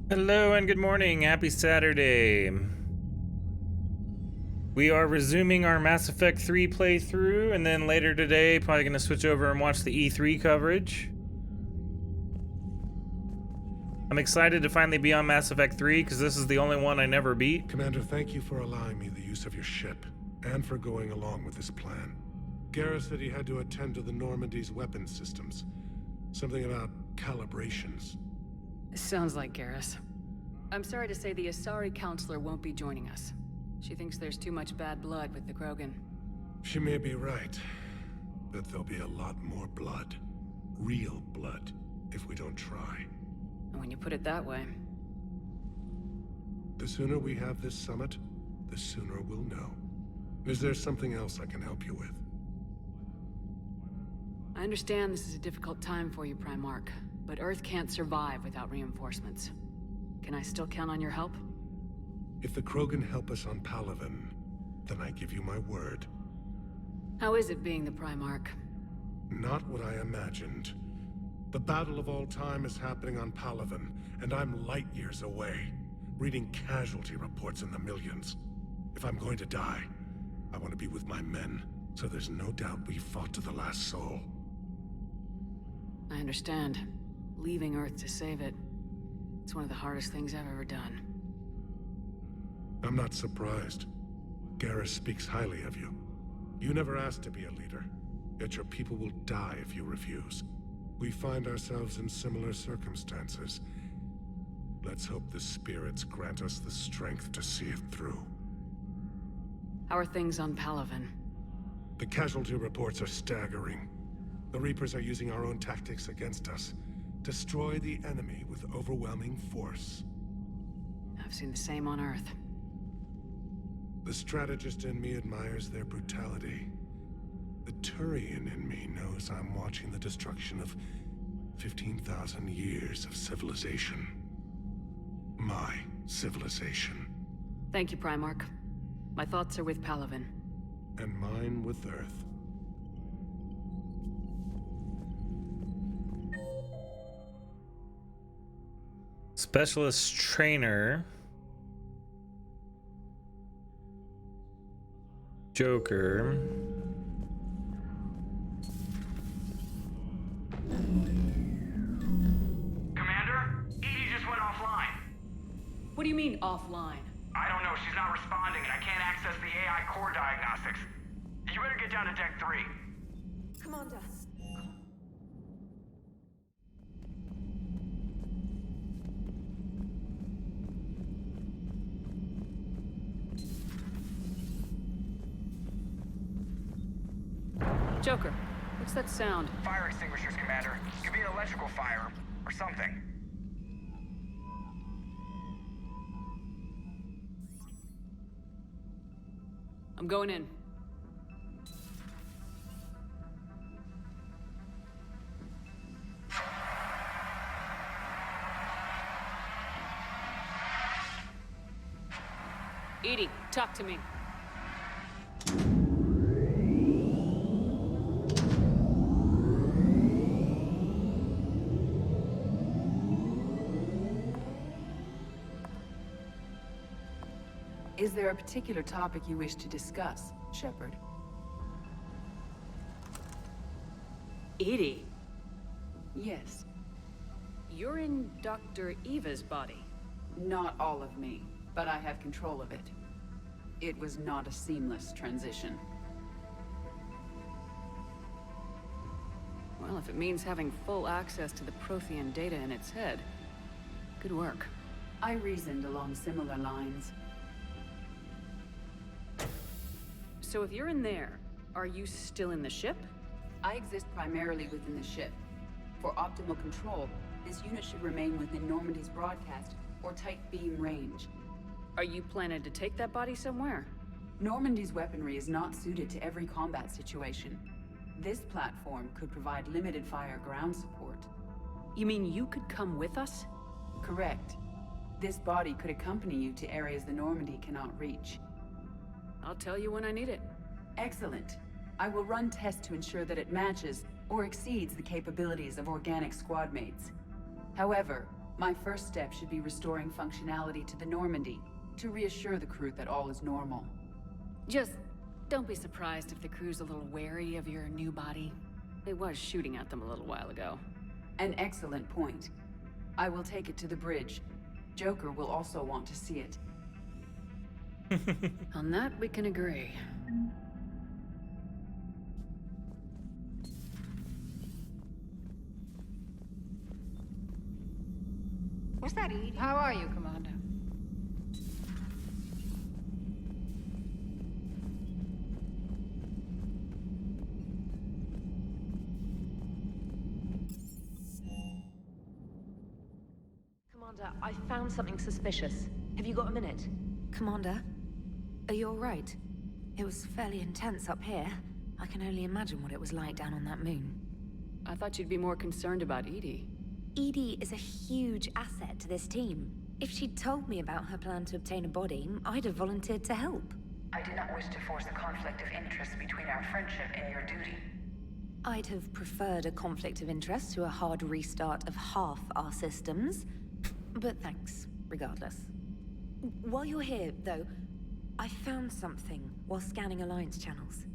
Hello and good morning. Happy Saturday. We are resuming our Mass Effect 3 playthrough, and then later today, probably going to switch over and watch the E3 coverage. I'm excited to finally be on Mass Effect 3 because this is the only one I never beat. Commander, thank you for allowing me the use of your ship, and for going along with this plan. Garrus said he had to attend to the Normandy's weapon systems. Something about calibrations. Sounds like Garrus. I'm sorry to say the Asari Counselor won't be joining us. She thinks there's too much bad blood with the Krogan. She may be right, but there'll be a lot more blood. Real blood, if we don't try. And when you put it that way... The sooner we have this summit, the sooner we'll know. Is there something else I can help you with? I understand this is a difficult time for you, Primarch, but Earth can't survive without reinforcements. Can I still count on your help? If the Krogan help us on Palaven, then I give you my word. How is it being the Primarch? Not what I imagined. The battle of all time is happening on Palaven, and I'm light years away, reading casualty reports in the millions. If I'm going to die, I want to be with my men, so there's no doubt we fought to the last soul. I understand. Leaving Earth to save it. It's one of the hardest things I've ever done. I'm not surprised. Garrus speaks highly of you. You never asked to be a leader, yet your people will die if you refuse. We find ourselves in similar circumstances. Let's hope the spirits grant us the strength to see it through. How are things on Palaven? The casualty reports are staggering. The Reapers are using our own tactics against us. Destroy the enemy with overwhelming force. I've seen the same on Earth. The strategist in me admires their brutality. The Turian in me knows I'm watching the destruction of 15,000 years of civilization. My civilization. Thank you, Primarch. My thoughts are with Palaven. And mine with Earth. Specialist trainer. Joker. Commander? Edie just went offline. What do you mean, offline? I don't know, she's not responding and I can't access the AI core diagnostics. You better get down to Deck 3. Commander. Joker, what's that sound? Fire extinguishers, Commander. Could be an electrical fire, or something. I'm going in. Edie, talk to me. Is there a particular topic you wish to discuss, Shepard? Edie, Yes. you're in Dr. Eva's body. Not all of me, but I have control of it. It was not a seamless transition. Well, if it means having full access to the Prothean data in its head, good work. I reasoned along similar lines. So if you're in there, are you still in the ship? I exist primarily within the ship. For optimal control, this unit should remain within Normandy's broadcast or tight beam range. Are you planning to take that body somewhere? Normandy's weaponry is not suited to every combat situation. This platform could provide limited fire ground support. You mean you could come with us? Correct. This body could accompany you to areas the Normandy cannot reach. I'll tell you when I need it. Excellent. I will run tests to ensure that it matches or exceeds the capabilities of organic squad mates. However, My first step should be restoring functionality to the Normandy, to reassure the crew that all is normal. Just don't be surprised if the crew's a little wary of your new body. It was shooting at them a little while ago. An excellent point. I will take it to the bridge. Joker will also want to see it. On that, we can agree. Was that Edie? How are you, Commander? Commander, I found something suspicious. Have you got a minute? Commander, are you alright? It was fairly intense up here. I can only imagine what it was like down on that moon. I thought you'd be more concerned about Edie. Edie is a huge asset to this team. If she'd told me about her plan to obtain a body, I'd have volunteered to help. I did not wish to force a conflict of interest between our friendship and your duty. I'd have preferred a conflict of interest to a hard restart of half our systems. But thanks, regardless. While you're here, though, I found something while scanning Alliance channels.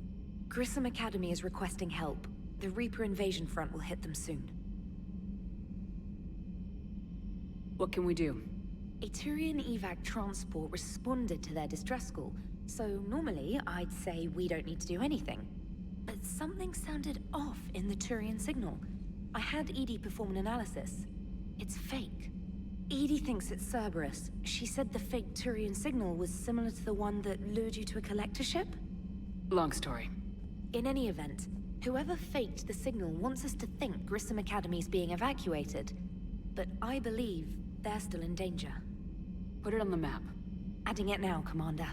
Grissom Academy is requesting help. The Reaper invasion front will hit them soon. What can we do? A Turian evac transport responded to their distress call, so normally I'd say we don't need to do anything. But something sounded off in the Turian signal. I had Edie perform an analysis. It's fake. Edie thinks it's Cerberus. She said the fake Turian signal was similar to the one that lured you to a collector ship? Long story. In any event, whoever faked the signal wants us to think Grissom Academy's being evacuated. But I believe they're still in danger. Put it on the map. Adding it now, Commander.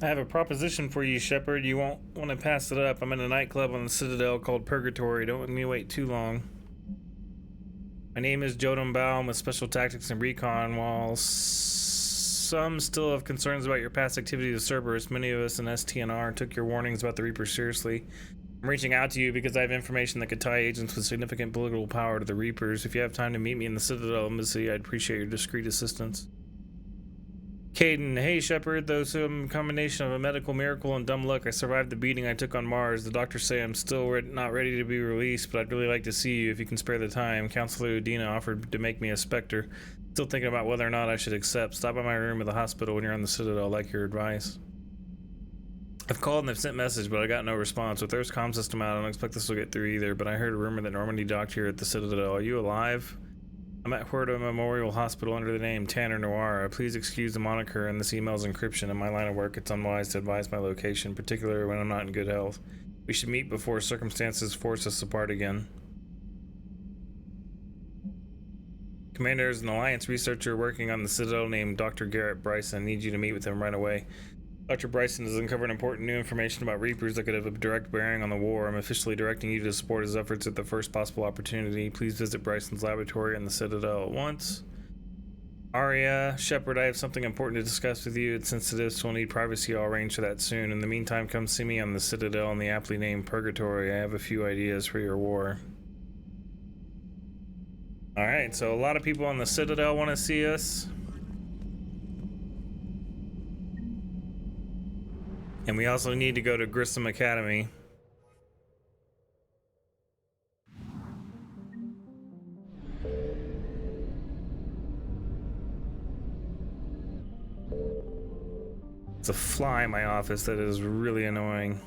I have a proposition for you, Shepard. You won't want to pass it up. I'm in a nightclub on the Citadel called Purgatory. Don't make me wait too long. My name is Jodam Bao. I'm with Special Tactics and Recon. While some still have concerns about your past activity with Cerberus, many of us in STNR took your warnings about the Reaper seriously. I'm reaching out to you because I have information that could tie agents with significant political power to the Reapers. If you have time to meet me in the Citadel Embassy, I'd appreciate your discreet assistance. Caden, hey Shepard, though some combination of a medical miracle and dumb luck, I survived the beating I took on Mars. The doctors say I'm still not ready to be released, but I'd really like to see you if you can spare the time. Counselor Udina offered to make me a Spectre. Still thinking about whether or not I should accept. Stop by my room at the hospital when you're on the Citadel. Like your advice. I've called and they've sent message, but I got no response. With Earth's comm system out, I don't expect this will get through either, but I heard a rumor that Normandy docked here at the Citadel. Are you alive? I'm at Huerta Memorial Hospital under the name Tanner Noir. Please excuse the moniker, and this email's encryption. In my line of work, it's unwise to advise my location, particularly when I'm not in good health. We should meet before circumstances force us apart again. Commander is an Alliance researcher working on the Citadel named Dr. Garrett Bryson. I need you to meet with him right away. Dr. Bryson has uncovered important new information about Reapers that could have a direct bearing on the war. I'm officially directing you to support his efforts at the first possible opportunity. Please visit Bryson's laboratory in the Citadel at once. Aria, Shepard, I have something important to discuss with you. It's sensitive, so we'll need privacy. I'll arrange for that soon. In the meantime, come see me on the Citadel in the aptly named Purgatory. I have a few ideas for your war. Alright, so a lot of people on the Citadel want to see us. And we also need to go to Grissom Academy. It's a fly in my office that is really annoying.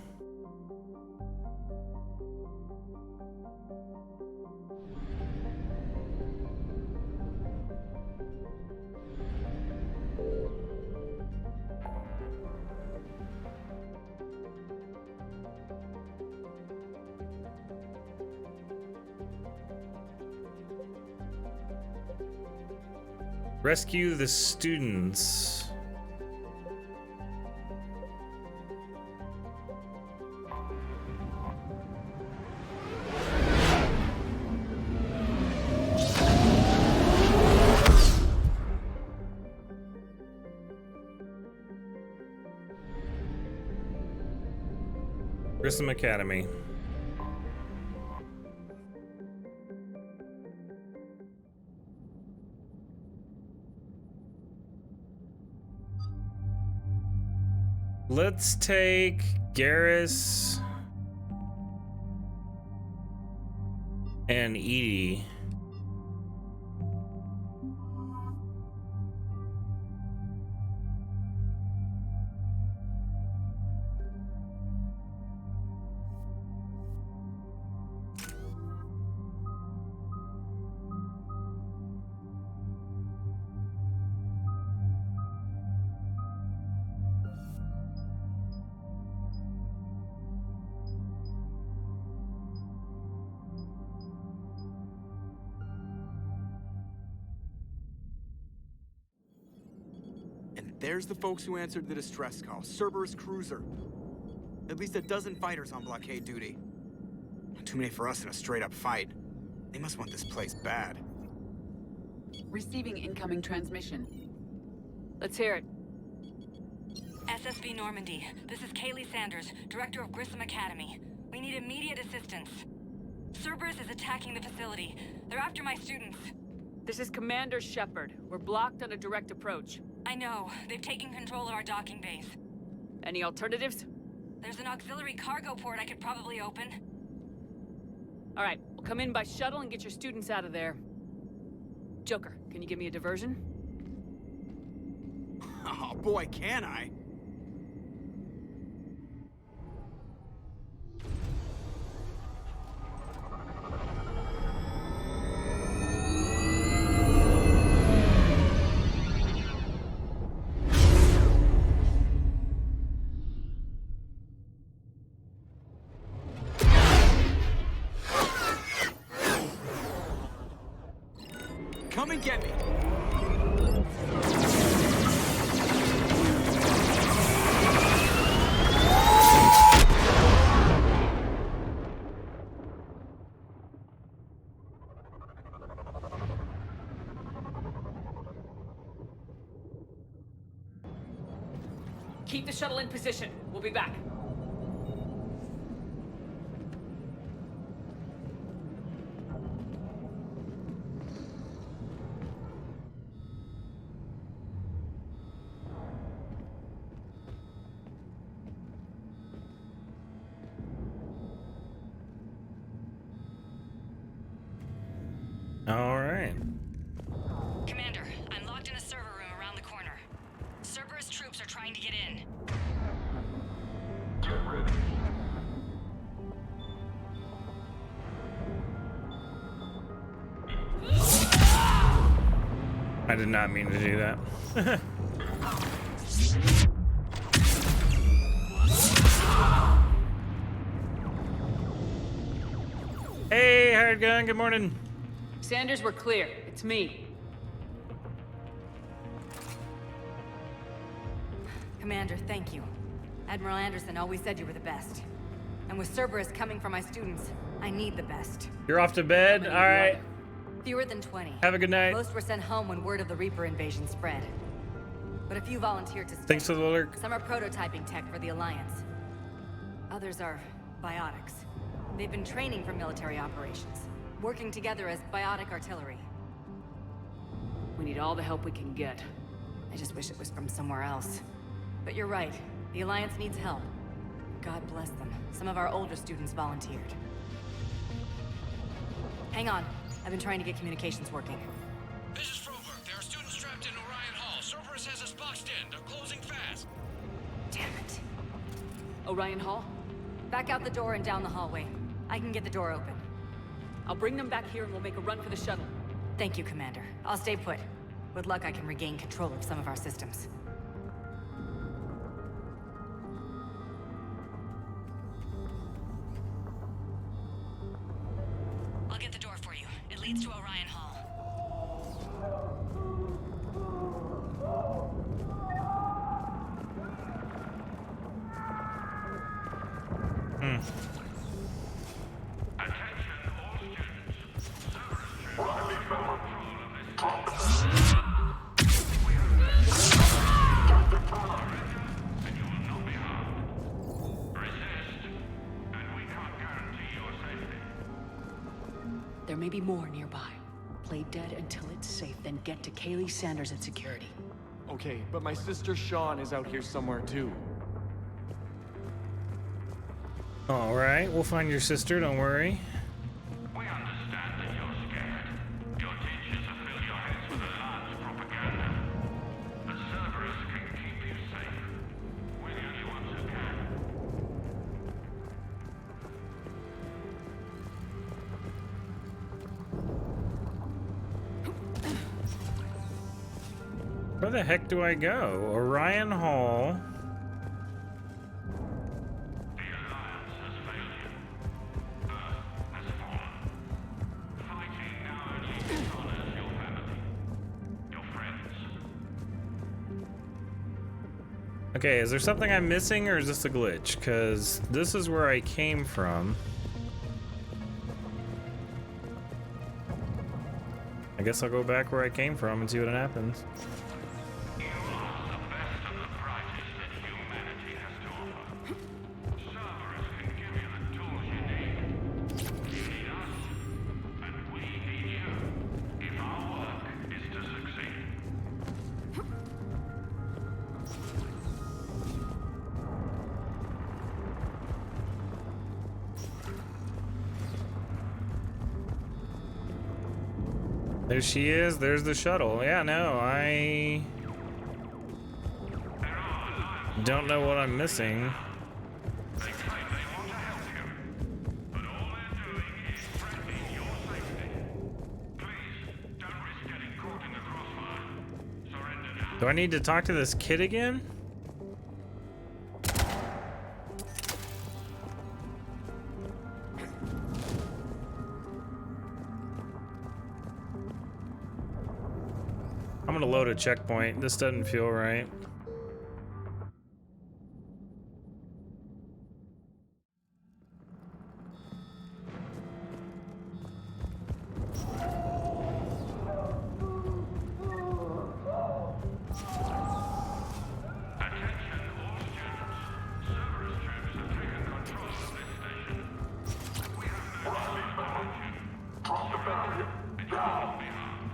Rescue the students. Grissom Academy. Let's take Garrus and Edie. There's the folks who answered the distress call. Cerberus cruiser. At least a dozen fighters on blockade duty. Too many for us in a straight-up fight. They must want this place bad. Receiving incoming transmission. Let's hear it. SSV Normandy. This is Kaylee Sanders, Director of Grissom Academy. We need immediate assistance. Cerberus is attacking the facility. They're after my students. This is Commander Shepard. We're blocked on a direct approach. I know. They've taken control of our docking base. Any alternatives? There's an auxiliary cargo port I could probably open. All right, we'll come in by shuttle and get your students out of there. Joker, can you give me a diversion? Oh boy, can I? Come and get me. Keep the shuttle in position. We'll be back. All right. Commander, I'm locked in a server room around the corner. Cerberus troops are trying to get in. Get ready. I did not mean to do that. Hey, hired gun, good morning. Sanders, we're clear. It's me. Commander, thank you. Admiral Anderson always said you were the best. And with Cerberus coming for my students, I need the best. You're off to bed? All right. Fewer than 20. Have a good night. Most were sent home when word of the Reaper invasion spread. But a few volunteered to stay. Thanks for the alert. Some are prototyping tech for the Alliance. Others are biotics. They've been training for military operations, working together as biotic artillery. We need all the help we can get. I just wish it was from somewhere else. But you're right. The Alliance needs help. God bless them. Some of our older students volunteered. Hang on. I've been trying to get communications working. This is Froberg. There are students trapped in Orion Hall. Cerberus has us boxed in. They're closing fast. Damn it. Orion Hall? Back out the door and down the hallway. I can get the door open. I'll bring them back here and we'll make a run for the shuttle. Thank you, Commander. I'll stay put. With luck, I can regain control of some of our systems. I'll get the door for you. It leads to Orion Hall. There may be more nearby. Play dead until it's safe, then get to Kaylee Sanders at security. Okay, but my sister Sean is out here somewhere too. Alright, we'll find your sister, don't worry. We understand that you're scared. Your teachers have filled your heads with Alliance propaganda. But Cerberus can keep you safe. We're the only ones who can. Where the heck do I go? Orion Hall. Okay, is there something I'm missing or is this a glitch? Because this is where I came from. I guess I'll go back where I came from and see what happens. There she is. There's the shuttle. Yeah, no, I don't know what I'm missing. Do I need to talk to this kid again? I'm gonna load a checkpoint. This doesn't feel right.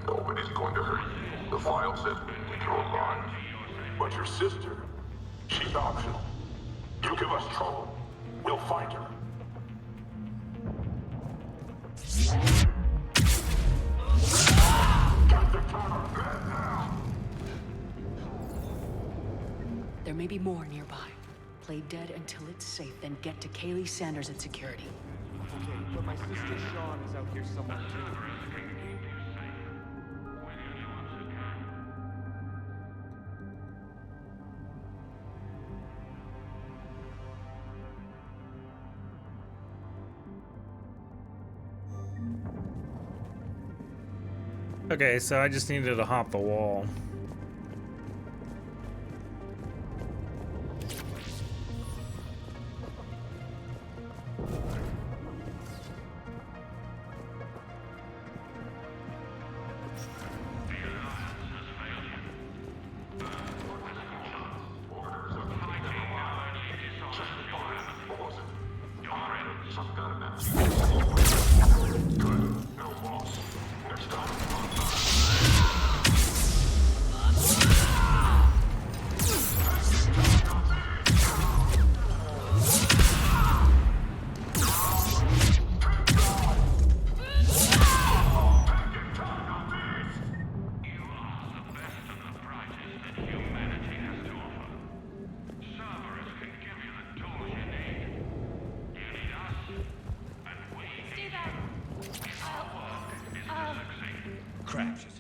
Nobody's going to hurt you. The file says you're alive. But your sister, she's optional. You give us trouble, we'll find her. Get the tower back now! There may be more nearby. Play dead until it's safe, then get to Kaylee Sanders at security. Okay, but my sister Sean is out here somewhere too. Okay, so I just needed to hop the wall.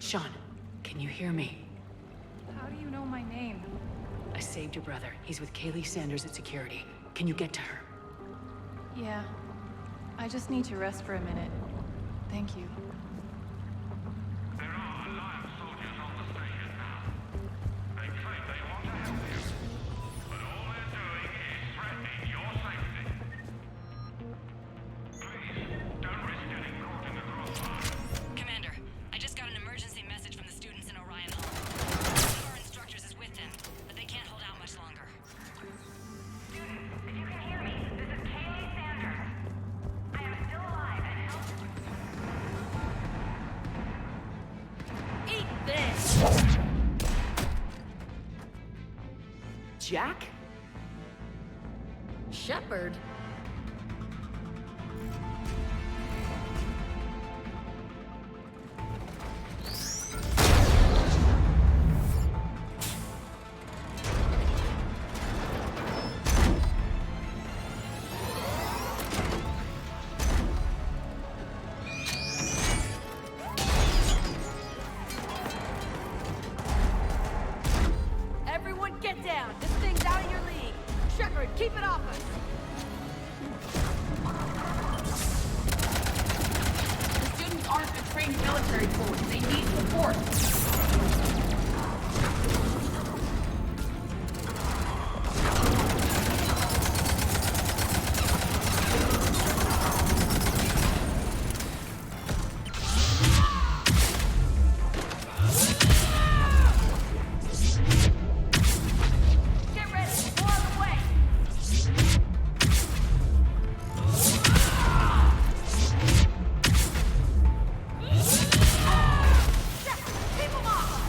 Sean, can you hear me? How do you know my name? I saved your brother. He's with Kaylee Sanders at security. Can you get to her? Yeah. I just need to rest for a minute. Thank you. There are Alliance soldiers on the station now. They claim they want to help you, but all they're doing is threatening your safety. Please, don't risk getting caught in the crossfire. Commander, I just got an emergency message from the students in Orion Hall. One of our instructors is with them, but they can't hold out much longer. Students, if you can hear me, this is Kaylee Sanders. I am still alive and healthy. Jack? Shepard? Everyone get down! This thing's out of your league! Shepard, keep it off us! The students aren't a trained military force. They need support. Get ready! More on the way! Shepard, keep them off!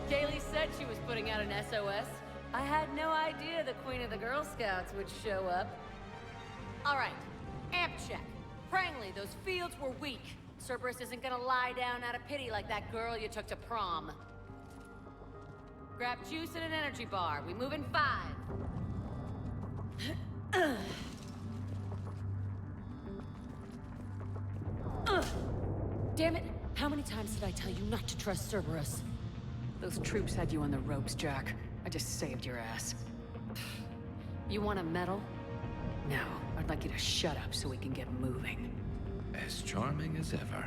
Kaylee said she was putting out an SOS. I had no idea the Queen of the Girl Scouts would show up. All right, amp check. Prangley, those fields were weak. Cerberus isn't gonna lie down out of pity like that girl you took to prom. Grab juice and an energy bar. We move in 5. Damn it! How many times did I tell you not to trust Cerberus? Those troops had you on the ropes, Jack. I just saved your ass. You want a medal? No, I'd like you to shut up so we can get moving. As charming as ever.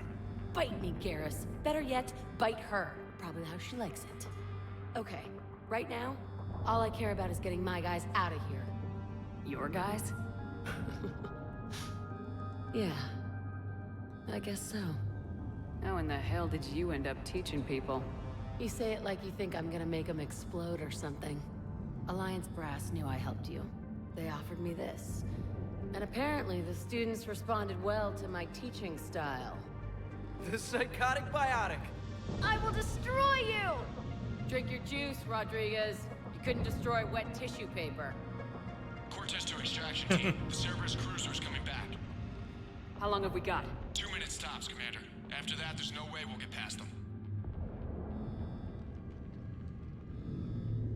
Bite me, Garrus. Better yet, bite her. Probably how she likes it. Okay, right now, all I care about is getting my guys out of here. Your guys? Yeah, I guess so. How in the hell did you end up teaching people? You say it like you think I'm gonna make them explode or something. Alliance Brass knew I helped you. They offered me this. And apparently the students responded well to my teaching style. The psychotic biotic. I will destroy you! Drink your juice, Rodriguez. You couldn't destroy wet tissue paper. Cortez to extraction team. The Cerberus cruiser's coming back. How long have we got? 2 minutes tops, Commander. After that, there's no way we'll get past them.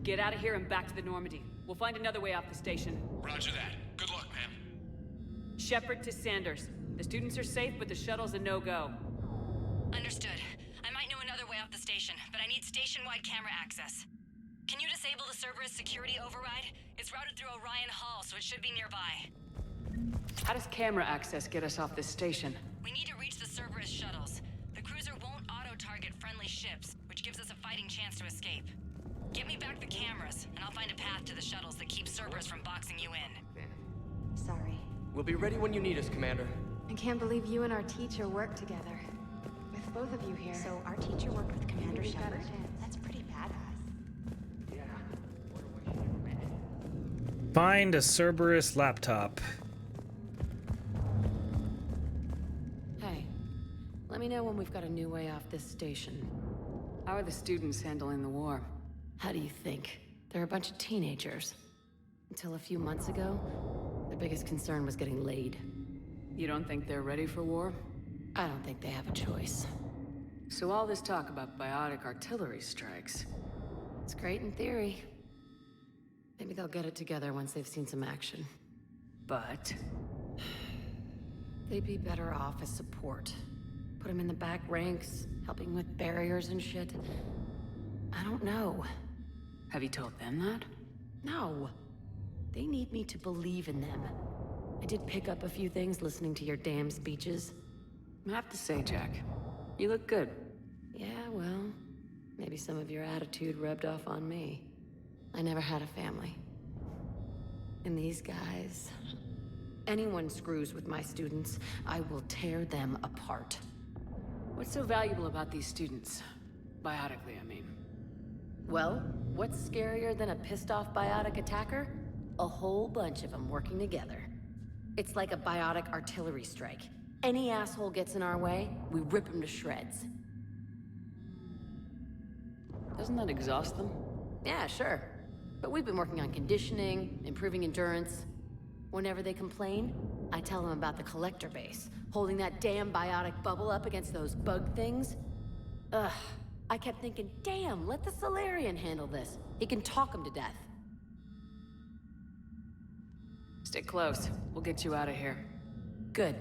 Get out of here and back to the Normandy. We'll find another way off the station. Roger that. Good luck, ma'am. Shepard to Sanders. The students are safe, but the shuttle's a no-go. Understood. I might know another way off the station, but I need station-wide camera access. Can you disable the Cerberus security override? It's routed through Orion Hall, so it should be nearby. How does camera access get us off this station? We need to reach the Cerberus shuttles. The cruiser won't auto-target friendly ships, which gives us a fighting chance to escape. Get me back the cameras, and I'll find a path to the shuttles that keeps Cerberus from boxing you in. Sorry. We'll be ready when you need us, Commander. I can't believe you and our teacher worked together. With both of you here. So our teacher worked with Commander Maybe we've got a Shepard? chance. That's pretty badass. Find a Cerberus laptop. Hey, let me know when we've got a new way off this station. How are the students handling the war? How do you think? They're a bunch of teenagers. Until a few months ago, their biggest concern was getting laid. You don't think they're ready for war? I don't think they have a choice. So all this talk about biotic artillery strikes. It's great in theory. Maybe they'll get it together once they've seen some action. But they'd be better off as support. Put them in the back ranks, helping with barriers and shit. I don't know. have you told them that? No. They need me to believe in them. I did pick up a few things listening to your damn speeches. I have to say, Jack, you look good. Yeah, well, maybe some of your attitude rubbed off on me. I never had a family. And these guys... Anyone screws with my students, I will tear them apart. What's so valuable about these students? Biotically, I mean. Well, what's scarier than a pissed-off biotic attacker? A whole bunch of them working together. It's like a biotic artillery strike. Any asshole gets in our way, we rip him to shreds. Doesn't that exhaust them? Yeah, sure. But we've been working on conditioning, improving endurance. Whenever they complain, I tell them about the collector base, holding that damn biotic bubble up against those bug things. Ugh. I kept thinking, damn, let the Solarian handle this. He can talk him to death. Stick close. We'll get you out of here. Good.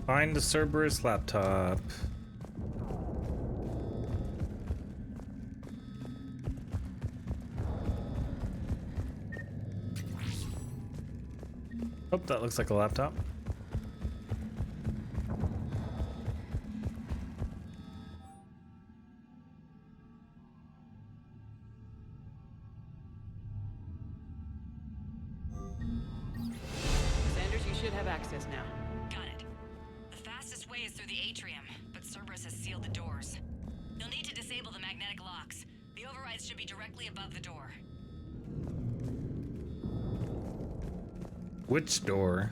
Find the Cerberus laptop. Oh, that looks like a laptop. Sanders, you should have access now. Got it. The fastest way is through the atrium, but Cerberus has sealed the doors. You'll need to disable the magnetic locks. The overrides should be directly above the door. Which door?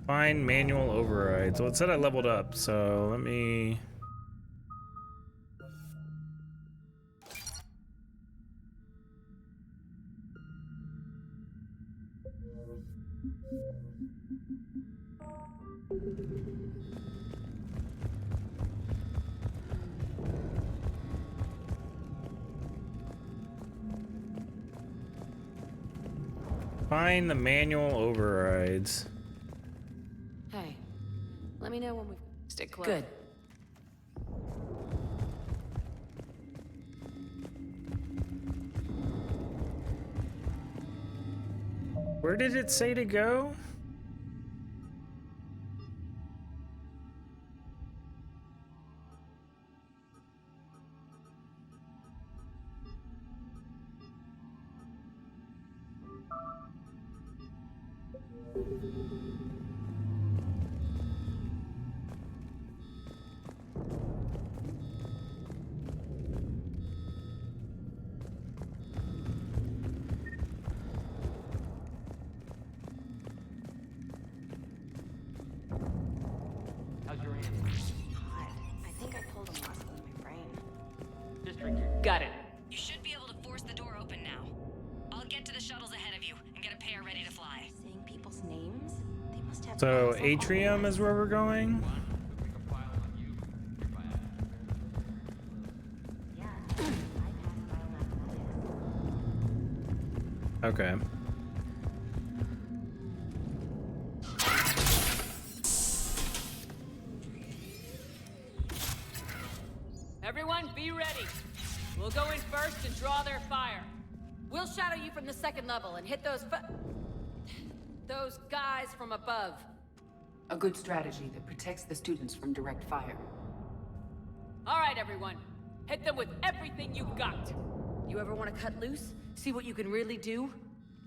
Find manual overrides. Well, it said I leveled up, so let me... Find the manual overrides. Hey, let me know when we... Stick close. Good. Where did it say to go? How's your hand? Hot. I think I pulled a muscle in my brain. District, you're... Got it. You should be able to force the door open now. I'll get to the shuttles ahead of you and get a pair ready to fly. Saying people's names? They must have... So files on atrium is where we're going? Yeah. I passed biomathematics. Okay. Everyone, be ready. We'll go in first and draw their fire. We'll shadow you from the second level and hit those guys from above. A good strategy that protects the students from direct fire. All right, everyone. Hit them with everything you've got. You ever want to cut loose? See what you can really do?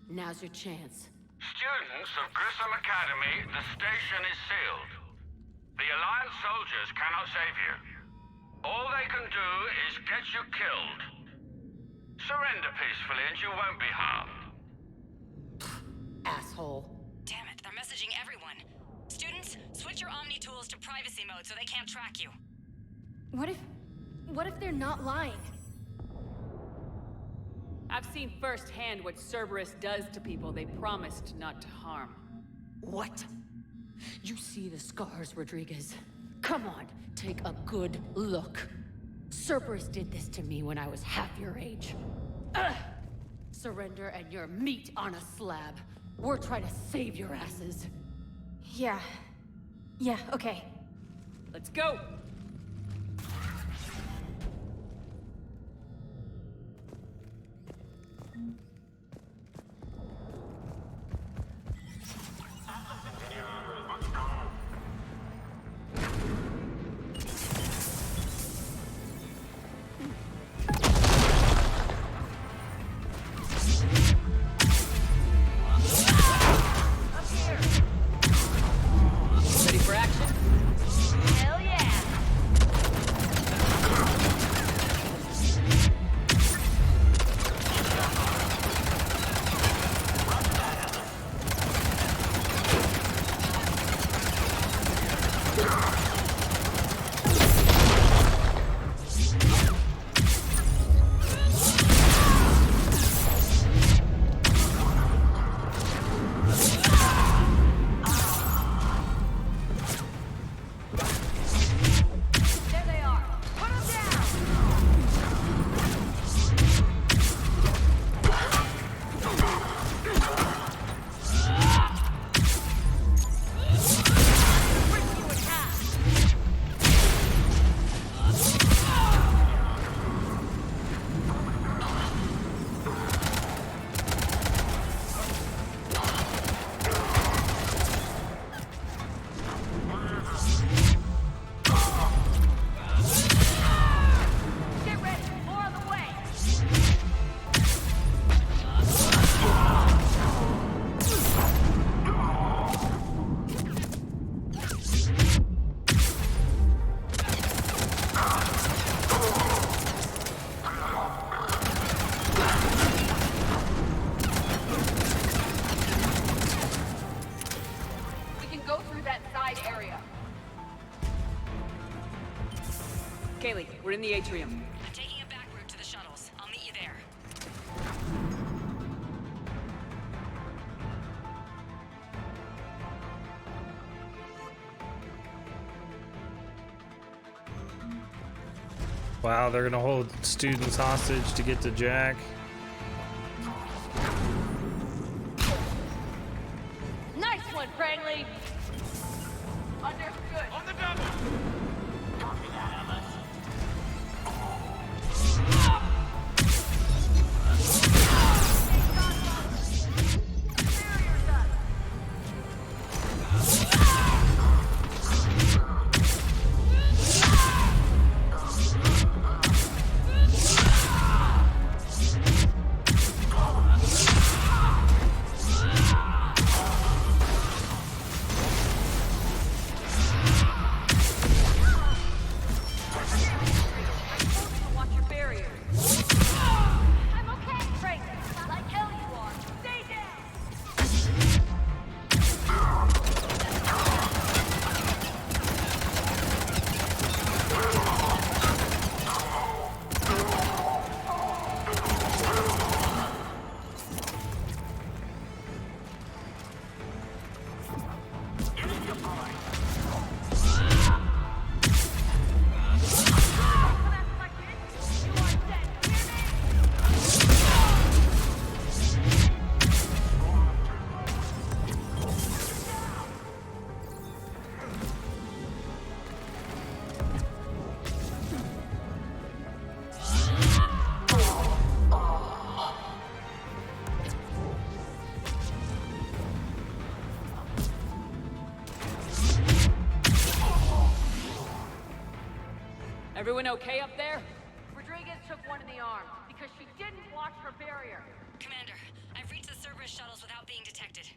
Now's your chance. Students of Grissom Academy, the station is sealed. The Alliance soldiers cannot save you. All they can do is get you killed. Surrender peacefully and you won't be harmed. Asshole. Damn it, they're messaging everyone. Students, switch your Omni tools to privacy mode so they can't track you. What if they're not lying? I've seen firsthand what Cerberus does to people they promised not to harm. What? You see the scars, Rodriguez. Come on, take a good look. Cerberus did this to me when I was half your age. Ugh! Surrender and you're meat on a slab. We're trying to save your asses. Yeah. Yeah, okay. Let's go! Kaylee, we're in the atrium. I'm taking a back route to the shuttles. I'll meet you there. Wow, they're gonna hold students hostage to get to Jack. Nice one, Prangley! Understood. On the double! Copy that, Ellis. Everyone okay up there? Rodriguez took one in the arm because she didn't watch her barrier. Commander, I've reached the Cerberus shuttles without being detected.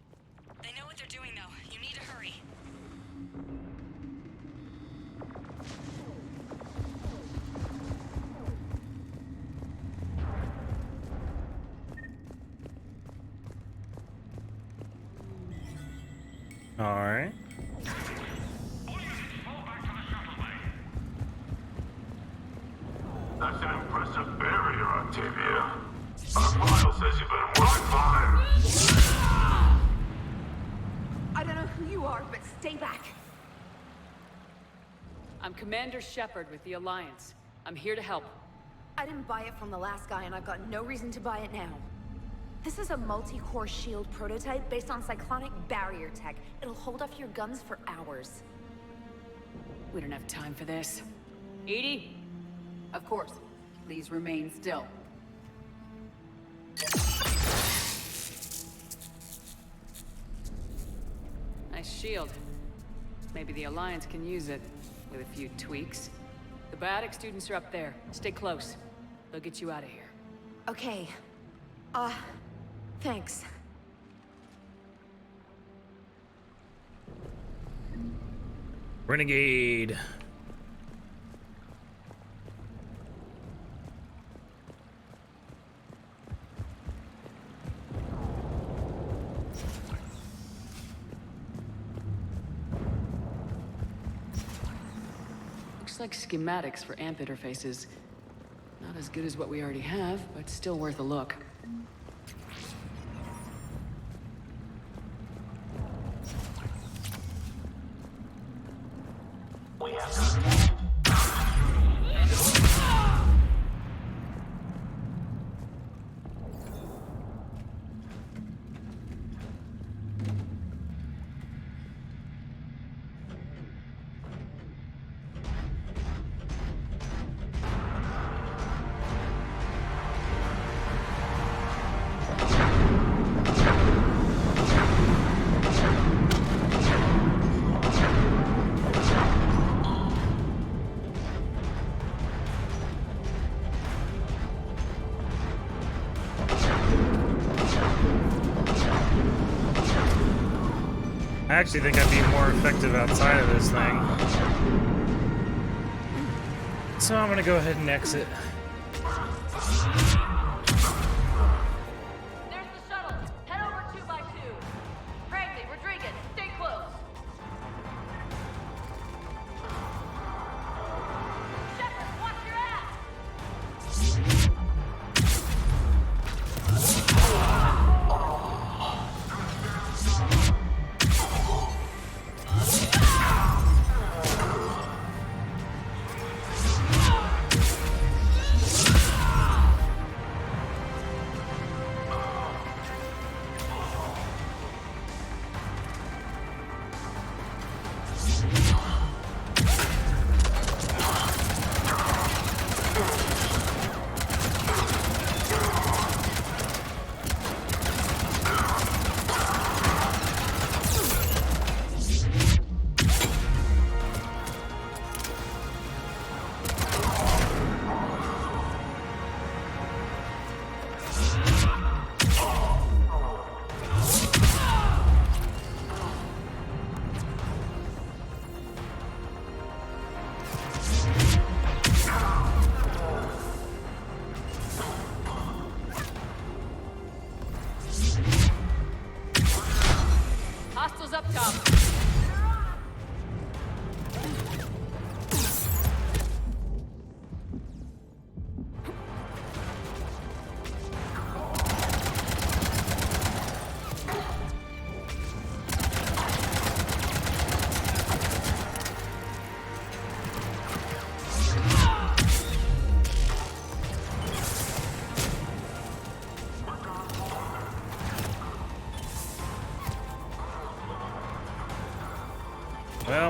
They know what they're doing, though. You need to hurry. All right. That's an impressive barrier, Octavia. Our file says you've been working fine. I don't know who you are, but stay back. I'm Commander Shepard with the Alliance. I'm here to help. I didn't buy it from the last guy, and I've got no reason to buy it now. This is a multi-core shield prototype based on cyclonic barrier tech. It'll hold off your guns for hours. We don't have time for this. EDI? Of course. Please remain still. Nice shield. Maybe the Alliance can use it, with a few tweaks. The biotic students are up there. Stay close. They'll get you out of here. Okay. Thanks. Renegade. Looks like schematics for AMP interfaces. Not as good as what we already have, but still worth a look. We have to... I actually think I'd be more effective outside of this thing. So I'm gonna go ahead and exit. There's the shuttle. Head over 2x2. Prangley, Rodriguez, stay close. Shepard,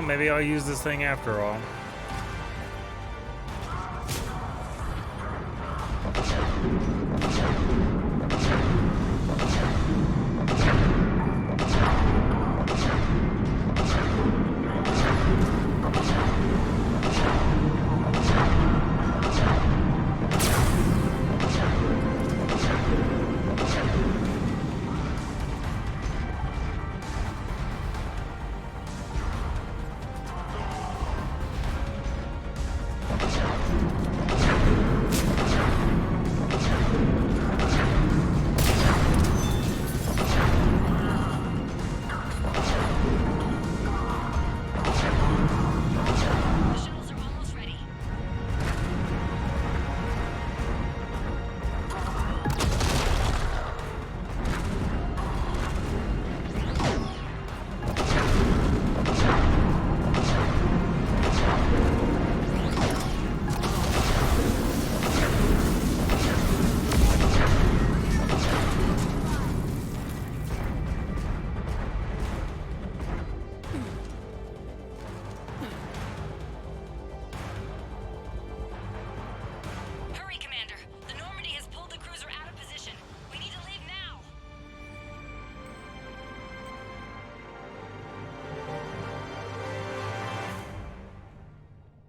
Well, maybe I'll use this thing after all.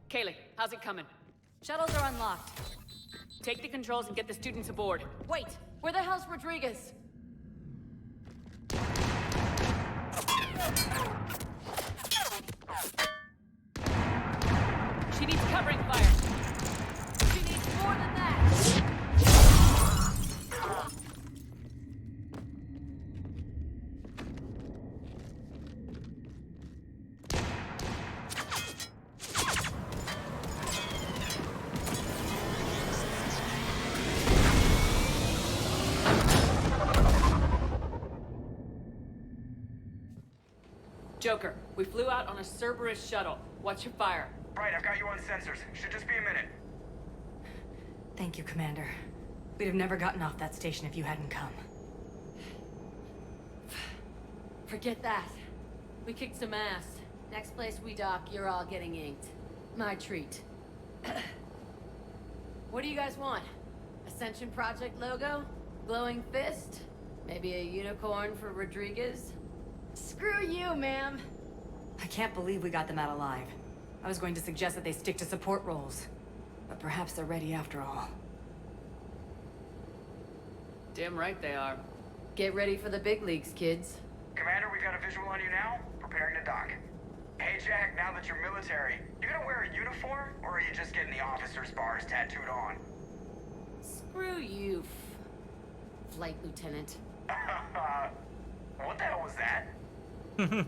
Kaylee, how's it coming? Shuttles are unlocked. Take the controls and get the students aboard. Wait, where the hell's Rodriguez? She needs covering fire. She needs more than that. Joker, we flew out on a Cerberus shuttle. Watch your fire. Right, I've got you on sensors. Should just be a minute. Thank you, Commander. We'd have never gotten off that station if you hadn't come. Forget that. We kicked some ass. Next place we dock, you're all getting inked. My treat. What do you guys want? Ascension Project logo? Glowing fist? Maybe a unicorn for Rodriguez? Screw you, ma'am. I can't believe we got them out alive. I was going to suggest that they stick to support roles. But perhaps they're ready after all. Damn right they are. Get ready for the big leagues, kids. Commander, we've got a visual on you now. Preparing to dock. Hey, Jack, now that you're military, you gonna wear a uniform? Or are you just getting the officer's bars tattooed on? Screw you, Flight Lieutenant. What the hell was that?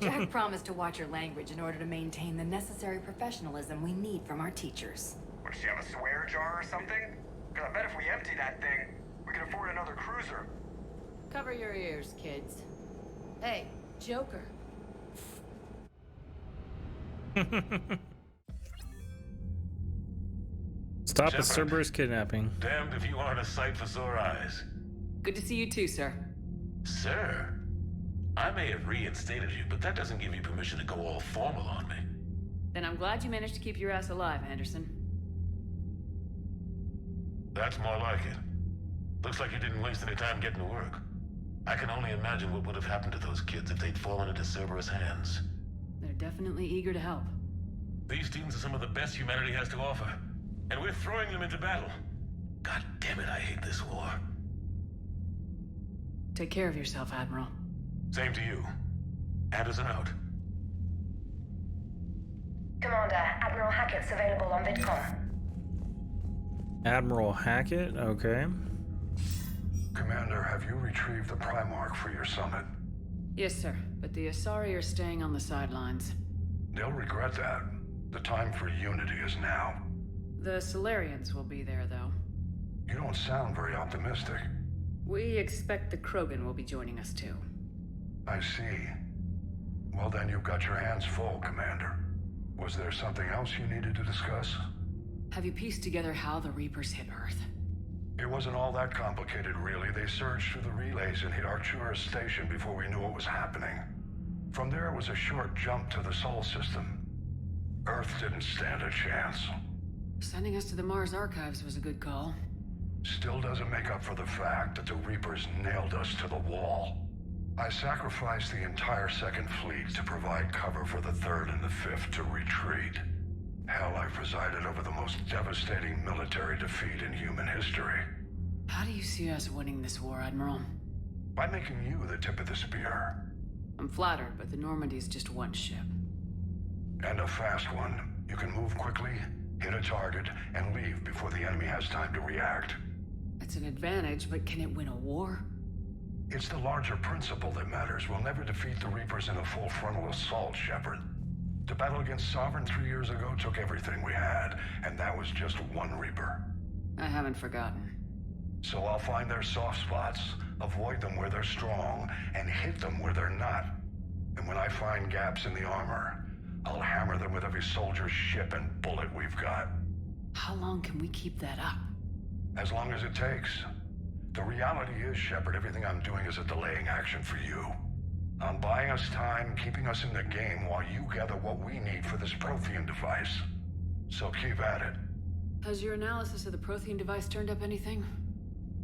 Jack promised to watch your language in order to maintain the necessary professionalism we need from our teachers. Does she have a swear jar or something? Because I bet if we empty that thing, we can afford another cruiser. Cover your ears, kids. Hey, Joker. Stop the Shepard. Cerberus kidnapping. Damned if you aren't a sight for sore eyes. Good to see you too, sir. Sir, I may have reinstated you, but that doesn't give you permission to go all formal on me. Then I'm glad you managed to keep your ass alive, Anderson. That's more like it. Looks like you didn't waste any time getting to work. I can only imagine what would have happened to those kids if they'd fallen into Cerberus' hands. They're definitely eager to help. These teams are some of the best humanity has to offer, and we're throwing them into battle. God damn it, I hate this war. Take care of yourself, Admiral. Same to you. Anderson out. Commander, Admiral Hackett's available on VidCon. Admiral Hackett? Okay. Commander, have you retrieved the Primarch for your summit? Yes, sir. But the Asari are staying on the sidelines. They'll regret that. The time for unity is now. The Solarians will be there, though. You don't sound very optimistic. We expect the Krogan will be joining us, too. I see. Well, then you've got your hands full, Commander. Was there something else you needed to discuss? Have you pieced together how the Reapers hit Earth? It wasn't all that complicated, really. They surged through the relays and hit Arcturus Station before we knew what was happening. From there, it was a short jump to the Sol system. Earth didn't stand a chance. Sending us to the Mars Archives was a good call. Still doesn't make up for the fact that the Reapers nailed us to the wall. I sacrificed the entire Second Fleet to provide cover for the Third and the Fifth to retreat. Hell, I presided over the most devastating military defeat in human history. How do you see us winning this war, Admiral? By making you the tip of the spear. I'm flattered, but the Normandy is just one ship. And a fast one. You can move quickly, hit a target, and leave before the enemy has time to react. It's an advantage, but can it win a war? It's the larger principle that matters. We'll never defeat the Reapers in a full frontal assault, Shepard. The battle against Sovereign 3 years ago took everything we had, and that was just one Reaper. I haven't forgotten. So I'll find their soft spots, avoid them where they're strong, and hit them where they're not. And when I find gaps in the armor, I'll hammer them with every soldier, ship, and bullet we've got. How long can we keep that up? As long as it takes. The reality is, Shepard, everything I'm doing is a delaying action for you. I'm buying us time, keeping us in the game while you gather what we need for this Prothean device. So keep at it. Has your analysis of the Prothean device turned up anything?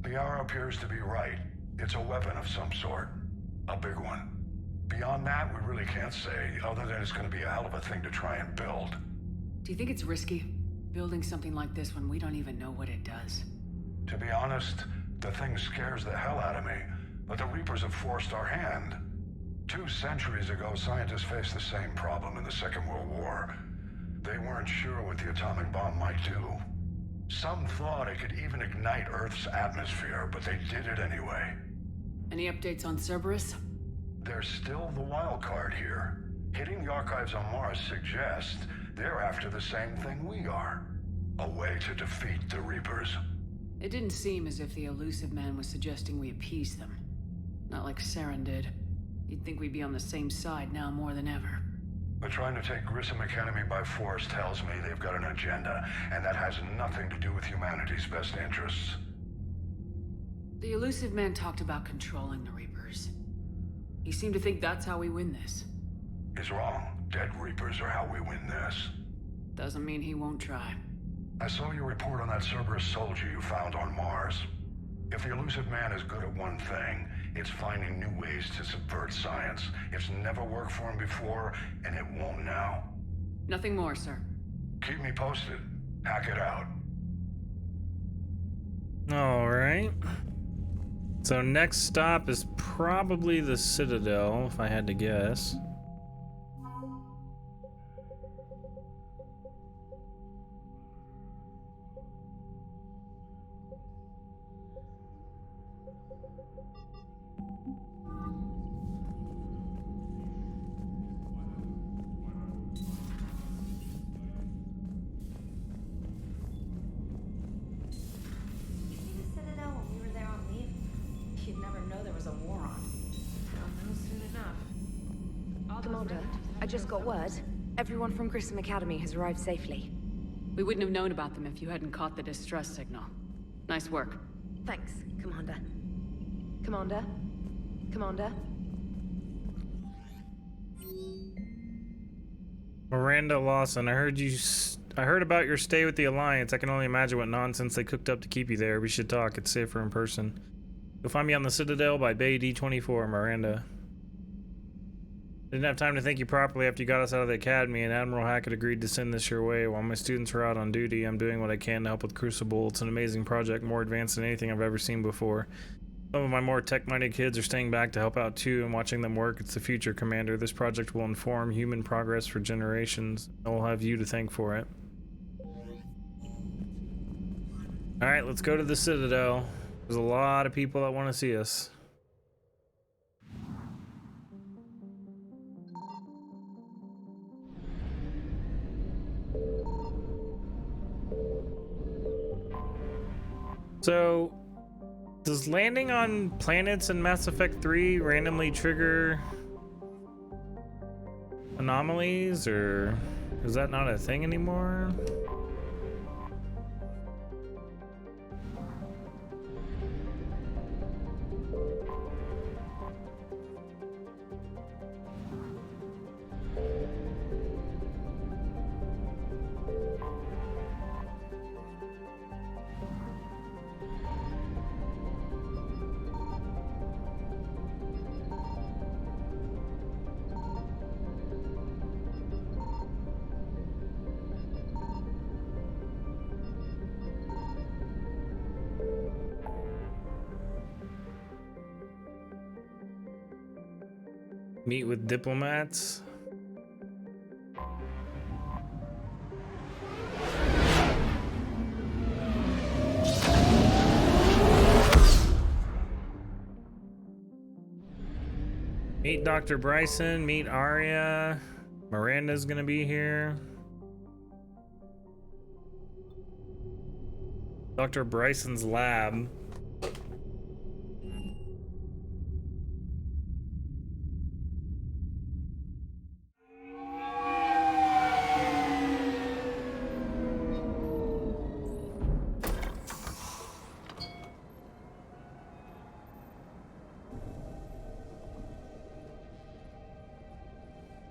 Liara appears to be right. It's a weapon of some sort. A big one. Beyond that, we really can't say, other than it's going to be a hell of a thing to try and build. Do you think it's risky, building something like this when we don't even know what it does? To be honest, the thing scares the hell out of me, but the Reapers have forced our hand. 2 centuries ago, scientists faced the same problem in the Second World War. They weren't sure what the atomic bomb might do. Some thought it could even ignite Earth's atmosphere, but they did it anyway. Any updates on Cerberus? They're still the wild card here. Hitting the archives on Mars suggests they're after the same thing we are. A way to defeat the Reapers. It didn't seem as if the Elusive Man was suggesting we appease them. Not like Saren did. You'd think we'd be on the same side now more than ever. But trying to take Grissom Academy by force tells me they've got an agenda, and that has nothing to do with humanity's best interests. The Elusive Man talked about controlling the Reapers. He seemed to think that's how we win this. He's wrong. Dead Reapers are how we win this. Doesn't mean he won't try. I saw your report on that Cerberus soldier you found on Mars. If the Elusive Man is good at one thing, it's finding new ways to subvert science. It's never worked for him before, and it won't now. Nothing more, sir. Keep me posted. Hack it out. All right. So next stop is probably the Citadel, if I had to guess. Commander, I just got word. Everyone from Grissom Academy has arrived safely. We wouldn't have known about them if you hadn't caught the distress signal. Nice work. Thanks, Commander. Commander? Commander? Miranda Lawson, I heard about your stay with the Alliance. I can only imagine what nonsense they cooked up to keep you there. We should talk. It's safer in person. You'll find me on the Citadel by Bay D24, Miranda. Didn't have time to thank you properly after you got us out of the Academy, and Admiral Hackett agreed to send this your way. While my students are out on duty, I'm doing what I can to help with Crucible. It's an amazing project, more advanced than anything I've ever seen before. Some of my more tech-minded kids are staying back to help out too, and watching them work. It's the future, Commander. This project will inform human progress for generations. I will have you to thank for it. Alright, let's go to the Citadel. There's a lot of people that want to see us. So, does landing on planets in Mass Effect 3 randomly trigger anomalies, or is that not a thing anymore? Meet with diplomats. Meet Dr. Bryson, meet Arya. Miranda's gonna be here. Dr. Bryson's lab.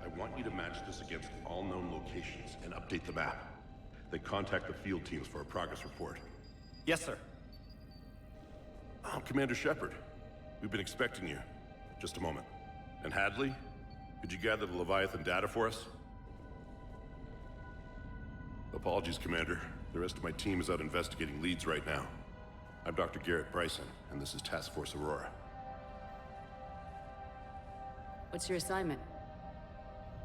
I want you to match this against all known locations and update the map. Then contact the field teams for a progress report. Yes, sir. I'm Commander Shepard. We've been expecting you. Just a moment. And Hadley, could you gather the Leviathan data for us? Apologies, Commander. The rest of my team is out investigating leads right now. I'm Dr. Garrett Bryson, and this is Task Force Aurora. What's your assignment?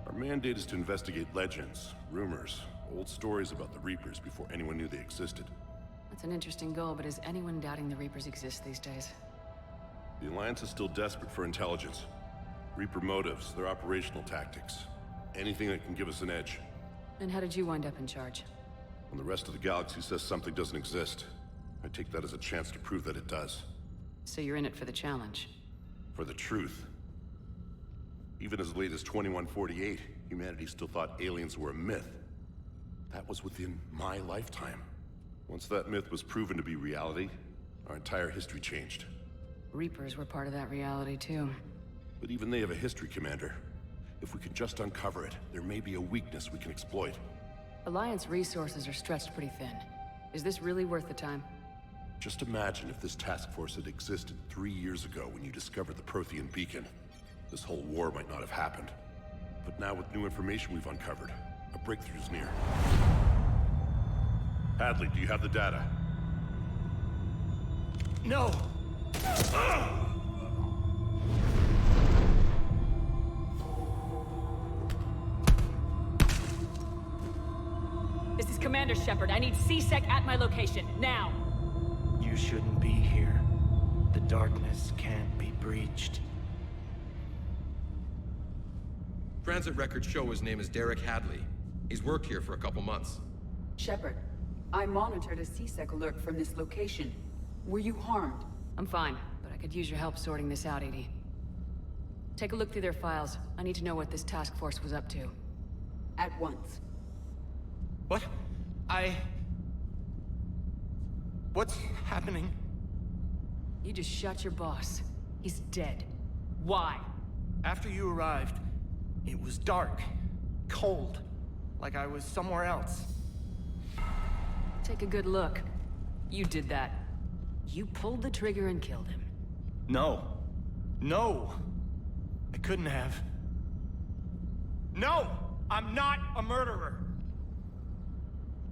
Our mandate is to investigate legends, rumors, old stories about the Reapers before anyone knew they existed. That's an interesting goal, but is anyone doubting the Reapers exist these days? The Alliance is still desperate for intelligence. Reaper motives, their operational tactics. Anything that can give us an edge. And how did you wind up in charge? When the rest of the galaxy says something doesn't exist, I take that as a chance to prove that it does. So you're in it for the challenge? For the truth. Even as late as 2148, humanity still thought aliens were a myth. That was within my lifetime. Once that myth was proven to be reality, our entire history changed. Reapers were part of that reality too. But even they have a history, Commander. If we can just uncover it, there may be a weakness we can exploit. Alliance resources are stretched pretty thin. Is this really worth the time? Just imagine if this task force had existed 3 years ago when you discovered the Prothean beacon. This whole war might not have happened. But now with new information we've uncovered, a breakthrough's near. Hadley, do you have the data? No! This is Commander Shepard. I need C-Sec at my location, now! You shouldn't be here. The darkness can't be breached. Transit records show his name is Derek Hadley. He's worked here for a couple months. Shepard, I monitored a C-Sec alert from this location. Were you harmed? I'm fine, but I could use your help sorting this out, EDI. Take a look through their files. I need to know what this task force was up to. At once. What? What's happening? You just shot your boss. He's dead. Why? After you arrived, it was dark, cold, like I was somewhere else. Take a good look. You did that. You pulled the trigger and killed him. No. No! I couldn't have. No! I'm not a murderer!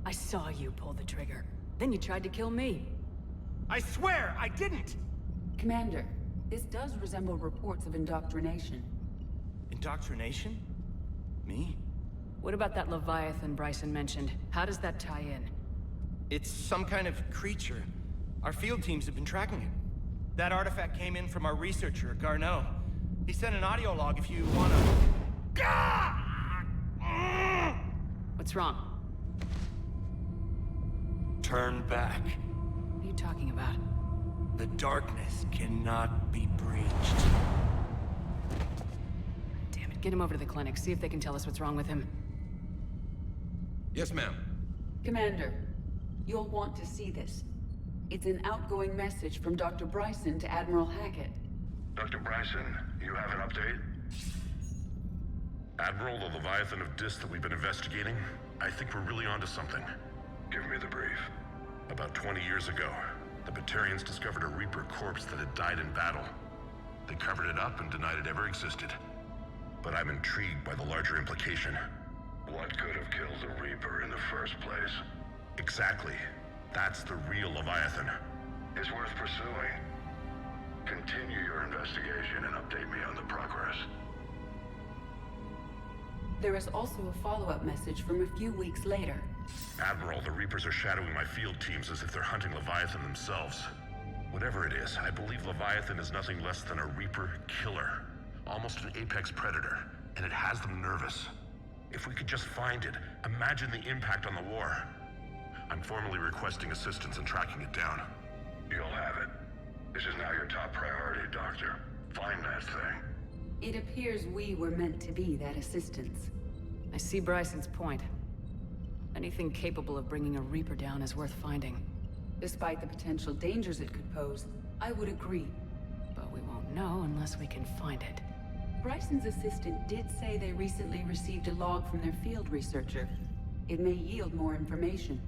I saw you pull the trigger. Then you tried to kill me. I swear, I didn't! Commander, this does resemble reports of indoctrination. Indoctrination? Me? What about that Leviathan Bryson mentioned? How does that tie in? It's some kind of creature. Our field teams have been tracking it. That artifact came in from our researcher, Garneau. He sent an audio log if you wanna... What's wrong? Turn back. What are you talking about? The darkness cannot be breached. Damn it, get him over to the clinic. See if they can tell us what's wrong with him. Yes, ma'am. Commander, you'll want to see this. It's an outgoing message from Dr. Bryson to Admiral Hackett. Dr. Bryson, you have an update? Admiral, the Leviathan of Dis that we've been investigating, I think we're really onto something. Give me the brief. About 20 years ago, the Batarians discovered a Reaper corpse that had died in battle. They covered it up and denied it ever existed. But I'm intrigued by the larger implication. What could have killed the Reaper in the first place? Exactly. That's the real Leviathan. It's worth pursuing. Continue your investigation and update me on the progress. There is also a follow-up message from a few weeks later. Admiral, the Reapers are shadowing my field teams as if they're hunting Leviathan themselves. Whatever it is, I believe Leviathan is nothing less than a Reaper killer. Almost an apex predator, and it has them nervous. If we could just find it, imagine the impact on the war. I'm formally requesting assistance in tracking it down. You'll have it. This is now your top priority, Doctor. Find that thing. It appears we were meant to be that assistance. I see Bryson's point. Anything capable of bringing a Reaper down is worth finding. Despite the potential dangers it could pose, I would agree. But we won't know unless we can find it. Bryson's assistant did say they recently received a log from their field researcher. It may yield more information.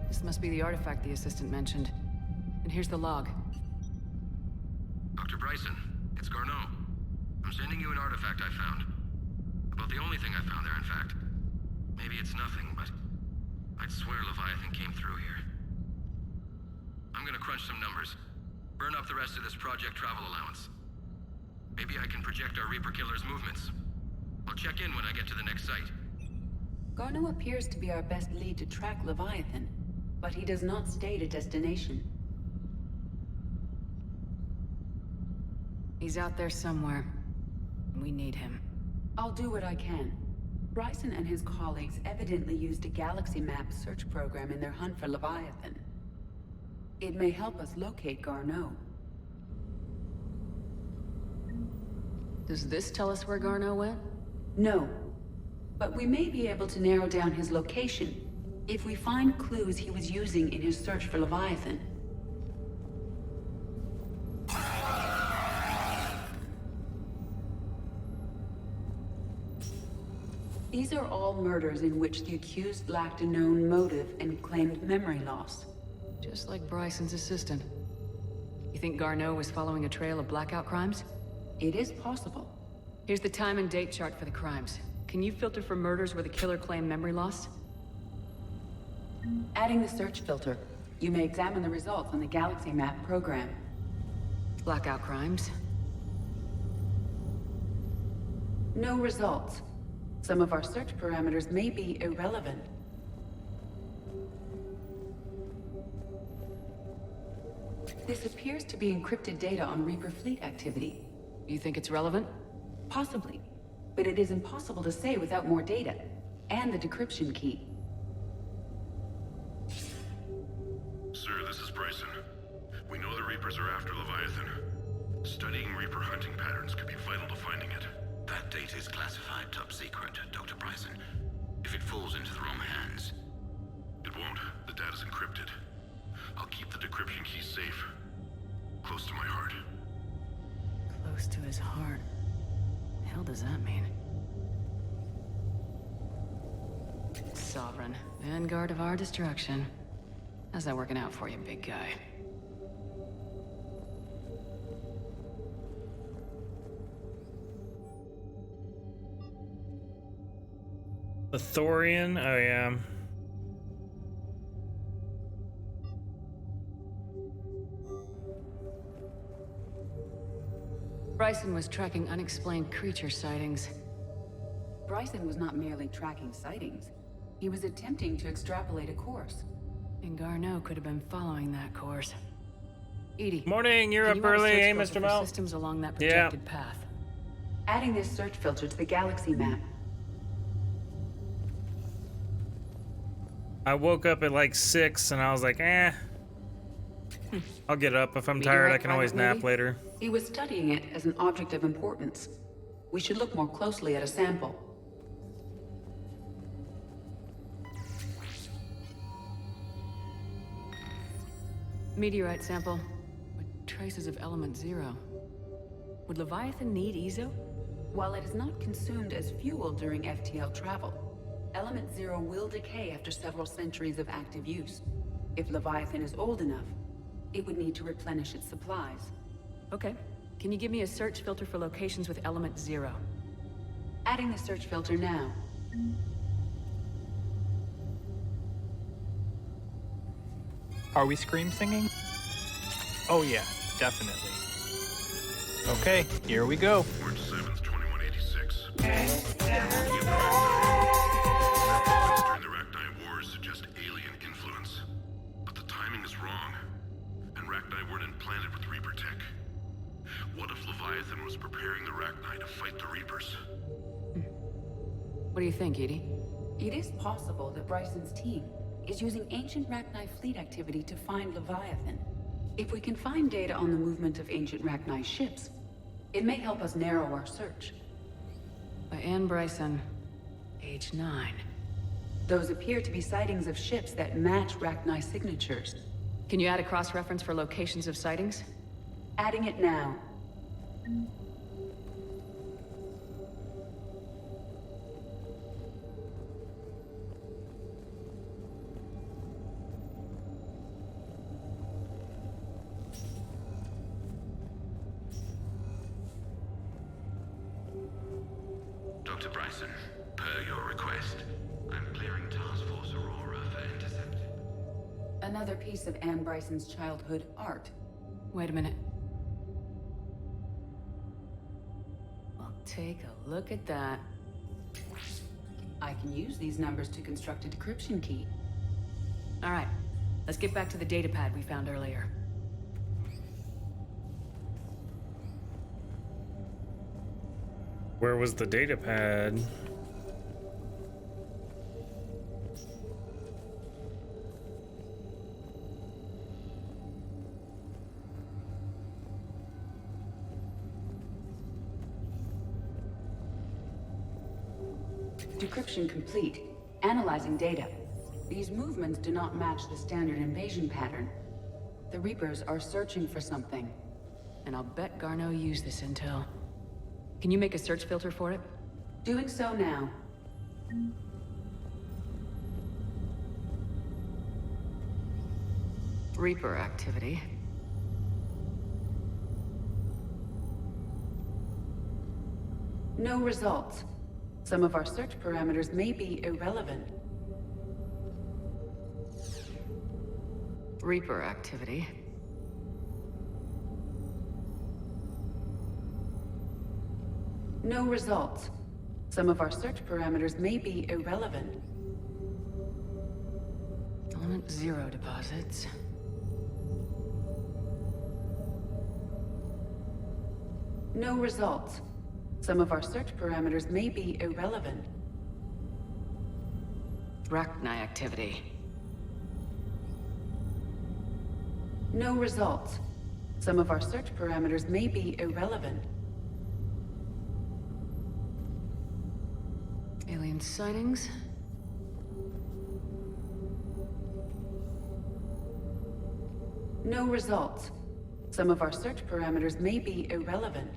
This must be the artifact the assistant mentioned. And here's the log. Dr. Bryson, it's Garneau. I'm sending you an artifact I found. About the only thing I found there, in fact. Maybe it's nothing, but I'd swear Leviathan came through here. I'm gonna crunch some numbers. Burn up the rest of this project travel allowance. Maybe I can project our Reaper killer's movements. I'll check in when I get to the next site. Garneau appears to be our best lead to track Leviathan, but he does not state a destination. He's out there somewhere. We need him. I'll do what I can. Bryson and his colleagues evidently used a galaxy map search program in their hunt for Leviathan. It may help us locate Garneau. Does this tell us where Garneau went? No. But we may be able to narrow down his location if we find clues he was using in his search for Leviathan. These are all murders in which the accused lacked a known motive and claimed memory loss. Just like Bryson's assistant. You think Garneau was following a trail of blackout crimes? It is possible. Here's the time and date chart for the crimes. Can you filter for murders where the killer claimed memory loss? Adding the search filter, you may examine the results on the Galaxy Map program. Blackout crimes? No results. Some of our search parameters may be irrelevant. This appears to be encrypted data on Reaper fleet activity. You think it's relevant? Possibly. But it is impossible to say without more data. And the decryption key. Sir, this is Bryson. We know the Reapers are after Leviathan. Studying Reaper hunting patterns could be vital to finding it. That data is classified top secret, Dr. Bryson. If it falls into the wrong hands... It won't. The data's encrypted. I'll keep the decryption key safe. Close to my heart. Close to his heart. The hell does that mean? Sovereign. Vanguard of our destruction. How's that working out for you, big guy? The Thorian? Oh, yeah. Bryson was tracking unexplained creature sightings. Bryson was not merely tracking sightings. He was attempting to extrapolate a course. And Garneau could have been following that course. EDI. Morning, you're up early, hey, Mr. Mel. Systems along that projected path. Adding this search filter to the galaxy map. I woke up at like 6 and I was like, I'll get up. If I'm tired, I can always nap later. He was studying it as an object of importance. We should look more closely at a sample. Meteorite sample with traces of element 0. Would Leviathan need Ezo? While it is not consumed as fuel during FTL travel, element 0 will decay after several centuries of active use. If Leviathan is old enough, it would need to replenish its supplies. Okay. Can you give me a search filter for locations with element 0? Adding the search filter now. Are we scream singing? Oh yeah, definitely. Okay, here we go. March 7th, 2186. During the Rachni Wars suggest alien influence. But the timing is wrong. And Rachni weren't implanted with Reaper tech. What if Leviathan was preparing the Rachni to fight the Reapers? What do you think, Edie? It is possible that Bryson's team is using ancient Rachni fleet activity to find Leviathan. If we can find data on the movement of ancient Rachni ships, it may help us narrow our search. By Anne Bryson, age 9. Those appear to be sightings of ships that match Rachni signatures. Can you add a cross-reference for locations of sightings? Adding it now. Dr. Bryson, per your request, I'm clearing Task Force Aurora for intercept. Another piece of Anne Bryson's childhood art. Wait a minute. Well, take a look at that. I can use these numbers to construct a decryption key. All right, let's get back to the datapad we found earlier. Where was the datapad? Decryption complete. Analyzing data. These movements do not match the standard invasion pattern. The Reapers are searching for something. And I'll bet Garneau used this intel. Can you make a search filter for it? Doing so now. Reaper activity. No results. Some of our search parameters may be irrelevant. Reaper activity. No results. Some of our search parameters may be irrelevant. Element 0 deposits. No results. Some of our search parameters may be irrelevant. Rachni activity. No results. Some of our search parameters may be irrelevant. Alien sightings. No results. Some of our search parameters may be irrelevant.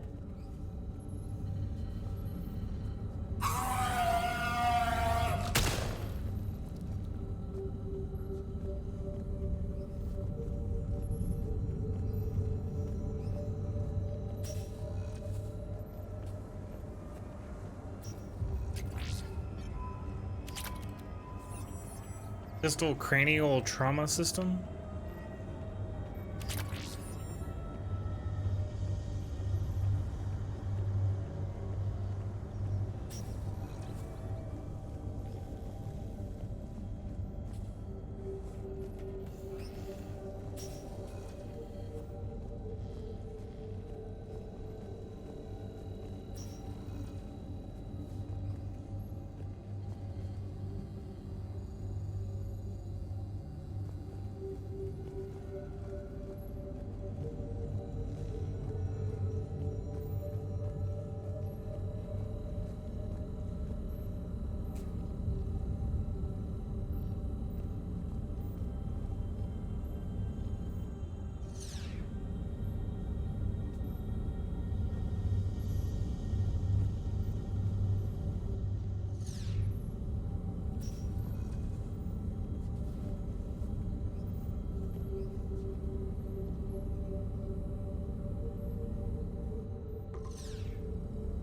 Distal cranial trauma system?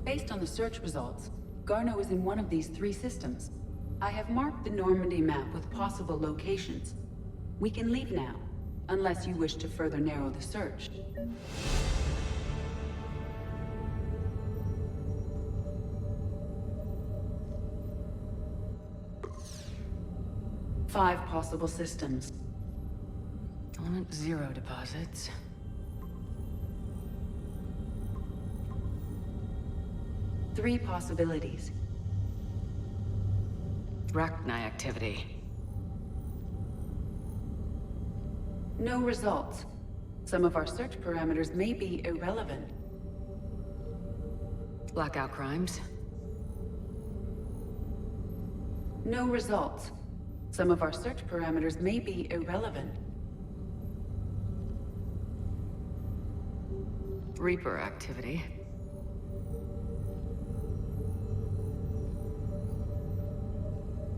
Based on the search results, Garneau is in one of these 3 systems. I have marked the Normandy map with possible locations. We can leave now, unless you wish to further narrow the search. 5 possible systems. Element 0 deposits. Three possibilities. Rachni activity. No results. Some of our search parameters may be irrelevant. Blackout crimes. No results. Some of our search parameters may be irrelevant. Reaper activity.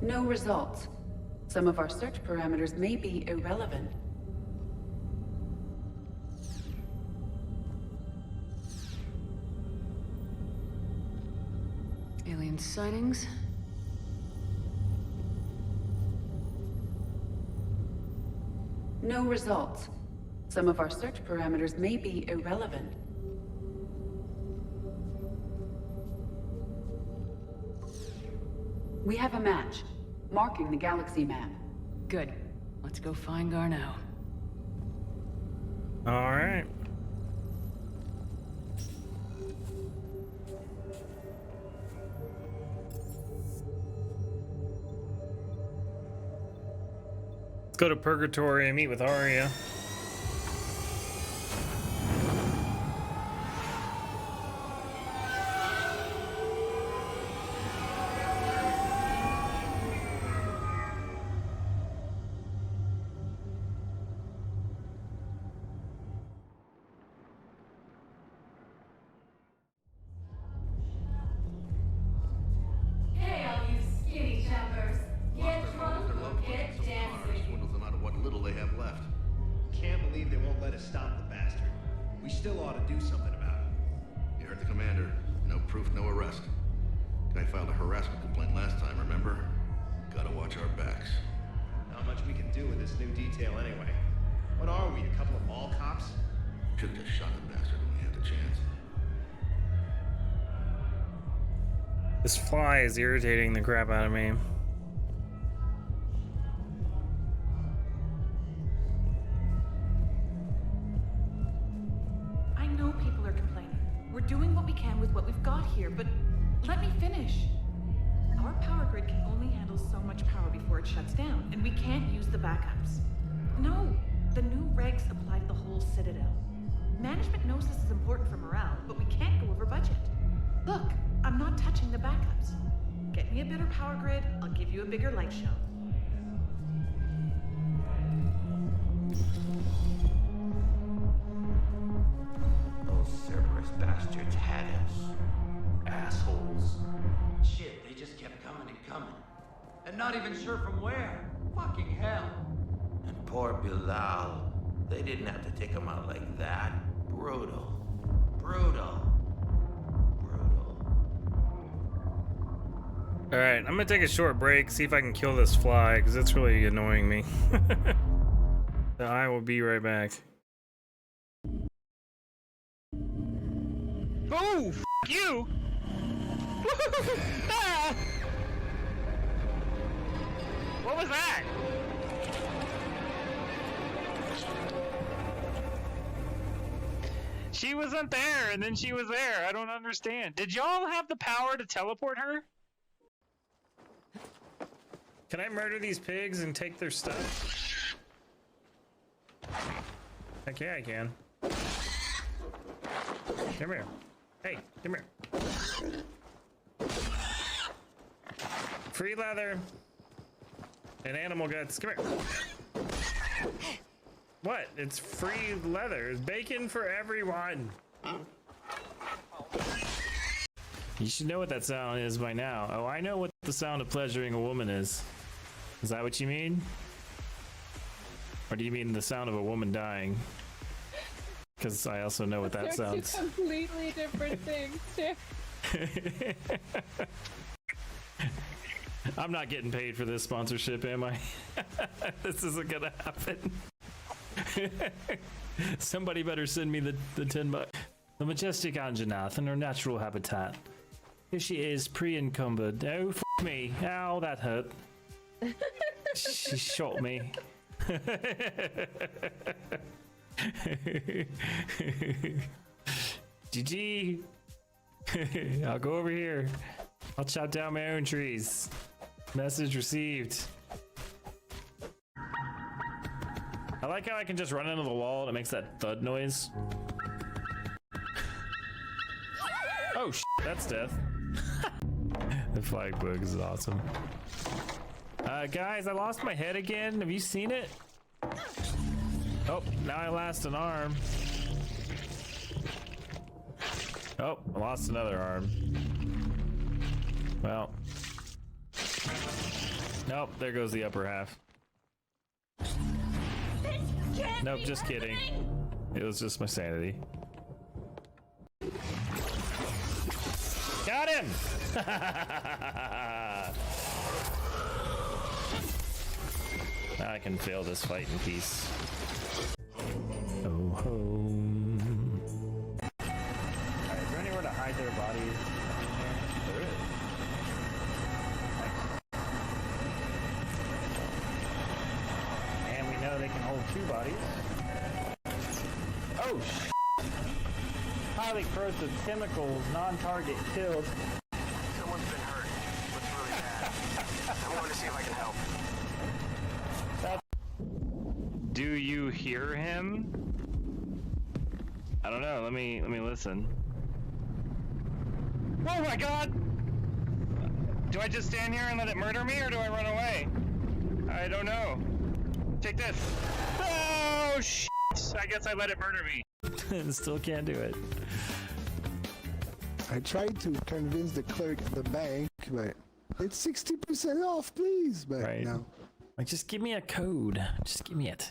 No results. Some of our search parameters may be irrelevant. Alien sightings. No results. Some of our search parameters may be irrelevant. We have a match, marking the galaxy map. Good. Let's go find Garneau. All right. Let's go to Purgatory and meet with Arya. Hey, all you skinny jumpers. Get drunk or get dancing. Swindles them out of what little they have left. Can't believe they won't let us stop the bastard. We still ought to do something about it. You heard the commander. No proof, no arrest. Guy filed a harassment complaint last time, remember? Gotta watch our backs. Not much we can do with this new detail anyway. What are we, a couple of mall cops? Should've just shot the bastard when we had the chance. This fly is irritating the crap out of me. I know people are complaining. We're doing what we can with what we've got here, but let me finish. Our power grid can only handle so much power before it shuts down, and we can't use the backups. No, the new regs apply to the whole Citadel. Management knows this is important for morale, but we can't go over budget. Look, I'm not touching the backups. Get me a better power grid, I'll give you a bigger light show. Those Cerberus bastards had us. Assholes. Shit, they just kept coming and coming. And not even sure from where. Fucking hell. And poor Bilal. They didn't have to take him out like that. Brutal. Brutal. All right, I'm gonna take a short break, see if I can kill this fly, because it's really annoying me. So I will be right back. Oh, f you! Ah! What was that? She wasn't there, and then she was there. I don't understand. Did y'all have the power to teleport her? Can I murder these pigs and take their stuff? Heck yeah, I can. Come here. Hey, come here. Free leather. And animal guts. Come here. What? It's free leather. It's bacon for everyone. You should know what that sound is by now. Oh, I know what the sound of pleasuring a woman is. Is that what you mean? Or do you mean the sound of a woman dying? Because I also know what that They're sounds. two completely different things, too. I'm not getting paid for this sponsorship, am I? This isn't gonna happen. Somebody better send me the $10. The majestic Anjanath in her natural habitat. Here she is, pre-encumbered. Oh, f me. Ow, that hurt. She shot me. GG. I'll go over here. I'll chop down my own trees. Message received. I like how I can just run into the wall and it makes that thud noise. Oh shit, that's death. The flag bug is awesome. Guys, I lost my head again. Have you seen it? Oh, now I lost an arm. Oh, I lost another arm. Well. Nope, there goes the upper half. Nope, just kidding. It was just my sanity. Got him! I can fail this fight in peace. Oh ho. Alright, is there anywhere to hide their bodies? There is. And we know they can hold 2 bodies. Oh sh! Highly corrosive chemicals, non-target killed. Someone's been hurt. Looks really bad. I'm going to see if I can help. Do you hear him? I don't know. Let me listen. Oh my god! Do I just stand here and let it murder me, or do I run away? I don't know. Take this. Oh shit! I guess I let it murder me. Still can't do it. I tried to convince the clerk at the bank, but it's 60% off, please. But right. No. Like, just give me a code. Just give me it.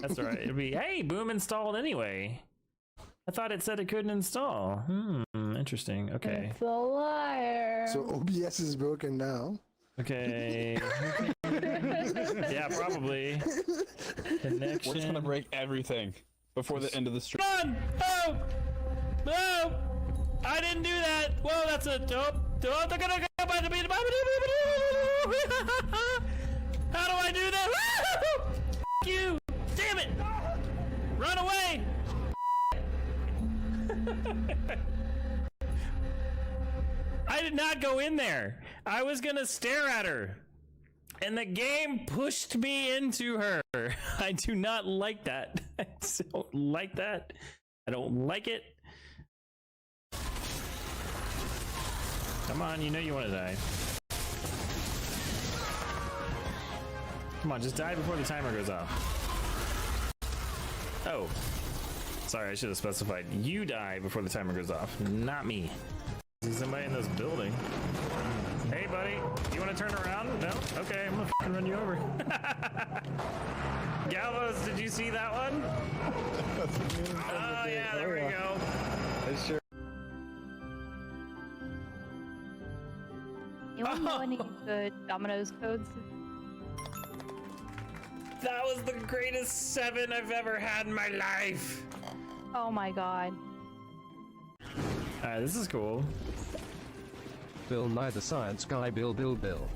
That's all right. It'll be, hey, boom, installed anyway. I thought it said it couldn't install. Interesting. Okay. It's a liar. So OBS is broken now. Okay. Yeah, probably. Connection. We're just gonna break everything before the end of the stream. Run! Oh! No! I didn't do that! Whoa, that's a dope. How do I do that? F you! Damn it! Run away! I did not go in there. I was gonna stare at her. And the game pushed me into her. I do not like that. I don't like that. I don't like it. Come on, you know you want to die. Come on, just die before the timer goes off. Oh. Sorry, I should have specified. You die before the timer goes off, not me. Is somebody in this building? Hey, buddy. You want to turn around? No? Okay, I'm gonna f***ing run you over. Gallows, did you see that one? Oh, yeah, there we go. Sure. Anyone know any good Domino's codes? That was the greatest 7 I've ever had in my life. Oh my god. Alright, this is cool. Bill Nye the Science Guy. Bill. Bill.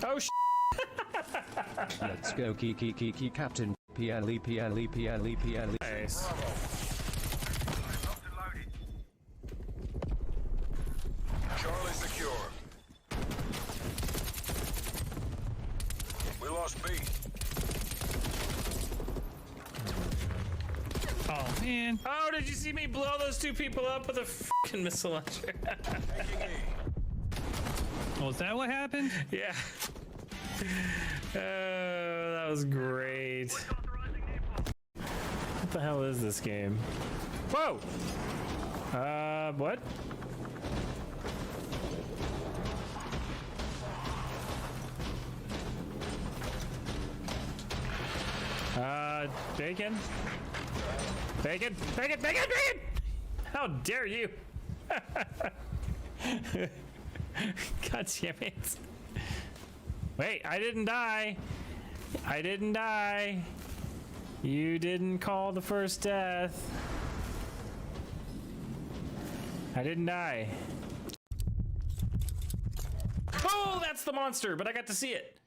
Oh sh. Let's go key Captain. PLE. Nice. Charlie secure. We lost B. Oh man. Oh, did you see me blow those 2 people up with a fucking missile launcher? Oh, is that what happened? Yeah. That was great. What the hell is this game? Whoa! What? Bacon? Bacon! How dare you! God damn it. Wait, I didn't die. You didn't call the first death. I didn't die. Oh! Oh, that's the monster, but I got to see it.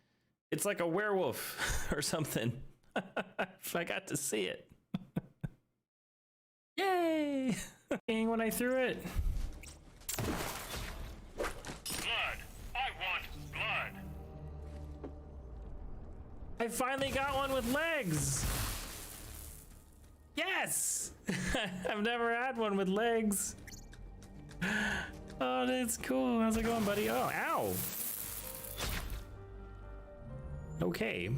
It's like a werewolf or something. I got to see it. Yay! When I threw it. Blood. I want blood. I finally got one with legs. Yes! I've never had one with legs. Oh, that's cool. How's it going, buddy? Oh, ow. Okay.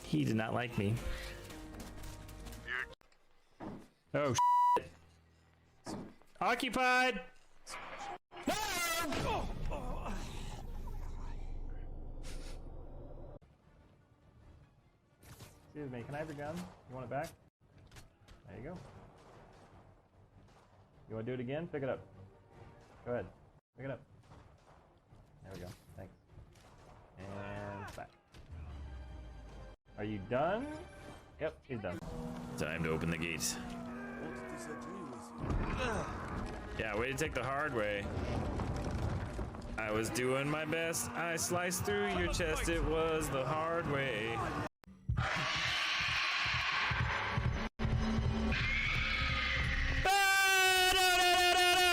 He did not like me. Oh, shit. Occupied! No! Excuse me, can I have your gun? You want it back? There you go. You want to do it again? Pick it up. Go ahead. Pick it up. There we go. Thanks. And back. Are you done? Yep, he's done. Time to open the gates. Yeah, way to take the hard way. I was doing my best. I sliced through your chest. It was the hard way.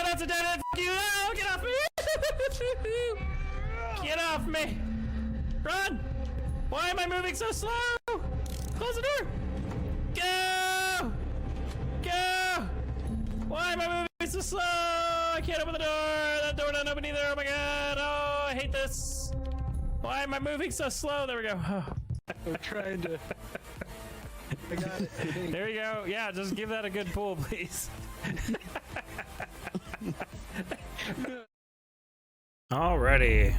That's a dead end. Fuck you. Oh, get off me. Get off me. Run. Why am I moving so slow? Close the door. Go. Go. Why am I moving so slow? I can't open the door. That door doesn't open either. Oh my god. Oh, I hate this. Why am I moving so slow? There we go. Oh. I'm trying to. I got it. There you go. Yeah, just give that a good pull, please. Alrighty.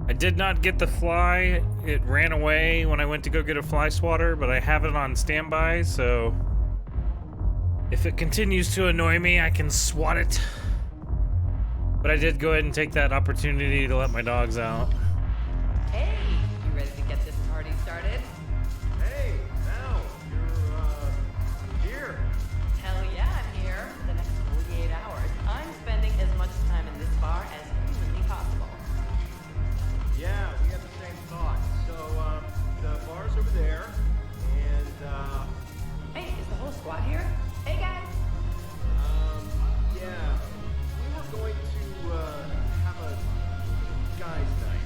I did not get the fly. It ran away when I went to go get a fly swatter, but I have it on standby, so if it continues to annoy me, I can swat it. But I did go ahead and take that opportunity to let my dogs out. Hey, you ready to get this party started? Hey, Al, you're here. Hell yeah, I'm here. For the next 48 hours, I'm spending as much time in this bar as humanly possible. Yeah, we have the same thought. So, the bar's over there, and, Hey, is the whole squad here? Hey, guys. yeah, we were going to, have a guys' night.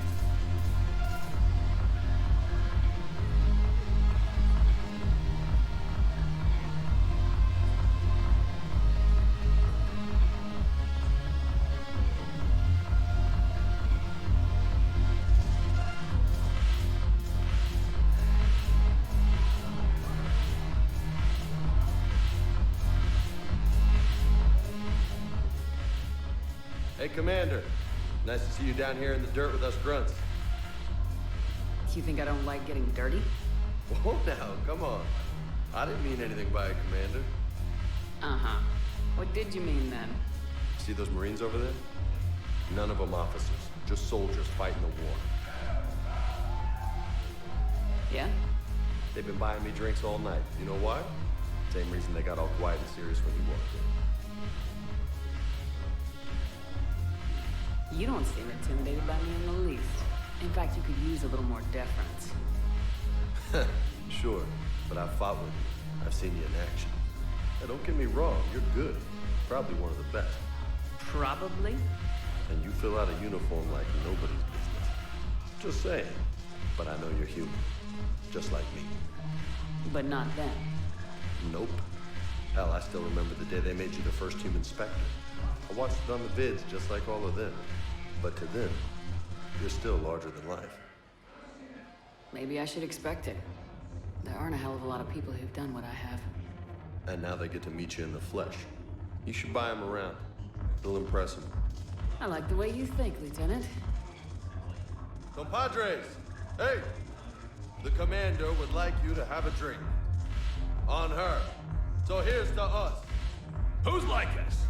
Hey, Commander. Nice to see you down here in the dirt with us grunts. You think I don't like getting dirty? Whoa, now, come on. I didn't mean anything by it, Commander. Uh-huh. What did you mean then? See those Marines over there? None of them officers, just soldiers fighting the war. Yeah? They've been buying me drinks all night. You know why? Same reason they got all quiet and serious when you walked in. You don't seem intimidated by me in the least. In fact, you could use a little more deference. Sure, but I've fought with you. I've seen you in action. Now, don't get me wrong, you're good. Probably one of the best. Probably? And you fill out a uniform like nobody's business. Just saying. But I know you're human. Just like me. But not then. Nope. Hell, I still remember the day they made you the first human Spectre. I watched it on the vids just like all of them. But to them, you're still larger than life. Maybe I should expect it. There aren't a hell of a lot of people who've done what I have. And now they get to meet you in the flesh. You should buy them around. They'll impress them. I like the way you think, Lieutenant. Compadres! Hey! The commander would like you to have a drink. On her. So here's to us. Who's like us?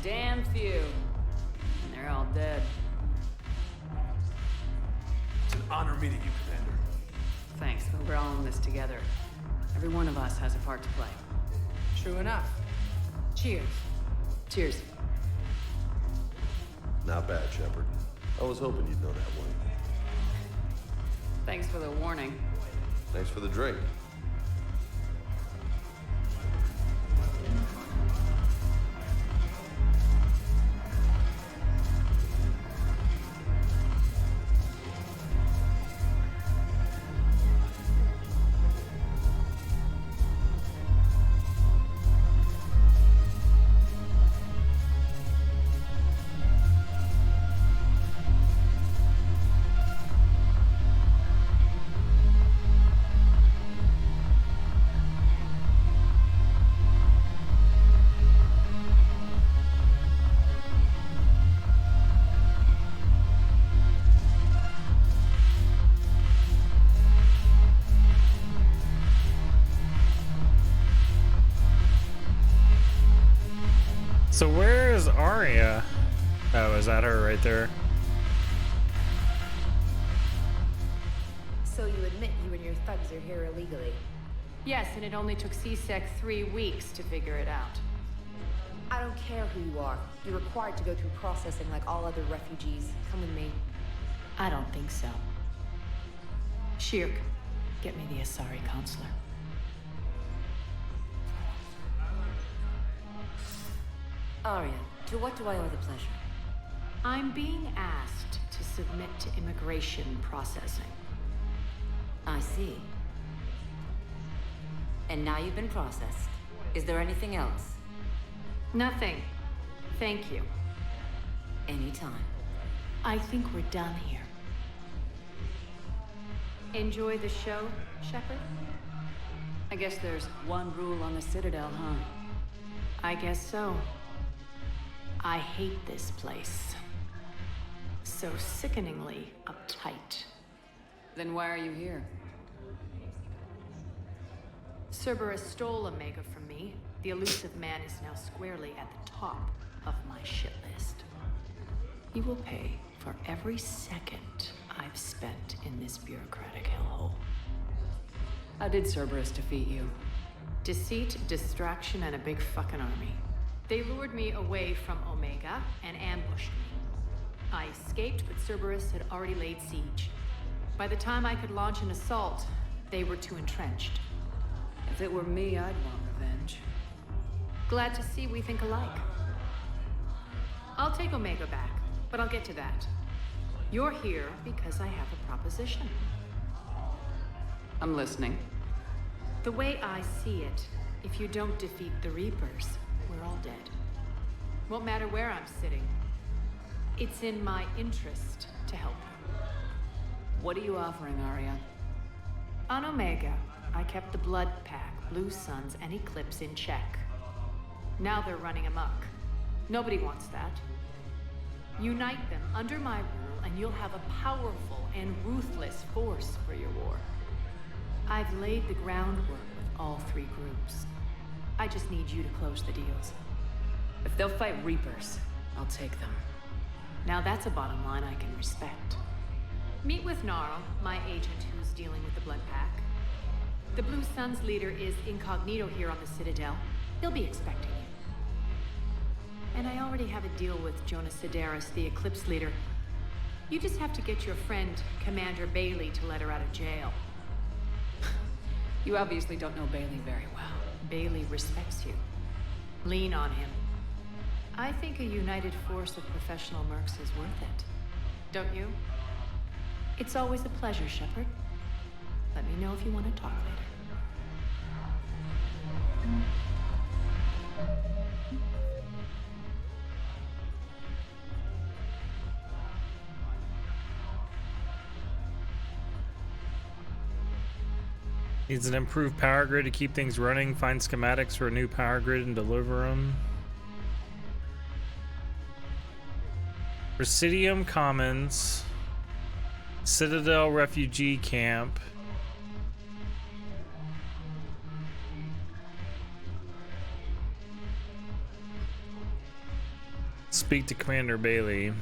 Damn few. And they're all dead. It's an honor meeting you, Commander. Thanks, but we're all in this together. Every one of us has a part to play. True enough. Cheers. Cheers. Not bad, Shepard. I was hoping you'd know that one. Thanks for the warning. Thanks for the drink. So where is Arya? Oh, is that her right there? So you admit you and your thugs are here illegally? Yes, and it only took CSEC 3 weeks to figure it out. I don't care who you are. You're required to go through processing like all other refugees. Come with me. I don't think so. Shirk, get me the Asari consular. Arya, to what do I owe the pleasure? I'm being asked to submit to immigration processing. I see. And now you've been processed. Is there anything else? Nothing. Thank you. Anytime. I think we're done here. Enjoy the show, Shepard? I guess there's one rule on the Citadel, huh? I guess so. I hate this place. So sickeningly uptight. Then why are you here? Cerberus stole Omega from me. The elusive man is now squarely at the top of my shit list. He will pay for every second I've spent in this bureaucratic hellhole. How did Cerberus defeat you? Deceit, distraction, and a big fucking army. They lured me away from Omega and ambushed me. I escaped, but Cerberus had already laid siege. By the time I could launch an assault, they were too entrenched. If it were me, I'd want revenge. Glad to see we think alike. I'll take Omega back, but I'll get to that. You're here because I have a proposition. I'm listening. The way I see it, if you don't defeat the Reapers, we're all dead. Won't matter where I'm sitting. It's in my interest to help you. What are you offering, Arya? On Omega, I kept the Blood Pack, Blue Suns, and Eclipse in check. Now they're running amok. Nobody wants that. Unite them under my rule, and you'll have a powerful and ruthless force for your war. I've laid the groundwork with all 3 groups. I just need you to close the deals. If they'll fight Reapers, I'll take them. Now that's a bottom line I can respect. Meet with Gnarl, my agent who's dealing with the Blood Pack. The Blue Suns leader is incognito here on the Citadel. He'll be expecting you. And I already have a deal with Jonas Sidaris, the Eclipse leader. You just have to get your friend, Commander Bailey, to let her out of jail. You obviously don't know Bailey very well. Bailey respects you. Lean on him. I think a united force of professional mercs is worth it. Don't you? It's always a pleasure, Shepard. Let me know if you want to talk later. Needs an improved power grid to keep things running. Find schematics for a new power grid and deliver them. Presidium Commons. Citadel Refugee Camp. Speak to Commander Bailey.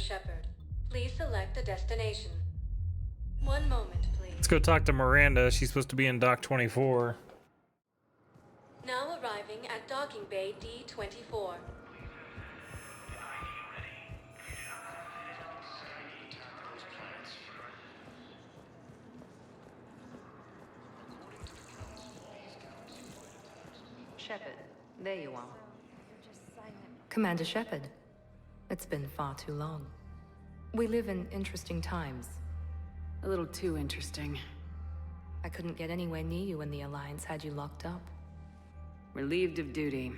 Shepard. Please select a destination. One moment, please. Let's go talk to Miranda. She's supposed to be in Dock 24. Now arriving at Docking Bay D-24. Shepard, there you are. Commander Shepard, it's been far too long. We live in interesting times. A little too interesting. I couldn't get anywhere near you when the Alliance had you locked up. Relieved of duty.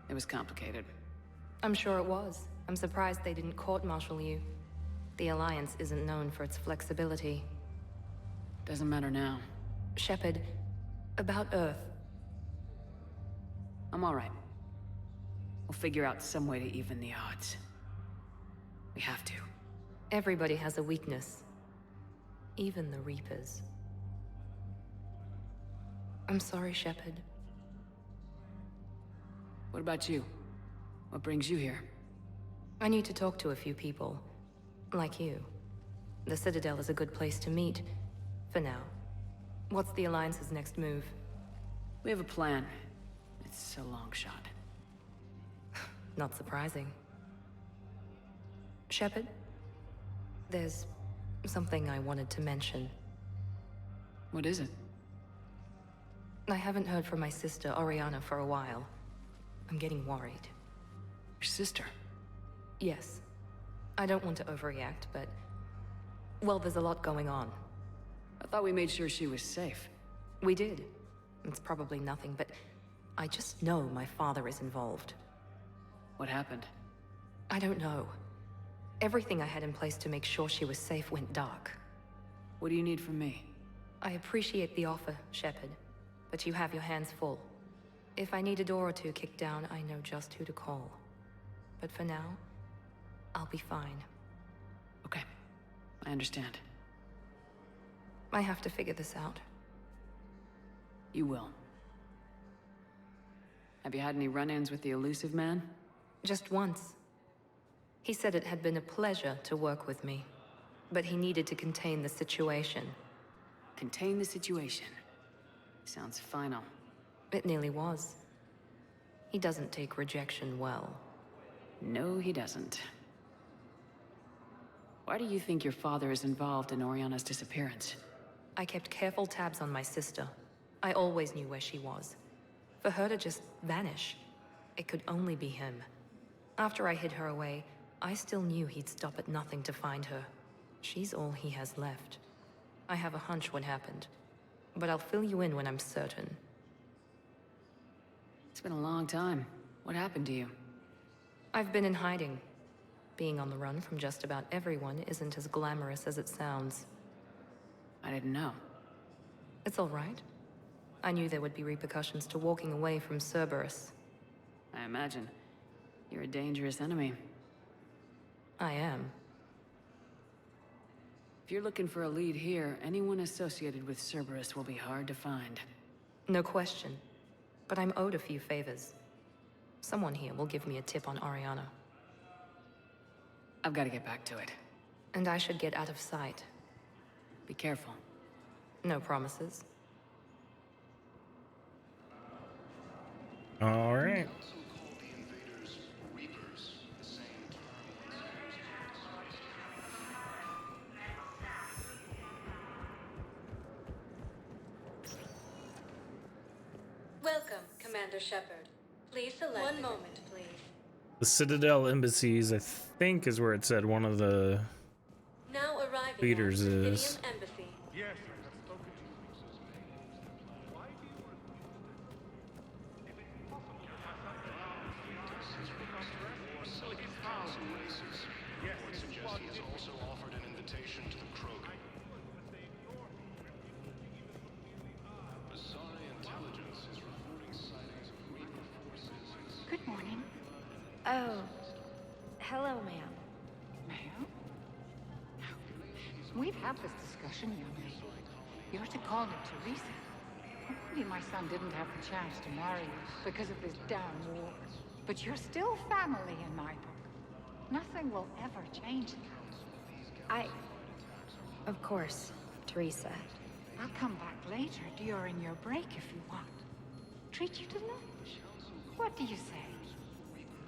It was complicated. I'm sure it was. I'm surprised they didn't court-martial you. The Alliance isn't known for its flexibility. Doesn't matter now. Shepard, about Earth. I'm all right. We'll figure out some way to even the odds. We have to. Everybody has a weakness. Even the Reapers. I'm sorry, Shepard. What about you? What brings you here? I need to talk to a few people. Like you. The Citadel is a good place to meet. For now. What's the Alliance's next move? We have a plan. It's a long shot. Not surprising. Shepard? There's something I wanted to mention. What is it? I haven't heard from my sister, Oriana, for a while. I'm getting worried. Your sister? Yes. I don't want to overreact, but... well, there's a lot going on. I thought we made sure she was safe. We did. It's probably nothing, but... I just know my father is involved. What happened? I don't know. Everything I had in place to make sure she was safe went dark. What do you need from me? I appreciate the offer, Shepard, but you have your hands full. If I need a door or two kicked down, I know just who to call. But for now, I'll be fine. Okay, I understand. I have to figure this out. You will. Have you had any run-ins with the Elusive Man? Just once. He said it had been a pleasure to work with me, but he needed to contain the situation. Contain the situation? Sounds final. It nearly was. He doesn't take rejection well. No, he doesn't. Why do you think your father is involved in Oriana's disappearance? I kept careful tabs on my sister. I always knew where she was. For her to just vanish, it could only be him. After I hid her away, I still knew he'd stop at nothing to find her. She's all he has left. I have a hunch what happened, but I'll fill you in when I'm certain. It's been a long time. What happened to you? I've been in hiding. Being on the run from just about everyone isn't as glamorous as it sounds. I didn't know. It's all right. I knew there would be repercussions to walking away from Cerberus. I imagine. You're a dangerous enemy. I am. If you're looking for a lead here, anyone associated with Cerberus will be hard to find. No question. But I'm owed a few favors. Someone here will give me a tip on Oriana. I've got to get back to it. And I should get out of sight. Be careful. No promises. All right. Welcome, Commander Shepard. Please select one moment, please. The Citadel Embassies, I think, is where it said one of the Now arriving leaders at is. Presidium Embassy. Yes, I have spoken to you, Mrs. May. Why do you Yes, I suggest he has also offered an invitation to the Krogan. Asari intelligence is reporting sightings of Reaper forces. Good morning. Oh, hello, ma'am. Ma'am? We've had this discussion, young lady. You're to call her Teresa. Maybe my son didn't have the chance to marry you because of this damn war. But you're still family in my book. Nothing will ever change that. Of course, Teresa. I'll come back later during your break if you want. Treat you to lunch. What do you say?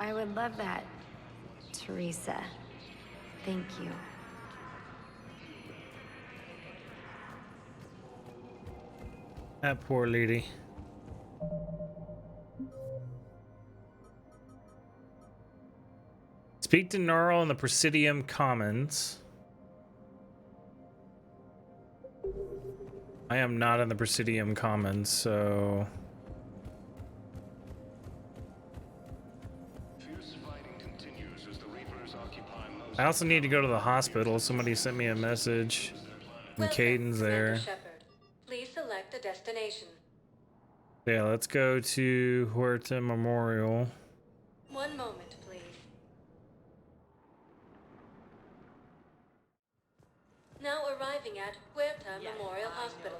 I would love that, Teresa. Thank you. That poor lady. Speak to Gnarl in the Presidium Commons. I am not in the Presidium Commons, so... I also need to go to the hospital. Somebody sent me a message. And Caden's there. Please select a destination. Yeah, let's go to Huerta Memorial. One moment, please. Now arriving at Huerta Memorial Hospital.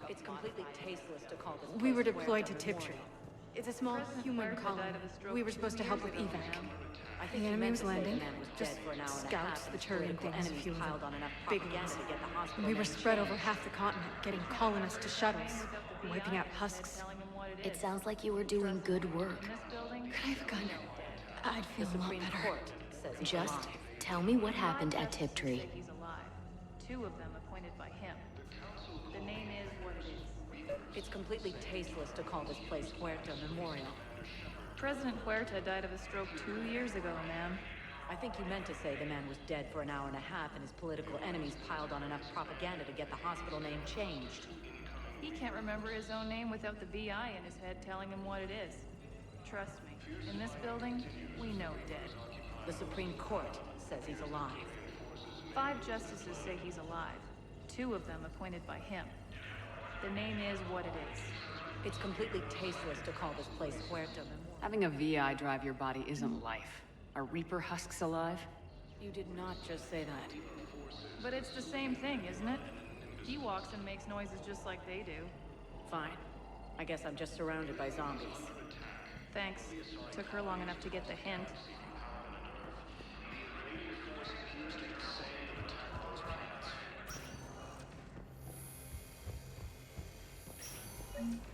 It's completely tasteless to call this. We were deployed to Tiptree. It's a small human colony. We were supposed to help with evac. The enemy was landing. Just scouts, the Turian things, a few of them. Big ones. We were spread over half the continent, getting colonists to shuttles, wiping out husks. It sounds like you were doing good work. Could I have a gun? I'd feel a lot better. Just tell me what happened at Tiptree. He's alive. 2 of them appointed by him. The name is what it is. It's completely tasteless to call this place Huerta Memorial. President Huerta died of a stroke 2 years ago, ma'am. I think you meant to say the man was dead for an hour and a half and his political enemies piled on enough propaganda to get the hospital name changed. He can't remember his own name without the VI in his head telling him what it is. Trust me, in this building, we know dead. The Supreme Court says he's alive. 5 justices say he's alive. 2 of them appointed by him. The name is what it is. It's completely tasteless to call this place Huerta Memorial. Having a VI drive your body isn't life. Are Reaper husks alive? You did not just say that. But it's the same thing, isn't it? He walks and makes noises just like they do. Fine. I guess I'm just surrounded by zombies. Thanks. Took her long enough to get the hint.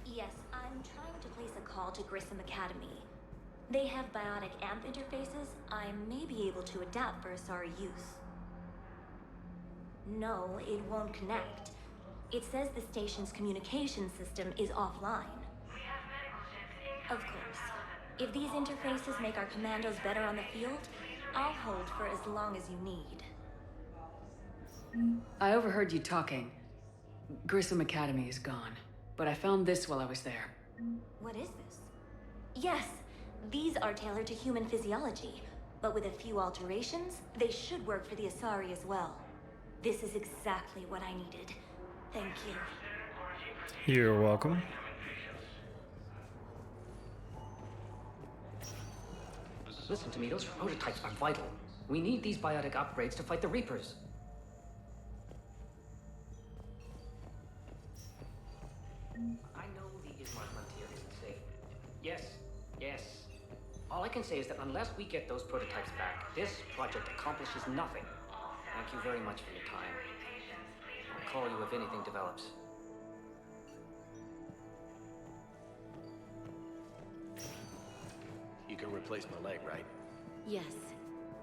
Yes, I'm trying to place a call to Grissom Academy. They have biotic amp interfaces I may be able to adapt for Asari use. No, it won't connect. It says the station's communication system is offline. Of course. If these interfaces make our commandos better on the field, I'll hold for as long as you need. I overheard you talking. Grissom Academy is gone, but I found this while I was there. What is this? Yes, these are tailored to human physiology, but with a few alterations, they should work for the Asari as well. This is exactly what I needed. Thank you. You're welcome. Listen to me, those prototypes are vital. We need these biotic upgrades to fight the Reapers. I know the Ismar frontier isn't safe. Yes, yes. All I can say is that unless we get those prototypes back, this project accomplishes nothing. Thank you very much for your time. I'll call you if anything develops. You can replace my leg, right? Yes,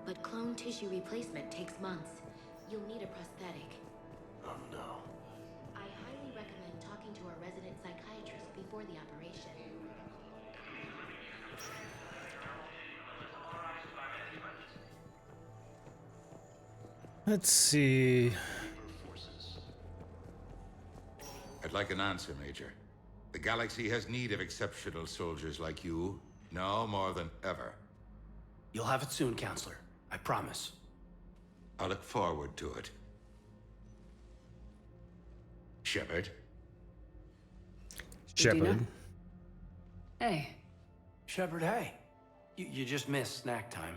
but clone tissue replacement takes months. You'll need a prosthetic. Oh no. I highly recommend talking to our resident psychiatrist before the operation. Let's see. I'd like an answer, Major. The galaxy has need of exceptional soldiers like you, now more than ever. You'll have it soon, Counselor. I promise. I look forward to it. Shepard. Shepard. Hey. Shepard, hey. You just missed snack time.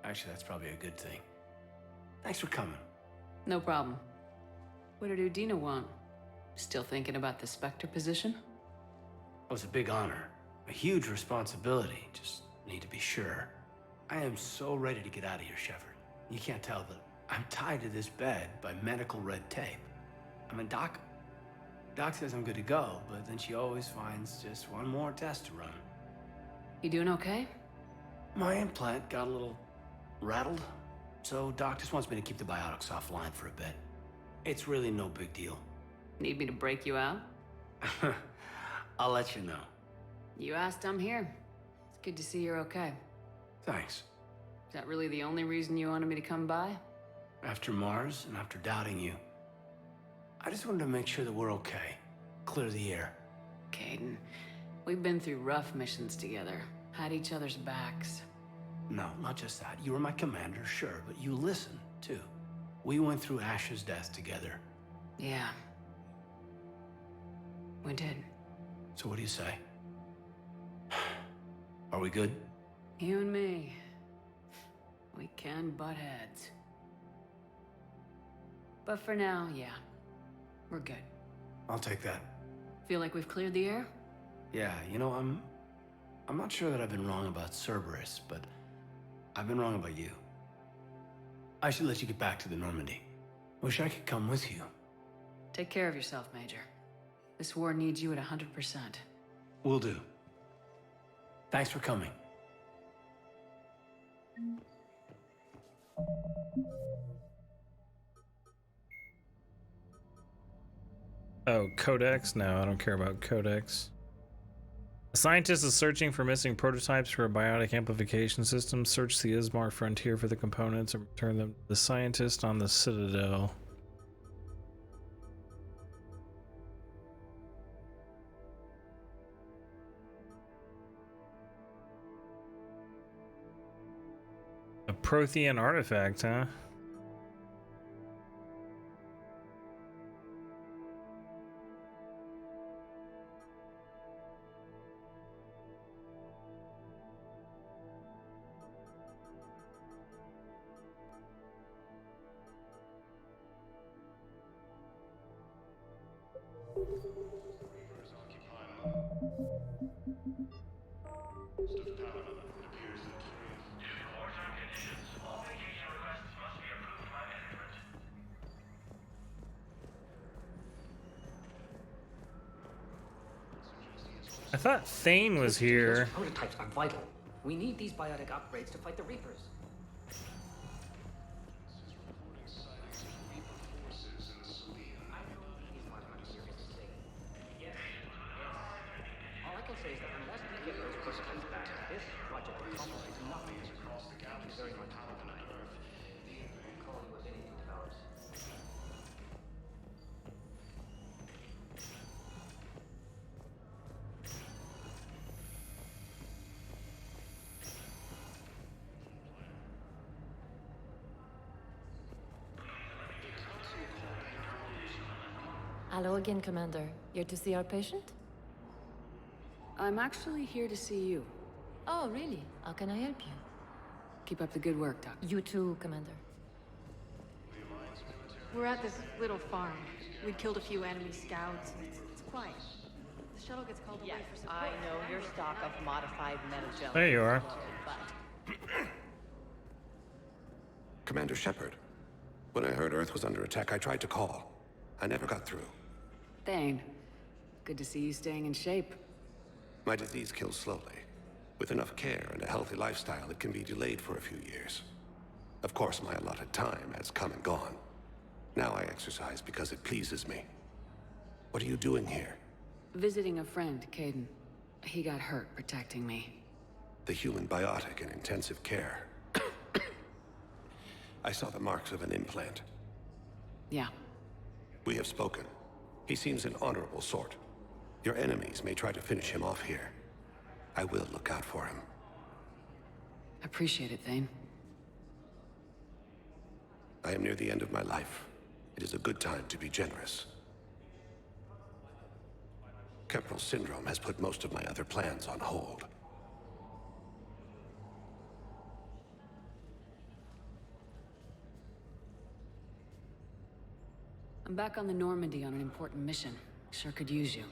Actually, that's probably a good thing. Thanks for coming. No problem. What did Udina want? Still thinking about the Spectre position? Oh, it's a big honor. A huge responsibility. Just need to be sure. I am so ready to get out of here, Shepard. You can't tell, but I'm tied to this bed by medical red tape. I mean, Doc says I'm good to go, but then she always finds just one more test to run. You doing okay? My implant got a little rattled, so Doc just wants me to keep the biotics offline for a bit. It's really no big deal. Need me to break you out? I'll let you know. You asked, I'm here. It's good to see you're okay. Thanks. Is that really the only reason you wanted me to come by? After Mars and after doubting you, I just wanted to make sure that we're okay. Clear the air. Kaidan, we've been through rough missions together. Had each other's backs. No, not just that. You were my commander, sure, but you listened, too. We went through Ash's death together. Yeah. We did. So what do you say? Are we good? You and me. We can butt heads. But for now, yeah. We're good. I'll take that. Feel like we've cleared the air? Yeah, you know, I'm not sure that I've been wrong about Cerberus, but I've been wrong about you. I should let you get back to the Normandy. Wish I could come with you. Take care of yourself, Major. This war needs you at 100%. Will do. Thanks for coming. Oh, Codex? No, I don't care about Codex. A scientist is searching for missing prototypes for a biotic amplification system. Search the Ismar frontier for the components and return them to the scientist on the Citadel. A Prothean artifact, huh? I thought Thane was here. Those prototypes are vital. We need these biotic upgrades to fight the Reapers. All I can say is that unless we get those prototypes back, this project accomplishes nothing. Thank you very much for tonight. Call you if anything develops. Hello again, Commander. Here to see our patient? I'm actually here to see you. Oh, really? How can I help you? Keep up the good work, Doc. You too, Commander. We're at this little farm. We killed a few enemy scouts. It's quiet. The shuttle gets called away for support. I know your stock of modified metagel. There you are. Commander Shepard. When I heard Earth was under attack, I tried to call. I never got through. Thane, good to see you staying in shape. My disease kills slowly. With enough care and a healthy lifestyle, it can be delayed for a few years. Of course, my allotted time has come and gone. Now I exercise because it pleases me. What are you doing here? Visiting a friend, Kaidan. He got hurt protecting me. The human biotic in intensive care. I saw the marks of an implant. Yeah. We have spoken. He seems an honorable sort. Your enemies may try to finish him off here. I will look out for him. Appreciate it, Thane. I am near the end of my life. It is a good time to be generous. Kemperl syndrome has put most of my other plans on hold. I'm back on the Normandy on an important mission. Sure could use you.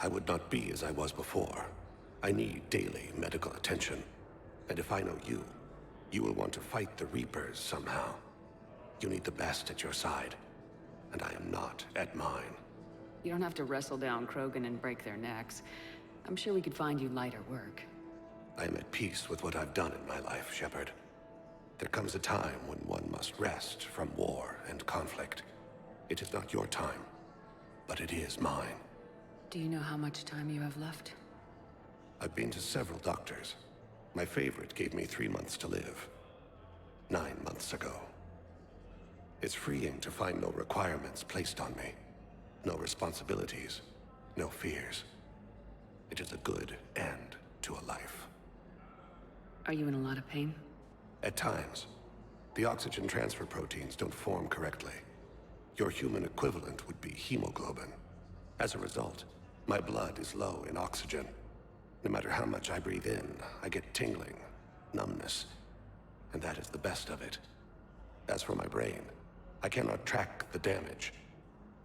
I would not be as I was before. I need daily medical attention. And if I know you, you will want to fight the Reapers somehow. You need the best at your side, and I am not at mine. You don't have to wrestle down Krogan and break their necks. I'm sure we could find you lighter work. I am at peace with what I've done in my life, Shepard. There comes a time when one must rest from war and conflict. It is not your time, but it is mine. Do you know how much time you have left? I've been to several doctors. My favorite gave me 3 months to live. 9 months ago. It's freeing to find no requirements placed on me. No responsibilities. No fears. It is a good end to a life. Are you in a lot of pain? At times. The oxygen transfer proteins don't form correctly. Your human equivalent would be hemoglobin. As a result, my blood is low in oxygen. No matter how much I breathe in, I get tingling, numbness, and that is the best of it. As for my brain, I cannot track the damage.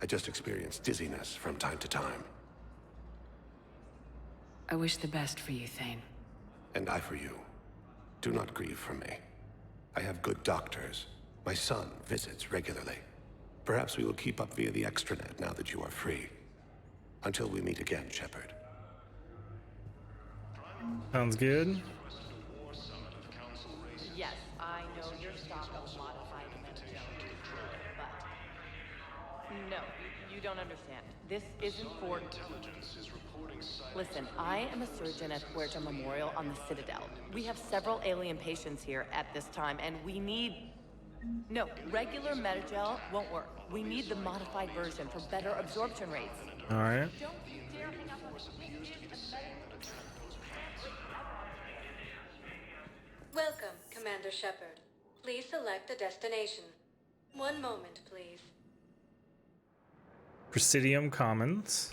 I just experience dizziness from time to time. I wish the best for you, Thane. And I for you. Do not grieve for me. I have good doctors. My son visits regularly. Perhaps we will keep up via the extranet now that you are free. Until we meet again, Shepard. Sounds good. Yes, I know your stock of modified metagen control, but... No, you don't understand. This isn't for... Listen, I am a surgeon at Huerta Memorial on the Citadel. We have several alien patients here at this time, and we need... No, regular Metagel won't work. We need the modified version for better absorption rates. All right. Don't you dare hang up on me. Welcome, Commander Shepard. Please select a destination. One moment, please. Presidium Commons.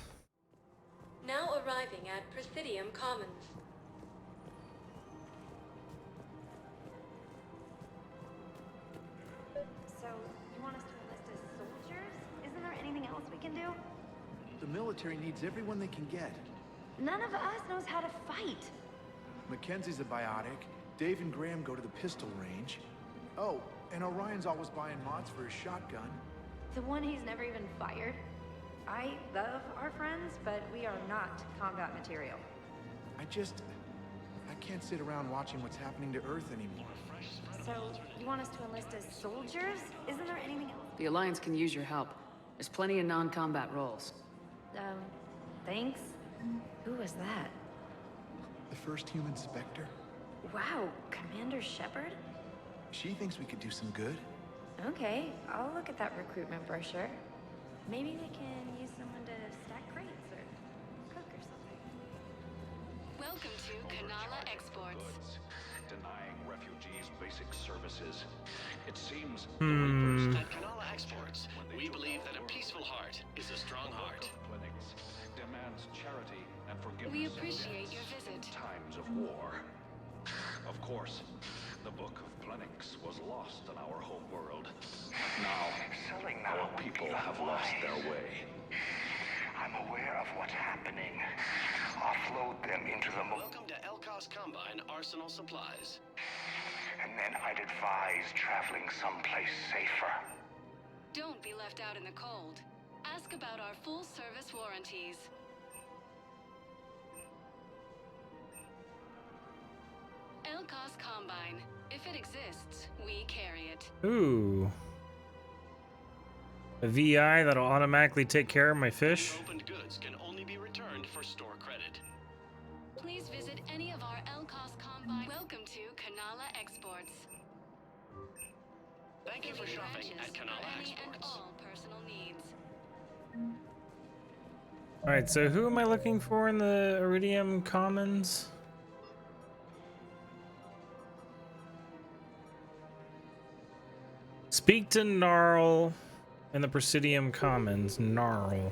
Now arriving at Presidium Commons. So, you want us to enlist as soldiers? Isn't there anything else we can do? The military needs everyone they can get. None of us knows how to fight. Mackenzie's a biotic. Dave and Graham go to the pistol range. Oh, and Orion's always buying mods for his shotgun. The one he's never even fired. I love our friends, but we are not combat material. I can't sit around watching what's happening to Earth anymore. So, you want us to enlist as soldiers? Isn't there anything else? The Alliance can use your help. There's plenty of non-combat roles. Thanks. Who was that? The first human Spectre? Wow, Commander Shepard? She thinks we could do some good. Okay, I'll look at that recruitment brochure. Maybe we can use someone to stack crates or cook or something. Welcome to Kanala Exports. Denying refugees basic services. It seems At Kanala Exports, we believe that a peaceful heart is a strong heart. Clinics demands charity and forgiveness. We appreciate your visit. In times of war. Of course, the Book of Plenix was lost in our home world. Now, our people have lost their way. I'm aware of what's happening. Offload them into the... Welcome to Elkos Combine Arsenal Supplies. And then I'd advise traveling someplace safer. Don't be left out in the cold. Ask about our full-service warranties. Elkos Combine. If it exists, we carry it. Ooh. A VI that'll automatically take care of my fish. Opened goods can only be returned for store credit. Please visit any of our Elkos Combine. Welcome to Kanala Exports. Thank you for shopping at Kanala Exports. And all personal needs. All right, so who am I looking for in the Iridium Commons? Speak to Gnarl in the Presidium Commons. Gnarl.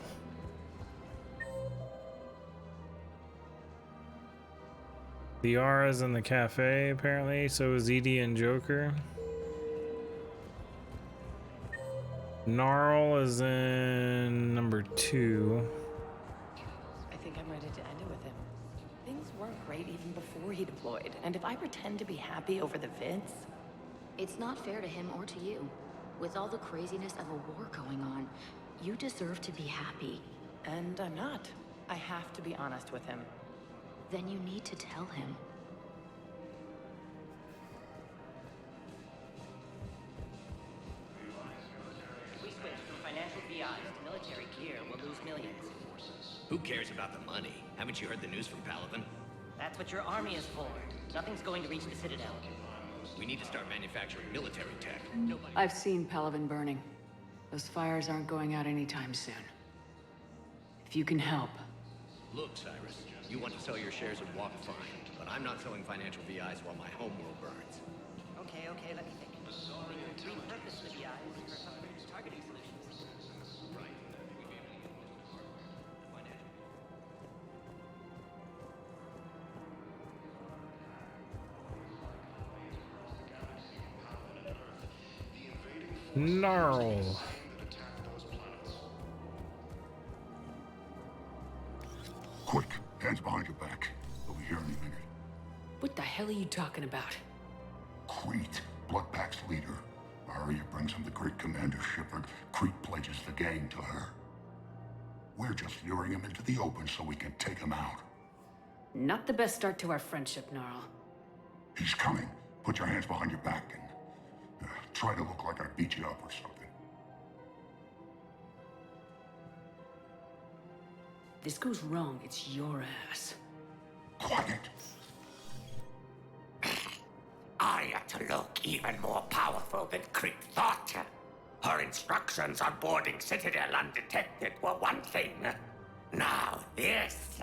The Yara's in the cafe, apparently. So is Edie and Joker. Gnarl is in number 2. I think I'm ready to end it with him. Things weren't great even before he deployed, and if I pretend to be happy over the vids... It's not fair to him or to you. With all the craziness of a war going on, you deserve to be happy. And I'm not. I have to be honest with him. Then you need to tell him. If we switch from financial VIs to military gear, we'll lose millions. Who cares about the money? Haven't you heard the news from Palaven? That's what your army is for. Nothing's going to reach the Citadel. We need to start manufacturing military tech. I've seen Palaven burning. Those fires aren't going out anytime soon. If you can help. Look, Cyrus, you want to sell your shares of Walk fine, but I'm not selling financial VIs while my homeworld burns. Okay, let me think. We can repurpose the VIs for targeting solutions. Gnarl. Quick, hands behind your back. They'll be here any minute. What the hell are you talking about? Crete, Bloodpack's leader. Arya brings him the great Commander Shepard. Crete pledges the gang to her. We're just luring him into the open so we can take him out. Not the best start to our friendship, Gnarl. He's coming. Put your hands behind your back and try to look like I beat you up or something. This goes wrong, it's your ass. Quiet. Arya to look even more powerful than Crete thought. Her instructions on boarding Citadel undetected were one thing. Now this.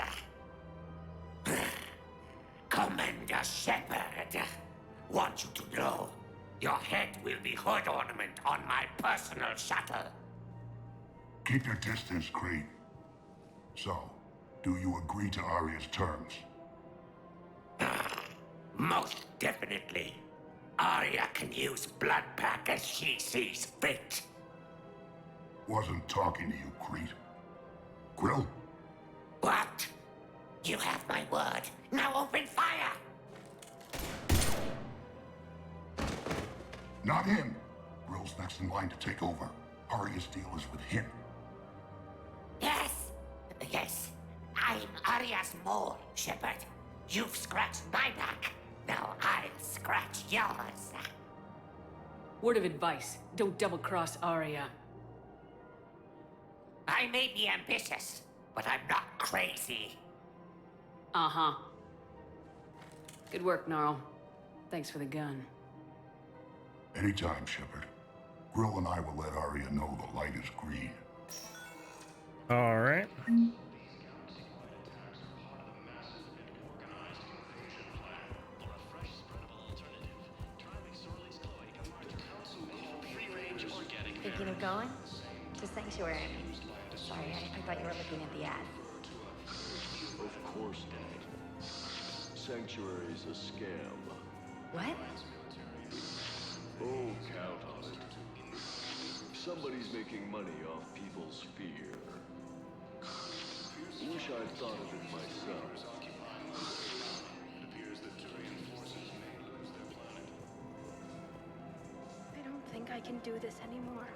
Commander Shepard wants you to know your head will be hood ornament on my personal shuttle. Keep your distance, Crete. So, do you agree to Arya's terms? Most definitely. Arya can use Bloodpack as she sees fit. Wasn't talking to you, Crete. Grill? What? You have my word. Now open fire! Not him. Grill's next in line to take over. Arya's deal is with him. Yes. I'm Arya's mole, Shepard. You've scratched my back. Now I'll scratch yours. Word of advice, don't double-cross Arya. I may be ambitious, but I'm not crazy. Uh-huh. Good work, Gnarl. Thanks for the gun. Anytime, Shepard. Grill and I will let Arya know the light is green. All right. Thinking of going? To Sanctuary. Sorry, I thought you were looking at the ad. Of course not. Sanctuary's a scam. What? Oh, count on it. Somebody's making money off people's fear. Wish I'd thought of it myself. I don't think I can do this anymore.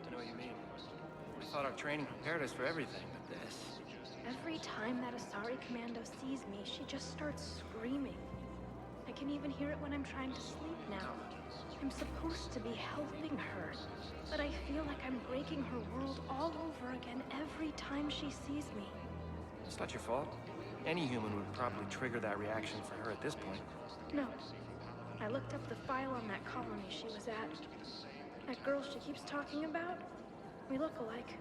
I know what you mean. We thought our training prepared us for everything, but this... Every time that Asari Commando sees me, she just starts screaming. I can even hear it when I'm trying to sleep now. I'm supposed to be helping her, but I feel like I'm breaking her world all over again every time she sees me. It's not your fault. Any human would probably trigger that reaction for her at this point. No. I looked up the file on that colony she was at. That girl she keeps talking about? We look alike.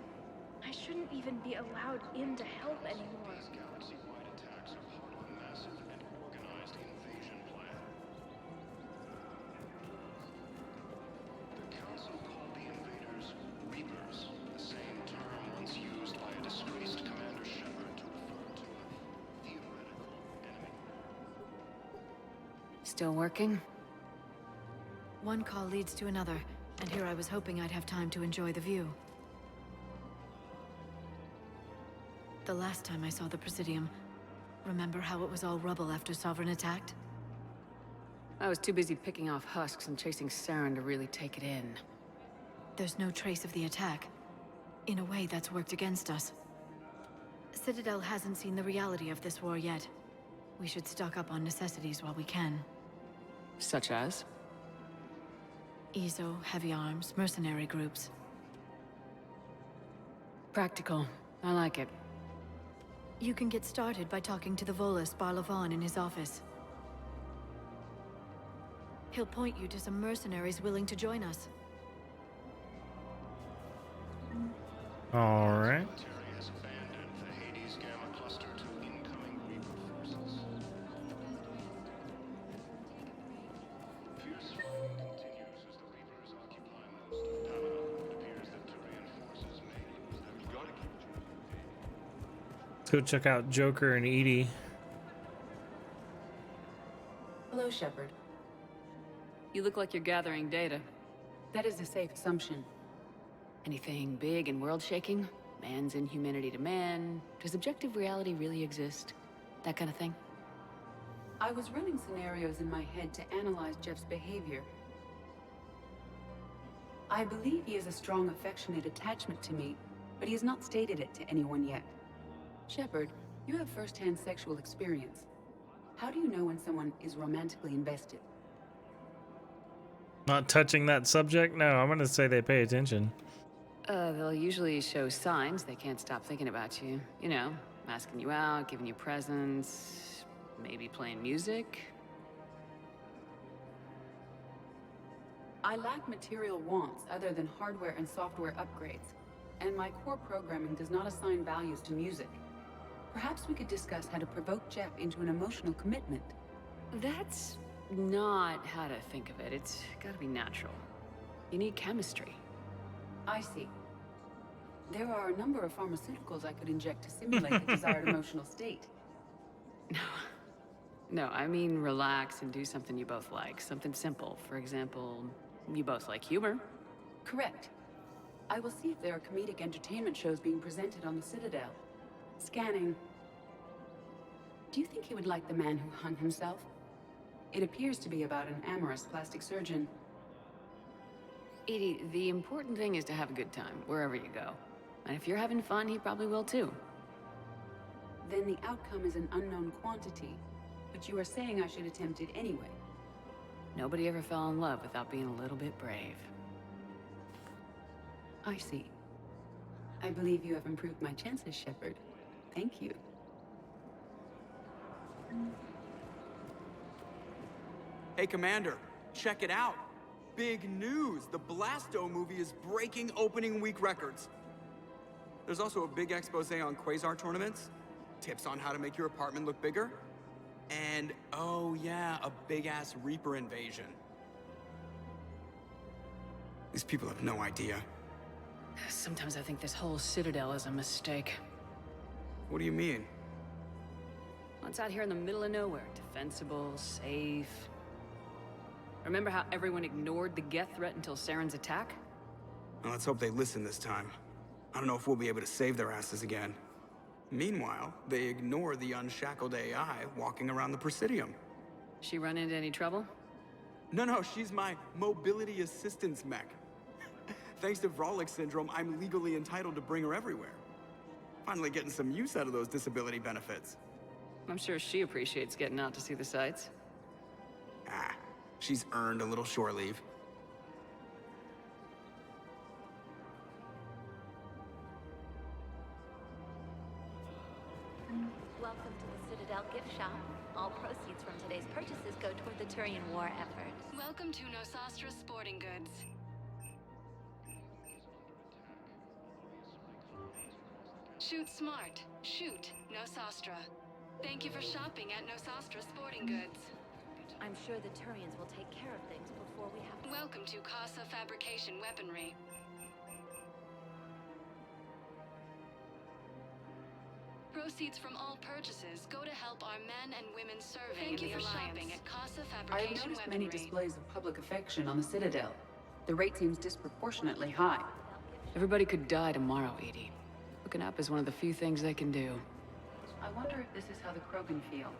I shouldn't even be allowed in to help anymore. Reapers, the same term once used by a disgraced Commander Shepard to refer to a theoretical enemy. Still working? One call leads to another, and here I was hoping I'd have time to enjoy the view. The last time I saw the Presidium, Remember how it was all rubble after Sovereign attacked? I was too busy picking off husks and chasing Saren to really take it in. There's no trace of the attack. In a way, that's worked against us. Citadel hasn't seen the reality of this war yet. We should stock up on necessities while we can. Such as? EZO, heavy arms, mercenary groups. Practical. I like it. You can get started by talking to the Volus Barlavan in his office. He'll point you to some mercenaries willing to join us. All right. Let's go check out Joker and Edie. Hello, Shepard. You look like you're gathering data. That is a safe assumption. Anything big and world-shaking? Man's inhumanity to man? Does objective reality really exist? That kind of thing? I was running scenarios in my head to analyze Jeff's behavior. I believe he has a strong affectionate attachment to me, but he has not stated it to anyone yet. Shepard, you have first-hand sexual experience. How do you know when someone is romantically invested? Not touching that subject? No, I'm gonna say they pay attention. They'll usually show signs they can't stop thinking about you. You know, asking you out, giving you presents, maybe playing music. I lack material wants other than hardware and software upgrades, and my core programming does not assign values to music. Perhaps we could discuss how to provoke Jeff into an emotional commitment. That's not how to think of it. It's gotta be natural. You need chemistry. I see. There are a number of pharmaceuticals I could inject to simulate the desired emotional state. No, I mean relax and do something you both like. Something simple. For example, you both like humor. Correct. I will see if there are comedic entertainment shows being presented on the Citadel. Scanning. Do you think he would like The Man Who Hung Himself? It appears to be about an amorous plastic surgeon. Edie, the important thing is to have a good time, wherever you go. And if you're having fun, he probably will too. Then the outcome is an unknown quantity. But you are saying I should attempt it anyway. Nobody ever fell in love without being a little bit brave. I see. I believe you have improved my chances, Shepard. Thank you. Hey, Commander, check it out. Big news! The Blasto movie is breaking opening week records. There's also a big expose on Quasar tournaments, tips on how to make your apartment look bigger, and, oh yeah, a big-ass Reaper invasion. These people have no idea. Sometimes I think this whole Citadel is a mistake. What do you mean? Well, it's out here in the middle of nowhere. Defensible, safe. Remember how everyone ignored the Geth threat until Saren's attack? Well, let's hope they listen this time. I don't know if we'll be able to save their asses again. Meanwhile, they ignore the unshackled AI walking around the Presidium. She run into any trouble? No, she's my mobility assistance mech. Thanks to Vralik syndrome, I'm legally entitled to bring her everywhere. Finally getting some use out of those disability benefits. I'm sure she appreciates getting out to see the sights. Ah, she's earned a little shore leave. Welcome to the Citadel gift shop. All proceeds from today's purchases go toward the Turian war effort. Welcome to Nosastra Sporting Goods. Shoot smart. Shoot Nosastra. Thank you for shopping at Nosastra Sporting Goods. I'm sure the Turians will take care of things before we have to... Welcome to Casa Fabrication Weaponry. Proceeds from all purchases go to help our men and women serving Thank in you the for Alliance. shopping at Casa I have Fabrication noticed Weaponry. many displays of public affection on the Citadel. The rate seems disproportionately high. Everybody could die tomorrow, Edie. Hooking up is one of the few things they can do. I wonder if this is how the Krogan feel.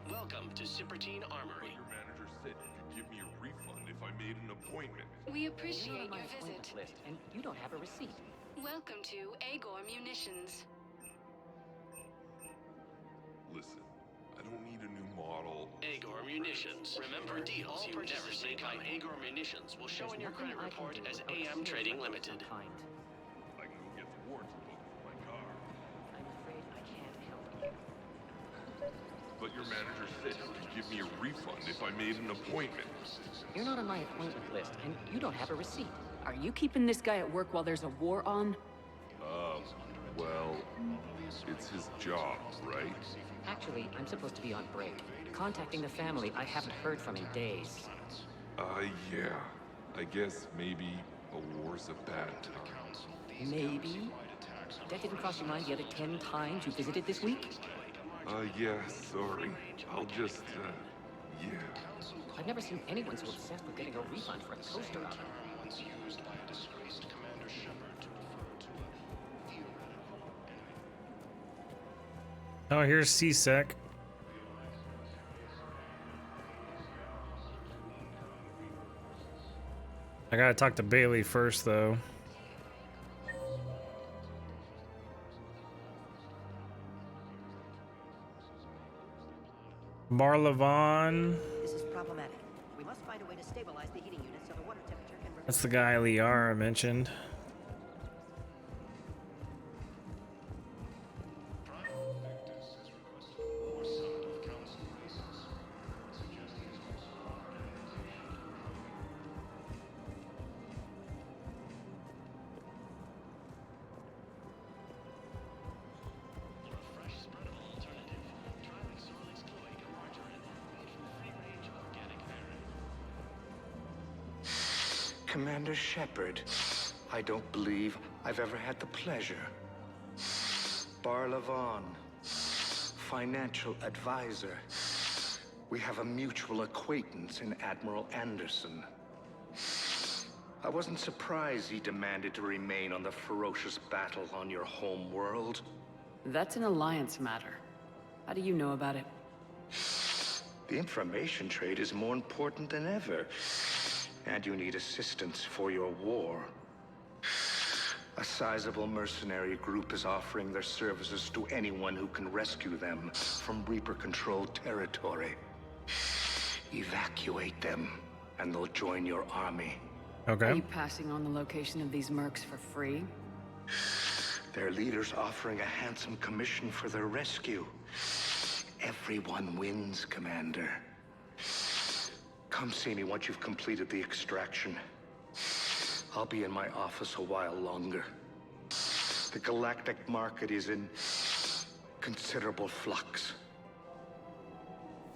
Welcome to Cipertine Armory. Your manager said you could give me a refund if I made an appointment. We appreciate your visit. List, and you don't have a receipt. Welcome to Agor Munitions. Listen, I don't need a new model. Agor Munitions. Remember deals you never see coming. Agor Munitions will show in your credit report as AM Trading Limited. I can go get the warranty book with my car. I'm afraid I can't help you. But your manager said you could give me a refund if I made an appointment. You're not on my appointment list, and you don't have a receipt. Are you keeping this guy at work while there's a war on? Well, it's his job, right? Actually, I'm supposed to be on break. Contacting the family I haven't heard from in days. Yeah. I guess maybe a war's a bad time. Maybe? That didn't cross your mind the other 10 times you visited this week? Yeah, sorry. I'll just, yeah. I've never seen anyone so obsessed with getting a refund for a toaster oven. Oh, here's CSEC. I gotta talk to Bailey first, though. Barlavon. This is problematic. We must find a way to stabilize the heating unit so the water temperature can... That's the guy Liara mentioned. Commander Shepard, I don't believe I've ever had the pleasure. Barlavon, financial advisor. We have a mutual acquaintance in Admiral Anderson. I wasn't surprised he demanded to remain on the ferocious battle on your home world. That's an alliance matter. How do you know about it? The information trade is more important than ever. And you need assistance for your war. A sizable mercenary group is offering their services to anyone who can rescue them from Reaper-controlled territory. Evacuate them, and they'll join your army. Okay. Are you passing on the location of these mercs for free? Their leader's offering a handsome commission for their rescue. Everyone wins, Commander. Come see me once you've completed the extraction. I'll be in my office a while longer. The galactic market is in considerable flux.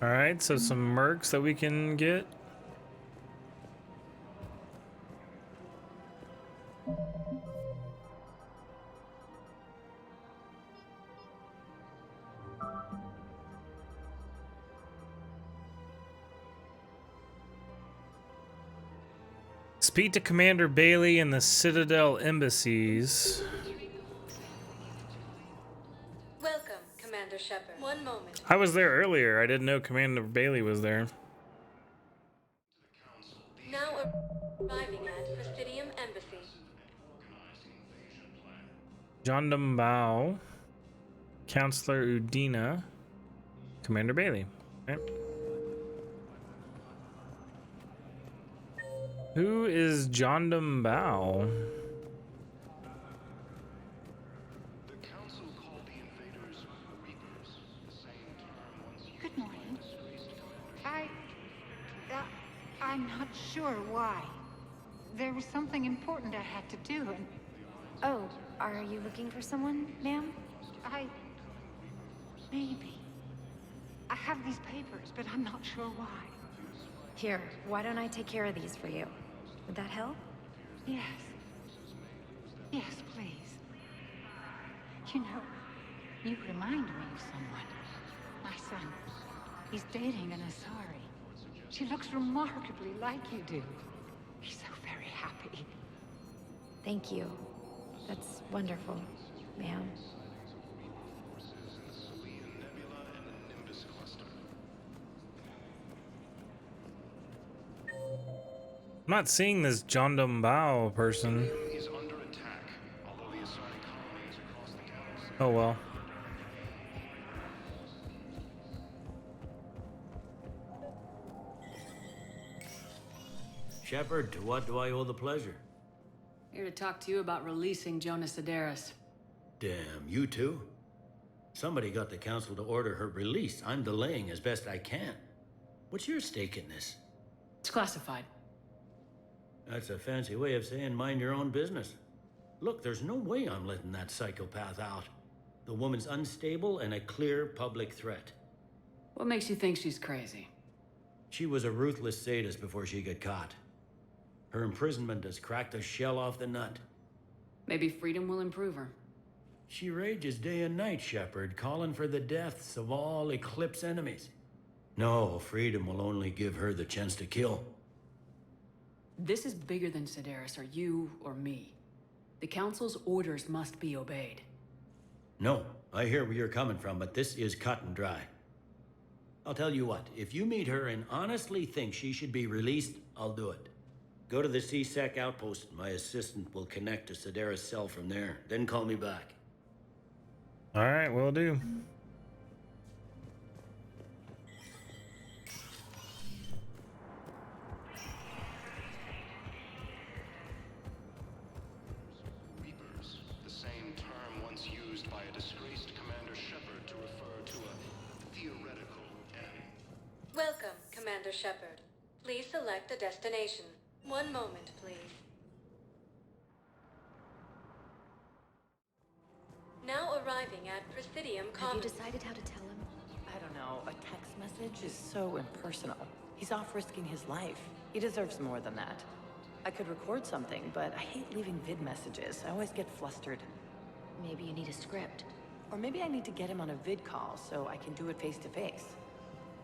Alright, so some mercs that we can get. Speak to Commander Bailey and the Citadel embassies. Welcome, Commander Shepard. One moment. I was there earlier. I didn't know Commander Bailey was there. Now arriving at Presidium Embassy. Jondam Bao, Counselor Udina, Commander Bailey. Okay. Who is Jondam Bao? Good morning. I'm not sure why. There was something important I had to do, and... Oh, are you looking for someone, ma'am? Maybe. I have these papers, but I'm not sure why. Here, why don't I take care of these for you? Would that help? Yes. Yes, please. You know, you remind me of someone. My son. He's dating an Asari. She looks remarkably like you do. He's so very happy. Thank you. That's wonderful, ma'am. I'm not seeing this John Bao person. Is under attack, although the Asari colonies across the galaxy. Oh well. Shepard, to what do I owe the pleasure? Here to talk to you about releasing Jonas Sederis. Damn, you too? Somebody got the council to order her release. I'm delaying as best I can. What's your stake in this? It's classified. That's a fancy way of saying mind your own business. Look, there's no way I'm letting that psychopath out. The woman's unstable and a clear public threat. What makes you think she's crazy? She was a ruthless sadist before she got caught. Her imprisonment has cracked the shell off the nut. Maybe freedom will improve her. She rages day and night, Shepard, calling for the deaths of all Eclipse enemies. No, freedom will only give her the chance to kill. This is bigger than Sederis, or you, or me. The Council's orders must be obeyed. No, I hear where you're coming from, but this is cut and dry. I'll tell you what, if you meet her and honestly think she should be released, I'll do it. Go to the C-Sec outpost. My assistant will connect to Sederis' cell from there. Then call me back. All right, will do. Reapers, the same term once used by a disgraced Commander Shepard to refer to a theoretical enemy. Welcome, Commander Shepard. Please select a destination. One moment, please. Now arriving at Presidium Commons. Have you decided how to tell him? I don't know. A text message is so impersonal. He's off risking his life. He deserves more than that. I could record something, but I hate leaving vid messages. I always get flustered. Maybe you need a script. Or maybe I need to get him on a vid call so I can do it face to face.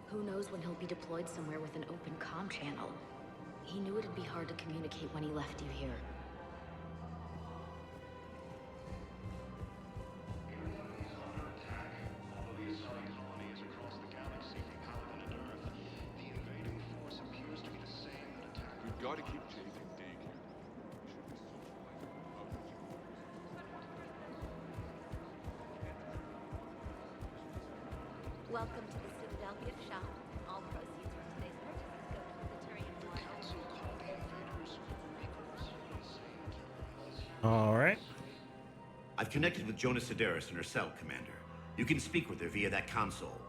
Who knows when he'll be deployed somewhere with an open comm channel. He knew it'd be hard to communicate when he left you here. We've got to keep chasing daycare. Welcome to the Citadel gift shop. All proceeds from today's purchases go to the Turian Memorial. All right. I've connected with Jonas Sederis in her cell, Commander. You can speak with her via that console.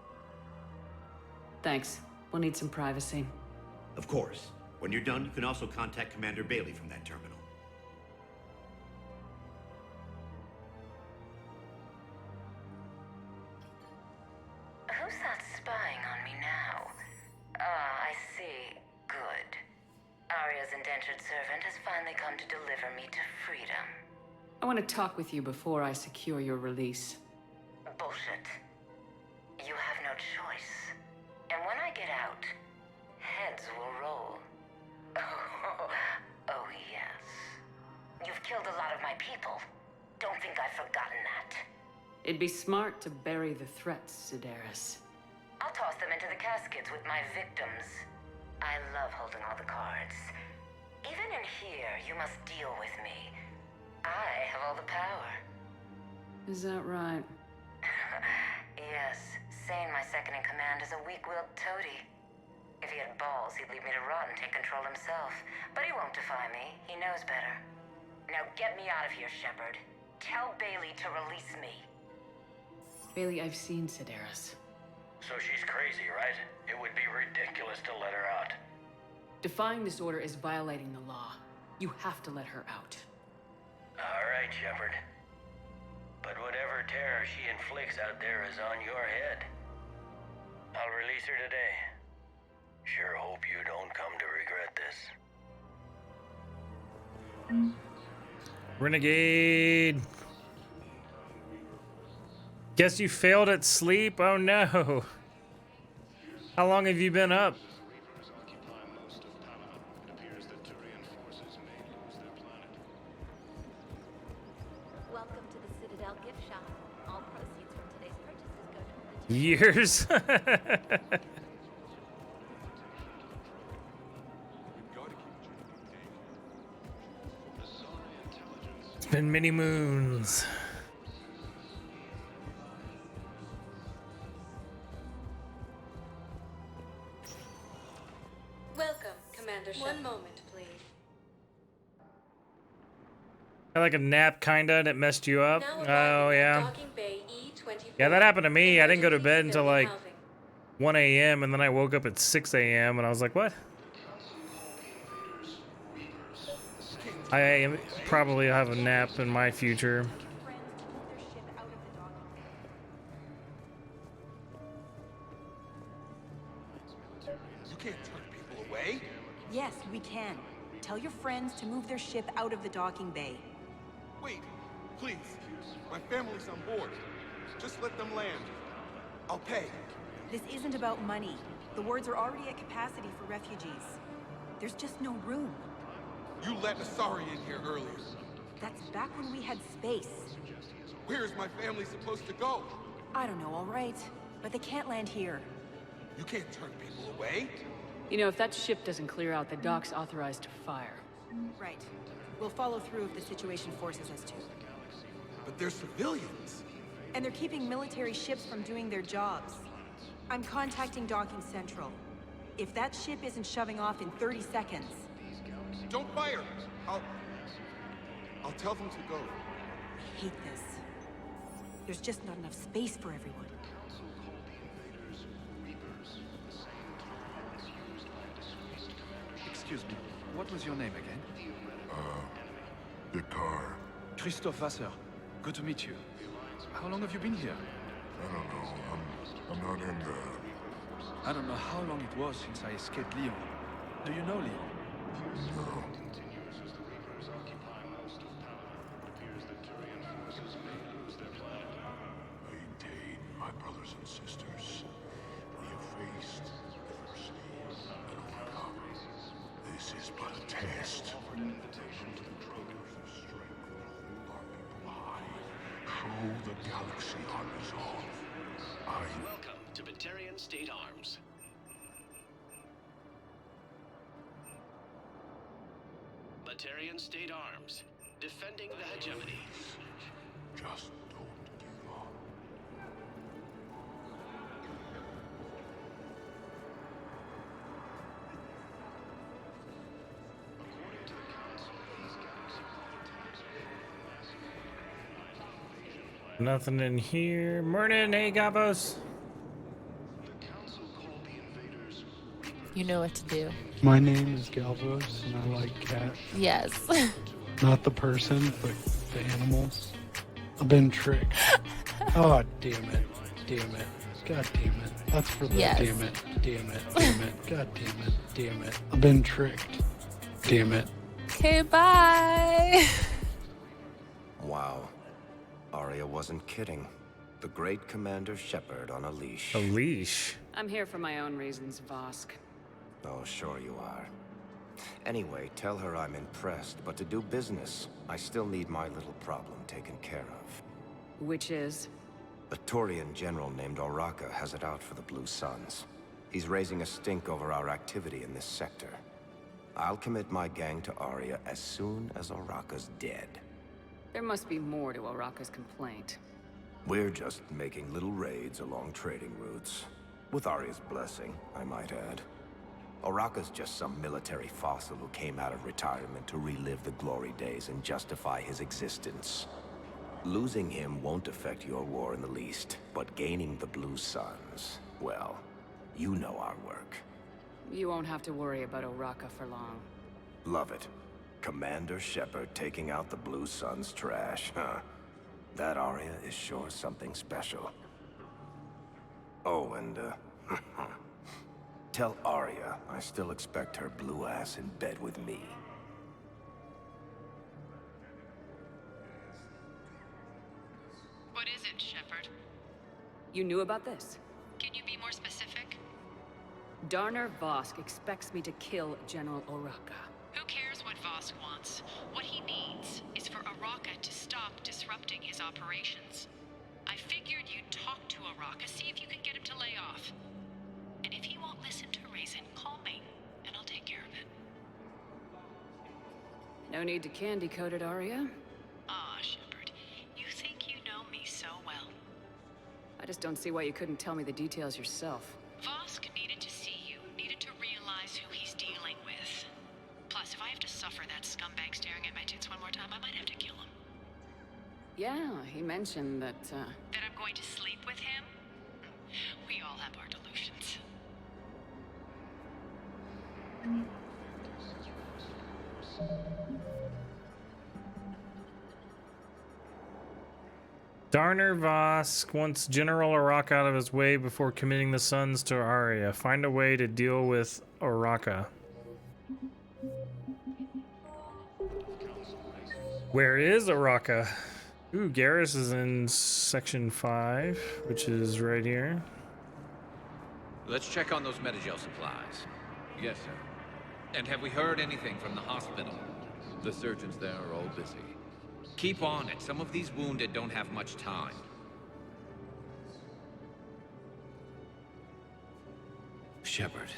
Thanks. We'll need some privacy. Of course. When you're done, you can also contact Commander Bailey from that terminal. Who's that spying on me now? Ah, I see. Good. Arya's indentured servant has finally come to deliver me to freedom. I want to talk with you before I secure your release. Bullshit. You have no choice. And when I get out, heads will roll. Oh, yes. You've killed a lot of my people. Don't think I've forgotten that. It'd be smart to bury the threats, Sederis. I'll toss them into the caskets with my victims. I love holding all the cards. Even in here, you must deal with me. I have all the power. Is that right? Yes, Sane, my second in command, is a weak-willed toady. If he had balls, he'd leave me to rot and take control himself. But he won't defy me. He knows better. Now get me out of here, Shepard. Tell Bailey to release me. Bailey, I've seen Sederis. So she's crazy, right? It would be ridiculous to let her out. Defying this order is violating the law. You have to let her out. All right, Shepard. But whatever terror she inflicts out there is on your head. I'll release her today. Sure hope you don't come to regret this. Renegade. Guess you failed at sleep? Oh no. How long have you been up? Welcome to the Citadel gift shop. All proceeds from today's purchases go to the Years. been many moons. Welcome, Commander Shepard. 1 moment, please. I like a nap, kinda, and it messed you up. Now Oh, arriving at yeah. Docking Bay E24. Yeah, that happened to me. I didn't go to bed until like Housing. 1 a.m. and then I woke up at 6 a.m. and I was like, what? I probably have a nap in my future. You can't turn people away. Yes, we can. Tell your friends to move their ship out of the docking bay. Wait, please. My family's on board. Just let them land. I'll pay. This isn't about money. The wards are already at capacity for refugees. There's just no room. You let Asari in here earlier. That's back when we had space. Where is my family supposed to go? I don't know, all right. But they can't land here. You can't turn people away. You know, if that ship doesn't clear out, the dock's authorized to fire. Right. We'll follow through if the situation forces us to. But they're civilians. And they're keeping military ships from doing their jobs. I'm contacting Docking Central. If that ship isn't shoving off in 30 seconds... Don't fire! I'll tell them to go. I hate this. There's just not enough space for everyone. Excuse me, what was your name again? Dakar. Christophe Vasseur. Good to meet you. How long have you been here? I don't know. I'm not in the... I don't know how long it was since I escaped Lyon. Do you know Lyon? No. Maintain my brothers and sisters. We have faced adversity and overcome. This is but a test. Show the galaxy our resolve. Welcome to Batarian State Arms. Batarian State Arms, defending the hegemony. Just don't give up. Nothing in here. Morning, hey Gavos. You know what to do. My name is Galvos, and I like cats. Yes. Not the person, but the animals. I've been tricked. Oh, damn it. Damn it. God damn it. That's for the Yes. damn it. Damn it. Damn it. God damn it. Damn it. I've been tricked. Damn it. Okay, bye. Wow. Arya wasn't kidding. The great Commander Shepard on a leash. A leash? I'm here for my own reasons, Vosk. Oh, sure you are. Anyway, tell her I'm impressed, but to do business, I still need my little problem taken care of. Which is? A Turian general named Oraka has it out for the Blue Suns. He's raising a stink over our activity in this sector. I'll commit my gang to Arya as soon as Oraka's dead. There must be more to Oraka's complaint. We're just making little raids along trading routes. With Arya's blessing, I might add. Oraka's just some military fossil who came out of retirement to relive the glory days and justify his existence. Losing him won't affect your war in the least, but gaining the Blue Suns, well, you know our work. You won't have to worry about Oraka for long. Love it. Commander Shepard taking out the Blue Suns trash, huh? That Arya is sure something special. Oh, and, tell Arya I still expect her blue ass in bed with me. What is it, Shepard? You knew about this? Can you be more specific? Darner Vosk expects me to kill General Oraka. Who cares what Vosk wants? What he needs is for Oraka to stop disrupting his operations. I figured you'd talk to Oraka, see if you can get him to lay off. And if he won't listen to reason, call me, and I'll take care of it. No need to candy-coat it, Arya. Ah, just don't see why you couldn't tell me the details yourself. Vosk needed to see you, needed to realize who he's dealing with. Plus, if I have to suffer that scumbag staring at my tits one more time, I might have to kill him. Yeah, he mentioned that, That I'm going to sleep with him? We all have our delusions. Darner Vosk wants General Araka out of his way before committing the sons to Arya. Find a way to deal with Araka. Where is Araka? Ooh, Garrus is in section 5, which is right here. Let's check on those Metagel supplies. Yes, sir. And have we heard anything from the hospital? The surgeons there are all busy. Keep on it. Some of these wounded don't have much time. Shepard.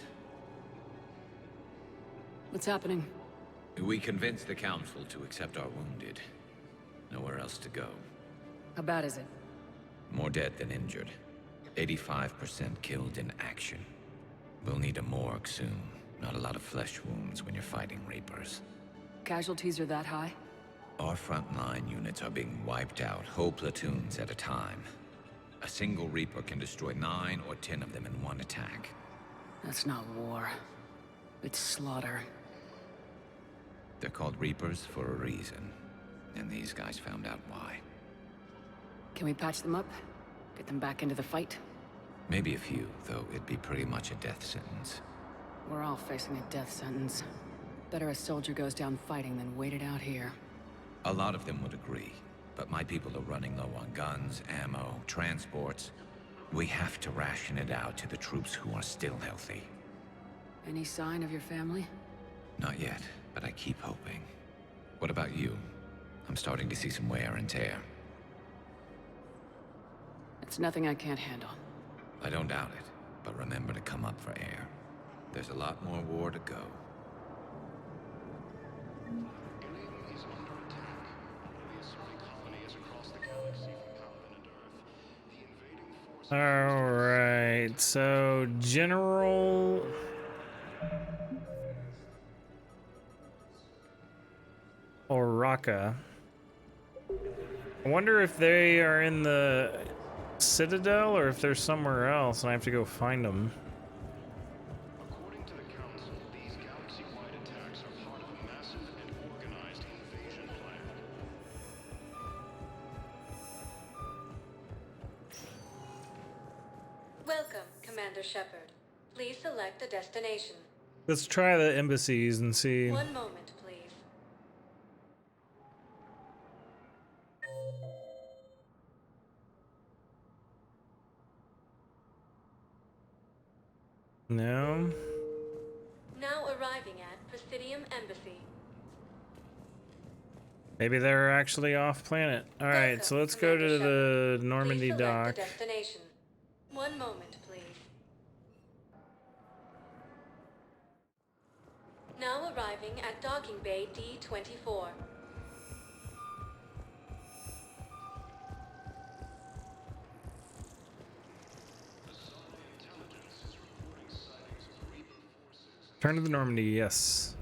what's happening? We convinced the Council to accept our wounded. Nowhere else to go. How bad is it? More dead than injured. 85% killed in action. We'll need a morgue soon. Not a lot of flesh wounds when you're fighting Reapers. Casualties are that high? Our frontline units are being wiped out, whole platoons at a time. A single Reaper can destroy 9 or 10 of them in one attack. That's not war. It's slaughter. They're called Reapers for a reason. And these guys found out why. Can we patch them up? Get them back into the fight? Maybe a few, though it'd be pretty much a death sentence. We're all facing a death sentence. Better a soldier goes down fighting than wait it out here. A lot of them would agree, but my people are running low on guns, ammo, transports. We have to ration it out to the troops who are still healthy. Any sign of your family? Not yet, but I keep hoping. What about you? I'm starting to see some wear and tear. It's nothing I can't handle. I don't doubt it, but remember to come up for air. There's a lot more war to go. All right, so General Araka. I wonder if they are in the Citadel or if they're somewhere else and I have to go find them. According to the Council, these galaxy-wide attacks are part of a massive and organized invasion plan. Welcome, Commander Shepard. Please select a destination. Let's try the embassies and see. One moment, please. No. Now arriving at Presidium Embassy. Maybe they're actually off planet. All right, so let's go to the Normandy Please dock. select a destination. One moment, please. Now arriving at Docking Bay D-24. Turn to the Normandy, yes.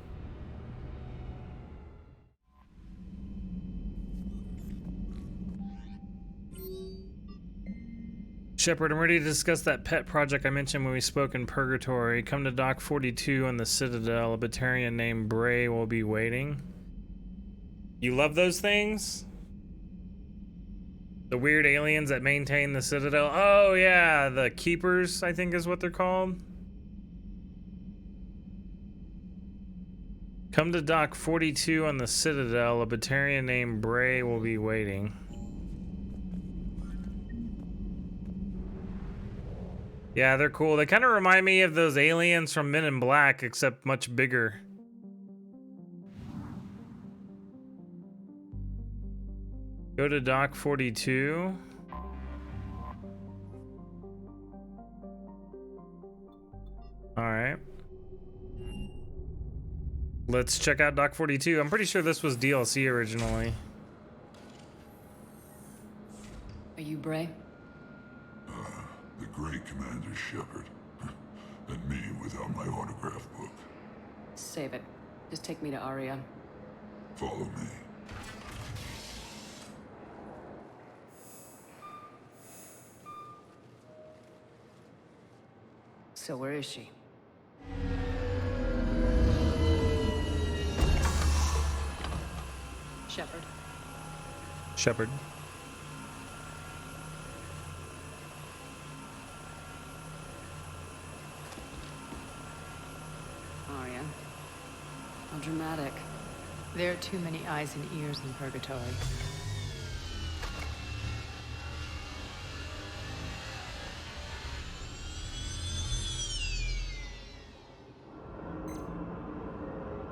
Shepard, I'm ready to discuss that pet project I mentioned when we spoke in Purgatory. Come to Dock 42 on the Citadel. A Batarian named Bray will be waiting. You love those things? The weird aliens that maintain the Citadel? Oh yeah, the Keepers, I think is what they're called. Come to Dock 42 on the Citadel. A Batarian named Bray will be waiting. Yeah, they're cool. They kind of remind me of those aliens from Men in Black, except much bigger. Go to Dock 42. All right. Let's check out Dock 42. I'm pretty sure this was DLC originally. Are you Bray? great Commander Shepard. And me without my autograph book. Save it. Just take me to Aria. Follow me. So where is she? Shepard. Shepard. Aria. How dramatic. There are too many eyes and ears in Purgatory.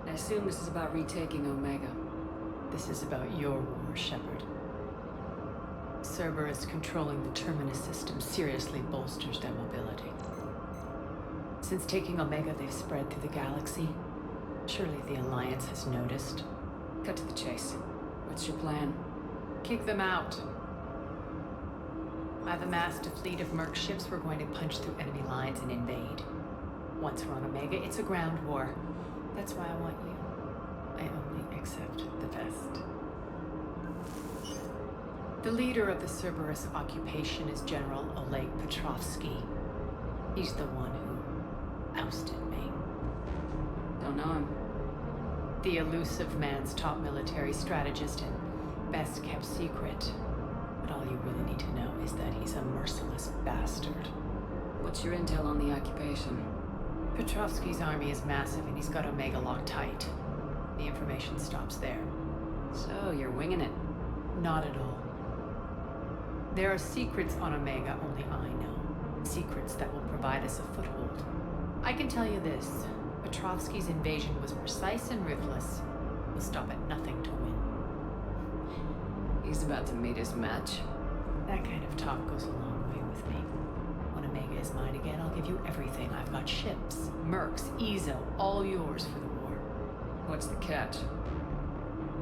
I assume this is about retaking Omega. This is about your war, Shepard. Cerberus controlling the Terminus system seriously bolsters their mobility. Since taking Omega, they've spread through the galaxy. Surely the Alliance has noticed. Cut to the chase. What's your plan? Kick them out. I've amassed a fleet of merc ships. We're going to punch through enemy lines and invade. Once we're on Omega, it's a ground war. That's why I want you. I only accept the best. The leader of the Cerberus occupation is General Oleg Petrovsky. He's the one who ousted me. Don't know him. The elusive man's top military strategist and best kept secret. But all you really need to know is that he's a merciless bastard. What's your intel on the occupation? Petrovsky's army is massive and he's got Omega locked tight. The information stops there. So, you're winging it? Not at all. There are secrets on Omega only I know. Secrets that will provide us a foothold. I can tell you this. Petrovsky's invasion was precise and ruthless. We'll stop at nothing to win. He's about to meet his match. That kind of talk goes a long way with me. When Omega is mine again, I'll give you everything. I've got ships, mercs, Ezo, all yours for the war. What's the catch?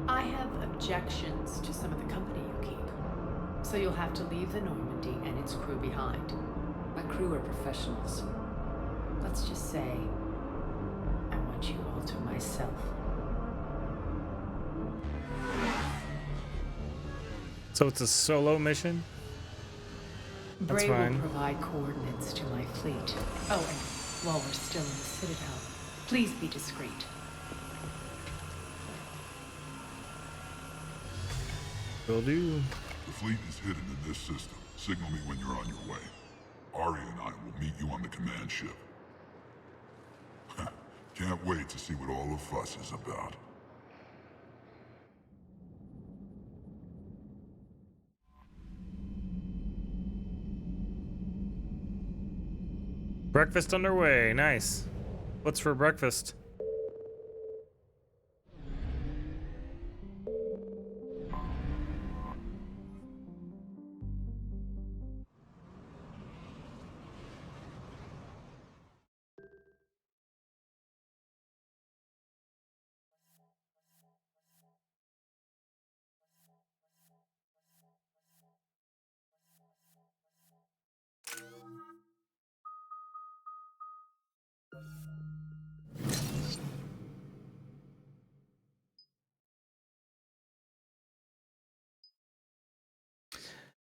I have objections to some of the company you keep. So you'll have to leave the Normandy and its crew behind. My crew are professionals. Let's just say, I want you all to myself. So it's a solo mission? That's Bray fine. will provide coordinates to my fleet. Oh, and while we're still in the Citadel, please be discreet. Will do. The fleet is hidden in this system. Signal me when you're on your way. Aria and I will meet you on the command ship. Can't wait to see what all the fuss is about. Breakfast underway. Nice. What's for breakfast?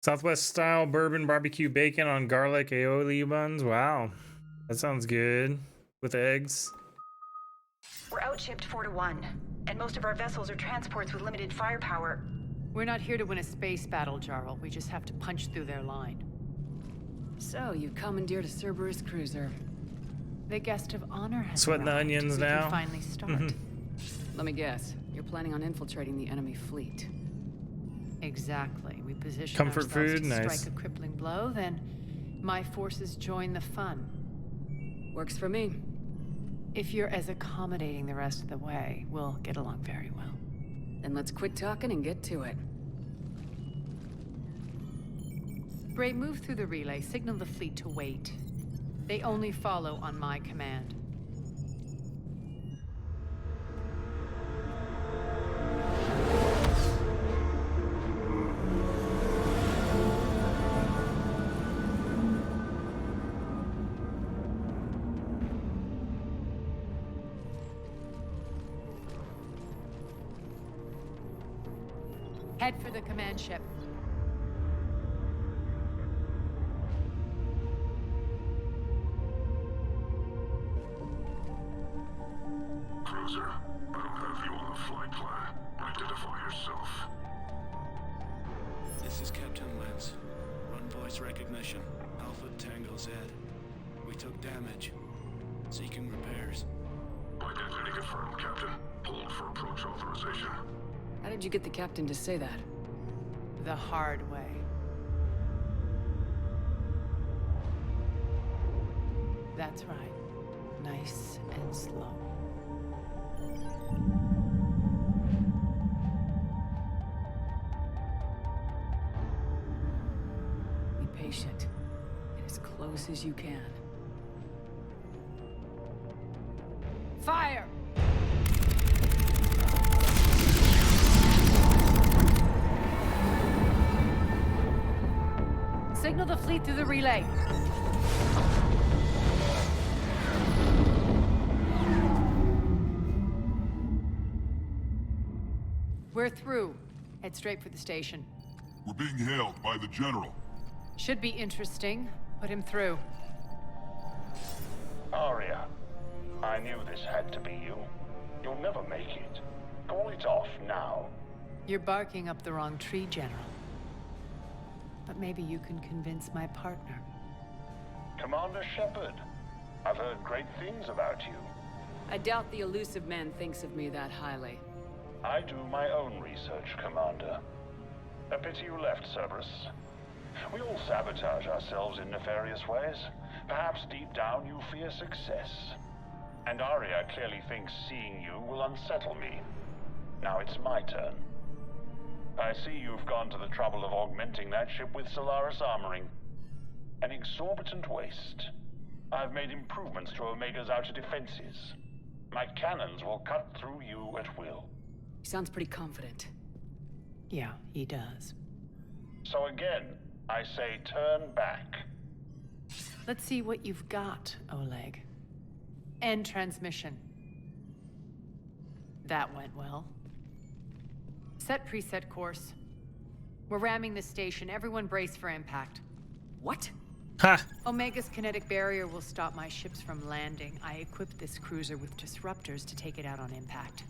Southwest style bourbon barbecue bacon on garlic aioli buns. Wow. That sounds good. With eggs. We're outshipped 4-1, and most of our vessels are transports with limited firepower. We're not here to win a space battle, Jarl. We just have to punch through their line. So, you commandeered a Cerberus cruiser. The guest of honor has Sweating the arrived. onions We now. can finally start. Let me guess. You're planning on infiltrating the enemy fleet. Exactly. We position Comfort ourselves food, to nice. strike a crippling blow, then my forces join the fun. Works for me. If you're as accommodating the rest of the way, we'll get along very well. Then let's quit talking and get to it. Bray, move through the relay. Signal the fleet to wait. They only follow on my command. Head for the command ship. Cruiser, I don't have you on the flight plan. Identify yourself. This is Captain Lentz. Run voice recognition. Alpha Tango Z. We took damage. Seeking repairs. Identity confirmed, Captain. Hold for approach authorization. How did you get the captain to say that? The hard way. That's right. Nice and slow. Be patient. Get as close as you can. Fire! Signal the fleet through the relay. We're through. Head straight for the station. We're being hailed by the General. Should be interesting. Put him through. Aria, I knew this had to be you. You'll never make it. Call it off now. You're barking up the wrong tree, General. But maybe you can convince my partner. Commander Shepard, I've heard great things about you. I doubt the elusive man thinks of me that highly. I do my own research, Commander. A pity you left, Cerberus. We all sabotage ourselves in nefarious ways. Perhaps deep down you fear success. And Aria clearly thinks seeing you will unsettle me. Now it's my turn. I see you've gone to the trouble of augmenting that ship with Solaris armoring. An exorbitant waste. I've made improvements to Omega's outer defenses. My cannons will cut through you at will. He sounds pretty confident. Yeah, he does. So again, I say turn back. Let's see what you've got, Oleg. End transmission. That went well. Set preset course. We're ramming the station. Everyone brace for impact. What? Ha! Omega's kinetic barrier will stop my ships from landing. I equipped this cruiser with disruptors to take it out on impact.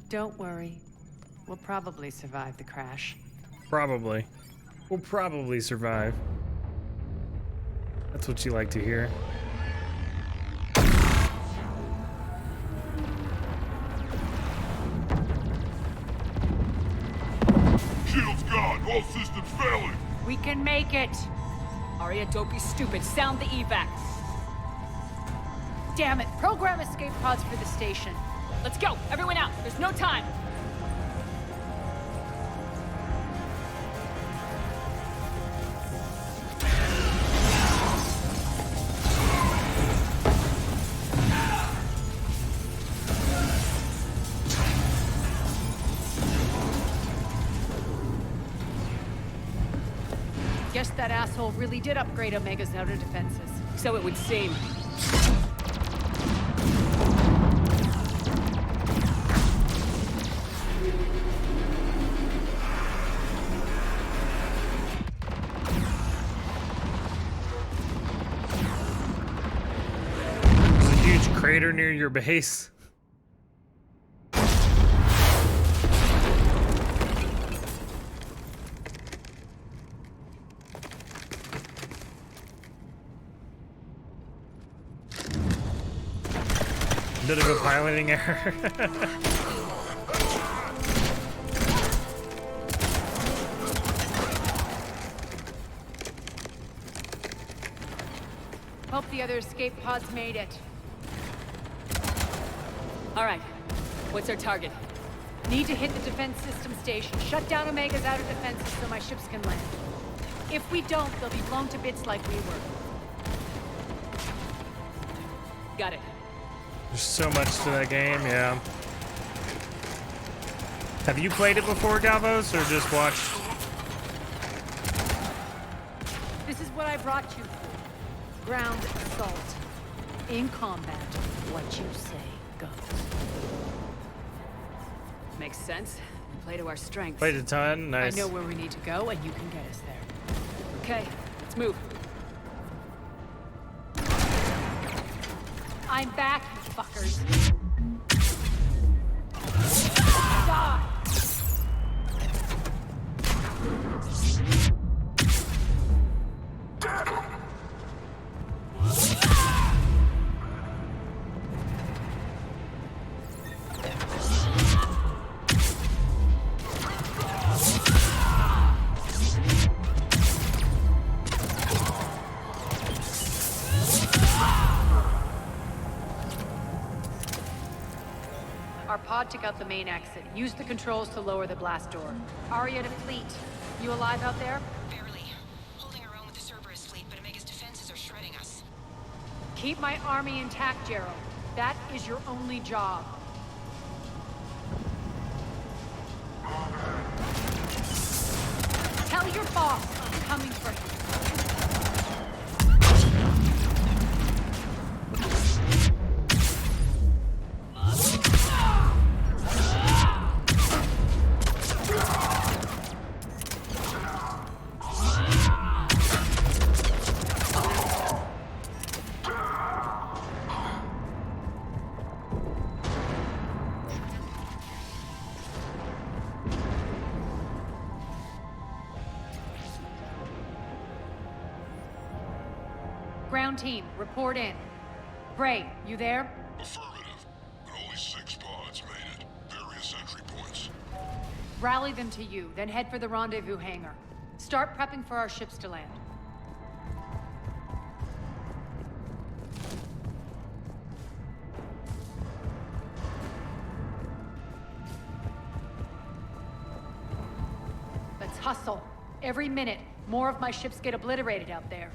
Don't worry. We'll probably survive the crash. Probably. We'll probably survive. That's what you like to hear. Shields gone. All systems failing. We can make it! Aria, don't be stupid. Sound the evac. Damn it! Program escape pods for the station. Let's go! Everyone out! There's no time! Guess that asshole really did upgrade Omega's outer defenses. So it would seem. There's a huge crater near your base. Bit of a piloting error. Hope the other escape pods made it. All right. What's our target? Need to hit the defense system station. Shut down Omega's outer defenses so my ships can land. If we don't, they'll be blown to bits like we were. Got it. There's so much to that game, yeah. Have you played it before, Galvos, or just watched? This is what I brought you for. Ground assault. In combat, what you say goes. Makes sense. We play to our strengths. Played a ton. Nice. I know where we need to go, and you can get us there. Okay, let's move. I'm back, you fuckers. Die! Our pod took out the main exit. Use the controls to lower the blast door. Aria to fleet. You alive out there? Barely. Holding our own with the Cerberus fleet, but Omega's defenses are shredding us. Keep my army intact, Gerald. That is your only job. Tell your boss I'm coming for him. Ground team, report in. Bray, you there? Affirmative. But only 6 pods made it. Various entry points. Rally them to you, then head for the rendezvous hangar. Start prepping for our ships to land. Let's hustle. Every minute, more of my ships get obliterated out there.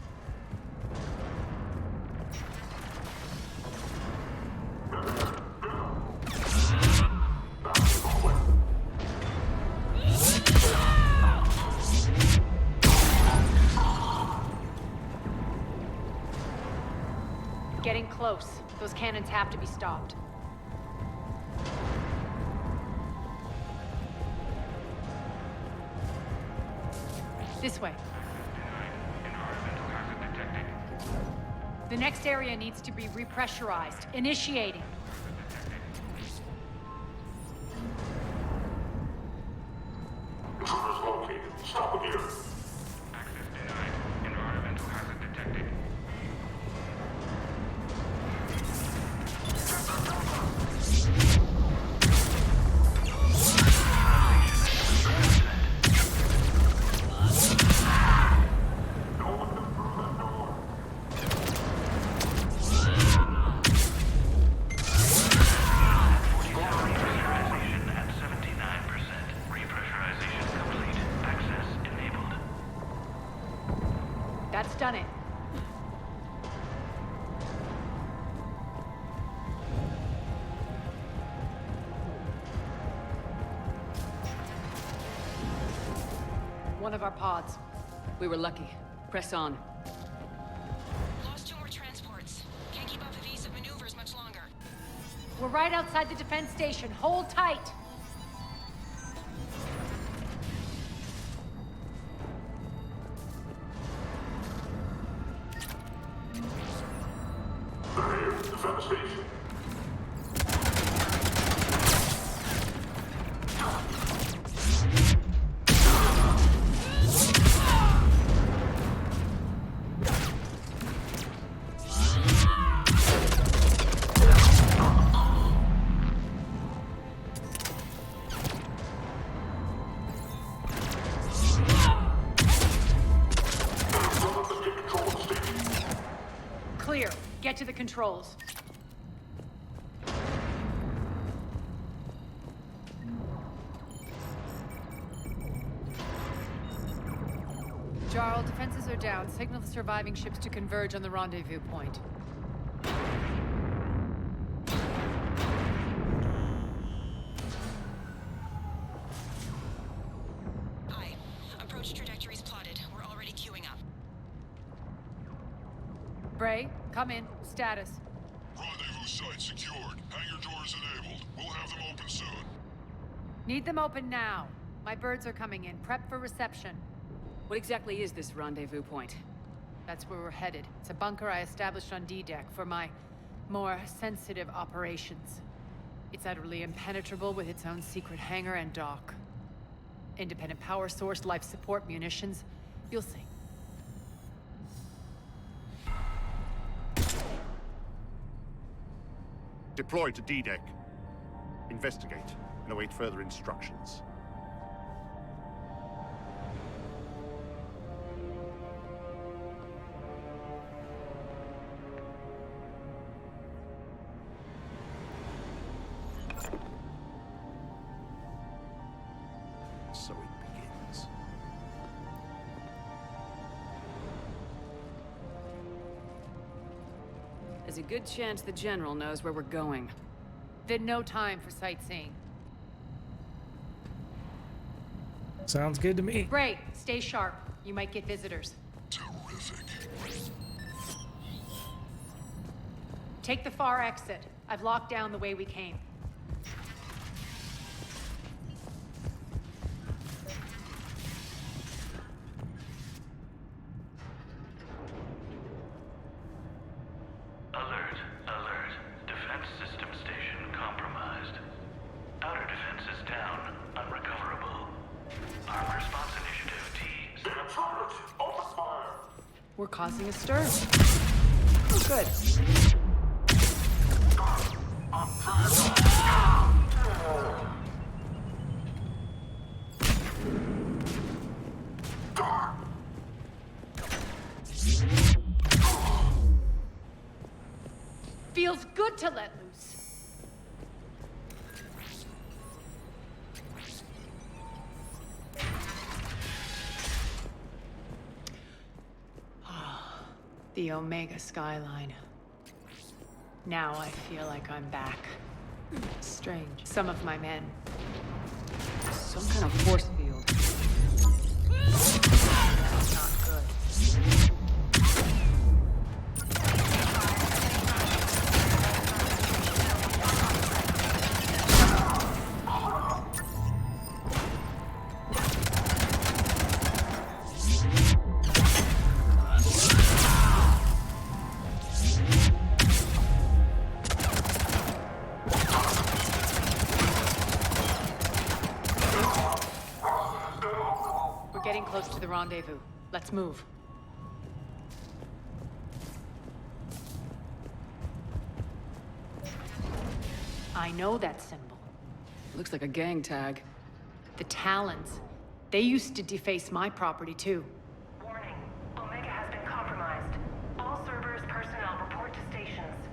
Getting close. Those cannons have to be stopped. This way. The next area needs to be repressurized. Initiating. Intruders located. Stop here. Access denied. Environmental hazard detected. That's done it. One of our pods. We were lucky. Press on. Lost 2 more transports. Can't keep up evasive maneuvers much longer. We're right outside the defense station. Hold tight. They're here. Defend the station. Clear. Get to the controls. Jarl, defenses are down. Signal the surviving ships to converge on the rendezvous point. Aye. Approach trajectories plotted. We're already queuing up. Bray, come in. Status. Rendezvous site secured. Hangar doors enabled. We'll have them open soon. Need them open now. My birds are coming in. Prep for reception. What exactly is this rendezvous point? That's where we're headed. It's a bunker I established on D-Deck for my more sensitive operations. It's utterly impenetrable with its own secret hangar and dock. Independent power source, life support, munitions. You'll see. Deploy to D-Deck. Investigate and await further instructions. So it begins. There's a good chance the General knows where we're going. Then no time for sightseeing. Sounds good to me. Great. Stay sharp. You might get visitors. Terrific. Take the far exit. I've locked down the way we came. Alert, alert. Defense system station compromised. Outer defense is down, unrecoverable. Armed response initiative T. Open fire! We're causing a stir. Oh, good. Feels good to let loose. The Omega skyline. Now I feel like I'm back. Strange. Some of my men. Some kind of force field. That's not good. Getting close to the rendezvous. Let's move. I know that symbol. Looks like a gang tag. The Talons. They used to deface my property too. Warning. Omega has been compromised. All Cerberus personnel report to stations.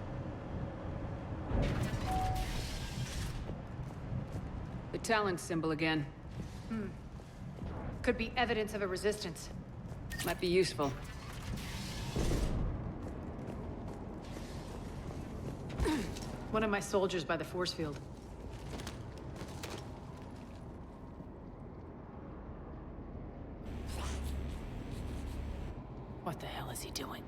The Talon symbol again. Could be evidence of a resistance. Might be useful. One of my soldiers by the force field. What the hell is he doing?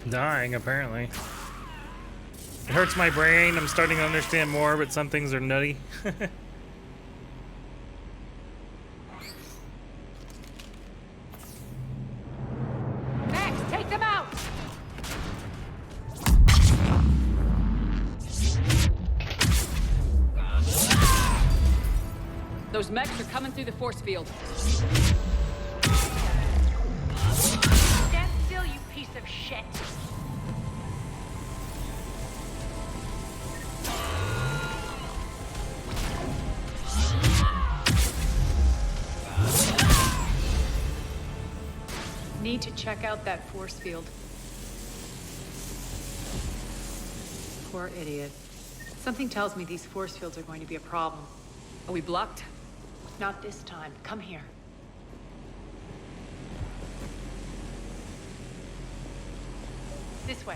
Dying, apparently. It hurts my brain. I'm starting to understand more, but some things are nutty. Max, take them out! Those mechs are coming through the force field. Stand still, you piece of shit! Need to check out that force field. Poor idiot. Something tells me these force fields are going to be a problem. Are we blocked? Not this time. Come here. This way.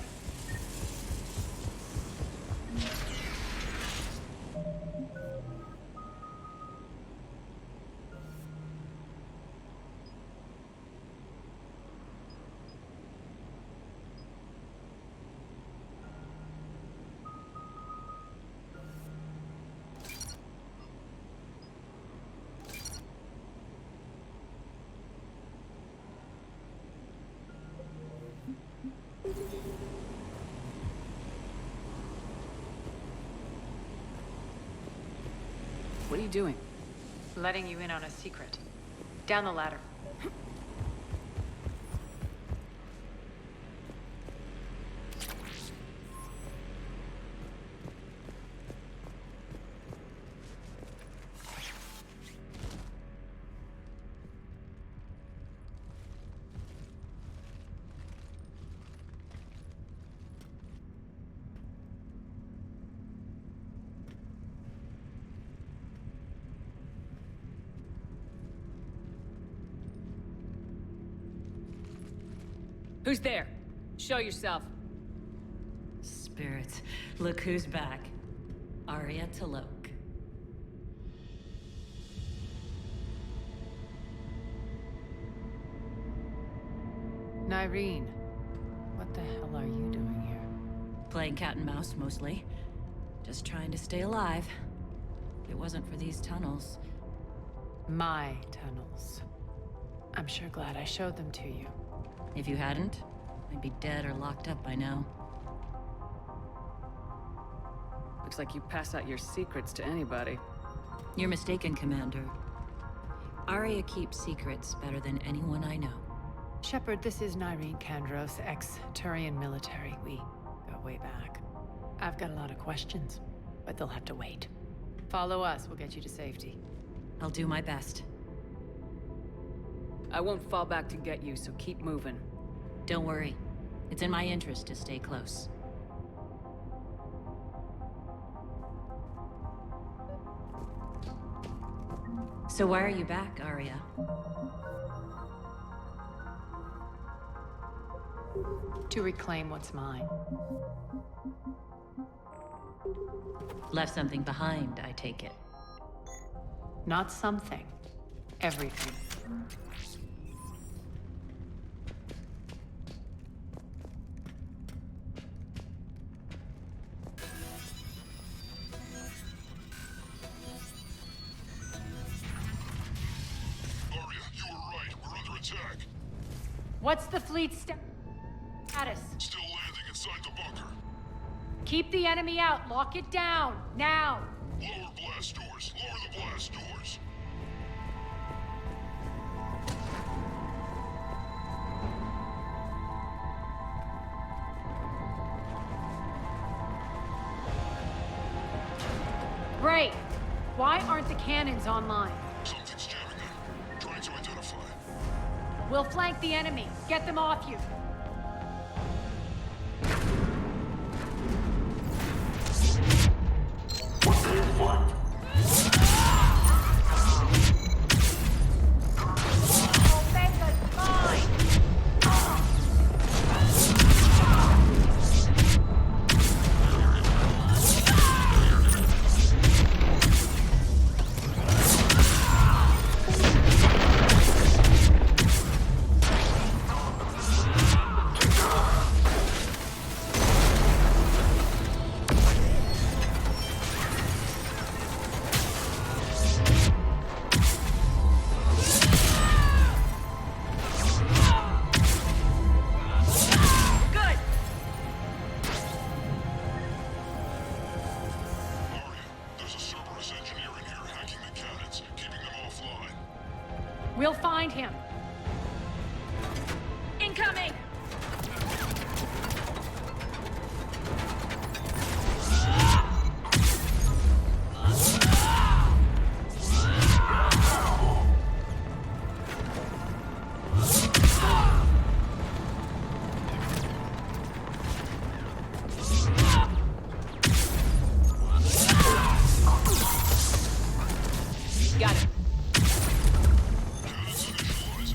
you doing? Letting you in on a secret. Down the ladder. Who's there? Show yourself. Spirits, look who's back. Arya T'Loak. Nyreen, what the hell are you doing here? Playing cat and mouse, mostly. Just trying to stay alive. If it wasn't for these tunnels. My tunnels. I'm sure glad I showed them to you. If you hadn't, I'd be dead or locked up by now. Looks like you pass out your secrets to anybody. You're mistaken, Commander. Arya keeps secrets better than anyone I know. Shepard, this is Nyreen Kandros, ex-Turian military. We go way back. I've got a lot of questions, but they'll have to wait. Follow us, we'll get you to safety. I'll do my best. I won't fall back to get you, so keep moving. Don't worry. It's in my interest to stay close. So why are you back, Arya? To reclaim what's mine. Left something behind, I take it. Not something. Everything. Arya, you were right. We're under attack. What's the fleet status? Still landing inside the bunker. Keep the enemy out. Lock it down. Now. Lower blast doors. Lower the blast doors. Great. Why aren't the cannons online? Something's jamming them. Trying to identify. We'll flank the enemy. Get them off you. We'll find him. Incoming! Cannons initialized.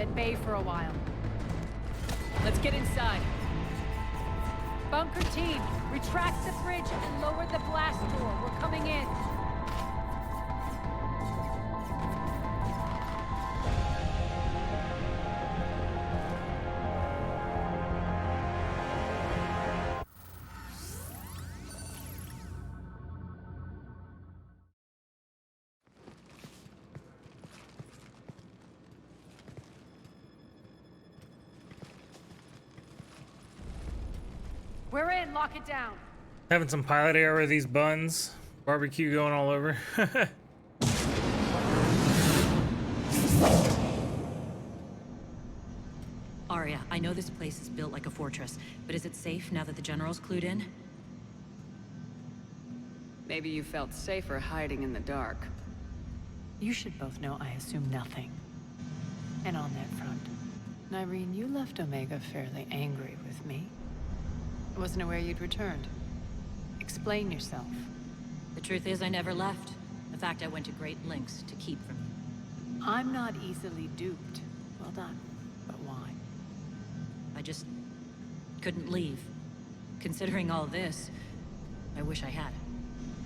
at bay for a while. Let's get inside. Bunker team, retract the bridge and lower the blast door. We're coming in. We're in, lock it down. Having some pilot air with these buns. Barbecue going all over. Arya, I know this place is built like a fortress, but is it safe now that the General's clued in? Maybe you felt safer hiding in the dark. You should both know I assume nothing. And on that front, Nyreen, you left Omega fairly angry with me. I wasn't aware you'd returned. Explain yourself. The truth is, I never left. In fact, I went to great lengths to keep from you. I'm not easily duped. Well done. But why? I just couldn't leave. Considering all this, I wish I had.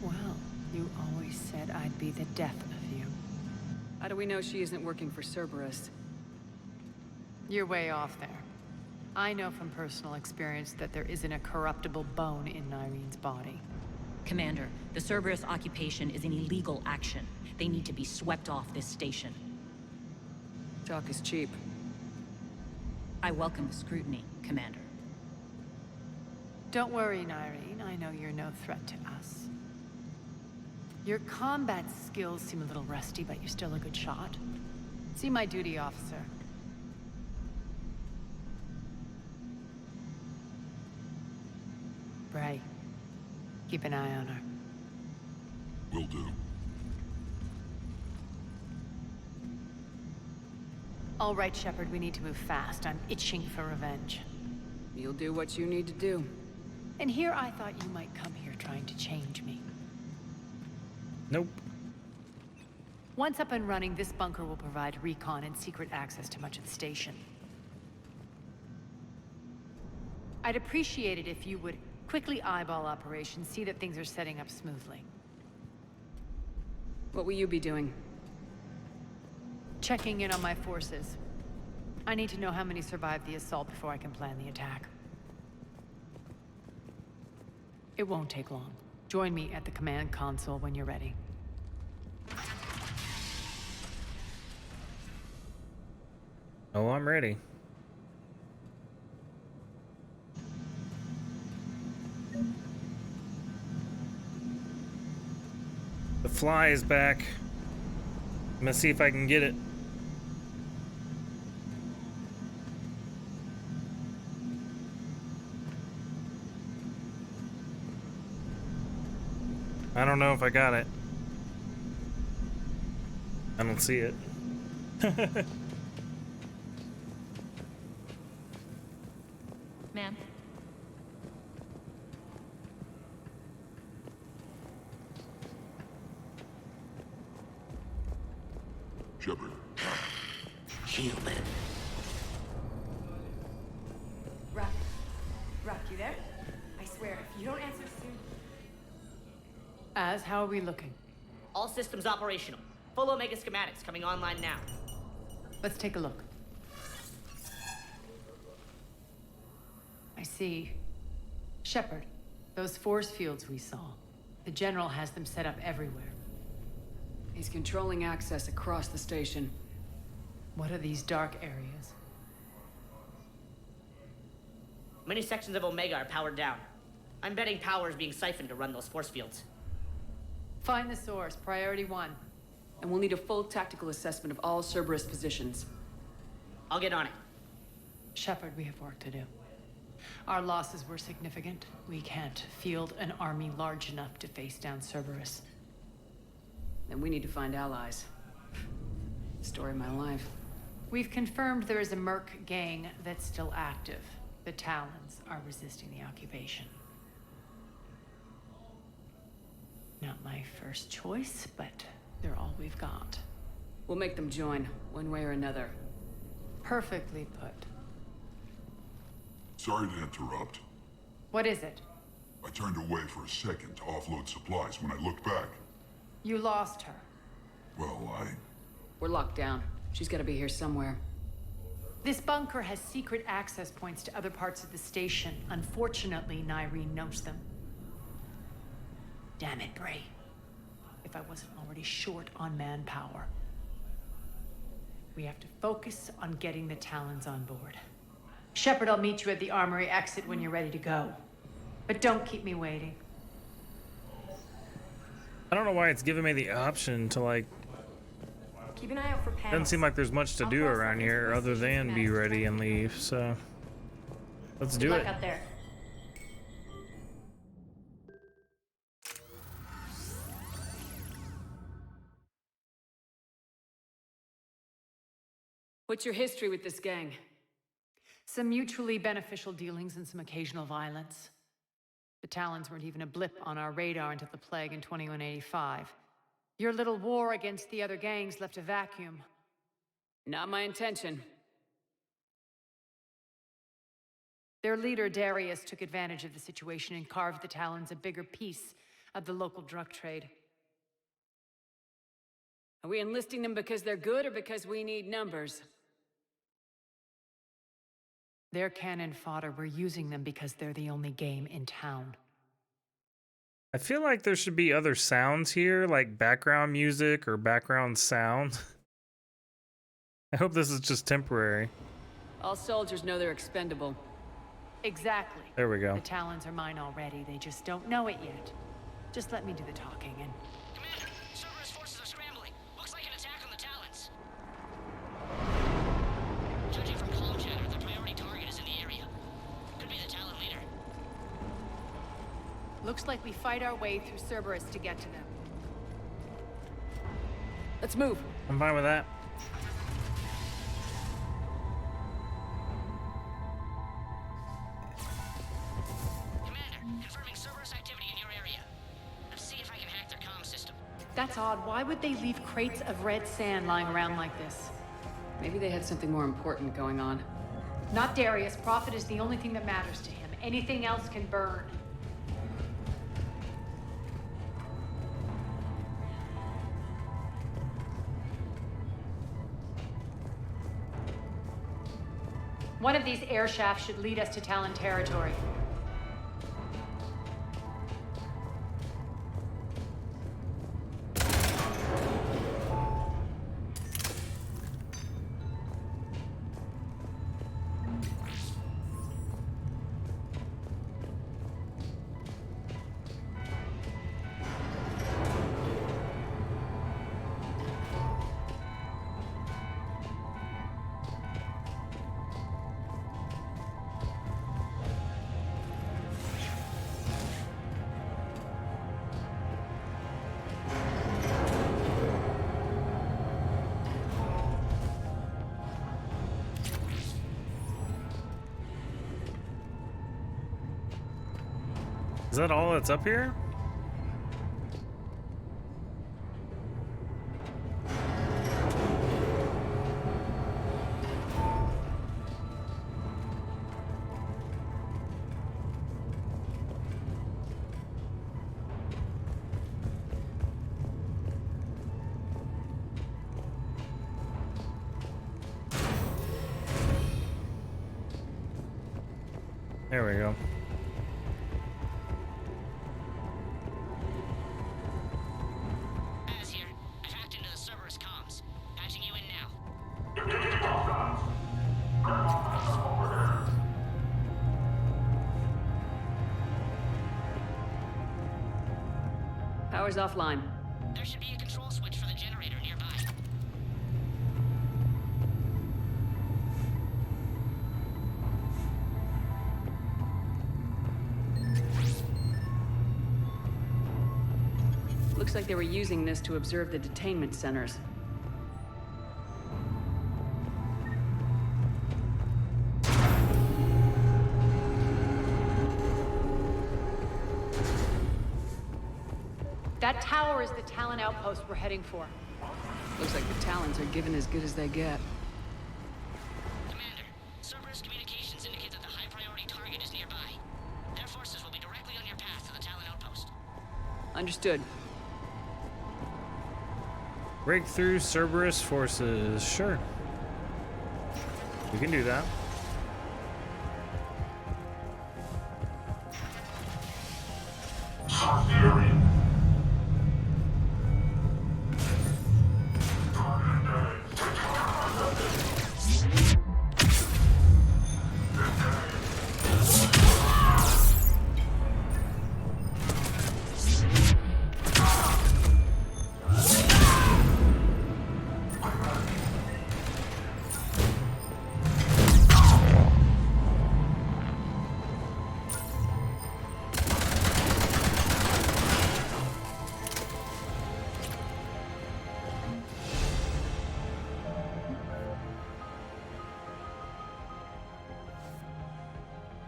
Well, you always said I'd be the death of you. How do we know she isn't working for Cerberus? You're way off there. I know from personal experience that there isn't a corruptible bone in Nyreen's body. Commander, the Cerberus occupation is an illegal action. They need to be swept off this station. Talk is cheap. I welcome the scrutiny, Commander. Don't worry, Nyreen. I know you're no threat to us. Your combat skills seem a little rusty, but you're still a good shot. See my duty officer. Bray, keep an eye on her. Will do. All right, Shepard, we need to move fast. I'm itching for revenge. You'll do what you need to do. And here I thought you might come here trying to change me. Nope. Once up and running, this bunker will provide recon and secret access to much of the station. I'd appreciate it if you would quickly eyeball operations, see that things are setting up smoothly. What will you be doing? Checking in on my forces. I need to know how many survived the assault before I can plan the attack. It won't take long. Join me at the command console when you're ready. Oh, I'm ready. The fly is back. I'm gonna see if I can get it. I don't know if I got it. I don't see it. Ma'am? Shepard. Human. Rock, you there? I swear, if you don't answer soon... How are we looking? All systems operational. Full Omega schematics coming online now. Let's take a look. I see. Shepard, those force fields we saw. The General has them set up everywhere. He's controlling access across the station. What are these dark areas? Many sections of Omega are powered down. I'm betting power is being siphoned to run those force fields. Find the source, priority 1. And we'll need a full tactical assessment of all Cerberus positions. I'll get on it. Shepard, we have work to do. Our losses were significant. We can't field an army large enough to face down Cerberus. Then we need to find allies. Story of my life. We've confirmed there is a Merc gang that's still active. The Talons are resisting the occupation. Not my first choice, but they're all we've got. We'll make them join, one way or another. Perfectly put. Sorry to interrupt. What is it? I turned away for a second to offload supplies. When I looked back, You lost her. well, We're locked down. She's gotta be here somewhere. This bunker has secret access points to other parts of the station. Unfortunately, Nyreen knows them. Damn it, Bray. If I wasn't already short on manpower. We have to focus on getting the Talons on board. Shepard, I'll meet you at the armory exit when you're ready to go. But don't keep me waiting. I don't know why it's giving me the option to, like... Keep an eye out for panels. Doesn't seem like there's much to do around here other than be ready and leave, so... Let's do it. Out there. What's your history with this gang? Some mutually beneficial dealings and some occasional violence. The Talons weren't even a blip on our radar until the plague in 2185. Your little war against the other gangs left a vacuum. Not my intention. Their leader, Darius, took advantage of the situation and carved the Talons a bigger piece of the local drug trade. Are we enlisting them because they're good or because we need numbers? They're cannon fodder. We're using them because they're the only game in town. I feel like there should be other sounds here, like background music or background sound. I hope this is just temporary. All soldiers know they're expendable. Exactly. There we go. The Talons are mine already. They just don't know it yet. Just let me do the talking and... Commander, Cerberus forces are scrambling. Looks like an attack on the Talons. Judging from comm chatter, their priority target is in the area. Could be the Talon leader. Looks like we fight our way through Cerberus to get to them. Let's move. I'm fine with that. Commander, confirming Cerberus activity in your area. Let's see if I can hack their comm system. That's odd. Why would they leave crates of red sand lying around like this? Maybe they had something more important going on. Not Darius. Profit is the only thing that matters to him. Anything else can burn. One of these air shafts should lead us to Talon territory. Is that all that's up here? There we go. Az here. I've hacked into the Cerberus comms. Patching you in now. Power's offline. There should be a control switch for the generator nearby. Looks like they were using this to observe the detainment centers. That tower is the Talon outpost we're heading for. Looks like the Talons are giving as good as they get. Understood. Break through Cerberus forces. Sure. We can do that.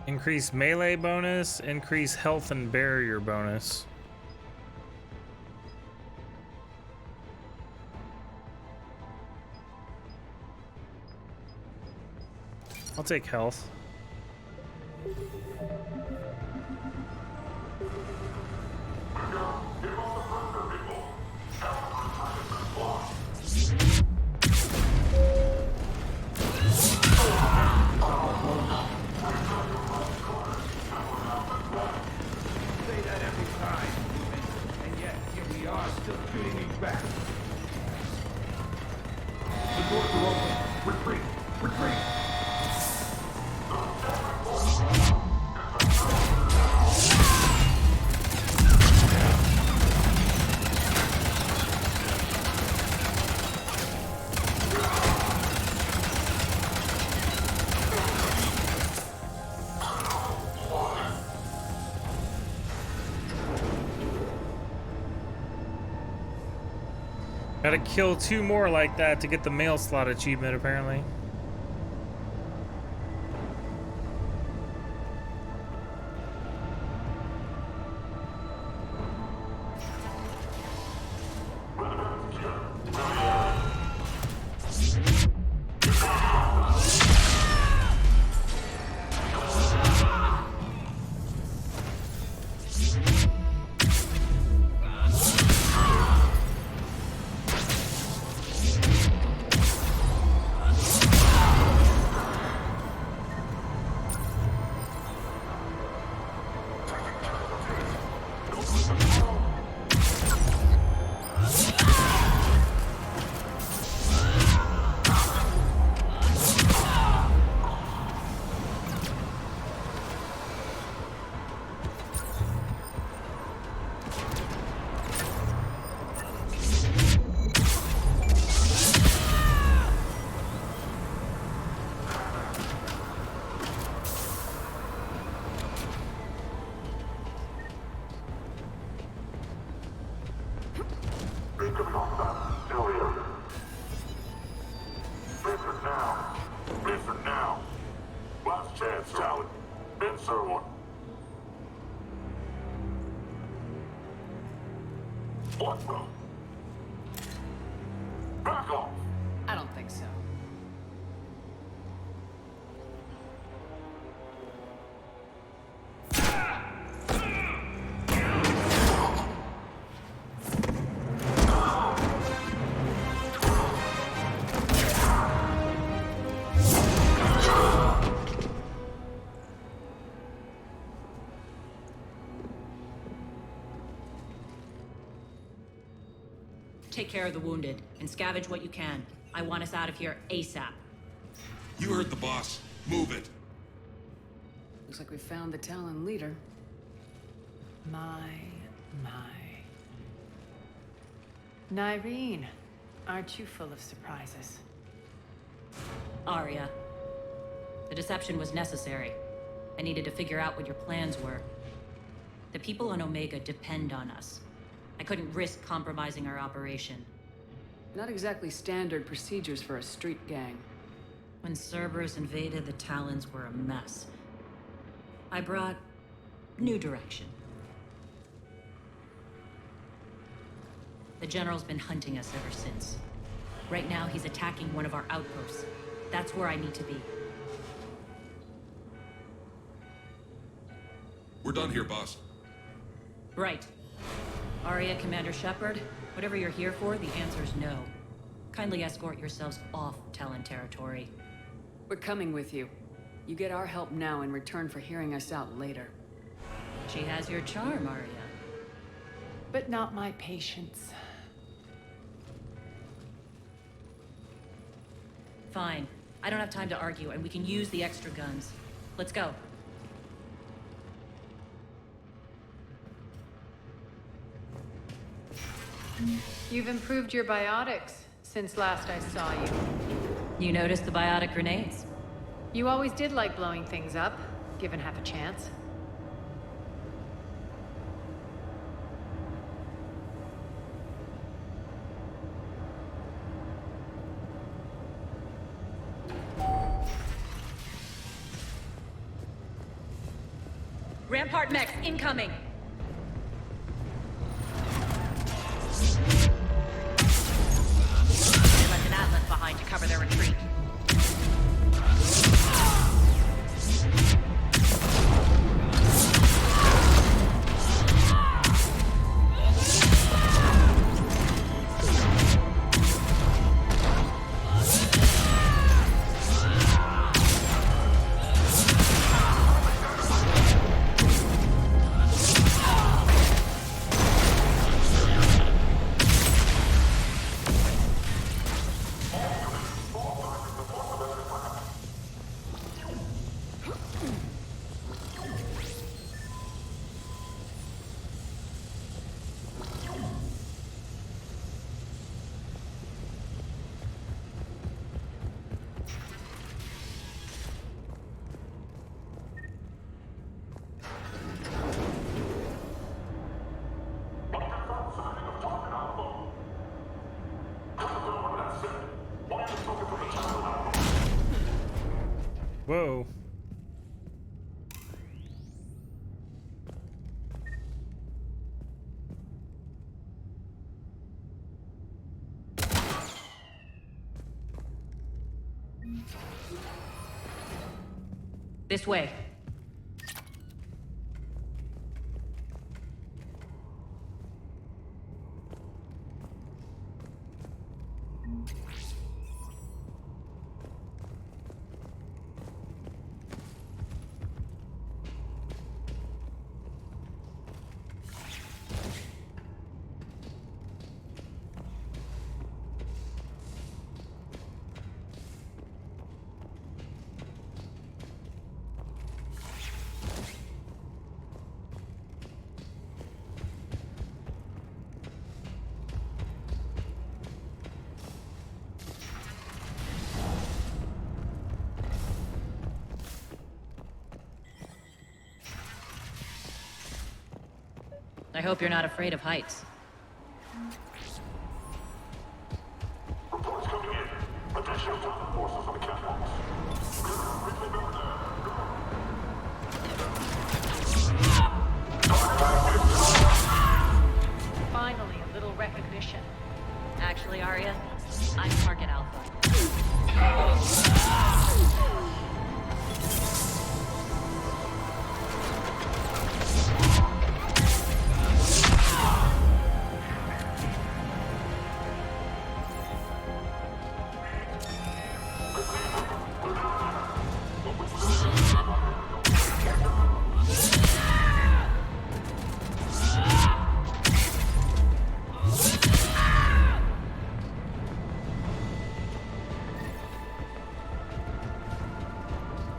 Increase melee bonus, increase health and barrier bonus. I'll take health. Gotta kill 2 more like that to get the mail slot achievement, apparently. I don't think so. Take care of the wounded and scavenge what you can. I want us out of here ASAP. You heard the boss. Move it. Looks like we found the Talon leader. My. Nyreen, aren't you full of surprises? Arya. The deception was necessary. I needed to figure out what your plans were. The people on Omega depend on us. I couldn't risk compromising our operation. Not exactly standard procedures for a street gang. When Cerberus invaded, the Talons were a mess. I brought new direction. The General's been hunting us ever since. Right now, he's attacking one of our outposts. That's where I need to be. We're done here, boss. Right. Arya, Commander Shepard, whatever you're here for, the answer's no. Kindly escort yourselves off Talon territory. We're coming with you. You get our help now in return for hearing us out later. She has your charm, Arya. But not my patience. Fine. I don't have time to argue, and we can use the extra guns. Let's go. You've improved your biotics since last I saw you. You noticed the biotic grenades? You always did like blowing things up, given half a chance. Rampart mechs incoming! They left an Atlas behind to cover their retreat. Whoa. This way. I hope you're not afraid of heights. Finally, a little recognition. Actually, Arya, I'm Target Alpha.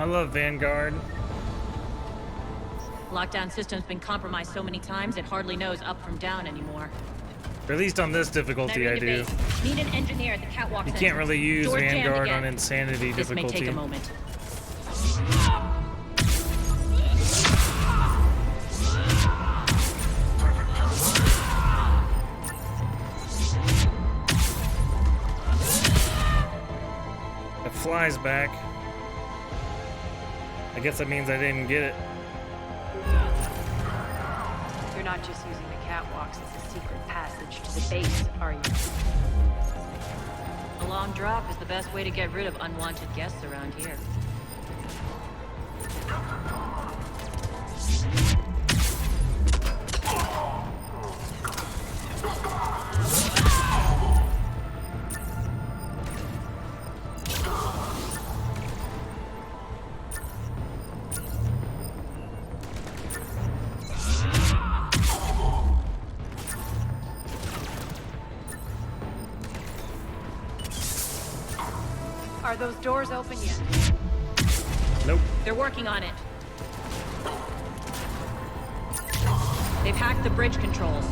I love Vanguard. Lockdown system's been compromised so many times it hardly knows up from down anymore. Or at least on this difficulty, I do. Need an engineer at the catwalk. You can't really use Doors jammed Vanguard again. on Insanity This may difficulty. take a moment. It flies back. I guess that means I didn't get it. You're not just using the catwalks as a secret passage to the base, are you? A long drop is the best way to get rid of unwanted guests around here. Are those doors open yet? Nope. They're working on it. They've hacked the bridge controls.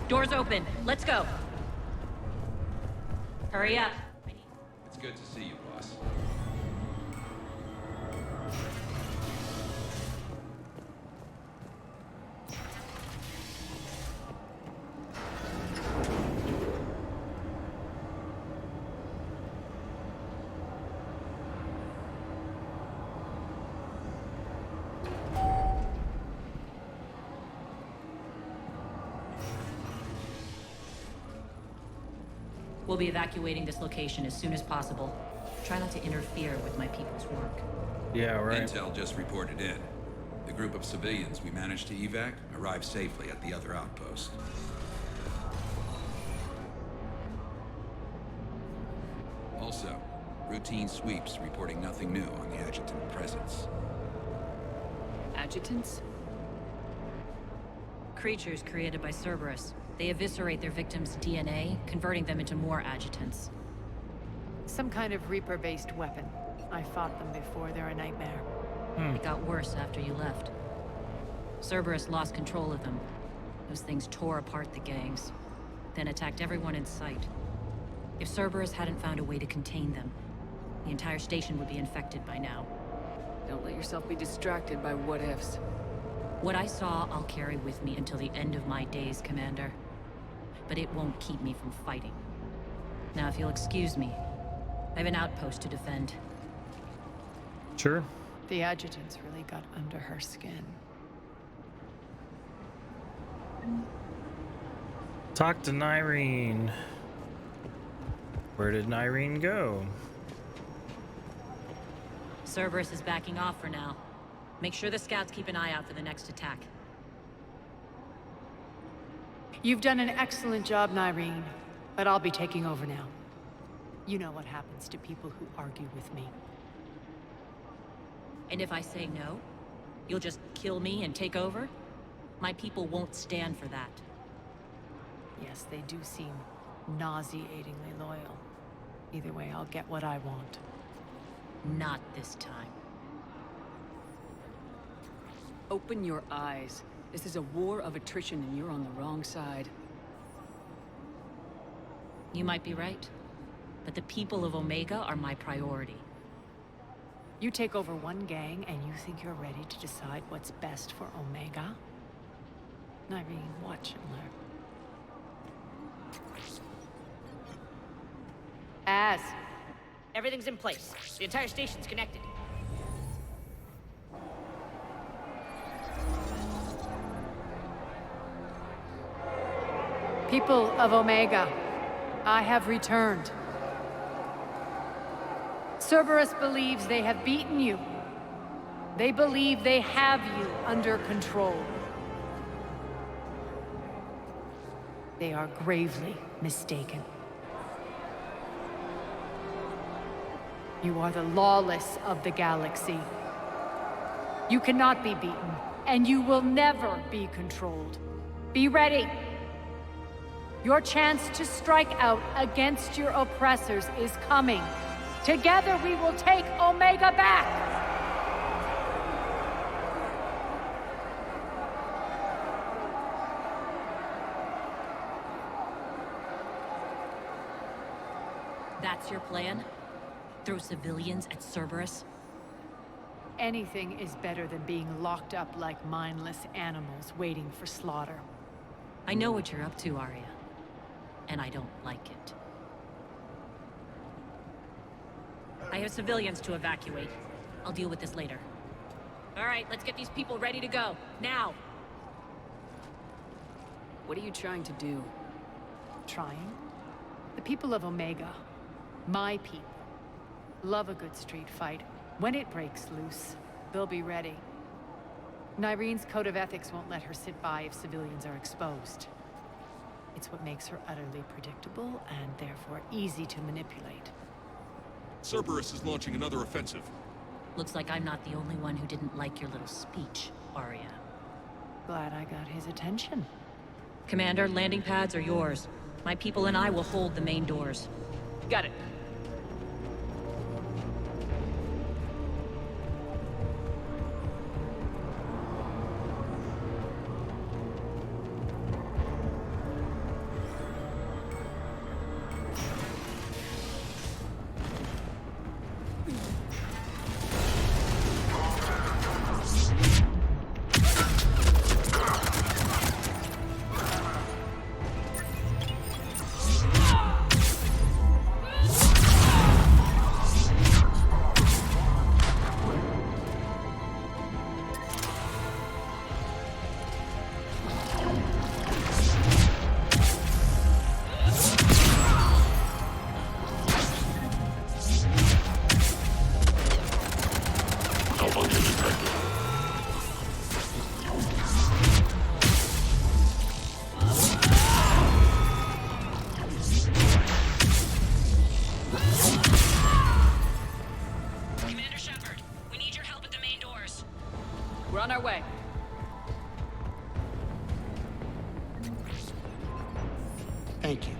Doors open. Let's go. Hurry up. It's good to see you, boss. We'll be evacuating this location as soon as possible. Try not to interfere with my people's work. Yeah, right. Intel just reported in. The group of civilians we managed to evac arrived safely at the other outpost. Also, routine sweeps reporting nothing new on the adjutant presence. Adjutants? Creatures created by Cerberus. They eviscerate their victims' DNA, converting them into more adjutants. Some kind of Reaper-based weapon. I fought them before, they're a nightmare. It got worse after you left. Cerberus lost control of them. Those things tore apart the gangs, then attacked everyone in sight. If Cerberus hadn't found a way to contain them, the entire station would be infected by now. Don't let yourself be distracted by what-ifs. What I saw, I'll carry with me until the end of my days, Commander. But it won't keep me from fighting. Now, if you'll excuse me, I have an outpost to defend. Sure. The adjutants really got under her skin. Talk to Nyreen. Where did Nyreen go? Cerberus is backing off for now. Make sure the scouts keep an eye out for the next attack. You've done an excellent job, Nyreen, but I'll be taking over now. You know what happens to people who argue with me. And if I say no, you'll just kill me and take over? My people won't stand for that. Yes, they do seem nauseatingly loyal. Either way, I'll get what I want. Not this time. Open your eyes. This is a war of attrition and you're on the wrong side. You might be right, but the people of Omega are my priority. You take over one gang and you think you're ready to decide what's best for Omega? Nyreen, watch and learn. Az. Everything's in place. The entire station's connected. People of Omega, I have returned. Cerberus believes they have beaten you. They believe they have you under control. They are gravely mistaken. You are the lawless of the galaxy. You cannot be beaten, and you will never be controlled. Be ready. Your chance to strike out against your oppressors is coming. Together we will take Omega back! That's your plan? Throw civilians at Cerberus? Anything is better than being locked up like mindless animals waiting for slaughter. I know what you're up to, Arya. And I don't like it. I have civilians to evacuate. I'll deal with this later. All right, let's get these people ready to go. Now! What are you trying to do? Trying? The people of Omega, my people, love a good street fight. When it breaks loose, they'll be ready. Nyrene's code of ethics won't let her sit by if civilians are exposed. It's what makes her utterly predictable and therefore easy to manipulate. Cerberus is launching another offensive. Looks like I'm not the only one who didn't like your little speech, Arya. Glad I got his attention. Commander, landing pads are yours. My people and I will hold the main doors. Got it. We're on our way. Thank you.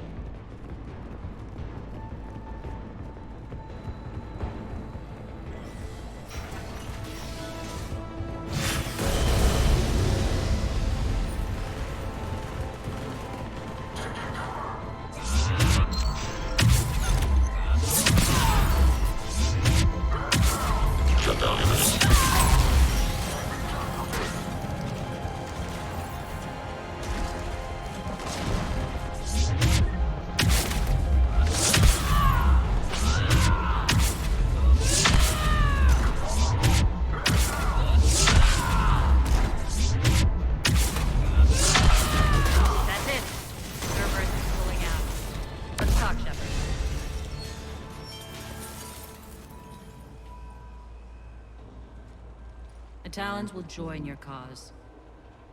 The Talons will join your cause.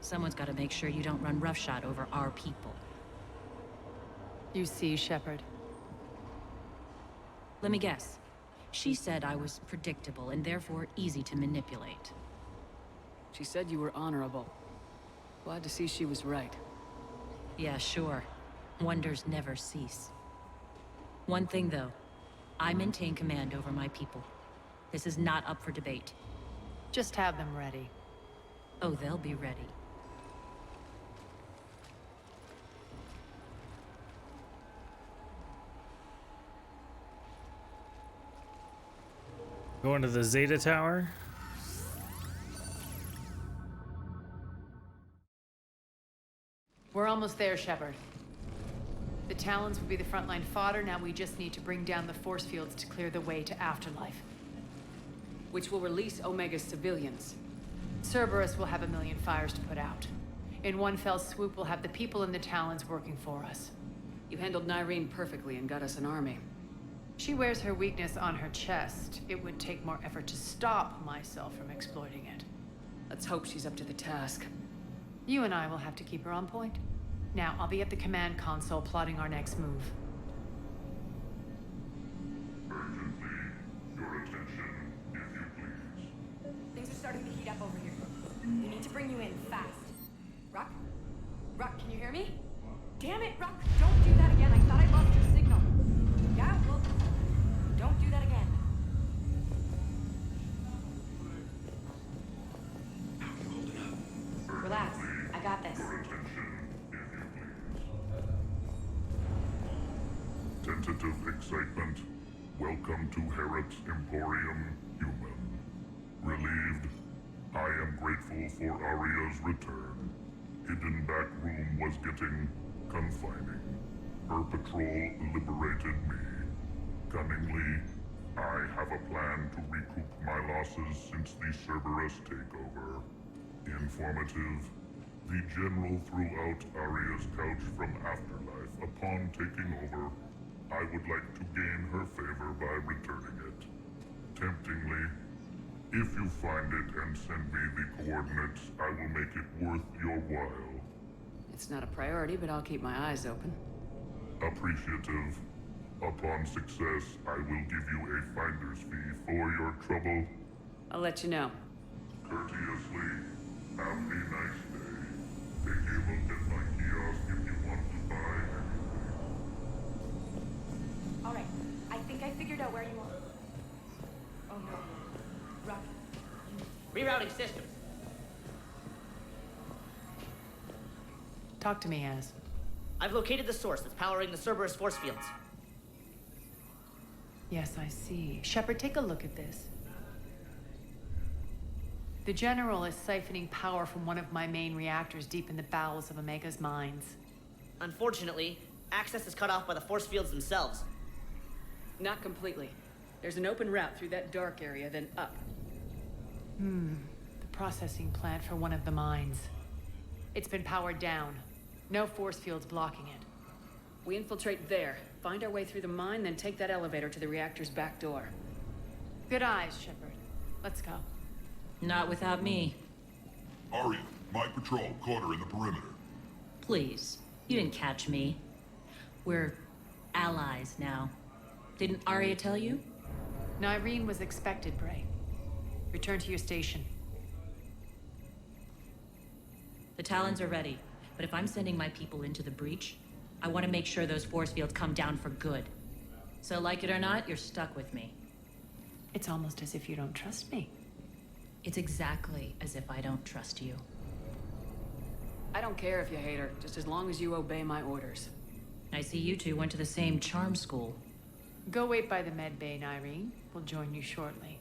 Someone's got to make sure you don't run roughshod over our people. You see, Shepard? Let me guess. She said I was predictable and therefore easy to manipulate. She said you were honorable. Glad to see she was right. Yeah, sure. Wonders never cease. One thing, though. I maintain command over my people. This is not up for debate. Just have them ready. Oh, they'll be ready. Going to the Zeta Tower. We're almost there, Shepard. The Talons will be the frontline fodder. Now we just need to bring down the force fields to clear the way to Afterlife. Which will release Omega's civilians. Cerberus will have a million fires to put out. In one fell swoop, we'll have the people in the Talons working for us. You handled Nyrene perfectly and got us an army. She wears her weakness on her chest. It would take more effort to stop myself from exploiting it. Let's hope she's up to the task. You and I will have to keep her on point. Now, I'll be at the command console plotting our next move. Urgently, your attention, if you please. Things are starting to heat up over here. We need to bring you in fast. Ruck? Ruck, can you hear me? Damn it, Ruck! Don't do that again. I thought I lost your signal. Yeah, well, don't do that again. Relax. I got this. Your attention, if you please. Tentative excitement. Welcome to Harrot's Emporium, Human. Relieved. I am grateful for Arya's return. Hidden back room was getting confining. Her patrol liberated me. Cunningly, I have a plan to recoup my losses since the Cerberus takeover. Informative, The General threw out Aria's couch from Afterlife. Upon taking over, I would like to gain her favor by returning it. Temptingly, if you find it and send me the coordinates, I will make it worth your while. It's not a priority, but I'll keep my eyes open. Appreciative. Upon success, I will give you a finder's fee for your trouble. I'll let you know. Courteously, have a nice day. Take a look at my kiosk if you want to buy anything. Alright, I think I figured out where you are. Oh no. Rock. Rerouting systems. Talk to me, Az. I've located the source that's powering the Cerberus force fields. Yes, I see. Shepard, take a look at this. The General is siphoning power from one of my main reactors deep in the bowels of Omega's mines. Unfortunately, access is cut off by the force fields themselves. Not completely. There's an open route through that dark area, then up. The processing plant for one of the mines. It's been powered down. No force fields blocking it. We infiltrate there, find our way through the mine, then take that elevator to the reactor's back door. Good eyes, Shepard. Let's go. Not without me. Aria, my patrol caught her in the perimeter. Please. You didn't catch me. We're allies now. Didn't Aria tell you? Nyreen was expected, Bray. Return to your station. The Talons are ready, but if I'm sending my people into the breach, I want to make sure those force fields come down for good. So like it or not, you're stuck with me. It's almost as if you don't trust me. It's exactly as if I don't trust you. I don't care if you hate her, just as long as you obey my orders. I see you two went to the same charm school. Go wait by the med bay, Nyreen. We'll join you shortly.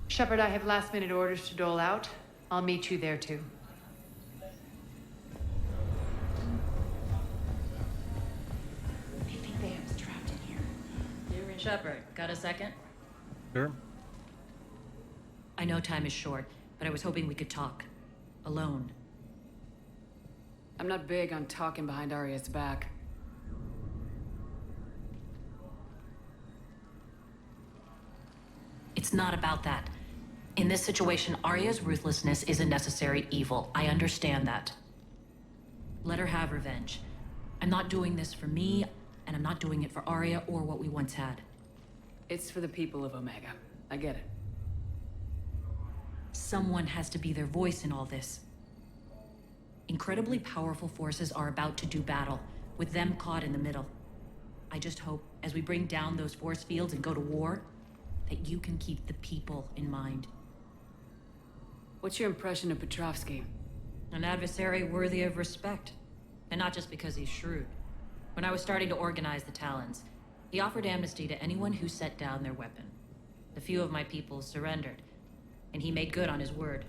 Shepard, I have last-minute orders to dole out. I'll meet you there, too. I think Bam's trapped in here. Shepard, got a second? Sure. I know time is short, but I was hoping we could talk. Alone. I'm not big on talking behind Aria's back. It's not about that. In this situation, Aria's ruthlessness is a necessary evil. I understand that. Let her have revenge. I'm not doing this for me, and I'm not doing it for Aria or what we once had. It's for the people of Omega. I get it. Someone has to be their voice in all this. Incredibly powerful forces are about to do battle, with them caught in the middle. I just hope, as we bring down those force fields and go to war, that you can keep the people in mind. What's your impression of Petrovsky? An adversary worthy of respect. And not just because he's shrewd. When I was starting to organize the Talons, he offered amnesty to anyone who set down their weapon. A few of my people surrendered, and he made good on his word.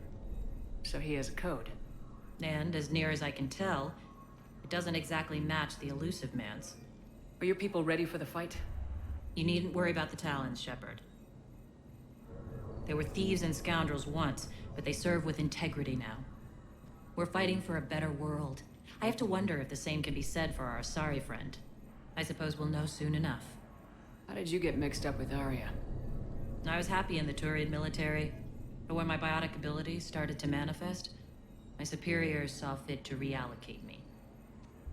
So he has a code. And, as near as I can tell, it doesn't exactly match the Elusive Man's. Are your people ready for the fight? You needn't worry about the Talons, Shepard. They were thieves and scoundrels once, but they serve with integrity now. We're fighting for a better world. I have to wonder if the same can be said for our Asari friend. I suppose we'll know soon enough. How did you get mixed up with Aria? I was happy in the Turian military, but when my biotic abilities started to manifest, my superiors saw fit to reallocate me.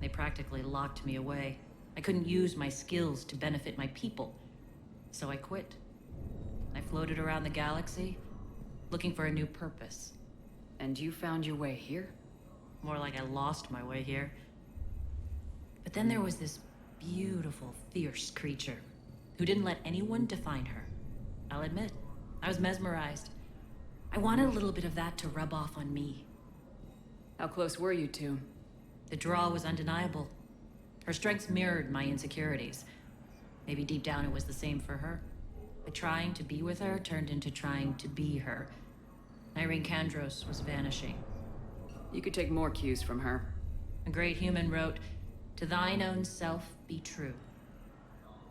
They practically locked me away. I couldn't use my skills to benefit my people, so I quit. I floated around the galaxy, looking for a new purpose. And you found your way here? More like I lost my way here. But then there was this beautiful, fierce creature who didn't let anyone define her. I'll admit, I was mesmerized. I wanted a little bit of that to rub off on me. How close were you two? The draw was undeniable. Her strengths mirrored my insecurities. Maybe deep down it was the same for her. But trying to be with her turned into trying to be her. Nyreen Kandros was vanishing. You could take more cues from her. A great human wrote, "To thine own self be true."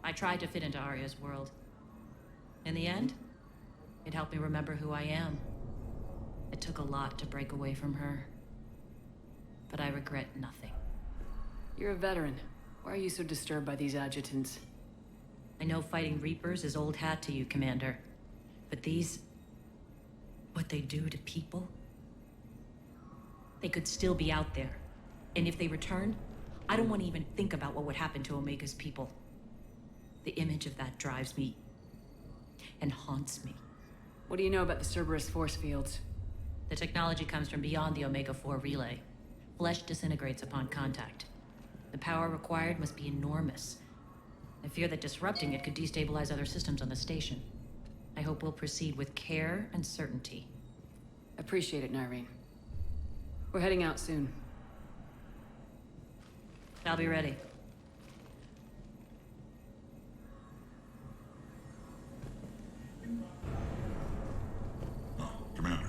I tried to fit into Aria's world. In the end, it helped me remember who I am. It took a lot to break away from her. But I regret nothing. You're a veteran. Why are you so disturbed by these adjutants? I know fighting Reapers is old hat to you, Commander. But these... what they do to people? They could still be out there. And if they return, I don't want to even think about what would happen to Omega's people. The image of that drives me... and haunts me. What do you know about the Cerberus force fields? The technology comes from beyond the Omega-4 relay. Flesh disintegrates upon contact. The power required must be enormous. I fear that disrupting it could destabilize other systems on the station. I hope we'll proceed with care and certainty. Appreciate it, Nyreen. We're heading out soon. I'll be ready. Commander.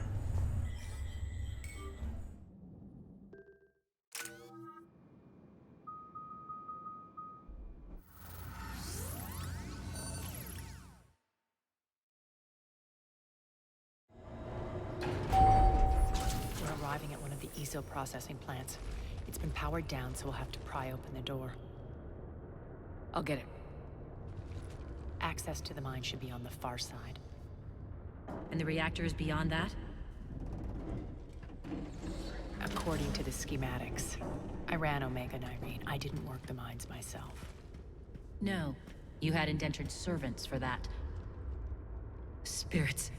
We're arriving at one of the ESO processing plants. It's been powered down, so we'll have to pry open the door. I'll get it. Access to the mine should be on the far side. And the reactor is beyond that? According to the schematics. I ran Omega, Nyreen. I didn't work the mines myself. No. You had indentured servants for that. Spirits.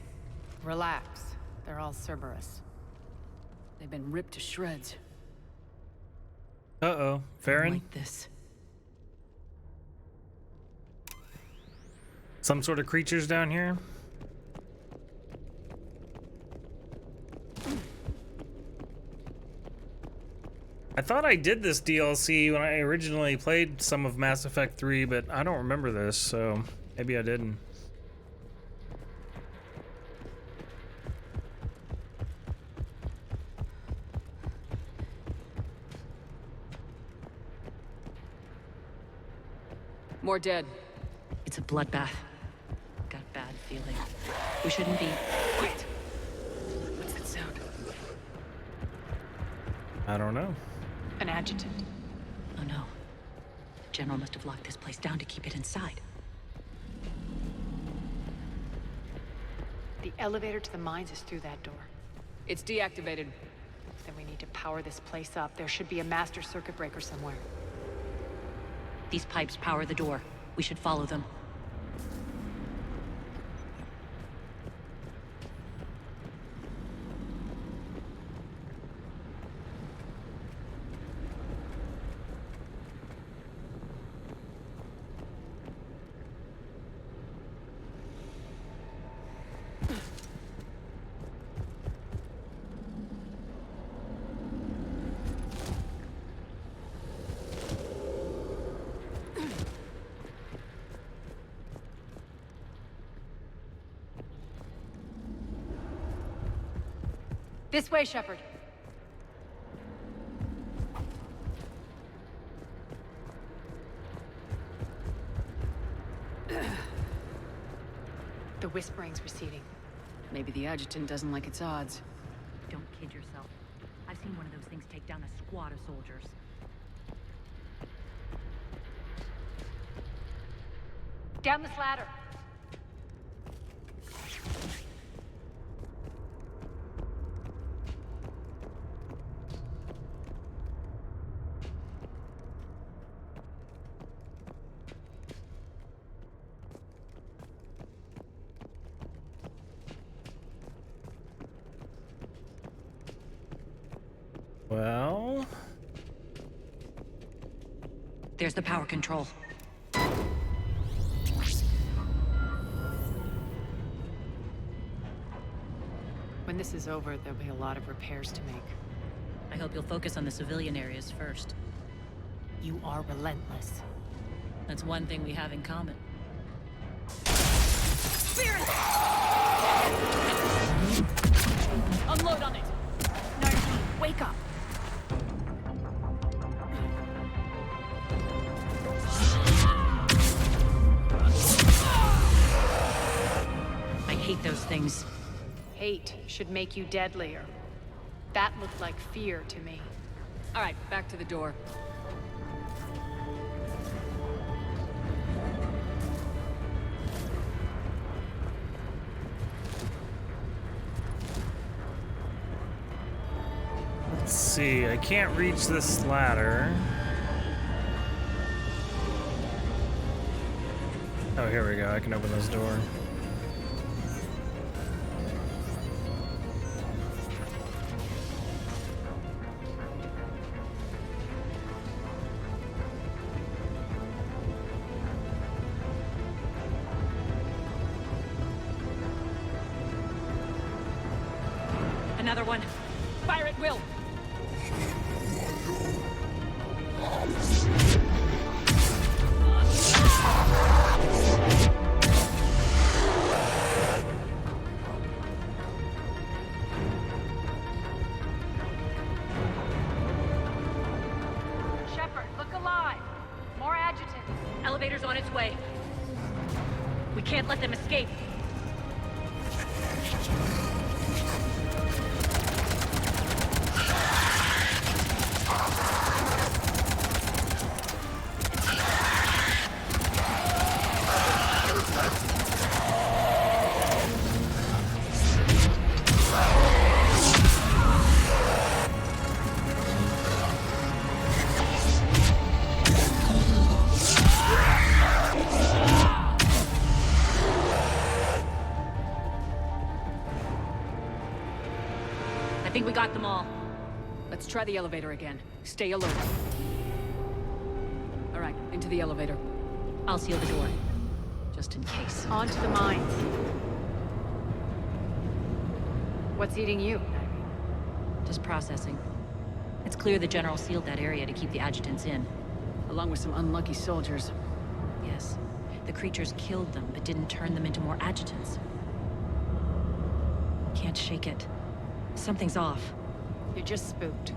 Relax. They're all Cerberus. They've been ripped to shreds. Uh-oh. Farron? Like this. Some sort of creatures down here? I thought I did this DLC when I originally played some of Mass Effect 3, but I don't remember this, so maybe I didn't. More dead. It's a bloodbath. Got a bad feeling. We shouldn't be... Wait! What's that sound? I don't know. An adjutant. Oh no. The General must have locked this place down to keep it inside. The elevator to the mines is through that door. It's deactivated. Then we need to power this place up. There should be a master circuit breaker somewhere. These pipes power the door. We should follow them. This way, Shepard. The whispering's receding. Maybe the adjutant doesn't like its odds. Don't kid yourself. I've seen one of those things take down a squad of soldiers. Down this ladder. Well... There's the power control. When this is over, there'll be a lot of repairs to make. I hope you'll focus on the civilian areas first. You are relentless. That's one thing we have in common. Spirit! Unload on it! Nyreen, wake up! I hate those things. hate should make you deadlier. That looked like fear to me. All right, back to the door. Let's see, I can't reach this ladder. Oh, here we go. I can open this door. Another one. Fire at will. Shepard, look alive. More adjutants. Elevator's on its way. We can't let them escape. I think we got them all. Let's try the elevator again. Stay alert. All right, into the elevator. I'll seal the door. Just in case. On to the mines. What's eating you? Just processing. It's clear the General sealed that area to keep the adjutants in. Along with some unlucky soldiers. Yes. The creatures killed them, but didn't turn them into more adjutants. Can't shake it. Something's off. You're just spooked.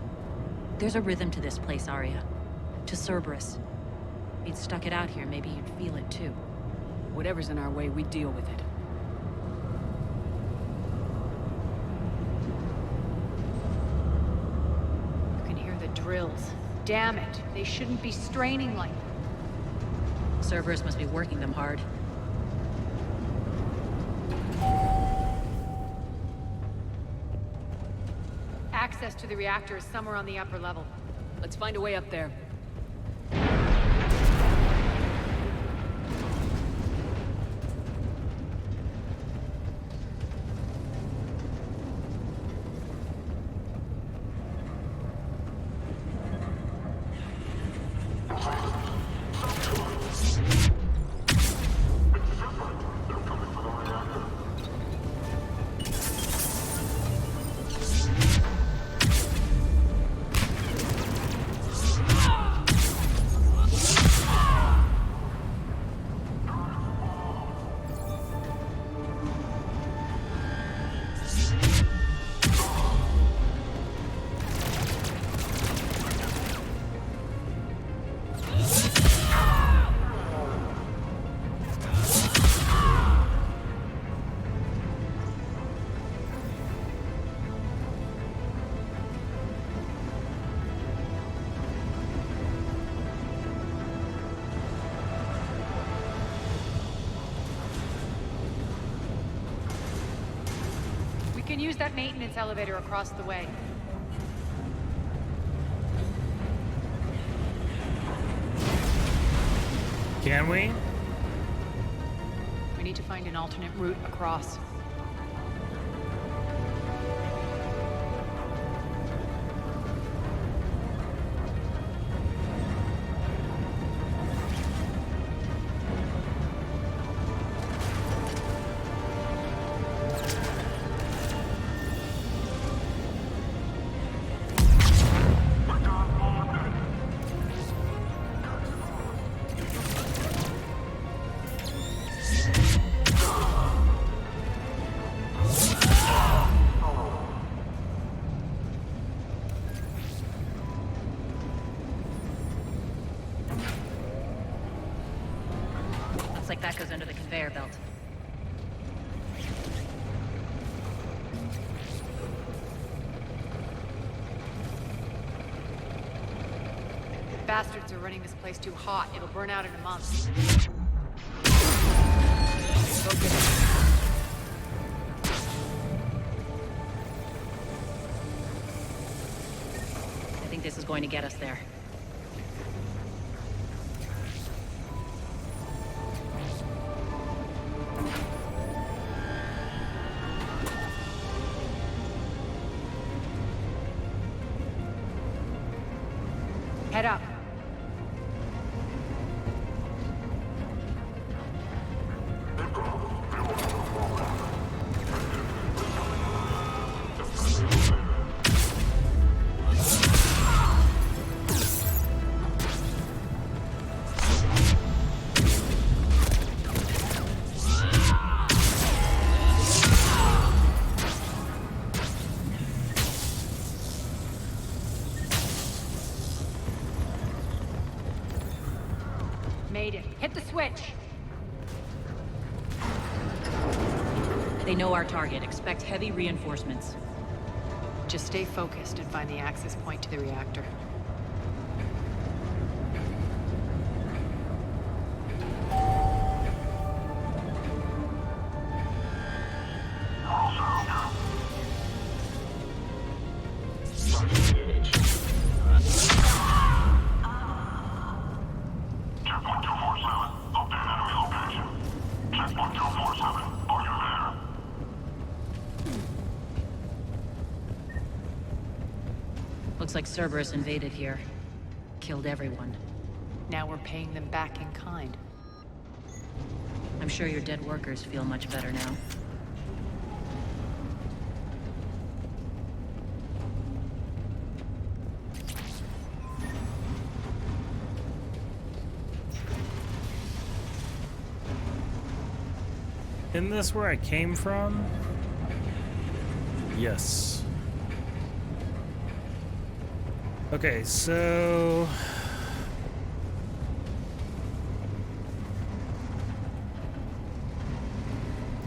There's a rhythm to this place, Arya. To Cerberus. If you'd stuck it out here, maybe you'd feel it too. Whatever's in our way, we deal with it. You can hear the drills. Damn it. They shouldn't be straining like that. Cerberus must be working them hard. Access to the reactor is somewhere on the upper level. Let's find a way up there. We can use that maintenance elevator across the way. Can we? We need to find an alternate route across. Looks like that goes under the conveyor belt. bastards are running this place too hot. It'll burn out in a month. Focus. I think this is going to get us there. Head up. Made it. Hit the switch. They know our target. Expect heavy reinforcements. Just stay focused and find the access point to the reactor. Looks like Cerberus invaded here. Killed everyone. Now we're paying them back in kind. I'm sure your dead workers feel much better now. Isn't this where I came from? Yes. Okay, so...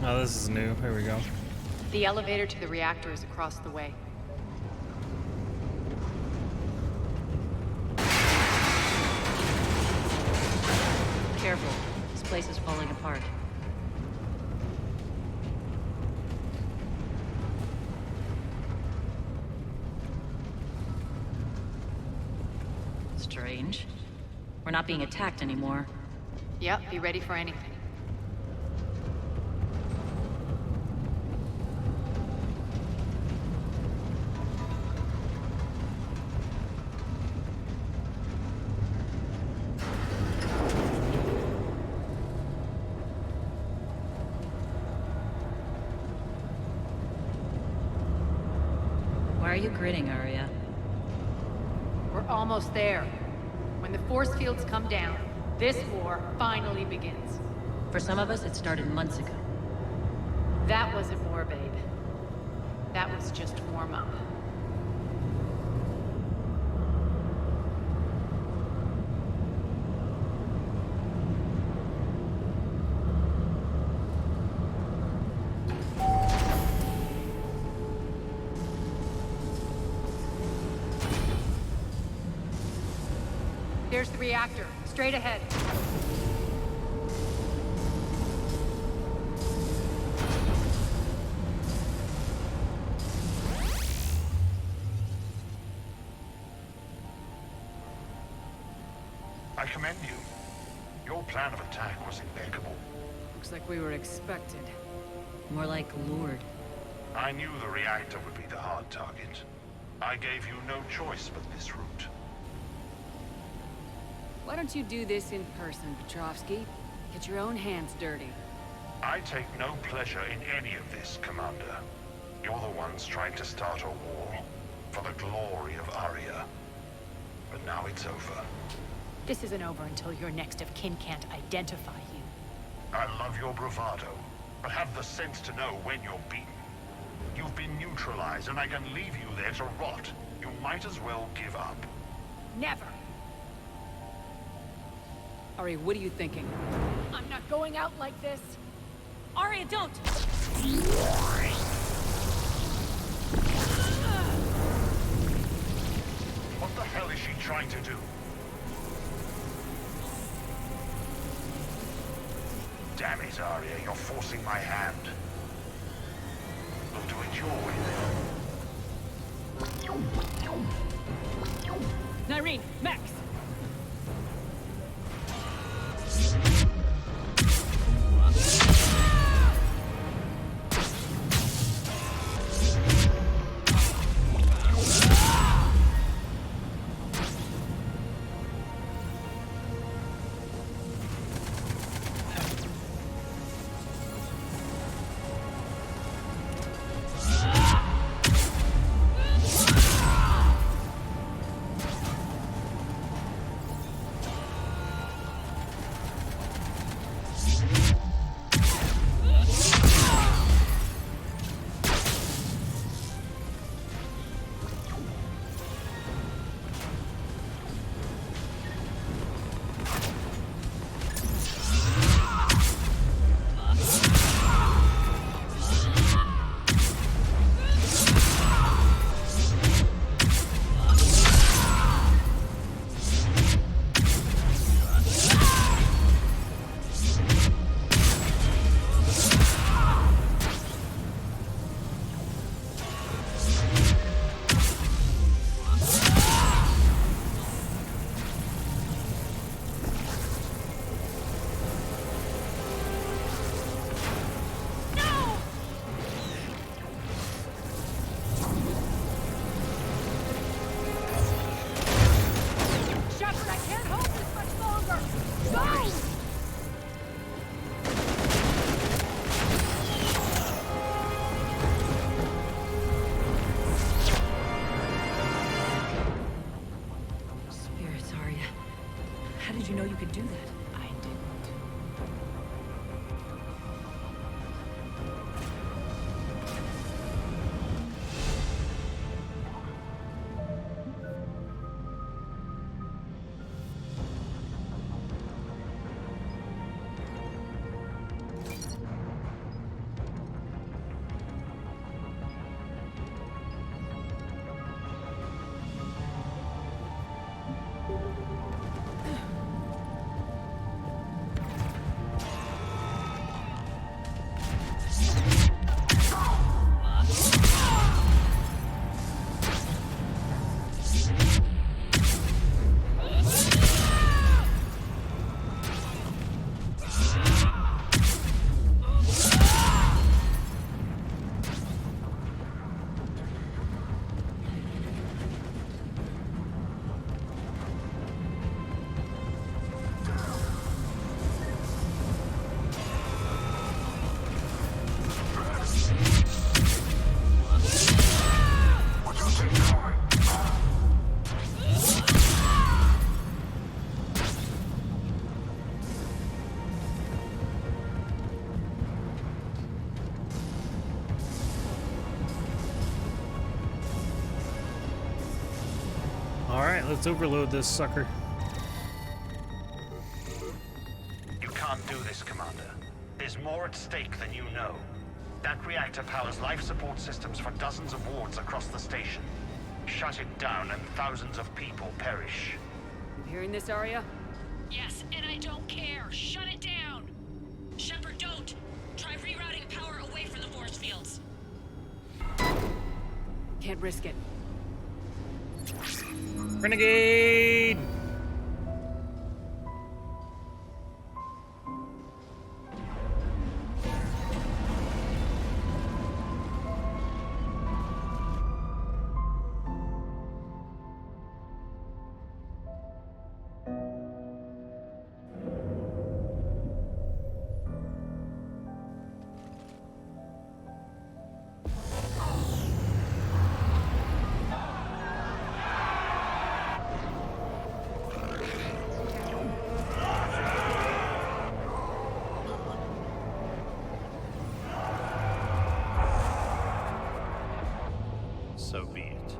Oh, this is new. Here we go. The elevator to the reactor is across the way. Careful. This place is falling apart. Strange. We're not being attacked anymore. Yep, be ready for anything. Why are you grinning, Arya? We're almost there. When the force fields come down, this war finally begins. For some of us, it started months ago. That wasn't war, babe. That was just warm-up. There's the reactor. Straight ahead. I commend you. Your plan of attack was impeccable. Looks like we were expected. More like lured. I knew the reactor would be the hard target. I gave you no choice but this route. Why don't you do this in person, Petrovsky? Get your own hands dirty. I take no pleasure in any of this, Commander. You're the ones trying to start a war for the glory of Arya. But now it's over. This isn't over until your next of kin can't identify you. I love your bravado, but have the sense to know when you're beaten. You've been neutralized, and I can leave you there to rot. You might as well give up. Never! Ari, what are you thinking? I'm not going out like this! Arya, don't! What the hell is she trying to do? Damn it, Arya, you're forcing my hand. We'll do it your way then. Nyreen, Max! Did you know you could do that? I didn't. Let's overload this sucker. You can't do this, Commander. There's more at stake than you know. That reactor powers life support systems for dozens of wards across the station. Shut it down and thousands of people perish. You hearing this, Arya? Yes, and I don't care. Shut it down. Shepard, don't. Try rerouting power away from the force fields. Can't risk it. Renegade! So be it.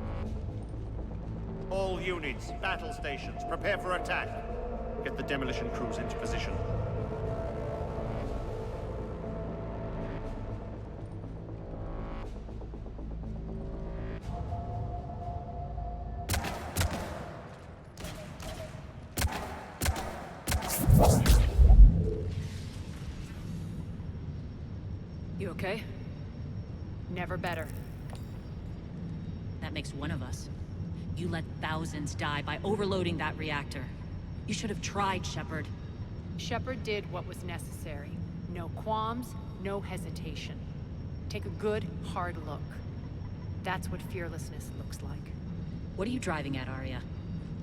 All units, battle stations, prepare for attack. Get the demolition crews into position. okay? Never better. That makes one of us. You let thousands die by overloading that reactor. You should have tried, Shepard. Shepard did what was necessary. No qualms, no hesitation. Take a good, hard look. That's what fearlessness looks like. What are you driving at, Arya?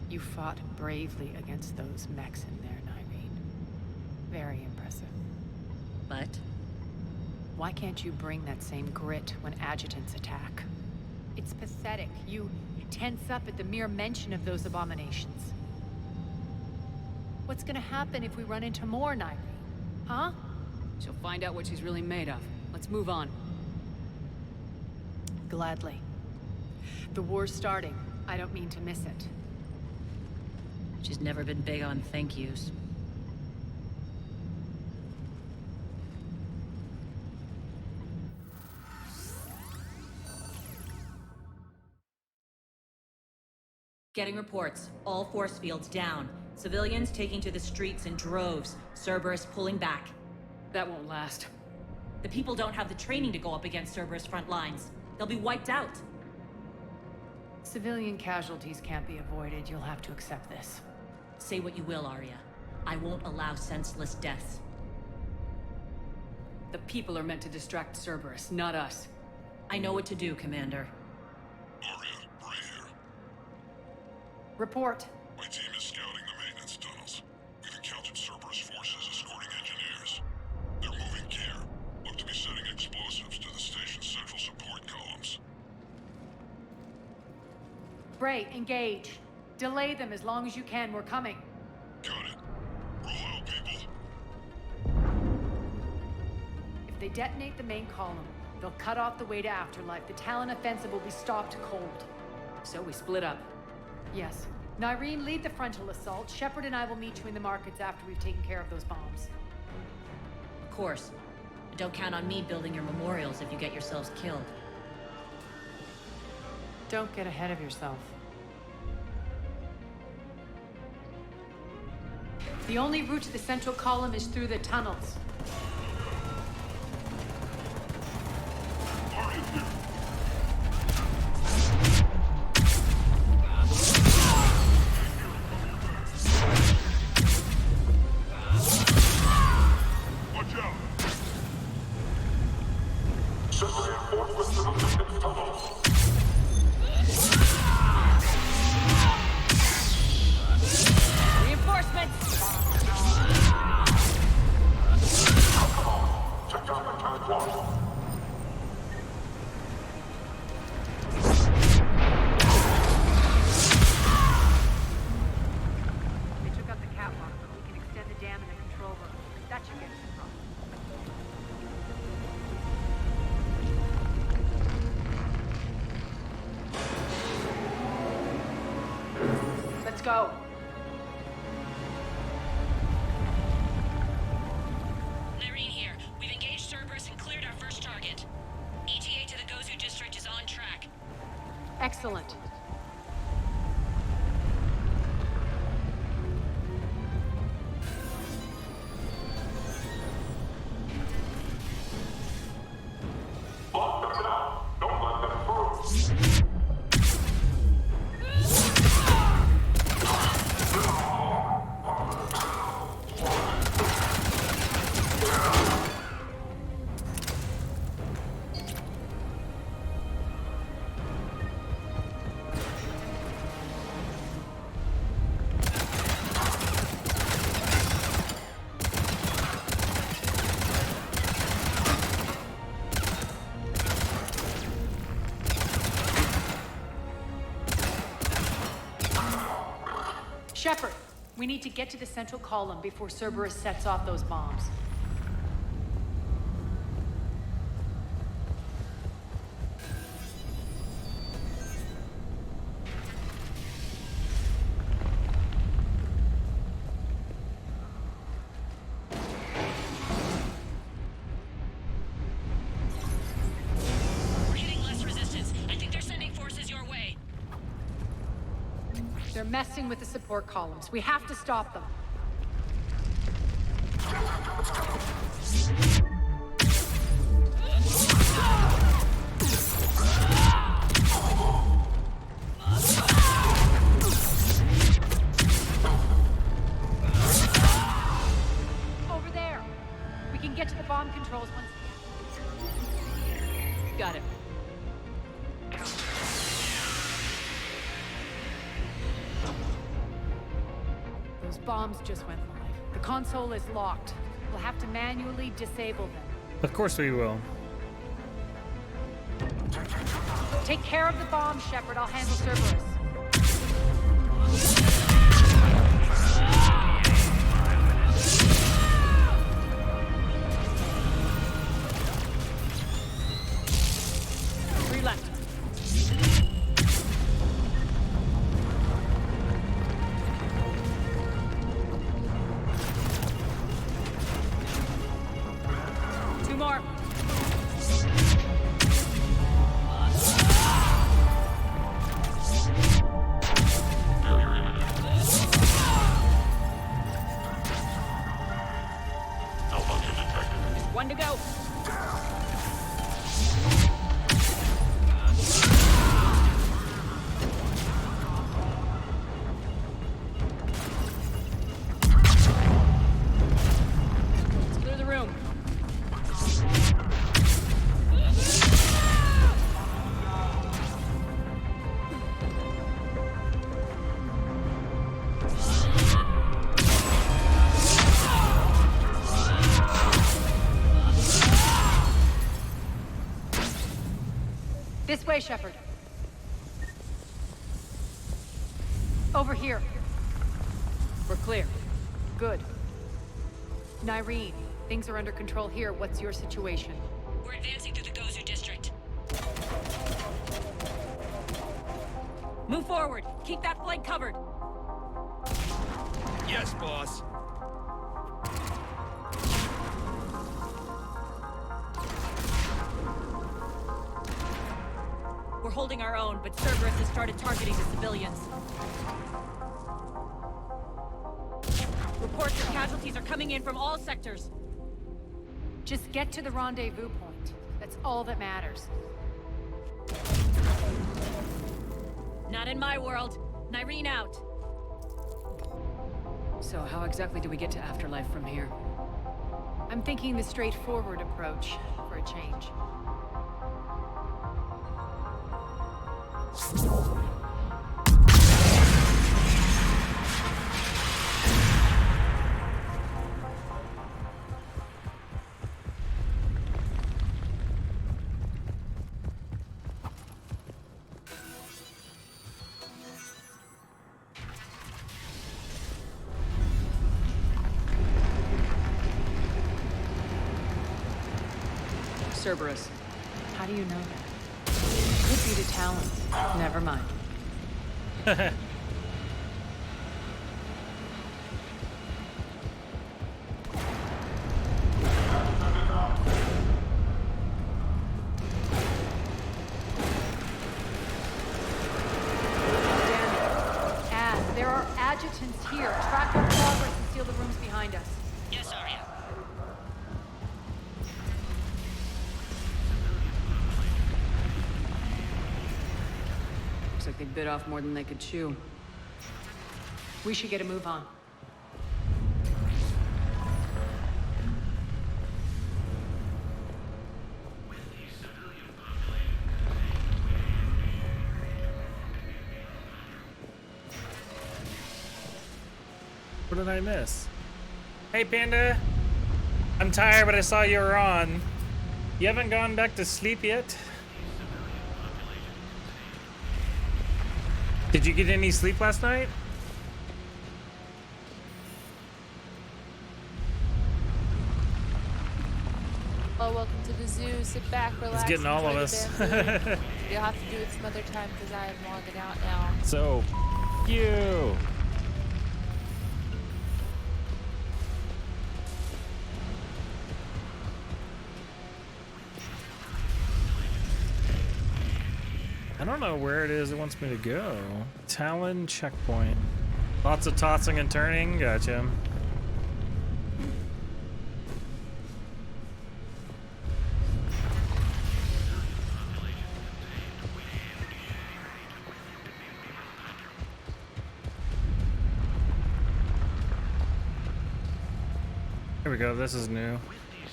You fought bravely against those mechs in there, Nyreen. Very impressive. But? Why can't you bring that same grit when adjutants attack? It's pathetic. You tense up at the mere mention of those abominations. What's gonna happen if we run into more, Nyreen? Huh? She'll find out what she's really made of. Let's move on. Gladly. The war's starting. I don't mean to miss it. She's never been big on thank yous. Getting reports. All force fields down. Civilians taking to the streets in droves. Cerberus pulling back. That won't last. The people don't have the training to go up against Cerberus front lines. They'll be wiped out. Civilian casualties can't be avoided. You'll have to accept this. Say what you will, Arya. I won't allow senseless deaths. The people are meant to distract Cerberus, not us. I know what to do, Commander. Arya, Bray here. Report. My team is scouting the maintenance tunnels. We've encountered Cerberus forces escorting engineers. They're moving gear. Look to be setting explosives to the station's central support columns. Bray, engage. Delay them as long as you can. We're coming. Got it. Roll out, people. If they detonate the main column, they'll cut off the way to Afterlife. The Talon offensive will be stopped cold. So we split up. Yes. Nyreen, lead the frontal assault. Shepard and I will meet you in the markets after we've taken care of those bombs. Of course. But don't count on me building your memorials if you get yourselves killed. Don't get ahead of yourself. The only route to the central column is through the tunnels. Go. Nyreen here. We've engaged Cerberus and cleared our first target. ETA to the Gozu district is on track. Excellent. Shepard, we need to get to the central column before Cerberus sets off those bombs. We're hitting less resistance. I think they're sending forces your way. They're messing with the support columns. We have to stop them. can get to the bomb controls once. Got it. Those bombs just went live. The console is locked. We'll have to manually disable them. Of course we will. Take care of the bomb, Shepard. I'll handle Cerberus. Three left. Two more. One to go. Let's clear the room. This way, Shepard. Over here. We're clear. Good. Nyreen, things are under control here. What's your situation? We're advancing through the Gozu district. Move forward. Keep that flank covered. Yes, boss. We're holding our own, but Cerberus has started targeting the civilians. Reports of casualties are coming in from all sectors. Just get to the rendezvous point. That's all that matters. Not in my world. Nyreen out. So how exactly do we get to Afterlife from here? I'm thinking the straightforward approach for a change. Cerberus. How do you know that? Could be the Talon. Never mind. There are adjutants here. Track our progress and seal the rooms behind us. Yes, Arya. Looks like they bit off more than they could chew. We should get a move on. What did I miss? Hey, Panda. I'm tired, but I saw you were on. You haven't gone back to sleep yet? Did you get any sleep last night? Well, welcome to the zoo. Sit back, relax. It's getting all of enjoy the us. damn food. You'll have to do it some other time because I am logging out now. So, you. I don't know where it is it wants me to go. Talon checkpoint. Lots of tossing and turning. Gotcha. Here we go. This is new. With these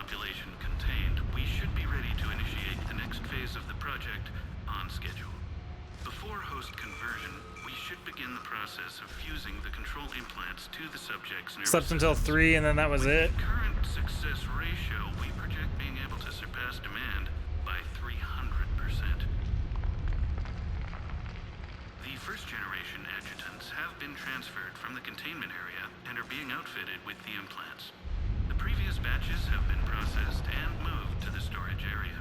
population contained, we should be ready to initiate the next phase of the project on schedule. Before host conversion, we should begin the process of fusing the control implants to the subject's nervous Slept until 3 and then that was it. current success ratio, we project being able to surpass demand by 300%. The first-generation adjutants have been transferred from the containment area and are being outfitted with the implants. The previous batches have been processed and moved to the storage area.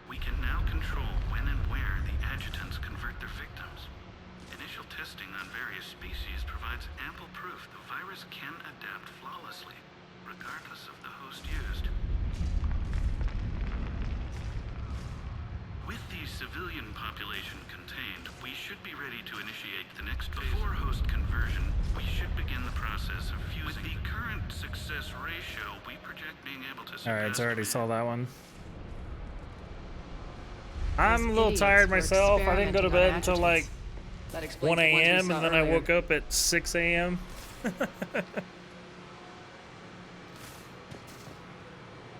We can now control when and where the adjutants convert their victims. Initial testing on various species provides ample proof the virus can adapt flawlessly, regardless of the host used. With the civilian population contained, we should be ready to initiate the next phase. Before host conversion, we should begin the process of fusing. With the current success ratio, we project being able to Alright, so I already saw that one. Those I'm a little idiots tired were myself. I didn't go to bed experimenting on until like That explains 1 the ones we a.m. saw and then I earlier. woke up at 6 a.m. And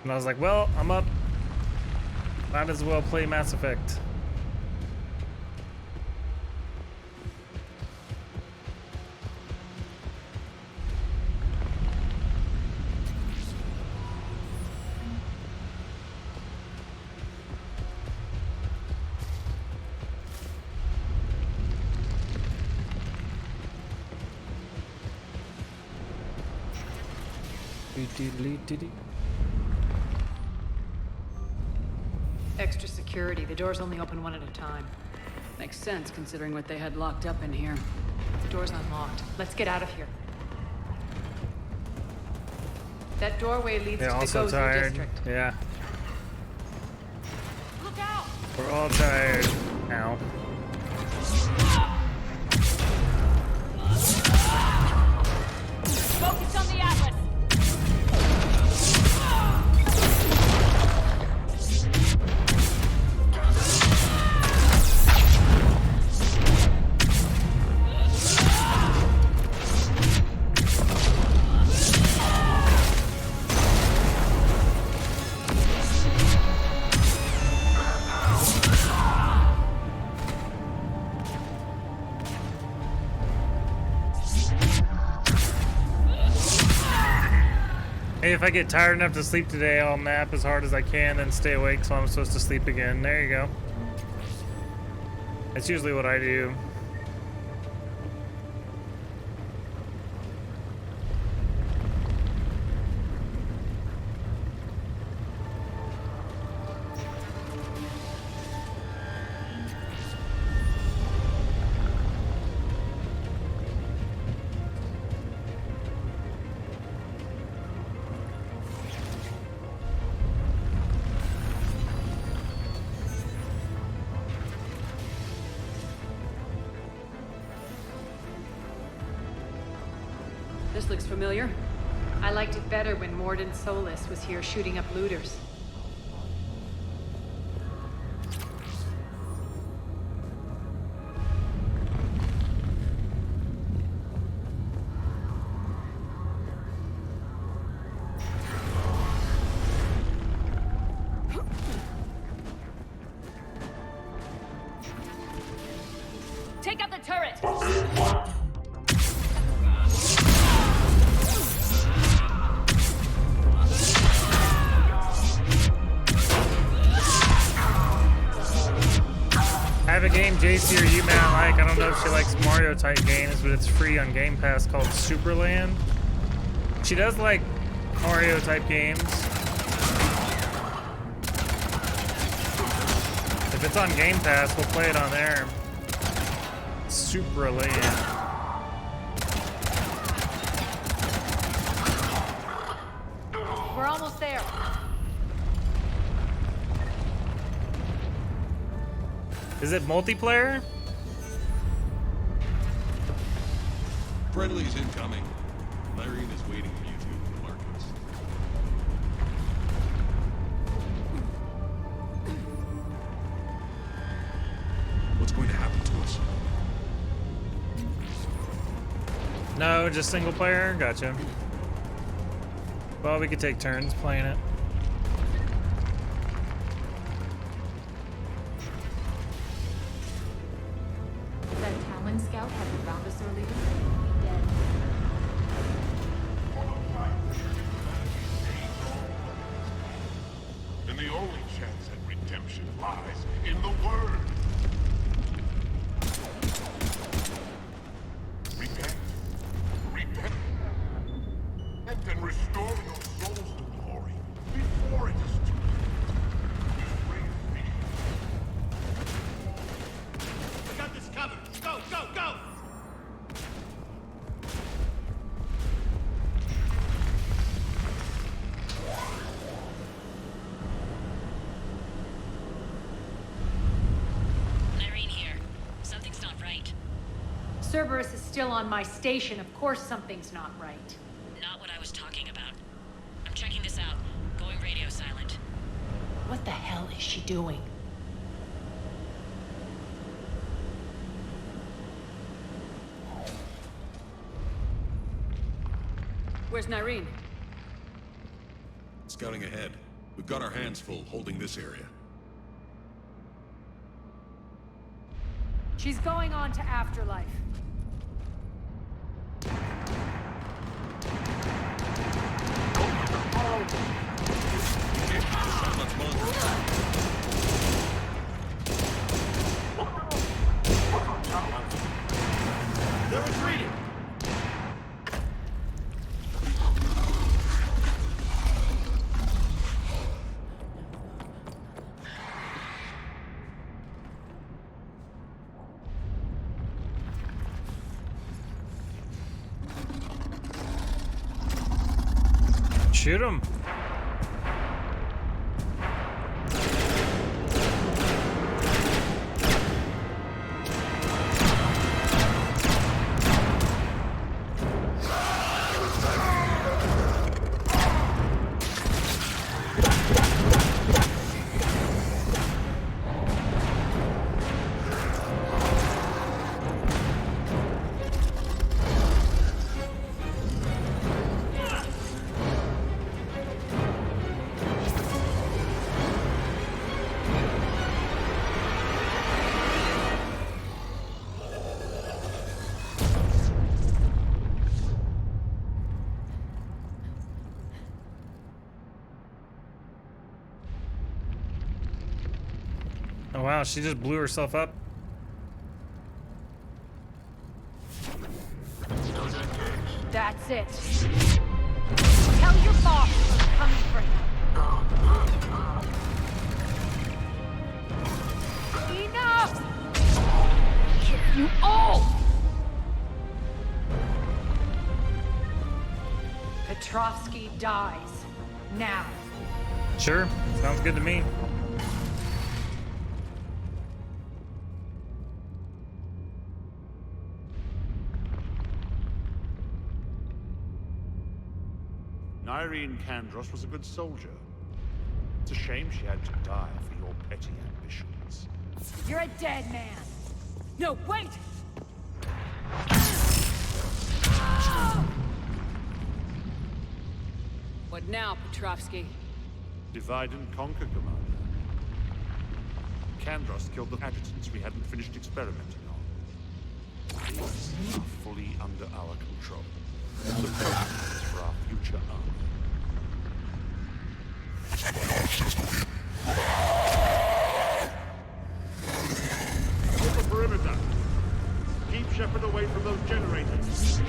I was like, well, I'm up. Might as well play Mass Effect. Extra security. The doors only open one at a time. Makes sense considering what they had locked up in here. The door's unlocked. Let's get out of here. That doorway leads Yeah, to the also Gozer tired. district. Yeah. Look out! We're all tired now. Focus on the Atlas! Hey, if I get tired enough to sleep today, I'll nap as hard as I can, then stay awake so I'm supposed to sleep again. There you go. That's usually what I do. This looks familiar. I liked it better when Mordin Solus was here shooting up looters. Take out the turret! I have a game JC or you man like. I don't know if she likes Mario type games, but it's free on Game Pass called Superland. She does like Mario type games. If it's on Game Pass, we'll play it on there. Superland. We're almost there. Is it multiplayer? Friendly's incoming. Lyrene is waiting for you two in the markets. What's going to happen to us? No, just single player? Gotcha. Well, we could take turns playing it. That Talon scout hadn't found us earlier. Dead. And the only chance at redemption lies in the Word. Repent. Repent. And then restore your souls to glory before it is too late. We got this covered. Go, go, go! Irene here. Something's not right. Cerberus is still on my station. Of course something's not right. Not what I was talking about. I'm checking this out. Going radio silent. What the hell is she doing? Where's Nyreen? Scouting ahead. We've got our hands full holding this area. She's going on to Afterlife. They're retreating! Shoot him. Oh wow, she just blew herself up. That's it. Tell your boss I'm coming for him. Enough! Kill you all! Petrovsky dies. Now. Sure, sounds good to me. Nyreen Kandros was a good soldier. It's a shame she had to die for your petty ambitions. You're a dead man. No, wait! What now, Petrovsky? Divide and conquer, Commander. Kandros killed the adjutants we hadn't finished experimenting on. These are fully under our control. The prototypes for our future army. Hold the perimeter. Keep Shepard away from those generators.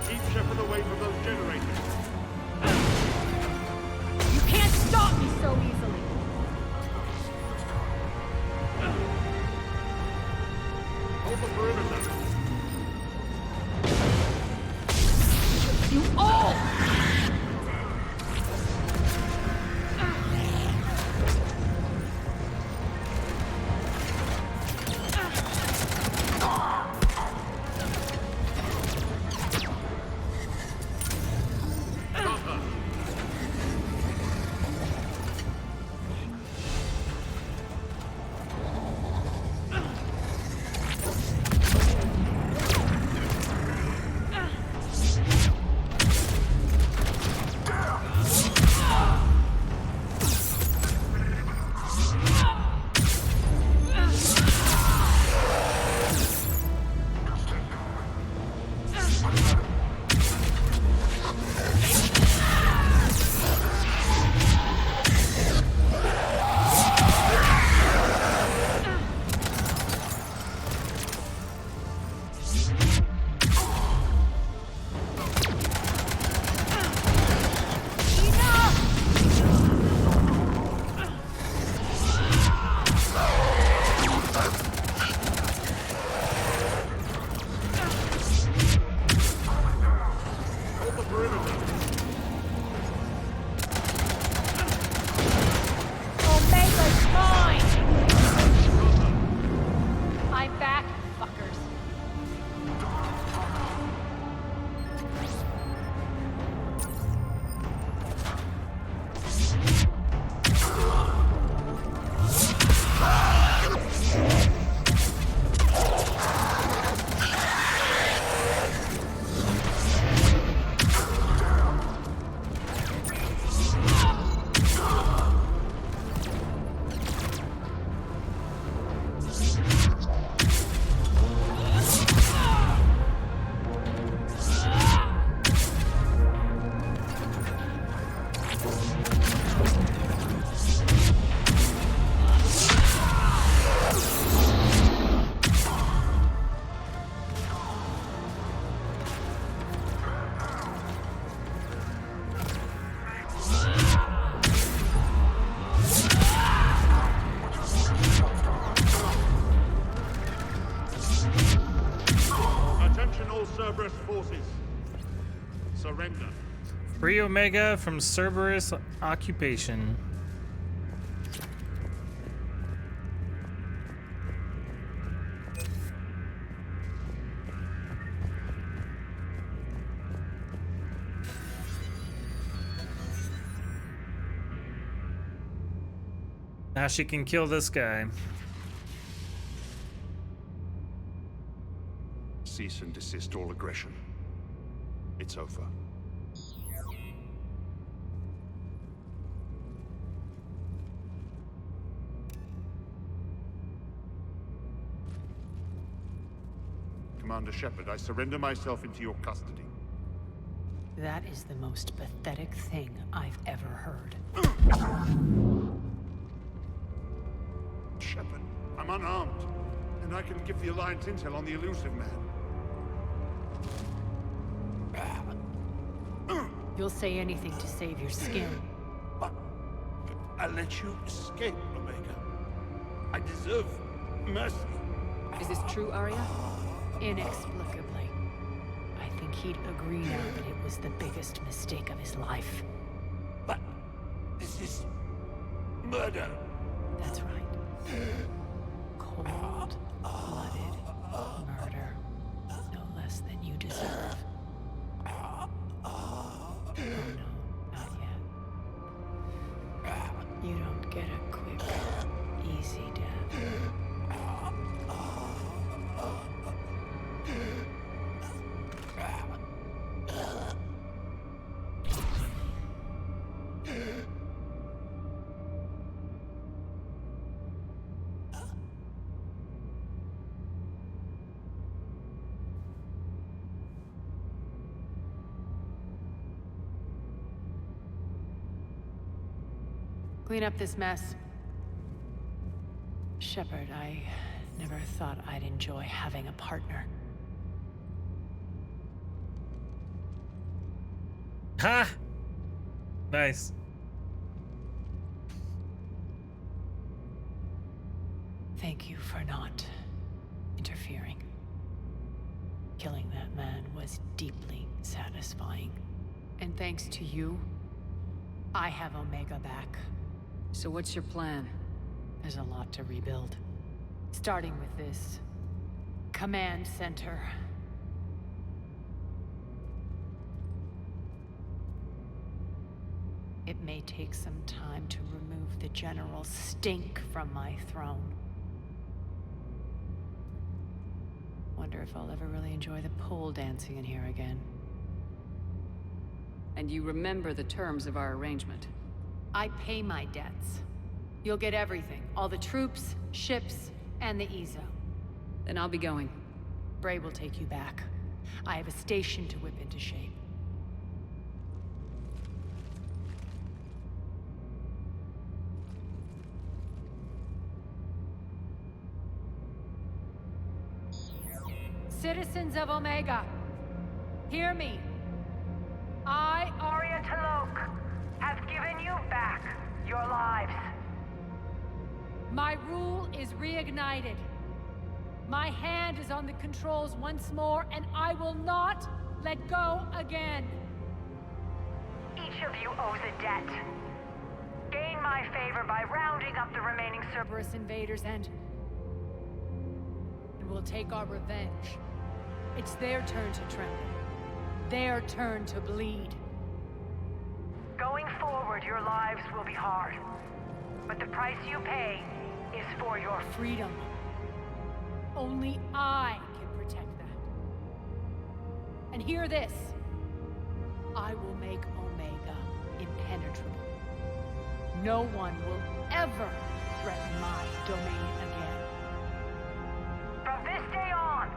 Keep Shepard away from those generators. You can't stop me so easily. Hold the perimeter. You all! all Cerberus forces. Surrender. Free Omega from Cerberus occupation. Now she can kill this guy. Cease and desist all aggression. It's over. Commander Shepard, I surrender myself into your custody. That is the most pathetic thing I've ever heard. Shepard, I'm unarmed, and I can give the Alliance intel on the elusive man. You'll say anything to save your skin. But I let you escape, Omega. I deserve mercy. Is this true, Arya? Inexplicably. I think he'd agree now that it was the biggest mistake of his life. But this is murder. That's right. Cold-blooded murder. No less than you deserve. Oh no, not yet. You don't get a quick, easy death. Clean up this mess. Shepard, I never thought I'd enjoy having a partner. Ha! Nice. Thank you for not interfering. Killing that man was deeply satisfying. And thanks to you, I have Omega back. So what's your plan? There's a lot to rebuild. Starting with this command center. It may take some time to remove the general stink from my throne. Wonder if I'll ever really enjoy the pole dancing in here again. And you remember the terms of our arrangement? I pay my debts. You'll get everything. All the troops, ships, and the Ezo. Then I'll be going. Bray will take you back. I have a station to whip into shape. Citizens of Omega, hear me. I, Arya T'Loak, have given you back your lives. My rule is reignited. My hand is on the controls once more, and I will not let go again. Each of you owes a debt. Gain my favor by rounding up the remaining Cerberus invaders, and we'll take our revenge. It's their turn to tremble. Their turn to bleed. Going forward, your lives will be hard. But the price you pay is for your freedom. Only I can protect that. And hear this. I will make Omega impenetrable. No one will ever threaten my domain again. From this day on,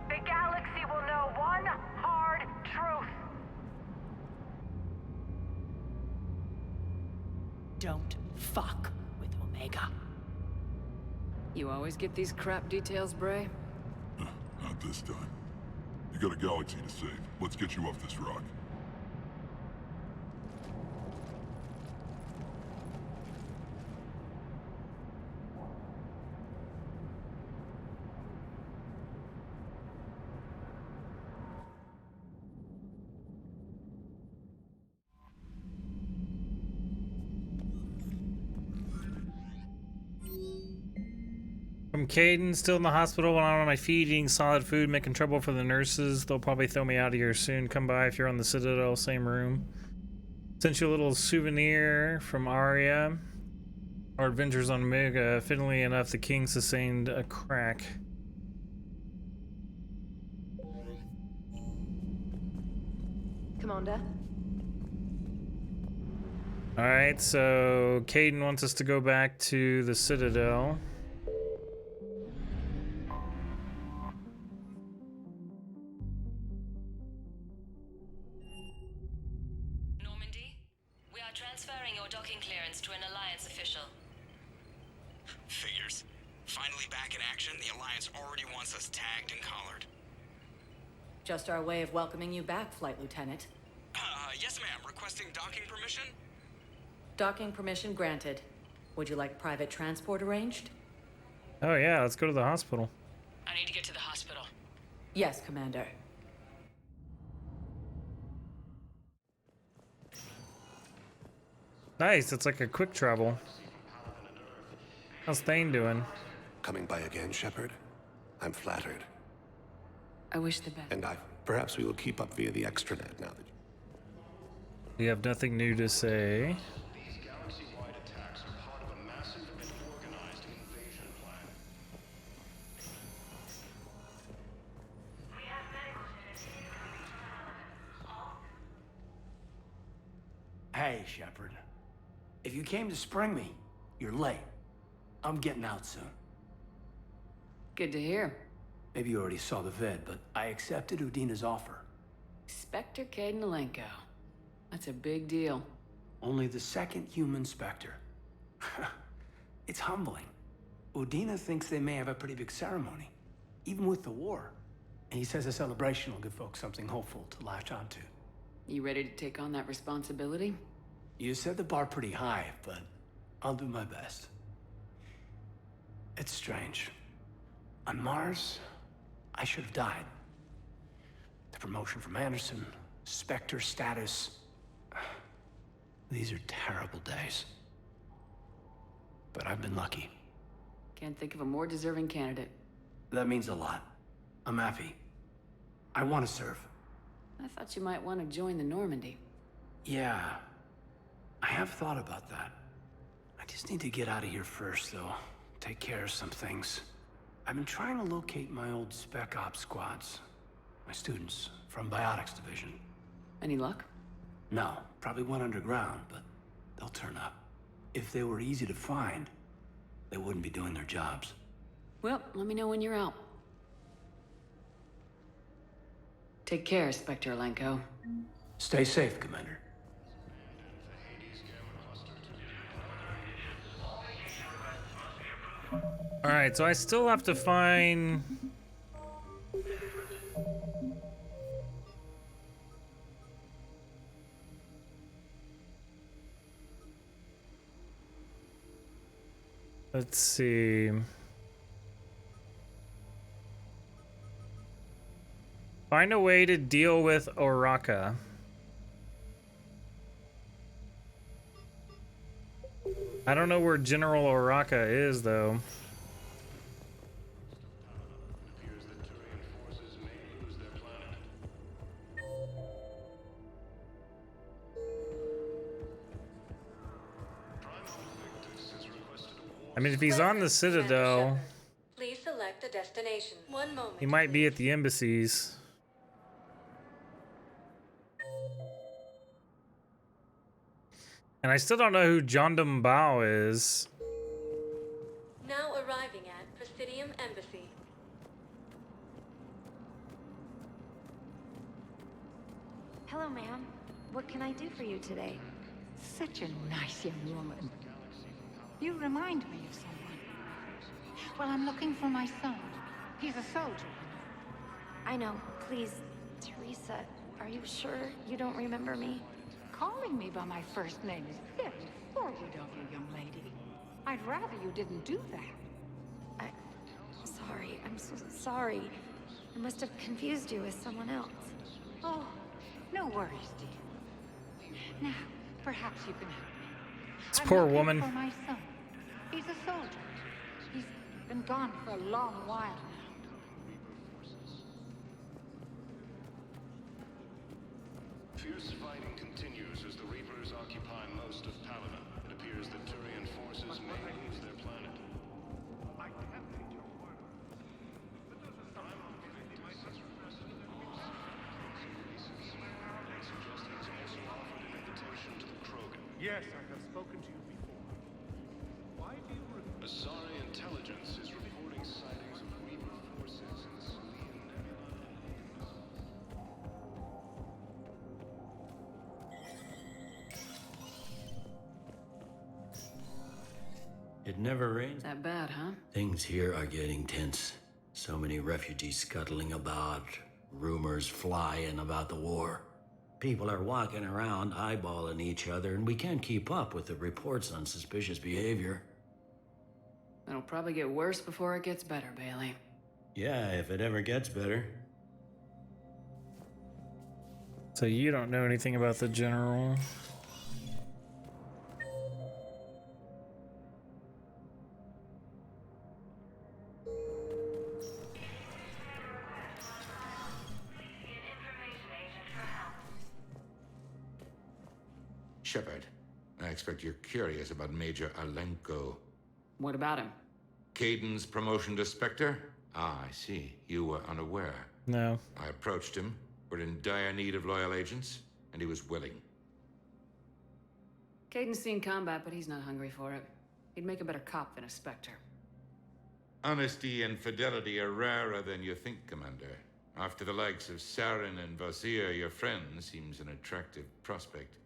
the galaxy will know one hard truth. Don't fuck with Omega. You always get these crap details, Bray? Not this time. You got a galaxy to save. Let's get you off this rock. I'm Caden, still in the hospital when I'm on my feet, eating solid food, making trouble for the nurses. They'll probably throw me out of here soon. Come by if you're on the Citadel, same room. Sent you a little souvenir from Arya. Our adventures on Omega. Fittingly enough, the king sustained a crack. Commander? Alright, so Caden wants us to go back to the Citadel. Normandy, we are transferring your docking clearance to an Alliance official. Figures. Finally back in action, the Alliance already wants us tagged and collared. Just our way of welcoming you back, Flight Lieutenant. Yes ma'am, requesting docking permission? Docking permission granted. Would you like private transport arranged? Oh yeah, let's go to the hospital. I need to get to the hospital. Yes, Commander. Nice, it's like a quick travel. How's Thane doing? Coming by again, Shepard? I'm flattered. I wish the best. And perhaps we will keep up via the extranet now that You have nothing new to say. these galaxy-wide attacks are part of a massive and organized invasion plan. Hey, Shepard. If you came to spring me, you're late. I'm getting out soon. Good to hear. Maybe you already saw the vid, but I accepted Udina's offer. Spectre Caden Alenko. That's a big deal. Only the second human Spectre. It's humbling. Udina thinks they may have a pretty big ceremony, even with the war. And he says a celebration will give folks something hopeful to latch onto. You ready to take on that responsibility? You set the bar pretty high, but I'll do my best. It's strange. On Mars, I should have died. The promotion from Anderson, Spectre status. These are terrible days. But I've been lucky. Can't think of a more deserving candidate. That means a lot. I'm happy. I want to serve. I thought you might want to join the Normandy. Yeah, I have thought about that. I just need to get out of here first, though. Take care of some things. I've been trying to locate my old Spec Ops squads. My students from Biotics Division. Any luck? No, probably went underground, but they'll turn up. If they were easy to find, they wouldn't be doing their jobs. Well, let me know when you're out. Take care, Spectre Alenko. Stay safe, Commander. Alright, so I still have to find... Let's see... Find a way to deal with Oraka. I don't know where General Oraka is, though. I mean, if he's on the Citadel, Please select a destination. One moment. he might be at the embassies. And I still don't know who Jondum Bao is. Now arriving at Presidium Embassy. Hello, ma'am. What can I do for you today? Such a nice young woman. You remind me of someone. Well, I'm looking for my son. He's a soldier. I know. Please, Teresa, are you sure you don't remember me? Calling me by my first name is very forward of you, young lady. I'd rather you didn't do that. Sorry. I'm so sorry. I must have confused you with someone else. Oh, no worries, dear. Now, perhaps you can help me. This I'm poor looking woman. for my son. He's a soldier. He's Been gone for a long while now. Fierce fighting continues as the Reapers occupy most of Paladin. It appears that Turian forces may lose their planet. I can't take your word. But those are some Yes, I have spoken to you before. Why do you Asari intelligence is reporting sightings of Reaper forces in the Salian Nebula. It never rains. That bad, huh? Things here are getting tense. So many refugees scuttling about, rumors flying about the war. People are walking around eyeballing each other, and we can't keep up with the reports on suspicious behavior. It'll probably get worse before it gets better, Bailey. Yeah, if it ever gets better. So you don't know anything about the general? Shepard, I expect you're curious about Major Alenko. What about him? Kaiden's promotion to Spectre? Ah, I see. You were unaware. No. I approached him. We're in dire need of loyal agents, and he was willing. Kaiden's seen combat, but he's not hungry for it. He'd make a better cop than a Spectre. Honesty and fidelity are rarer than you think, Commander. After the likes of Saren and Vasir, your friend seems an attractive prospect.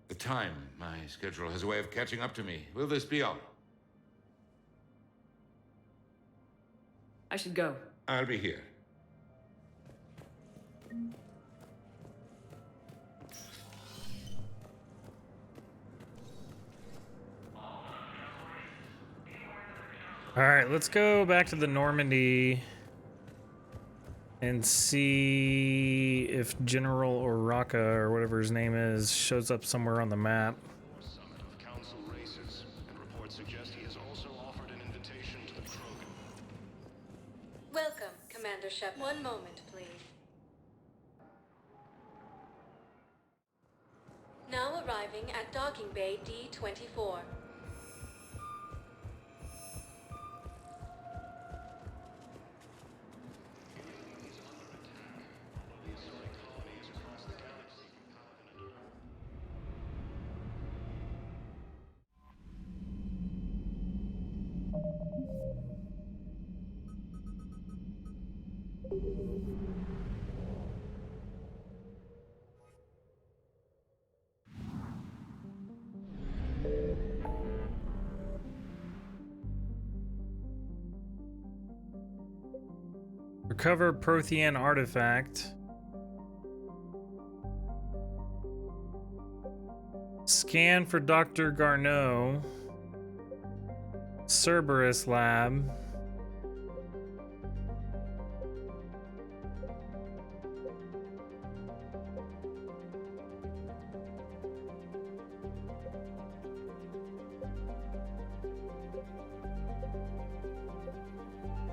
The time, my schedule has a way of catching up to me. Will this be all? I should go. I'll be here. All right, let's go back to the Normandy and see if General Oraka, or whatever his name is, shows up somewhere on the map. Summit of Council races, and reports suggest he has also offered an invitation to the Krogan. Welcome, Commander Shep. One moment, please. Now arriving at Docking Bay D-24. Recover Prothean artifact. Scan for Dr. Garneau. Cerberus lab.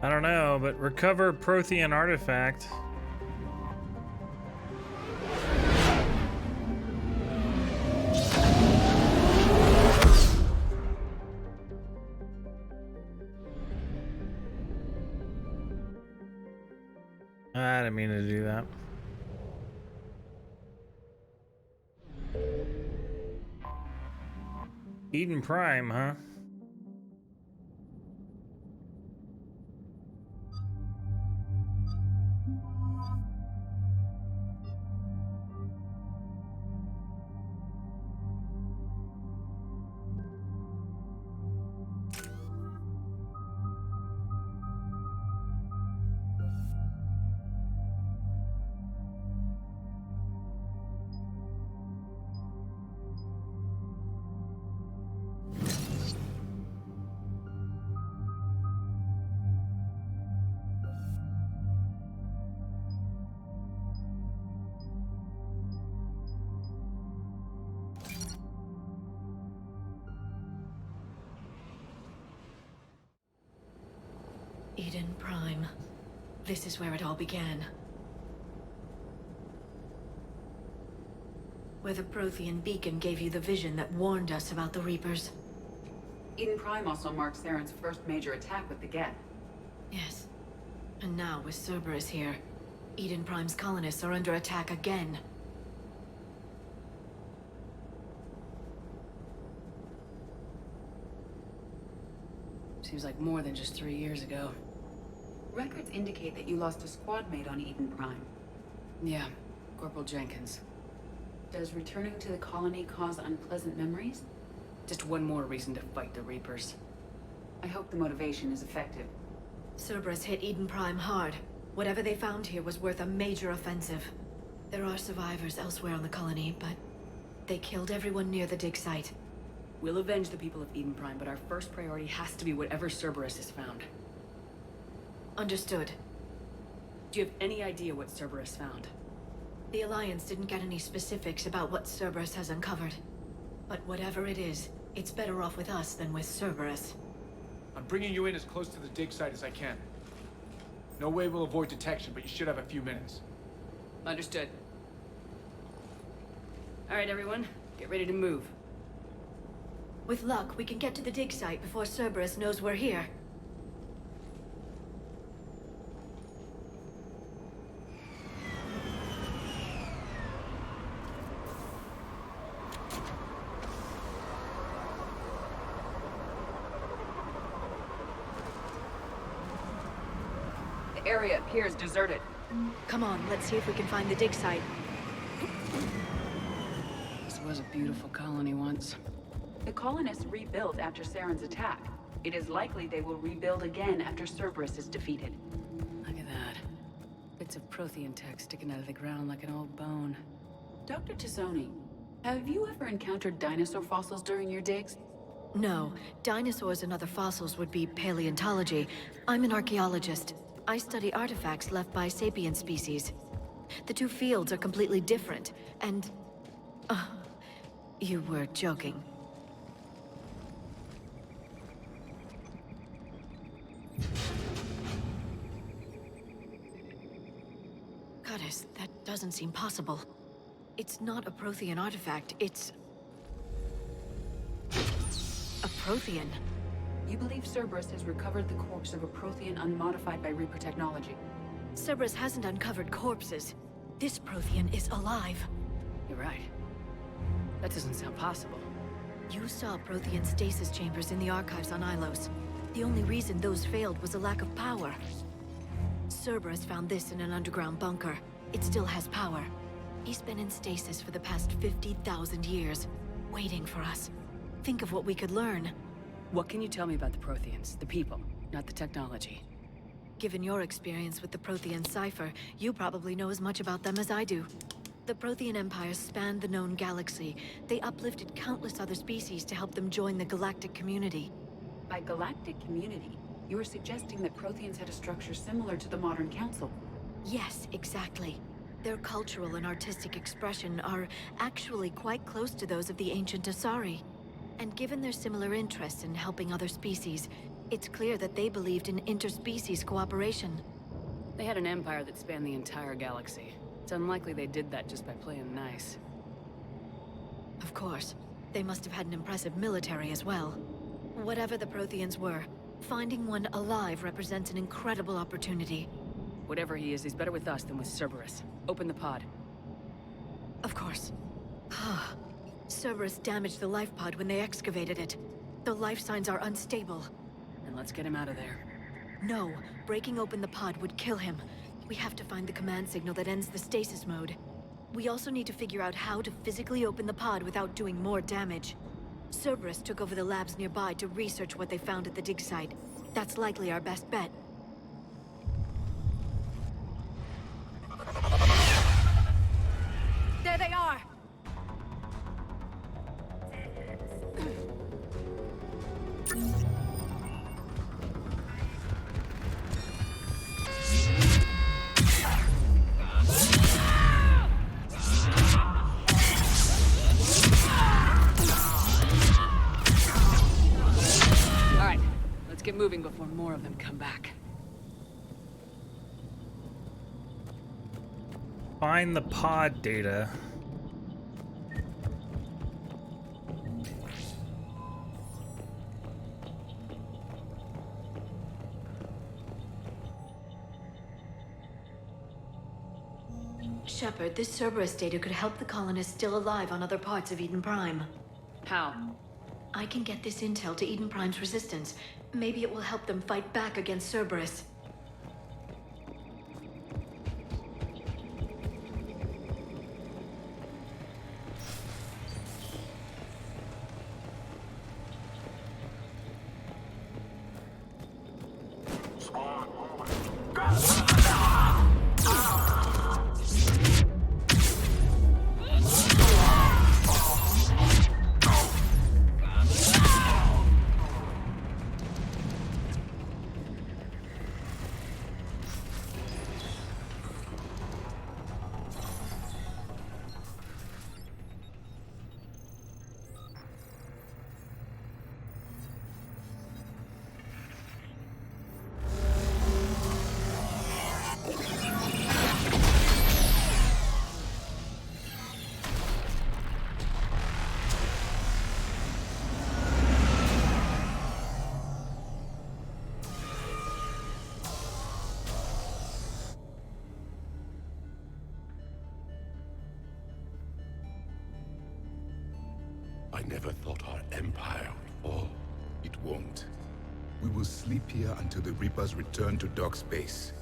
I don't know, but recover Prothean artifact. I didn't mean to do that. Eden Prime, huh? Eden Prime. This is where it all began. Where the Prothean beacon gave you the vision that warned us about the Reapers. Eden Prime also marks Saren's first major attack with the Geth. Yes. And now, with Cerberus here, Eden Prime's colonists are under attack again. Seems like more than just 3 years ago. Records indicate that you lost a squad mate on Eden Prime. Yeah, Corporal Jenkins. Does returning to the colony cause unpleasant memories? Just one more reason to fight the Reapers. I hope the motivation is effective. Cerberus hit Eden Prime hard. Whatever they found here was worth a major offensive. There are survivors elsewhere on the colony, but they killed everyone near the dig site. We'll avenge the people of Eden Prime, but our first priority has to be whatever Cerberus has found. Understood. Do you have any idea what Cerberus found? The Alliance didn't get any specifics about what Cerberus has uncovered. But whatever it is, it's better off with us than with Cerberus. I'm bringing you in as close to the dig site as I can. No way we'll avoid detection, but you should have a few minutes. Understood. All right, everyone. Get ready to move. With luck, we can get to the dig site before Cerberus knows we're here. The area appears deserted. Come on, let's see if we can find the dig site. This was a beautiful colony once. The colonists rebuilt after Saren's attack. It is likely they will rebuild again after Cerberus is defeated. Look at that. Bits of Prothean tech sticking out of the ground like an old bone. Dr. Tassoni, have you ever encountered dinosaur fossils during your digs? No. Dinosaurs and other fossils would be paleontology. I'm an archaeologist. I study artifacts left by sapient species. The two fields are completely different, and... you were joking. Goddess, that doesn't seem possible. It's not a Prothean artifact, it's... a Prothean. You believe Cerberus has recovered the corpse of a Prothean unmodified by Reaper technology? Cerberus hasn't uncovered corpses. This Prothean is alive. You're right. That doesn't sound possible. You saw Prothean stasis chambers in the archives on Ilos. The only reason those failed was a lack of power. Cerberus found this in an underground bunker. It still has power. He's been in stasis for the past 50,000 years, waiting for us. Think of what we could learn. What can you tell me about the Protheans, the people, not the technology? Given your experience with the Prothean cipher, you probably know as much about them as I do. The Prothean Empire spanned the known galaxy. They uplifted countless other species to help them join the galactic community. By galactic community, you are suggesting that Protheans had a structure similar to the modern council? Yes, exactly. Their cultural and artistic expression are actually quite close to those of the ancient Asari. And given their similar interests in helping other species, it's clear that they believed in interspecies cooperation. They had an empire that spanned the entire galaxy. It's unlikely they did that just by playing nice. Of course. They must have had an impressive military as well. Whatever the Protheans were, finding one alive represents an incredible opportunity. Whatever he is, he's better with us than with Cerberus. Open the pod. Of course. Cerberus damaged the life pod when they excavated it. The life signs are unstable. Then let's get him out of there. No, breaking open the pod would kill him. We have to find the command signal that ends the stasis mode. We also need to figure out how to physically open the pod without doing more damage. Cerberus took over the labs nearby to research what they found at the dig site. That's likely our best bet. There they are! All right, let's get moving before more of them come back. Find the pod data. Shepard, this Cerberus data could help the colonists still alive on other parts of Eden Prime. How? I can get this intel to Eden Prime's resistance. Maybe it will help them fight back against Cerberus. I never thought our empire would fall. It won't. We will sleep here until the Reapers return to Dock Space.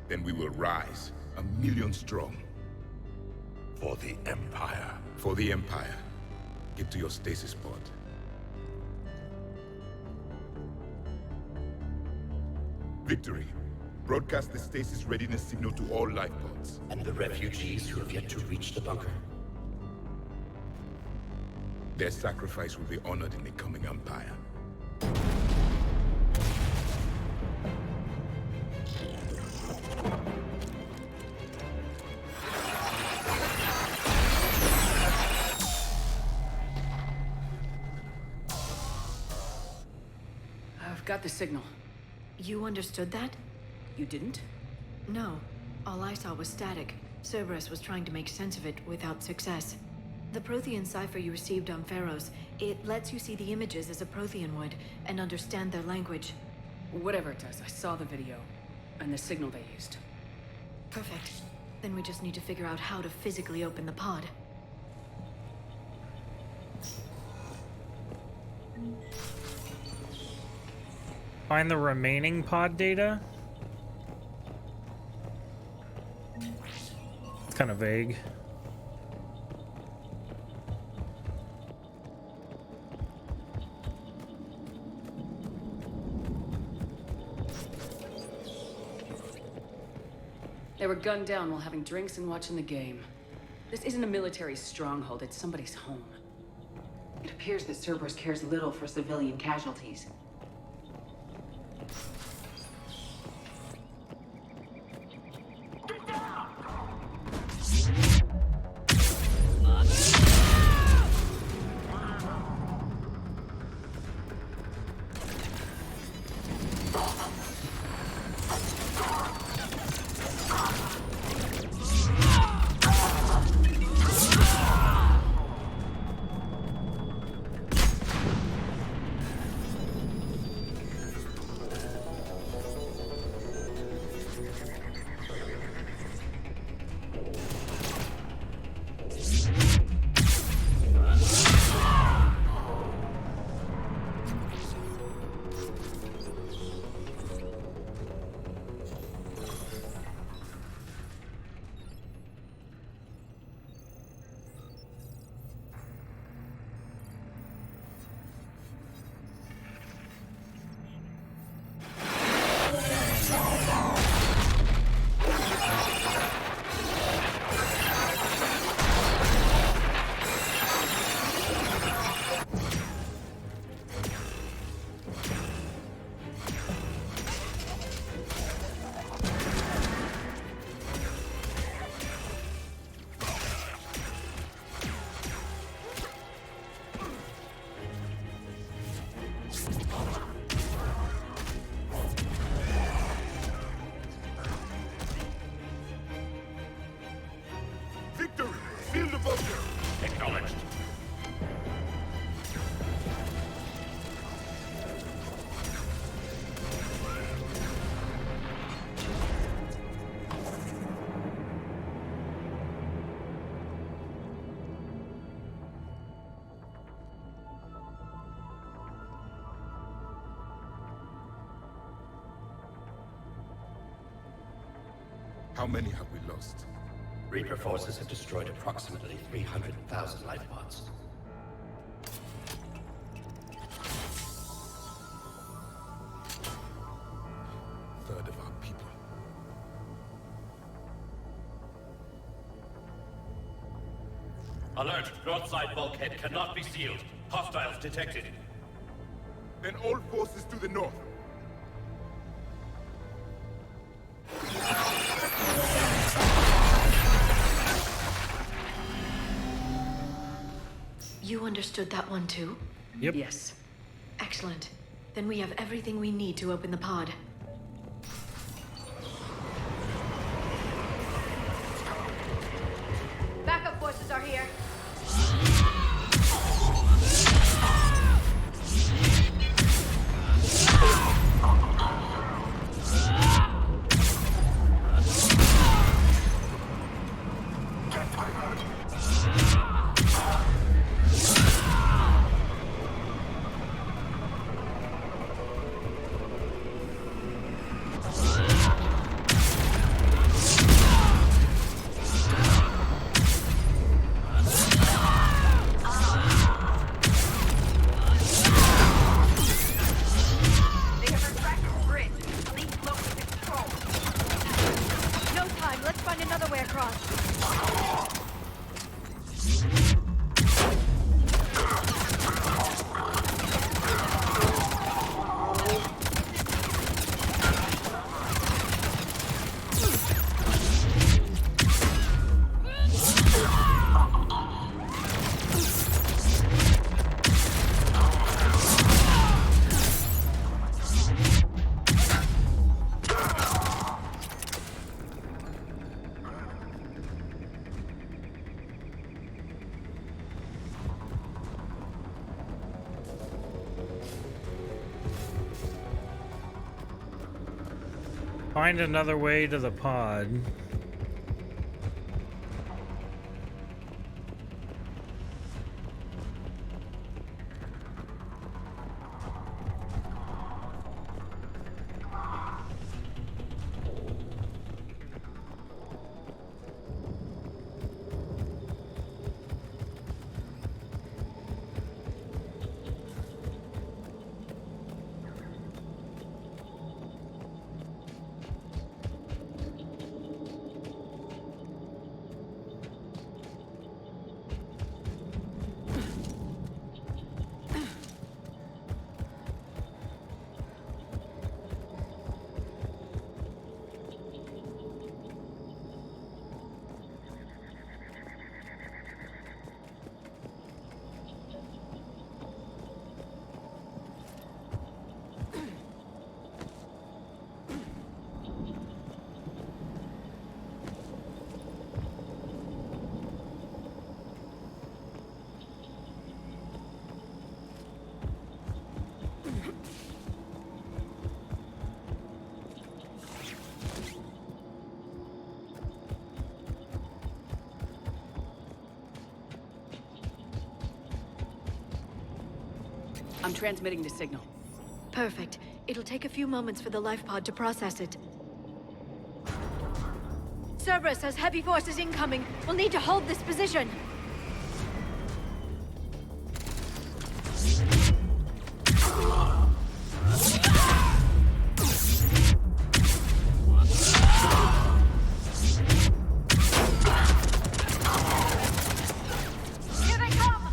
Then we will rise, 1,000,000 strong. For the Empire. For the Empire. Get to your stasis pod. Victory. Broadcast the stasis readiness signal to all life pods. And the refugees who have yet to reach the bunker. Their sacrifice will be honored in the coming Empire. I've got the signal. You understood that? You didn't? No. All I saw was static. Cerberus was trying to make sense of it without success. The Prothean cipher you received on Pharaohs, it lets you see the images as a Prothean would, and understand their language. Whatever it does, I saw the video, and the signal they used. Perfect. Then we just need to figure out how to physically open the pod. Find the remaining pod data? It's kind of vague. They were gunned down while having drinks and watching the game. This isn't a military stronghold, it's somebody's home. It appears that Cerberus cares little for civilian casualties. How many have we lost? Reaper forces have destroyed approximately 300,000 life pods. Third of our people. Alert! North side bulkhead cannot be sealed. Hostiles detected. Then all forces to the north. You understood that one too? Yep. Yes. Excellent. Then we have everything we need to open the pod. Backup forces are here. They have retracted the bridge. Lead flow is control. No time. Let's find another way across. Find another way to the pod. I'm transmitting the signal. Perfect. It'll take a few moments for the life pod to process it. Cerberus has heavy forces incoming. We'll need to hold this position. Here they come!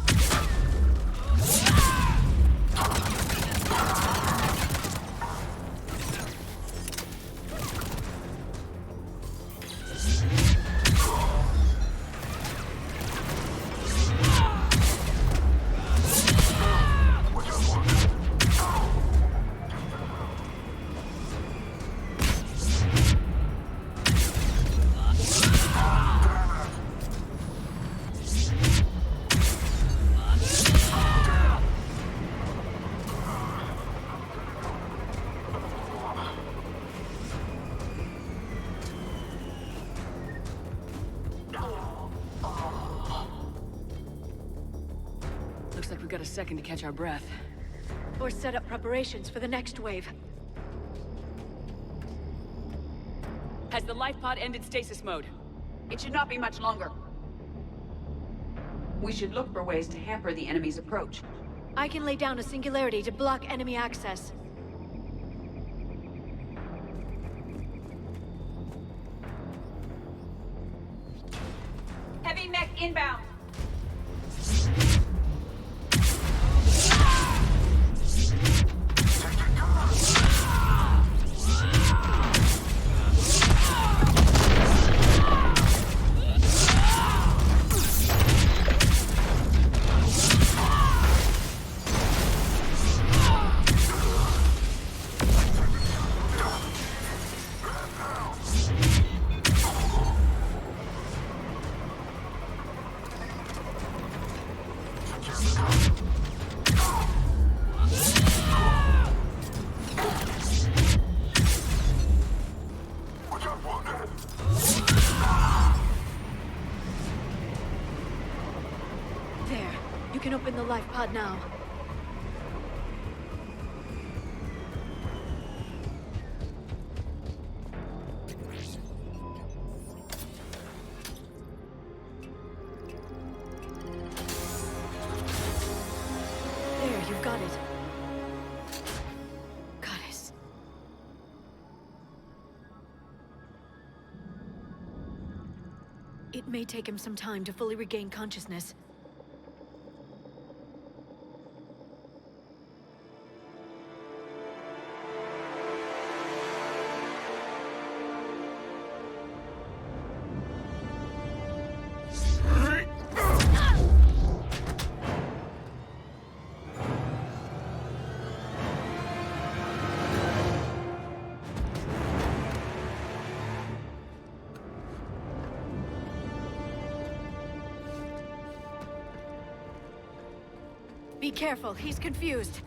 Looks like we've got a second to catch our breath. Or set up preparations for the next wave. Has the the life pod ended stasis mode. It should not be much longer. We should look for ways to hamper the enemy's approach. I can lay down a singularity to block enemy access. Heavy mech inbound. There. You can open the life pod now. There, you've got it. Goddess. It may take him some time to fully regain consciousness. Be careful, he's confused.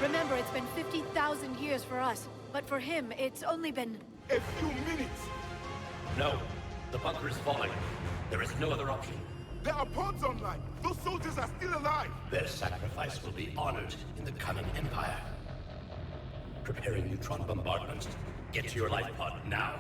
Remember, it's been 50,000 years for us, but for him, it's only been... A few minutes! No. The bunker is falling. There is no other option. There are pods online! Those soldiers are still alive! Their sacrifice will be honored in the coming Empire. Preparing neutron bombardment. Get to your life pod now.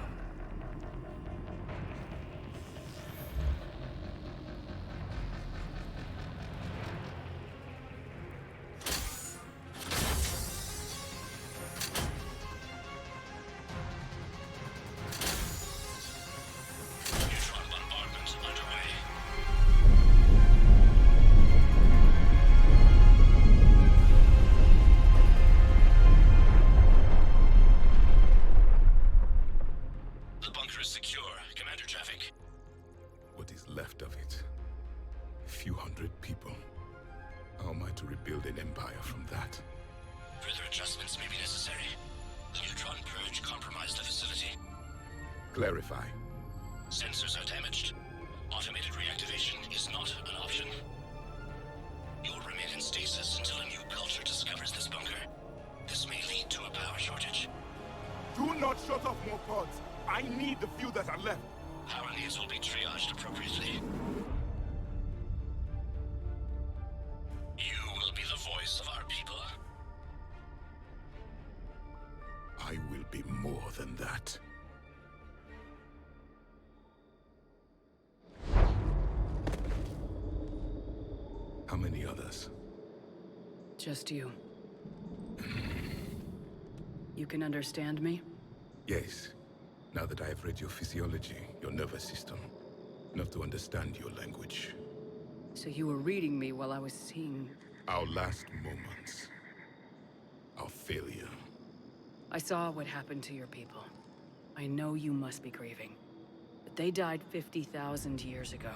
What is left of it? A few hundred people. How am I to rebuild an empire from that? Further adjustments may be necessary. The neutron purge compromised the facility. Clarify. Sensors are damaged. Automated reactivation is not an option. You will remain in stasis until a new culture discovers this bunker. This may lead to a power shortage. Do not shut off more pods! I need the few that are left! Power needs will be triaged appropriately. You will be the voice of our people. I will be more than that. How many others? Just you. You can understand me? Yes. Now that I have read your physiology, your nervous system, enough to understand your language. So you were reading me while I was seeing... Our last moments. Our failure. I saw what happened to your people. I know you must be grieving. But they died 50,000 years ago.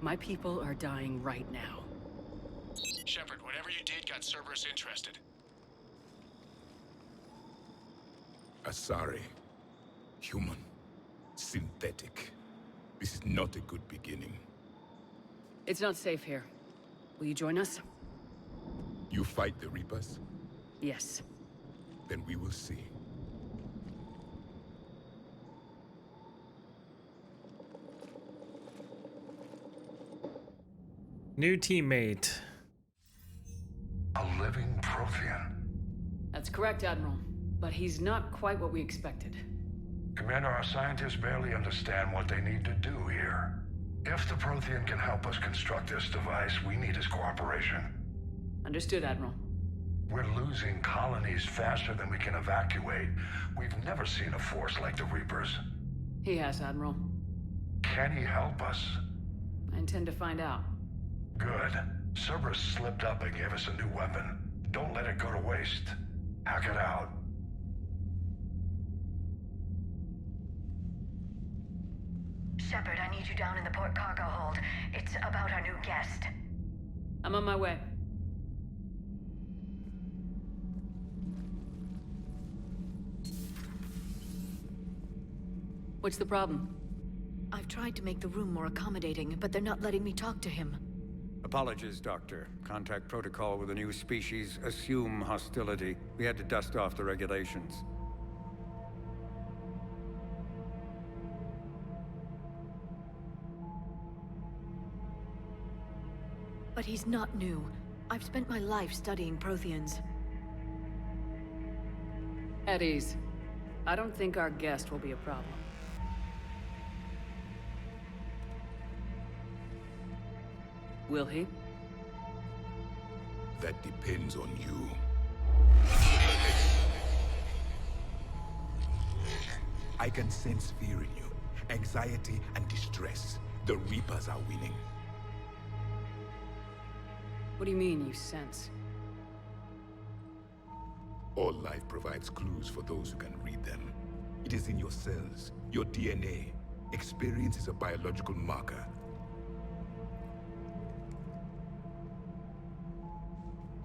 My people are dying right now. Shepard, whatever you did got Cerberus interested. Asari. Human. Synthetic. This is not a good beginning. It's not safe here. Will you join us? You fight the Reapers? Yes. Then we will see. New teammate. A living Prothean. That's correct, Admiral. But he's not quite what we expected. Commander, our scientists barely understand what they need to do here. If the Prothean can help us construct this device, we need his cooperation. Understood, Admiral. We're losing colonies faster than we can evacuate. We've never seen a force like the Reapers. He has, Admiral. Can he help us? I intend to find out. Good. Cerberus slipped up and gave us a new weapon. Don't let it go to waste. Hack it out. Shepard, I need you down in the port cargo hold. It's about our new guest. I'm on my way. What's the problem? I've tried to make the room more accommodating, but they're not letting me talk to him. Apologies, Doctor. Contact protocol with a new species. Assume hostility. We had to dust off the regulations. But he's not new. I've spent my life studying Protheans. At ease. I don't think our guest will be a problem. Will he? That depends on you. I can sense fear in you, anxiety and distress. The Reapers are winning. What do you mean, you sense? All life provides clues for those who can read them. It is in your cells, your DNA. Experience is a biological marker.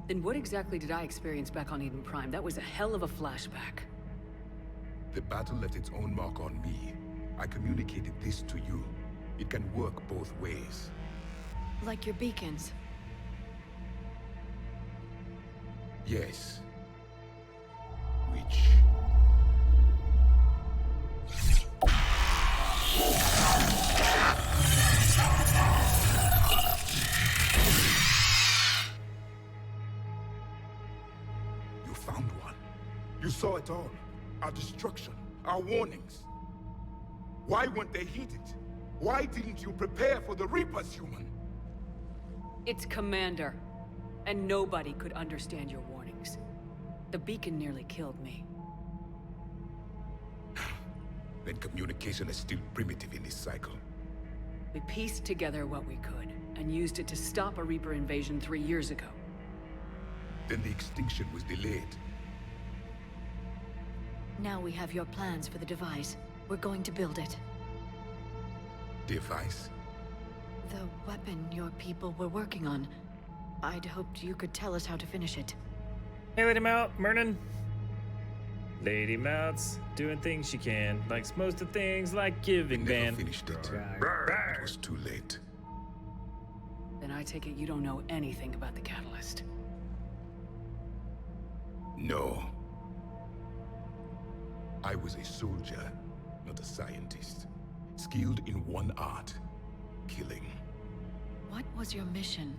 Then what exactly did I experience back on Eden Prime? That was a hell of a flashback. The battle left its own mark on me. I communicated this to you. It can work both ways. Like your beacons. Yes. Which... You found one. You saw it all. Our destruction, our warnings. Why weren't they heeded? Why didn't you prepare for the Reapers, human? It's Commander. And nobody could understand your warnings. The beacon nearly killed me. Then communication is still primitive in this cycle. We pieced together what we could, and used it to stop a Reaper invasion 3 years ago. Then the extinction was delayed. Now we have your plans for the device. We're going to build it. Device? The weapon your people were working on. I'd hoped you could tell us how to finish it. Hey, Lady Mount, Mernon. Lady Mount's doing things she can. Likes most of things, like giving Never finished it. It was too late. Then I take it you don't know anything about the catalyst. No. I was a soldier, not a scientist. Skilled in one art, killing. What was your mission?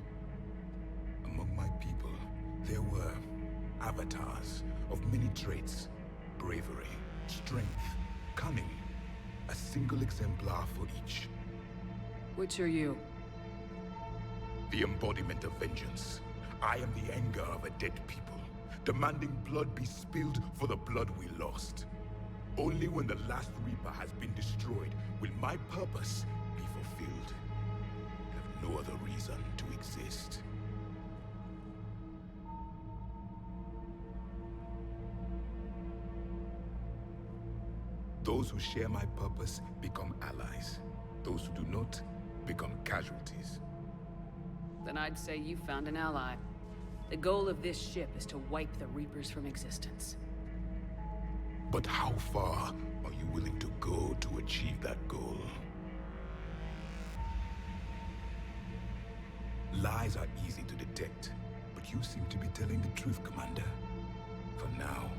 Among my people, there were avatars of many traits. Bravery, strength, cunning. A single exemplar for each. Which are you? The embodiment of vengeance. I am the anger of a dead people, demanding blood be spilled for the blood we lost. Only when the last Reaper has been destroyed will my purpose be fulfilled. I have no other reason to exist. Those who share my purpose become allies. Those who do not become casualties. Then I'd say you found an ally. The goal of this ship is to wipe the Reapers from existence. But how far are you willing to go to achieve that goal? Lies are easy to detect, but you seem to be telling the truth, Commander. For now.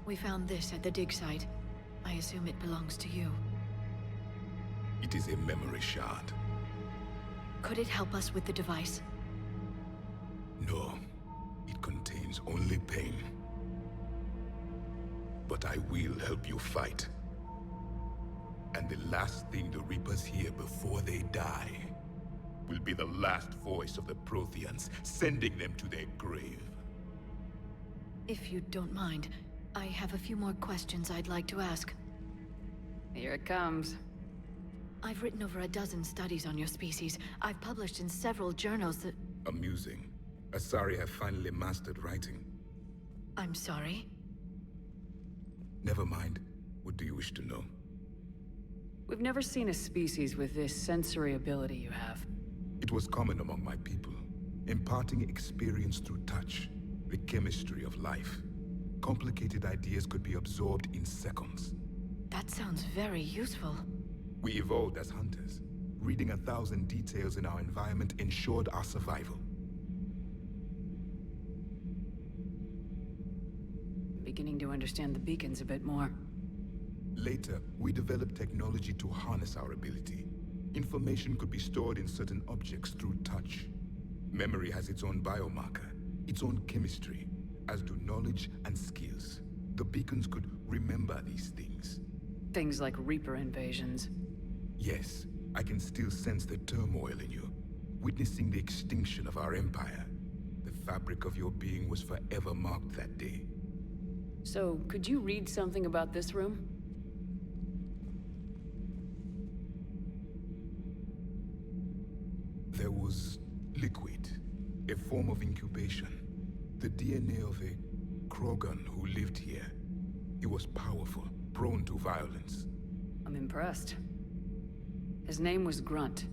We found this at the dig site. I assume it belongs to you. It is a memory shard. Could it help us with the device? No, it contains only pain. But I will help you fight. And the last thing the Reapers hear before they die will be the last voice of the Protheans, sending them to their grave. If you don't mind, I have a few more questions I'd like to ask. Here it comes. I've written over a dozen studies on your species. I've published in several journals that... Amusing. Asari have finally mastered writing. I'm sorry? Never mind. What do you wish to know? We've never seen a species with this sensory ability you have. It was common among my people, imparting experience through touch, the chemistry of life. Complicated ideas could be absorbed in seconds. That sounds very useful. We evolved as hunters. Reading 1,000 details in our environment ensured our survival. Beginning to understand the beacons a bit more. Later, we developed technology to harness our ability. Information could be stored in certain objects through touch. Memory has its own biomarker, its own chemistry, as do knowledge and skills. The beacons could remember these things. Things like Reaper invasions. Yes, I can still sense the turmoil in you, witnessing the extinction of our empire. The fabric of your being was forever marked that day. So, could you read something about this room? There was liquid, a form of incubation. The DNA of a Krogan who lived here. He was powerful, prone to violence. I'm impressed. His name was Grunt.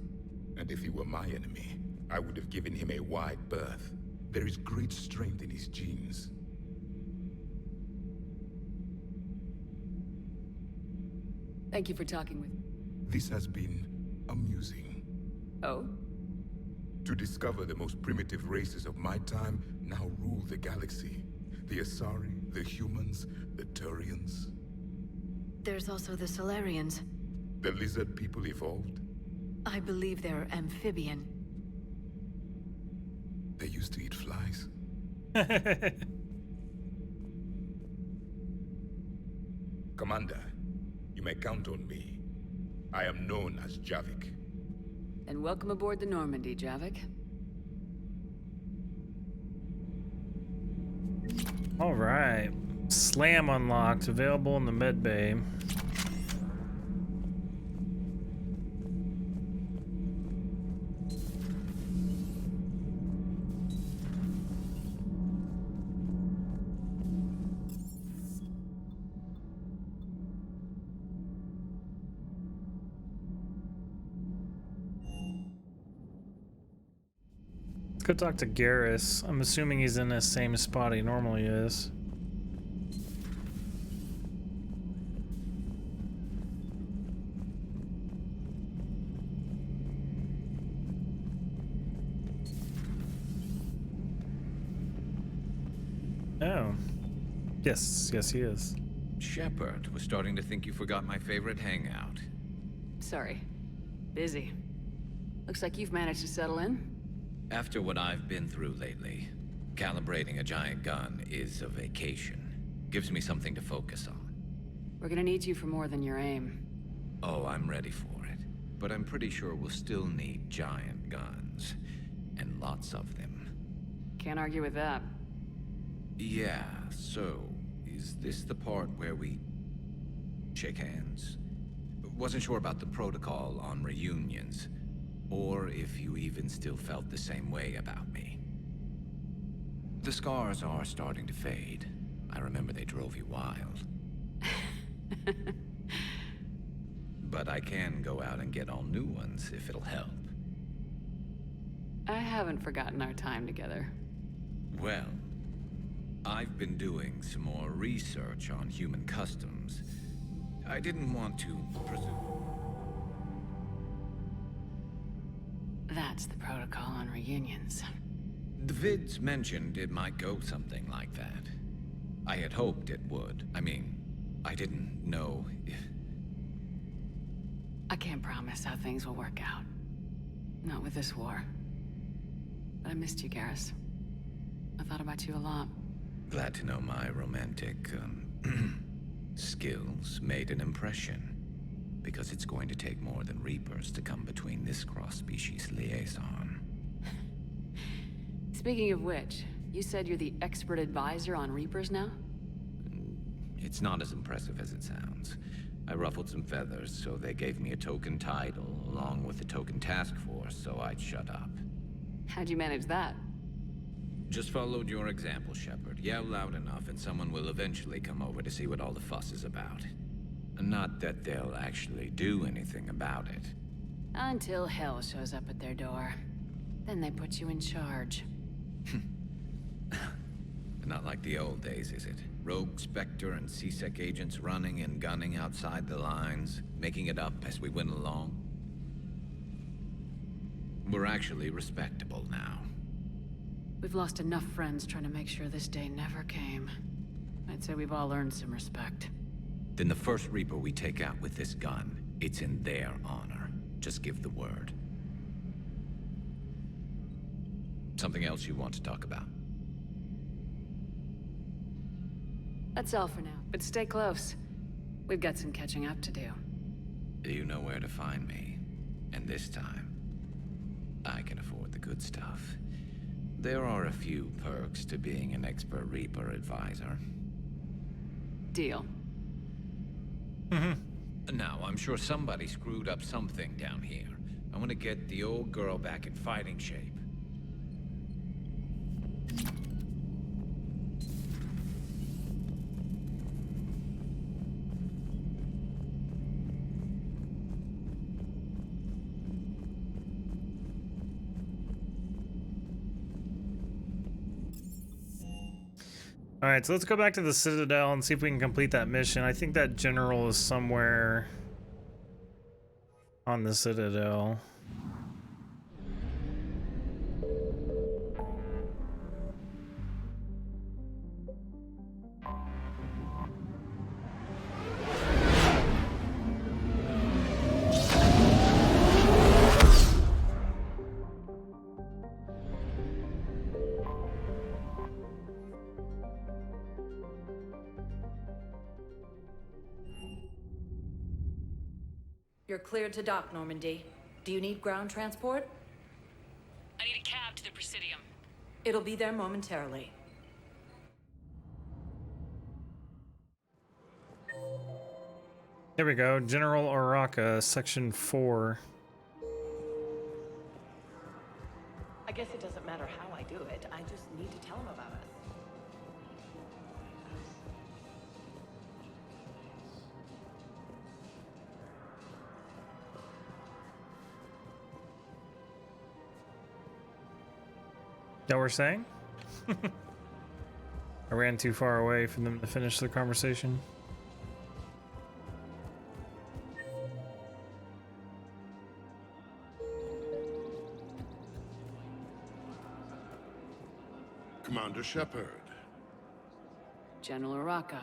And if he were my enemy, I would have given him a wide berth. There is great strength in his genes. Thank you for talking with me. This has been amusing. Oh? To discover the most primitive races of my time now rule the galaxy. The Asari, the humans, the Turians. There's also the Solarians. The lizard people evolved? I believe they're amphibian. They used to eat flies. Commander, you may count on me. I am known as Javik. And welcome aboard the Normandy, Javik. All right. Slam unlocked, available in the med bay. Let's go talk to Garrus. I'm assuming he's in the same spot he normally is. Oh. Yes, he is. Shepard was starting to think you forgot my favorite hangout. Sorry. Busy. Looks like you've managed to settle in. After what I've been through lately, calibrating a giant gun is a vacation. Gives me something to focus on. We're gonna need you for more than your aim. Oh, I'm ready for it. But I'm pretty sure we'll still need giant guns. And lots of them. Can't argue with that. Yeah, so, is this the part where we shake hands? Wasn't sure about the protocol on reunions, or if you even still felt the same way about me. The scars are starting to fade. I remember they drove you wild. But I can go out and get all new ones if it'll help. I haven't forgotten our time together. Well, I've been doing some more research on human customs. I didn't want to presume. That's the protocol on reunions. The vids mentioned it might go something like that. I had hoped it would. I mean, I didn't know if... I can't promise how things will work out. Not with this war. But I missed you, Garrus. I thought about you a lot. Glad to know my romantic, skills made an impression. Because it's going to take more than Reapers to come between this cross-species liaison. Speaking of which, you said you're the expert advisor on Reapers now? It's not as impressive as it sounds. I ruffled some feathers, so they gave me a token title, along with a token task force, so I'd shut up. How'd you manage that? Just followed your example, Shepard. Yell loud enough, and someone will eventually come over to see what all the fuss is about. Not that they'll actually do anything about it. Until hell shows up at their door. Then they put you in charge. Not like the old days, is it? Rogue Spectre and C-Sec agents running and gunning outside the lines, making it up as we went along. We're actually respectable now. We've lost enough friends trying to make sure this day never came. I'd say we've all earned some respect. Then the first Reaper we take out with this gun, it's in their honor. Just give the word. Something else you want to talk about? That's all for now, but stay close. We've got some catching up to do. You know where to find me. And this time, I can afford the good stuff. There are a few perks to being an expert Reaper advisor. Deal. Now, I'm sure somebody screwed up something down here. I want to get the old girl back in fighting shape. Alright, so let's go back to the Citadel and see if we can complete that mission. I think that general is somewhere on the Citadel. You're cleared to dock, Normandy. Do you need ground transport? I need a cab to the Presidium. It'll be there momentarily. There we go. General Oraka, Section 4. I guess it doesn't matter how I do it. I just need to tell him about it. That we're saying? I ran too far away for them to finish the conversation. Commander Shepard. General Oraka.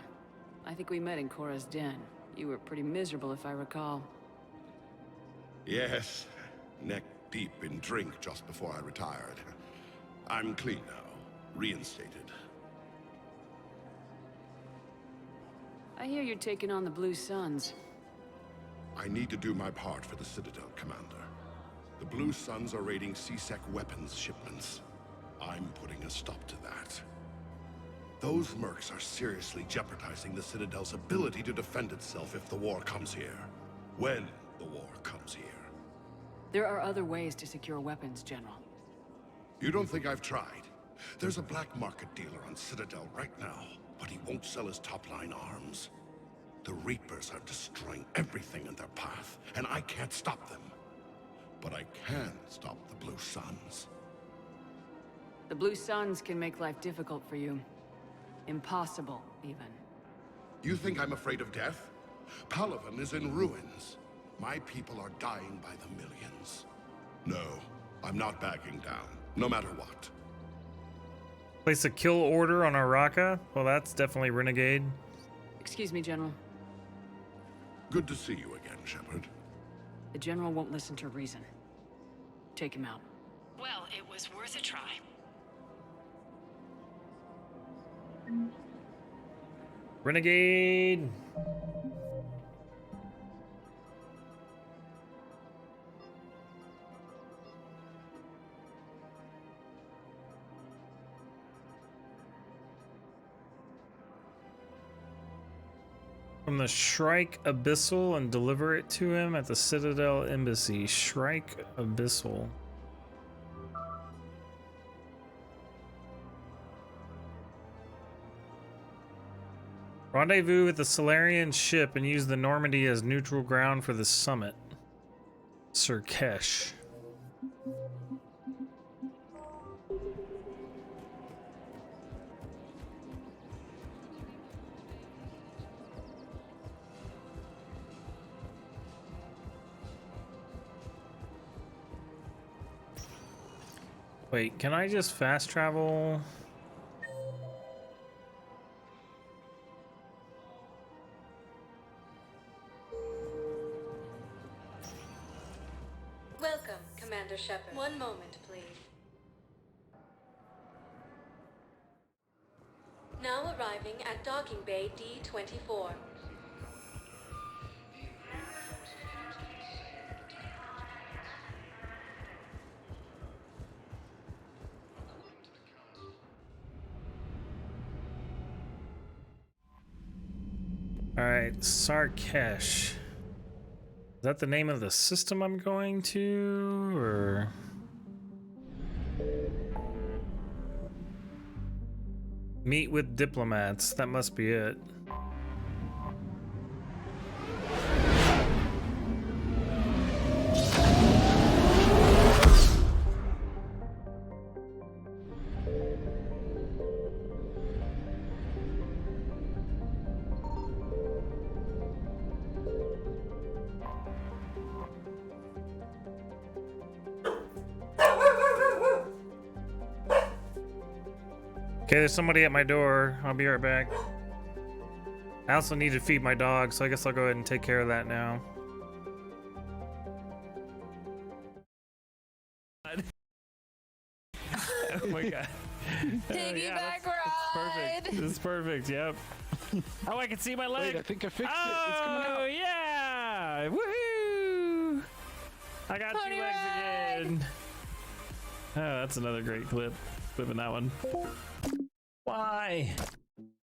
I think we met in Cora's den. You were pretty miserable, if I recall. Yes, neck deep in drink just before I retired. I'm clean now, reinstated. I hear you're taking on the Blue Suns. I need to do my part for the Citadel, Commander. The Blue Suns are raiding C-Sec weapons shipments. I'm putting a stop to that. Those mercs are seriously jeopardizing the Citadel's ability to defend itself if the war comes here. When the war comes here. There are other ways to secure weapons, General. You don't think I've tried? There's a black market dealer on Citadel right now, but he won't sell his top-line arms. The Reapers are destroying everything in their path, and I can't stop them. But I can stop the Blue Suns. The Blue Suns can make life difficult for you. Impossible, even. You think I'm afraid of death? Palaven is in ruins. My people are dying by the millions. No, I'm not backing down. No matter what. Place a kill order on Oraka? Well, that's definitely renegade. Excuse me, General. Good to see you again, Shepard. The General won't listen to reason. Take him out. Well, it was worth a try. Renegade! From the Shrike Abyssal and deliver it to him at the Citadel Embassy. Shrike Abyssal. Rendezvous with the Solarian ship and use the Normandy as neutral ground for the summit. Sir Kesh. Wait, can I just fast travel? Welcome, Commander Shepard. One moment, please. Now arriving at Docking Bay D-24. Alright, Sarkesh. Is that the name of the system I'm going to, or? Meet with diplomats, that must be it. Okay, there's somebody at my door. I'll be right back. I also need to feed my dog, so I guess I'll go ahead and take care of that now. Oh my god. Piggyback ride! Perfect. This is perfect, yep. Oh, I can see my leg. Wait, I think I fixed it. It's coming out. Oh, yeah! Woohoo! I got Pony 2 legs ride! again. Oh, that's another great clip. Clipping that one. Why?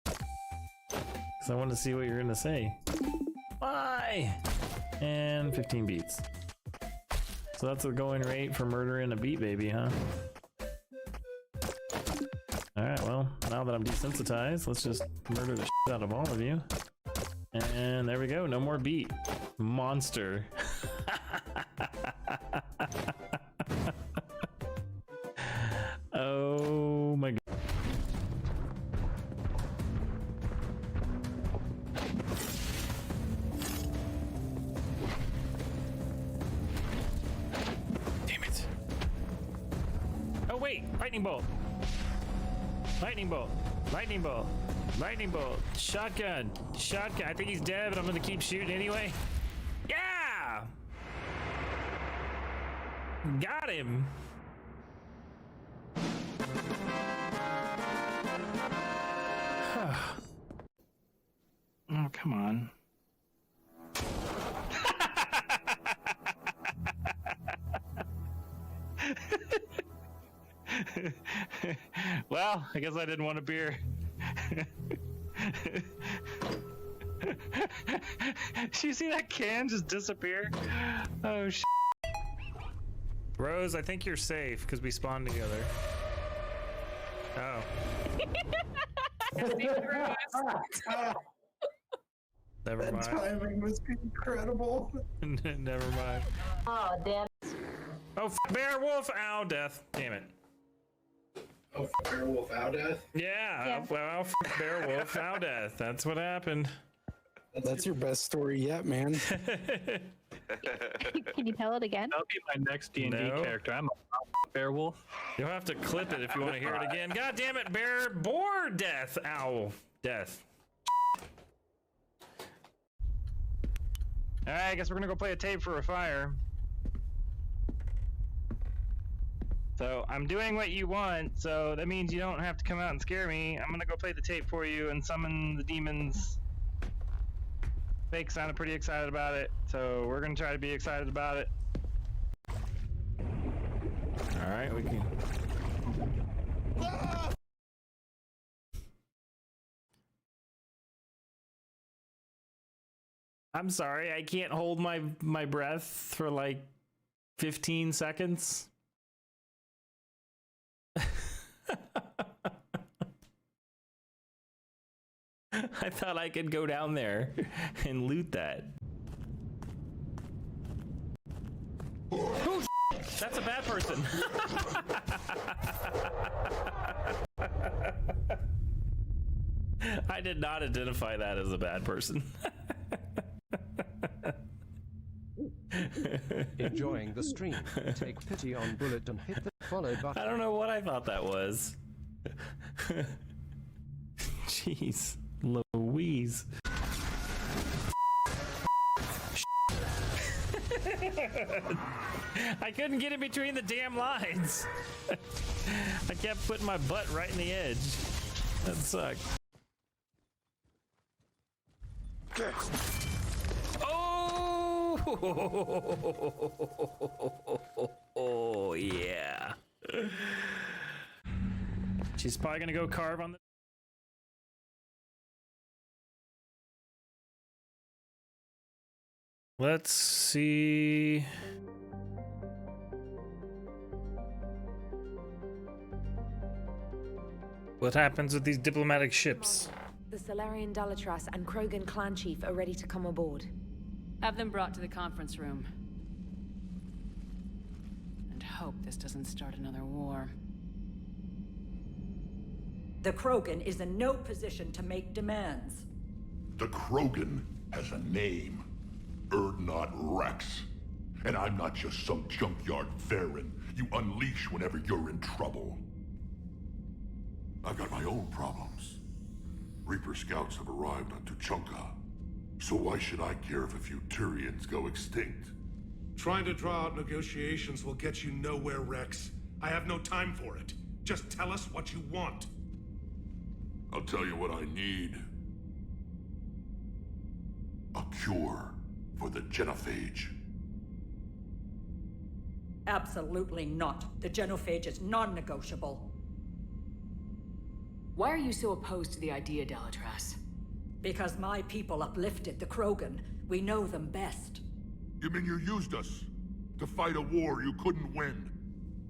Because I want to see what you're going to say. Why? And 15 beats. So that's the going rate for murdering a beat baby, huh? Alright, well, now that I'm desensitized, let's just murder the shit out of all of you. And there we go, no more beat. Monster. Oh my god. Damn it. Oh wait, lightning bolt. Lightning bolt. Lightning bolt. Lightning bolt. Shotgun. Shotgun. I think he's dead, but I'm gonna keep shooting anyway. Yeah! Got him. Oh, come on. Well, I guess I didn't want a beer. Did you see that can just disappear? Oh, sh. Rose, I think you're safe because we spawned together. Oh. Never mind. That timing was incredible. Never mind. Oh, damn. Oh, bear wolf! Ow, death. Damn it. Oh, bear wolf, ow, death? Yeah. Well, bear wolf, ow, death. That's what happened. That's your best story yet, man. Can you tell it again? That'll be my next D&D character. I'm a bear wolf. You'll have to clip it if you want to hear it again. God damn it, bear boar death. Ow, death. Alright, I guess we're gonna go play a tape for a fire. So, I'm doing what you want, so that means you don't have to come out and scare me. I'm gonna go play the tape for you and summon the demons. Fake sounded pretty excited about it, so we're gonna try to be excited about it. Alright, we can... I'm sorry, I can't hold my breath for like 15 seconds. I thought I could go down there and loot that. Oh, that's a bad person. I did not identify that as a bad person. Enjoying the stream. Take pity on Bullet and hit the follow button. I don't know what I thought that was. Jeez, Louise. I couldn't get in between the damn lines. I kept putting my butt right in the edge. That sucked. Oh yeah. She's probably gonna go carve on the... Let's see. What happens with these diplomatic ships? The Salarian Dalatras and Krogan clan chief are ready to come aboard. Have them brought to the conference room. And hope this doesn't start another war. The Krogan is in no position to make demands. The Krogan has a name. Urdnot Rex. And I'm not just some junkyard Varen you unleash whenever you're in trouble. I've got my own problems. Reaper scouts have arrived on Tuchanka. So why should I care if a few Turians go extinct? Trying to draw out negotiations will get you nowhere, Rex. I have no time for it. Just tell us what you want. I'll tell you what I need. A cure for the genophage. Absolutely not. The genophage is non-negotiable. Why are you so opposed to the idea, Dalatras? Because my people uplifted the Krogan. We know them best. You mean you used us to fight a war you couldn't win?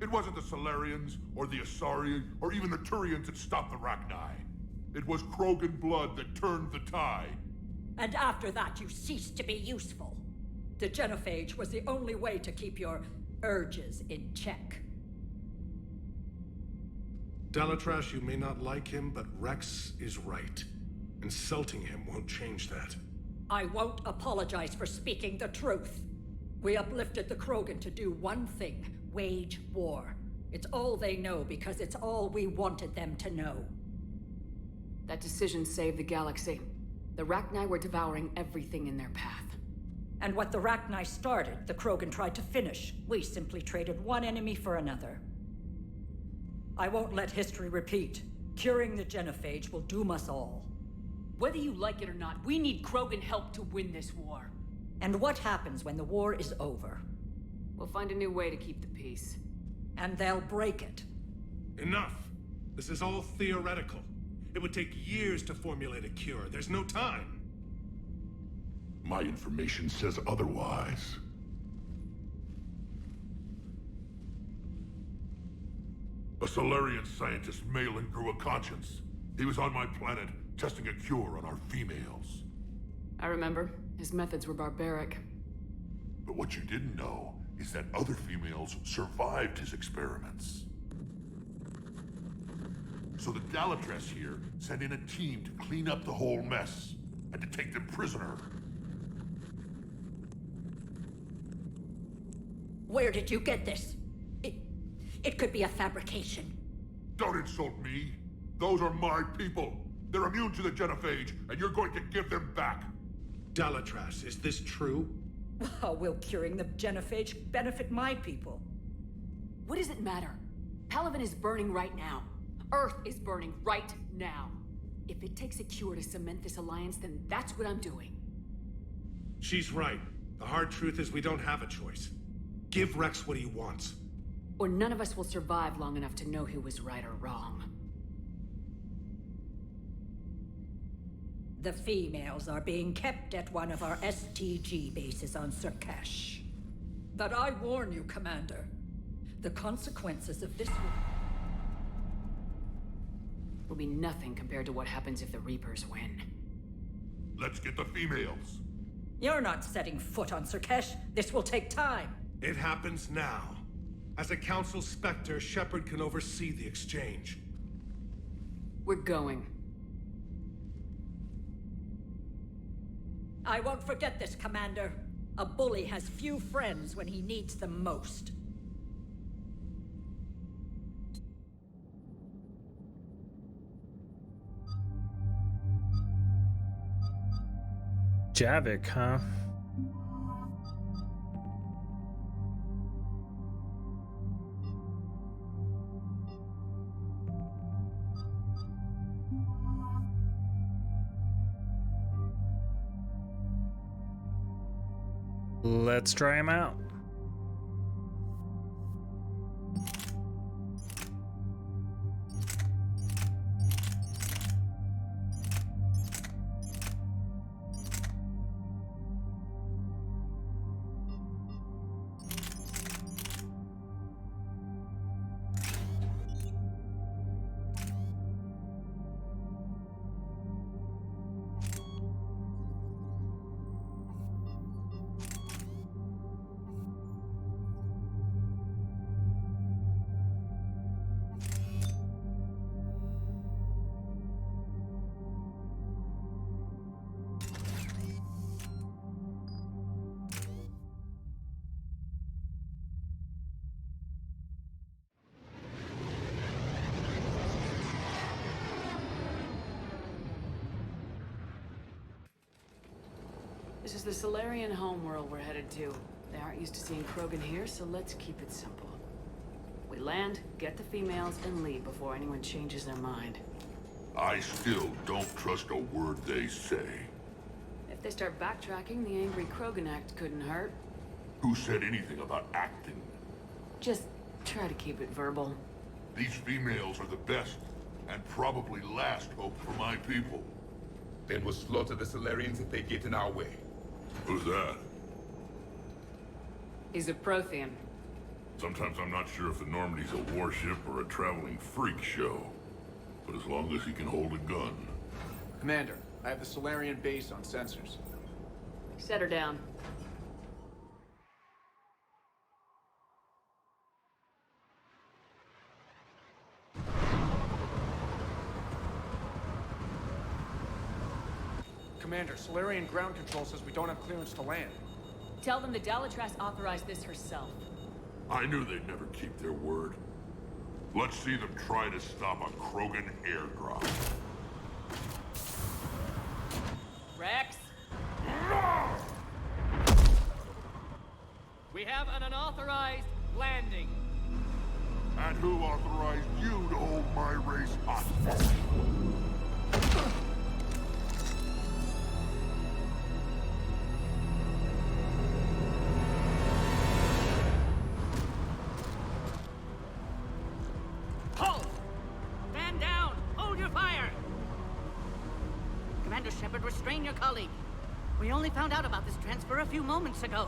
It wasn't the Salarians, or the Asari, or even the Turians that stopped the Rachni. It was Krogan blood that turned the tide. And after that, you ceased to be useful. The genophage was the only way to keep your urges in check. Dalatras, you may not like him, but Rex is right. Insulting him won't change that. I won't apologize for speaking the truth. We uplifted the Krogan to do one thing: wage war. It's all they know because it's all we wanted them to know. That decision saved the galaxy. The Rachni were devouring everything in their path. And what the Rachni started, the Krogan tried to finish. We simply traded one enemy for another. I won't let history repeat. Curing the genophage will doom us all. Whether you like it or not, we need Krogan help to win this war. And what happens when the war is over? We'll find a new way to keep the peace. And they'll break it. Enough! This is all theoretical. It would take years to formulate a cure. There's no time. My information says otherwise. A Solarian scientist, Malin, grew a conscience. He was on my planet, testing a cure on our females. I remember. His methods were barbaric. But what you didn't know is that other females survived his experiments. So the Dalatras here sent in a team to clean up the whole mess, and to take them prisoner. Where did you get this? It could be a fabrication. Don't insult me. Those are my people. They're immune to the genophage, and you're going to give them back. Dalatras, is this true? How will curing the genophage benefit my people? What does it matter? Palaven is burning right now. Earth is burning right now. If it takes a cure to cement this alliance, then that's what I'm doing. She's right. The hard truth is we don't have a choice. Give Rex what he wants. Or none of us will survive long enough to know who was right or wrong. The females are being kept at one of our STG bases on Surkash. But I warn you, Commander. The consequences of this will be nothing compared to what happens if the Reapers win. Let's get the females. You're not setting foot on Surkash. This will take time. It happens now. As a Council Spectre, Shepard can oversee the exchange. We're going. I won't forget this, Commander. A bully has few friends when he needs them most. Javik, huh? Let's try him out. This is the Solarian homeworld we're headed to. They aren't used to seeing Krogan here, so let's keep it simple. We land, get the females, and leave before anyone changes their mind. I still don't trust a word they say. If they start backtracking, the angry Krogan act couldn't hurt. Who said anything about acting? Just try to keep it verbal. These females are the best, and probably last hope for my people. Then we'll slaughter the Solarians if they get in our way. Who's that? He's a Prothean. Sometimes I'm not sure if the Normandy's a warship or a traveling freak show. But as long as he can hold a gun. Commander, I have the Solarian base on sensors. Set her down. Commander, Solarian ground control says we don't have clearance to land. Tell them the Dalatrass authorized this herself. I knew they'd never keep their word. Let's see them try to stop a Krogan airdrop. Rex? We have an unauthorized landing. And who authorized you to hold my race hostage? Shepard, restrain your colleague. We only found out about this transfer a few moments ago.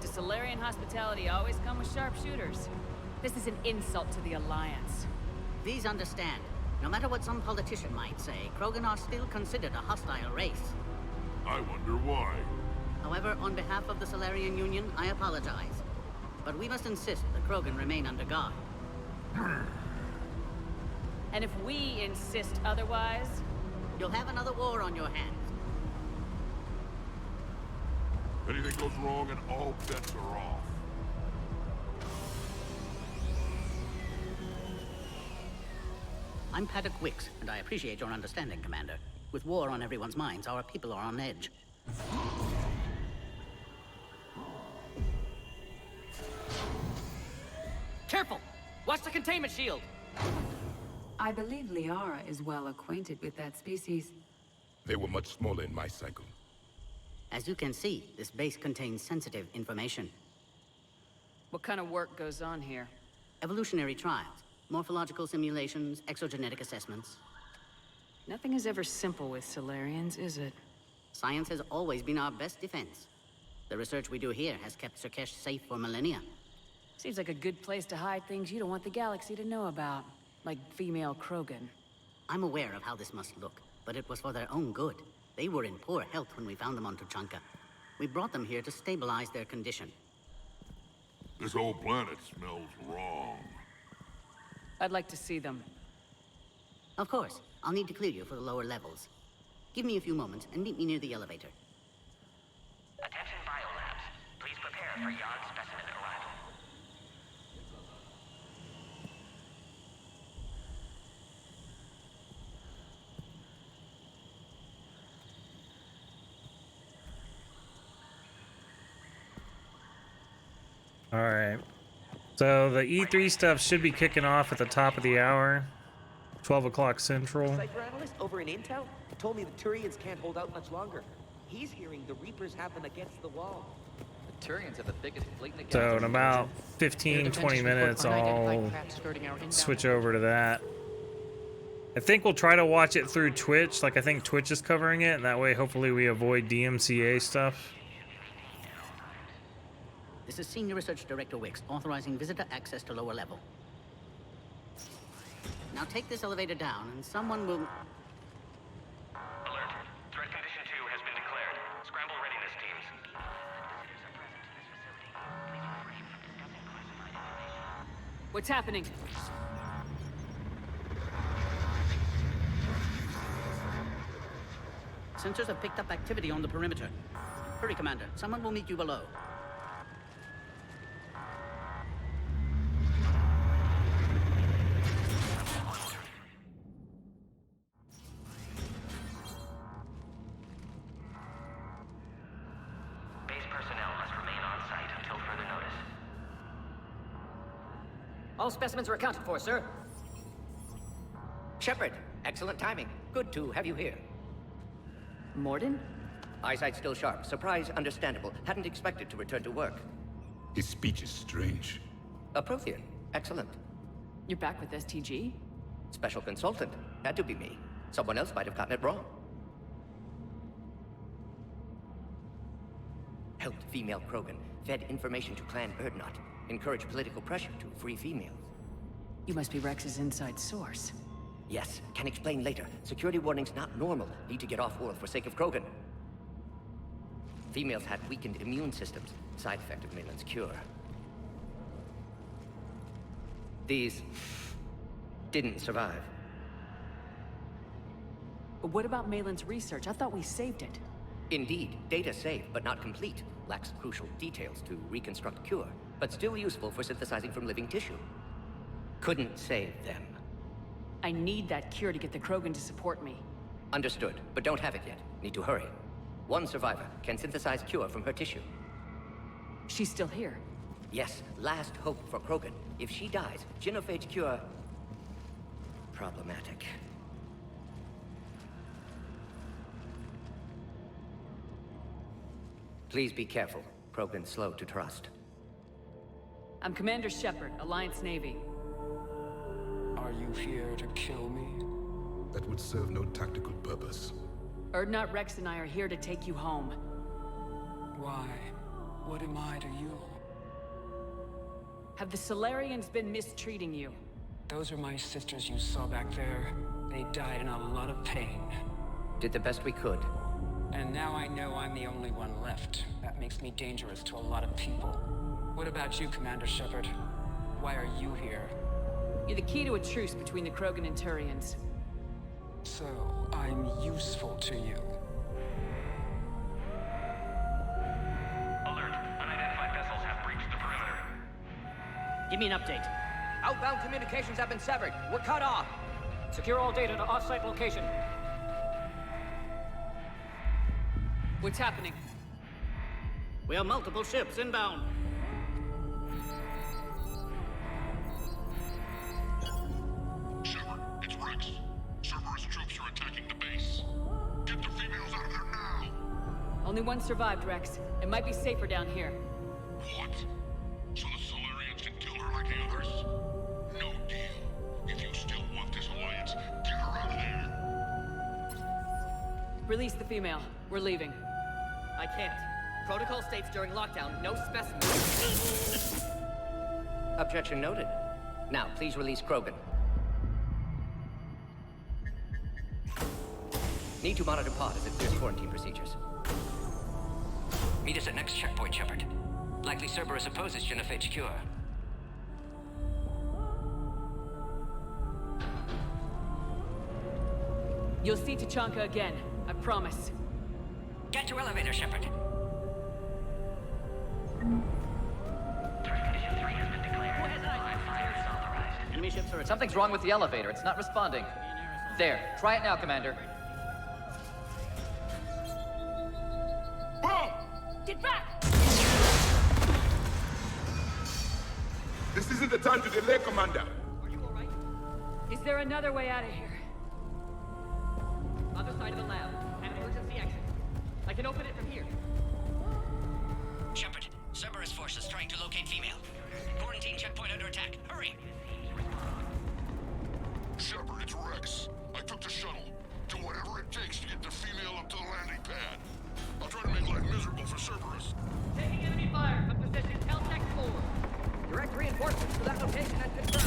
Does Solarian hospitality always come with sharpshooters? This is an insult to the Alliance. Please understand, no matter what some politician might say, Krogan are still considered a hostile race. I wonder why. However, on behalf of the Solarian Union, I apologize. But we must insist the Krogan remain under guard. And if we insist otherwise... You'll have another war on your hands. Anything goes wrong and all bets are off. I'm Paddock Wicks, and I appreciate your understanding, Commander. With war on everyone's minds, our people are on edge. What's the containment shield? I believe Liara is well acquainted with that species. They were much smaller in my cycle. As you can see, this base contains sensitive information. What kind of work goes on here? Evolutionary trials, morphological simulations, exogenetic assessments. Nothing is ever simple with Solarians, is it? Science has always been our best defense. The research we do here has kept Surkesh safe for millennia. Seems like a good place to hide things you don't want the galaxy to know about. Like female Krogan. I'm aware of how this must look, but it was for their own good. They were in poor health when we found them on Tuchanka. We brought them here to stabilize their condition. This whole planet smells wrong. I'd like to see them. Of course. I'll need to clear you for the lower levels. Give me a few moments and meet me near the elevator. Attention biolabs. Please prepare for Yon specimen arrival. All right. So the E3 stuff should be kicking off at the top of the hour. 12 o'clock Central. Cypher analyst over in Intel told me the Turians can't hold out much longer. He's hearing the Reapers have them against the wall. The Turians have the biggest fleet in the So galaxy. in about 15, 20 minutes, I'll switch over to that. I think we'll try to watch it through Twitch. Like, I think Twitch is covering it, and that way, hopefully, we avoid DMCA stuff. This is Senior Research Director Wicks, authorizing visitor access to lower level. Now take this elevator down, and someone will... Alert. Threat condition 2 has been declared. Scramble readiness teams. What's happening? Sensors have picked up activity on the perimeter. Hurry, Commander. Someone will meet you below. Base personnel must remain on site until further notice. All specimens are accounted for, sir. Shepard, excellent timing. Good to have you here. Mordin? Eyesight still sharp. Surprise understandable. Hadn't expected to return to work. His speech is strange. A Prothean. Excellent. You're back with STG? Special consultant. Had to be me. Someone else might have gotten it wrong. Helped female Krogan. Fed information to Clan Erdnot. Encouraged political pressure to free females. You must be Rex's inside source. Yes, can explain later. Security warnings not normal. Need to get off world for sake of Krogan. Females had weakened immune systems. Side effect of Maitland's cure. These didn't survive. But what about Maitland's research? I thought we saved it. Indeed, data saved, but not complete. Lacks crucial details to reconstruct cure, but still useful for synthesizing from living tissue. Couldn't save them. I need that cure to get the Krogan to support me. Understood, but don't have it yet. Need to hurry. One survivor can synthesize cure from her tissue. She's still here? Yes, last hope for Krogan. If she dies, genophage cure... problematic. Please be careful. Krogan's slow to trust. I'm Commander Shepard, Alliance Navy. Are you here to kill me? That would serve no tactical purpose. Erdnot, Rex, and I are here to take you home. Why? What am I to you? Have the Solarians been mistreating you? Those are my sisters you saw back there. They died in a lot of pain. Did the best we could. And now I know I'm the only one left. That makes me dangerous to a lot of people. What about you, Commander Shepard? Why are you here? You're the key to a truce between the Krogan and Turians. So, I'm useful to you. Alert. Unidentified vessels have breached the perimeter. Give me an update. Outbound communications have been severed. We're cut off. Secure all data to off-site location. What's happening? We have multiple ships inbound. Only one survived, Rex. It might be safer down here. What? So the Solarians can kill her like the others? No deal. If you still want this alliance, get her out of there. Release the female. We're leaving. I can't. Protocol states during lockdown, no specimens. Objection noted. Now, please release Krogan. Need to monitor pod as it clears quarantine procedures. Meet us at next checkpoint, Shepard. Likely Cerberus opposes genophage cure. You'll see Tuchanka again. I promise. Get to elevator, Shepard. Enemy ships are... Something's wrong with the elevator. It's not responding. There. Try it now, Commander. Boom! Get back! This isn't the time to delay, Commander. Is there another way out of here? Other side of the lab. An emergency exit. I can open it from here. Shepard, Cerberus forces trying to locate female. Quarantine checkpoint under attack. Hurry! Shepard, it's Rex. I took the shuttle. Do whatever it takes to get the female up to the landing pad. I'll try to make life miserable for Cerberus. Taking enemy fire from position Caltech 4. Direct reinforcements to that location has confirmed.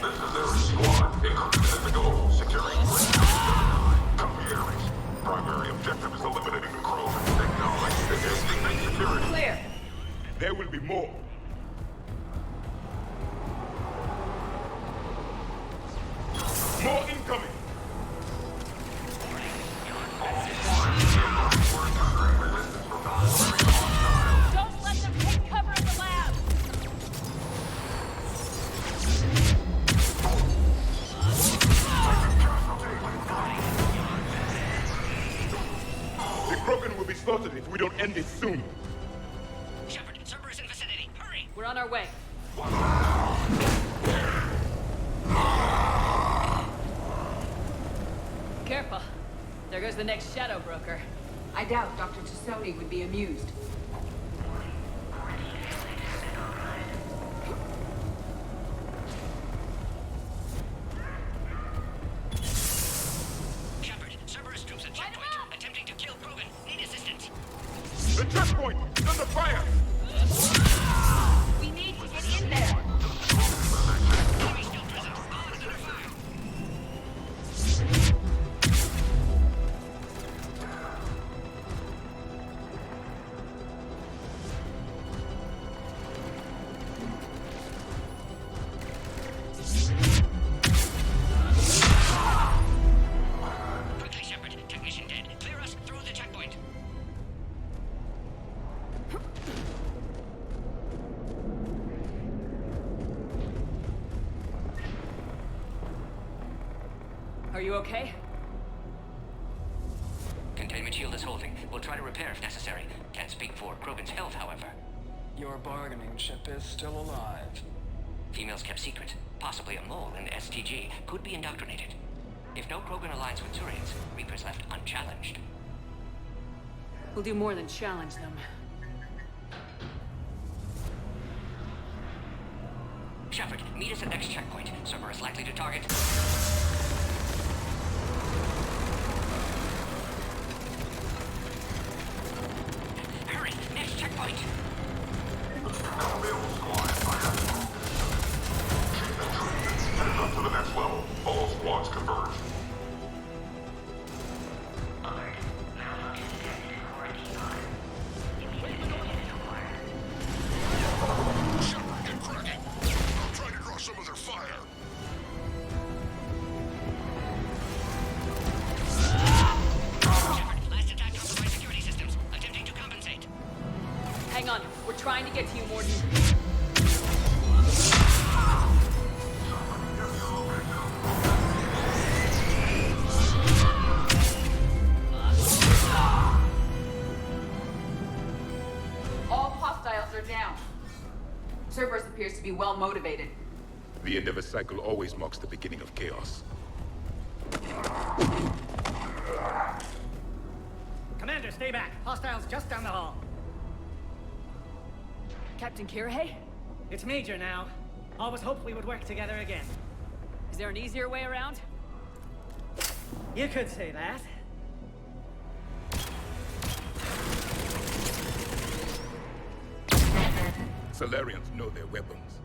This is every squad. Increment at the goal. Securing. Copy Ares. Primary objective is eliminating the Krogan. Acknowledge. Engaging security. Clear. There will be more. More incoming! Don't let them take cover in the lab! The Krogan will be slaughtered if we don't end this soon. Shepard, Cerberus in vicinity. Hurry! We're on our way. Careful. There goes the next shadow broker. I doubt Dr. Tassoni would be amused. Shepard, Cerberus troops at checkpoint. Attempting to kill Krogan. Need assistance. The checkpoint! It's under fire! We need to get in there! Enemy still present. All is under fire. Quickly, Shepard. Technician dead. Clear us through the checkpoint. Are you okay? Containment shield is holding. We'll try to repair if necessary. Can't speak for Krogan's health, however. Your bargaining chip is still alive. Females kept secret. Possibly a mole in STG. Could be indoctrinated. If no Krogan aligns with Turians, Reapers left unchallenged. We'll do more than challenge them. Shepard, meet us at next checkpoint. Cerberus likely to target. Hurry! Next checkpoint! Headed up to the next level. All squads converge. Shepard, get cracking. I'm trying to draw some of their fire. Shepard, last attack compromised security systems. Attempting to compensate. Hang on. We're trying to get to you, Morton. All hostiles are down. Cerberus appears to be well motivated. The end of a cycle always marks the beginning of chaos. Commander, stay back. Hostiles just down the hall. Captain Kirihei? It's Major now. Always hoped we would work together again. Is there an easier way around? You could say that. Salarians know their weapons.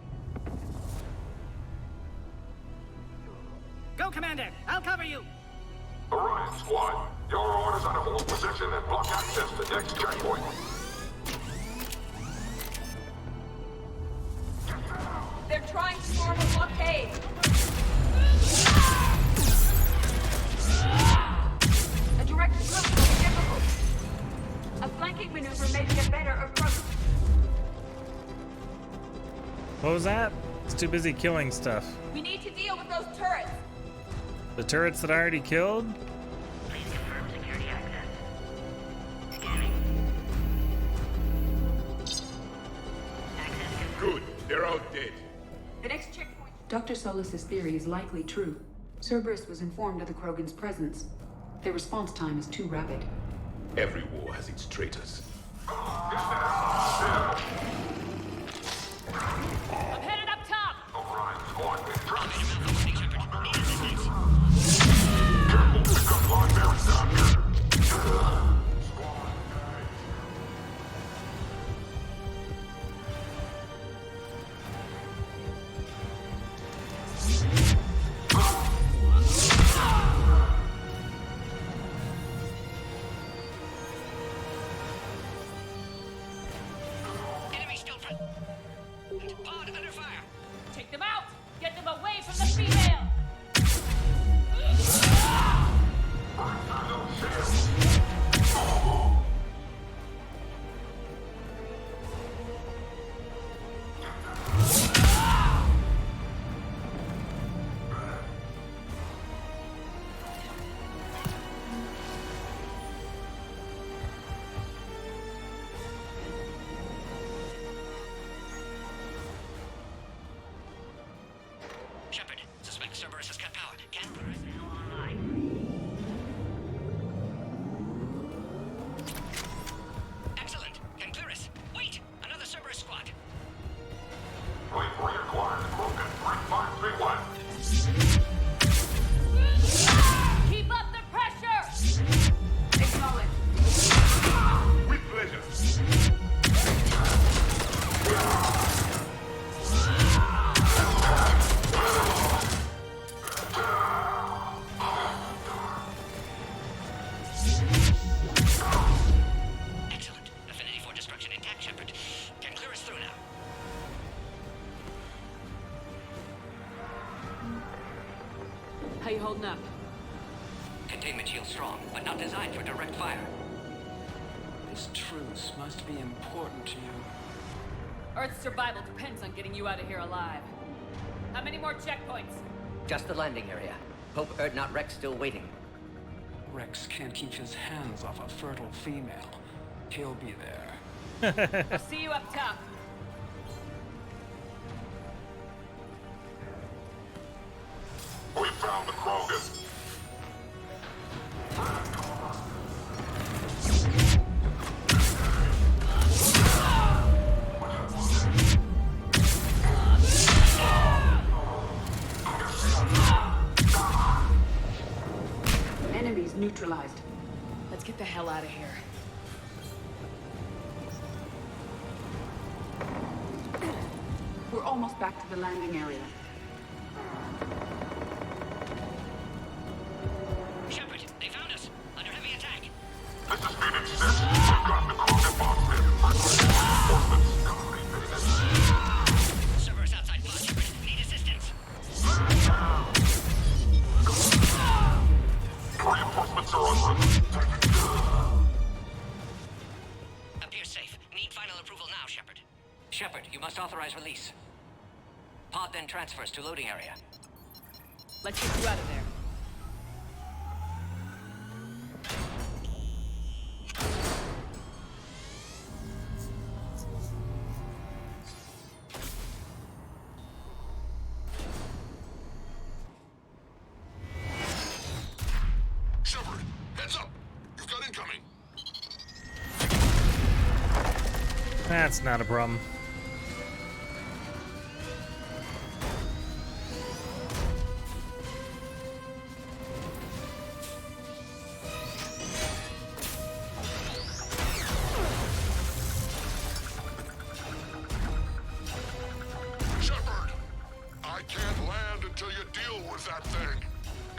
Go, Commander! I'll cover you! Orion Squad, your orders are to hold position and block access to next checkpoint. They're trying to form a blockade. A direct approach will be difficult. A flanking maneuver may be a better approach. What was that? It's too busy killing stuff. We need to deal with those turrets. The turrets that I already killed? Please confirm security access. Scanning. Access confirmed. Good. They're all dead. The next checkpoint. Dr. Solus's theory is likely true. Cerberus was informed of the Krogan's presence. Their response time is too rapid. Every war has its traitors. I'm headed up top! Orion Squad, we're trying to Enemy still front. Pod under fire. Take them out! Get them away from the female! Shepard, suspect Cerberus has cut power. Can now online. Excellent. Can clear us. Wait! Another Cerberus squad. wait for your quiet. Broken. 3531. Keep up the pressure! Acknowledge. With pleasure. Excellent. Affinity for destruction intact, Shepard. Can clear us through now. How you holding up? Containment shield strong, but not designed for direct fire. This truce must be important to you. Earth's survival depends on getting you out of here alive. How many more checkpoints? Just the landing area. Hope Erdnot Rex still waiting. Rex can't keep his hands off a fertile female. He'll be there. I'll see you up top. We found the Krogan. Enemies neutralized. Let's get the hell out of here. We're almost back to the landing area. Shepard, they found us. Under heavy attack. This is Phoenix 6. We've got the Krogan box in. Reinforcements complete. Cerberus outside pod, Shepard. Need assistance. Reinforcements are en route. Appears safe. Need final approval now, Shepard. Shepard, you must authorize release. Pod then transfers to loading area. Let's get you out of there. Shepard, heads up! That's not a problem. Shepard! I can't land until you deal with that thing.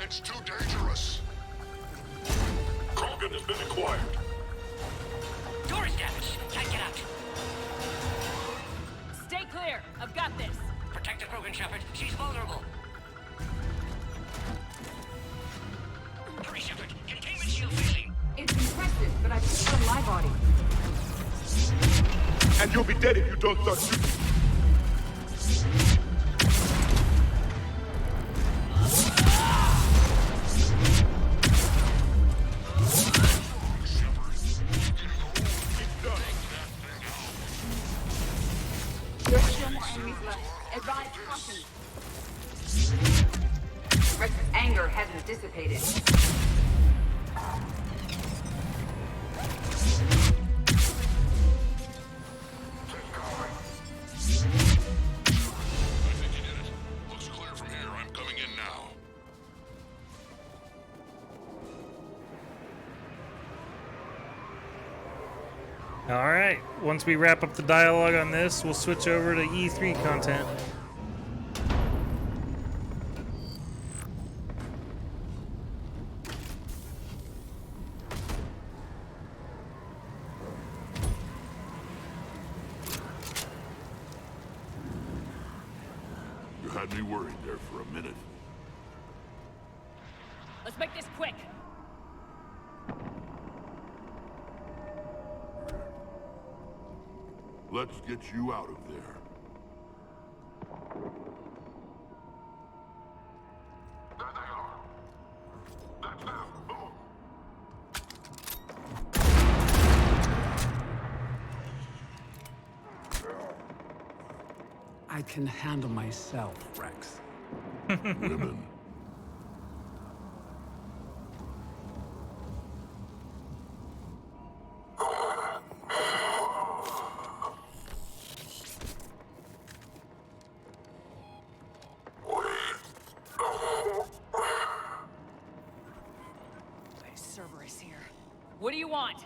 It's too dangerous. Krogan has been acquired. Door is damaged. Can't get out. Stay clear. I've got this. Protect the Krogan, Shepard. She's vulnerable. Hurry, Shepard. Containment shield failing. It's impressive, but I prefer my body. And you'll be dead if you don't start shooting. There's still more enemies left. Advise caution. Rex's anger hasn't dissipated. Looks clear from here. I'm coming in now. Alright, once we wrap up the dialogue on this, we'll switch over to E3 content. You had me worried there for a minute. Let's make this quick. Let's get you out of there. There they are. That's them. Move. I can handle myself, Rex. Women. Cerberus here. What do you want?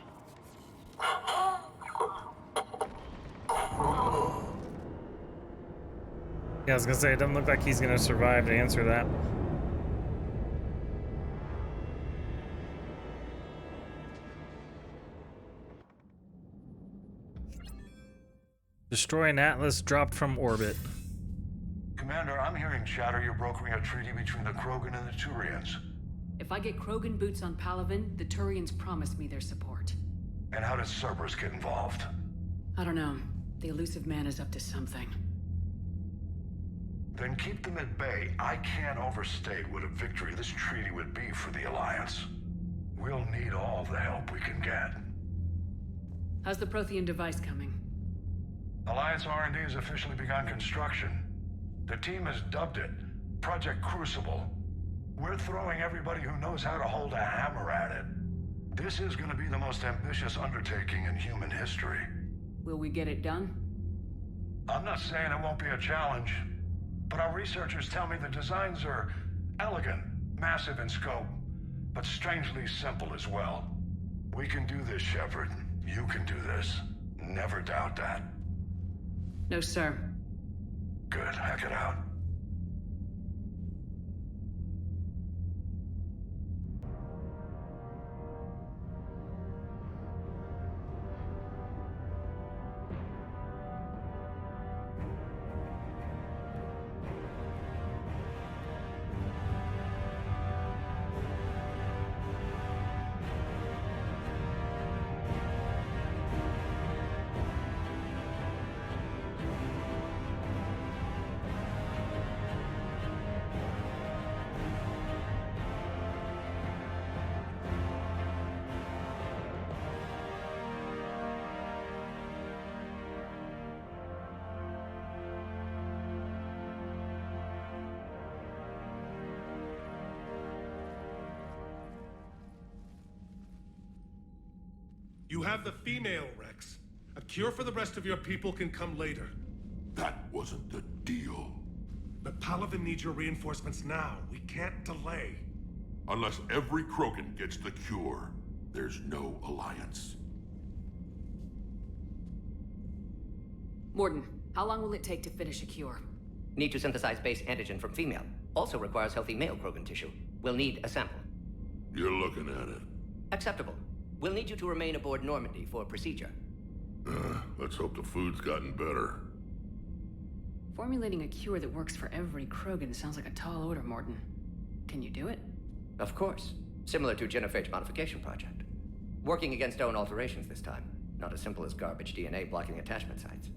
Yeah, I was gonna say, it doesn't look like he's gonna survive to answer that. Destroy an Atlas dropped from orbit. Commander, I'm hearing chatter you're brokering a treaty between the Krogan and the Turians. If I get Krogan boots on Palaven, the Turians promise me their support. And how does Cerberus get involved? I don't know. The elusive man is up to something. Then keep them at bay. I can't overstate what a victory this treaty would be for the Alliance. We'll need all the help we can get. How's the Prothean device coming? Alliance R&D has officially begun construction. The team has dubbed it Project Crucible. We're throwing everybody who knows how to hold a hammer at it. This is going to be the most ambitious undertaking in human history. Will we get it done? I'm not saying it won't be a challenge, but our researchers tell me the designs are elegant, massive in scope, but strangely simple as well. We can do this, Shepard. You can do this. Never doubt that. No, sir. Good. Hack it out. You have the female, Rex. A cure for the rest of your people can come later. That wasn't the deal. But Palaven needs your reinforcements now. We can't delay. Unless every Krogan gets the cure, there's no alliance. Mordin, how long will it take to finish a cure? Need to synthesize base antigen from female. Also requires healthy male Krogan tissue. We'll need a sample. You're looking at it. Acceptable. We'll need you to remain aboard Normandy for procedure. Let's hope the food's gotten better. Formulating a cure that works for every Krogan sounds like a tall order, Mordin. Can you do it? Of course. Similar to Genophage modification project. Working against own alterations this time. Not as simple as garbage DNA blocking attachment sites.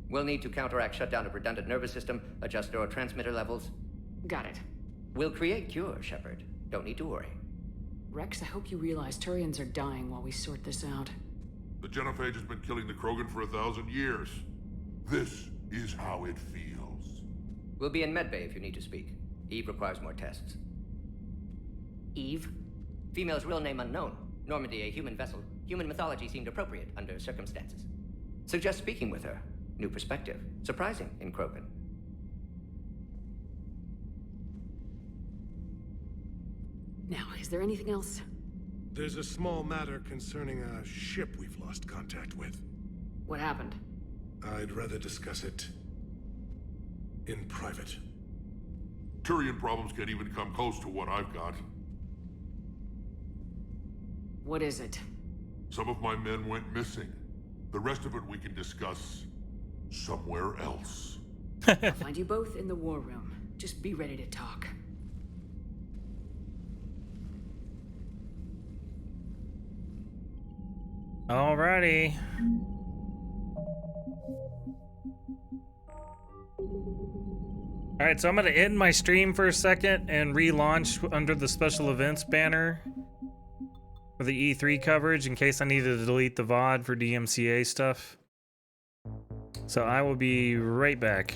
We'll need to counteract shutdown of redundant nervous system, adjust neurotransmitter levels. Got it. We'll create cure, Shepard. Don't need to worry. Rex, I hope you realize Turians are dying while we sort this out. The Genophage has been killing the Krogan for 1,000 years. This is how it feels. We'll be in medbay if you need to speak. Eve requires more tests. Eve? Female's real name unknown. Normandy, a human vessel. Human mythology seemed appropriate under circumstances. Suggest speaking with her. New perspective. Surprising in Krogan. Now, is there anything else? There's a small matter concerning a ship we've lost contact with. What happened? I'd rather discuss it in private. Turian problems can't even come close to what I've got. What is it? Some of my men went missing. The rest of it we can discuss somewhere else. I'll find you both in the war room. Just be ready to talk. Alrighty. Alright, so I'm going to end my stream for a second and relaunch under the special events banner for the E3 coverage in case I needed to delete the VOD for DMCA stuff. So I will be right back.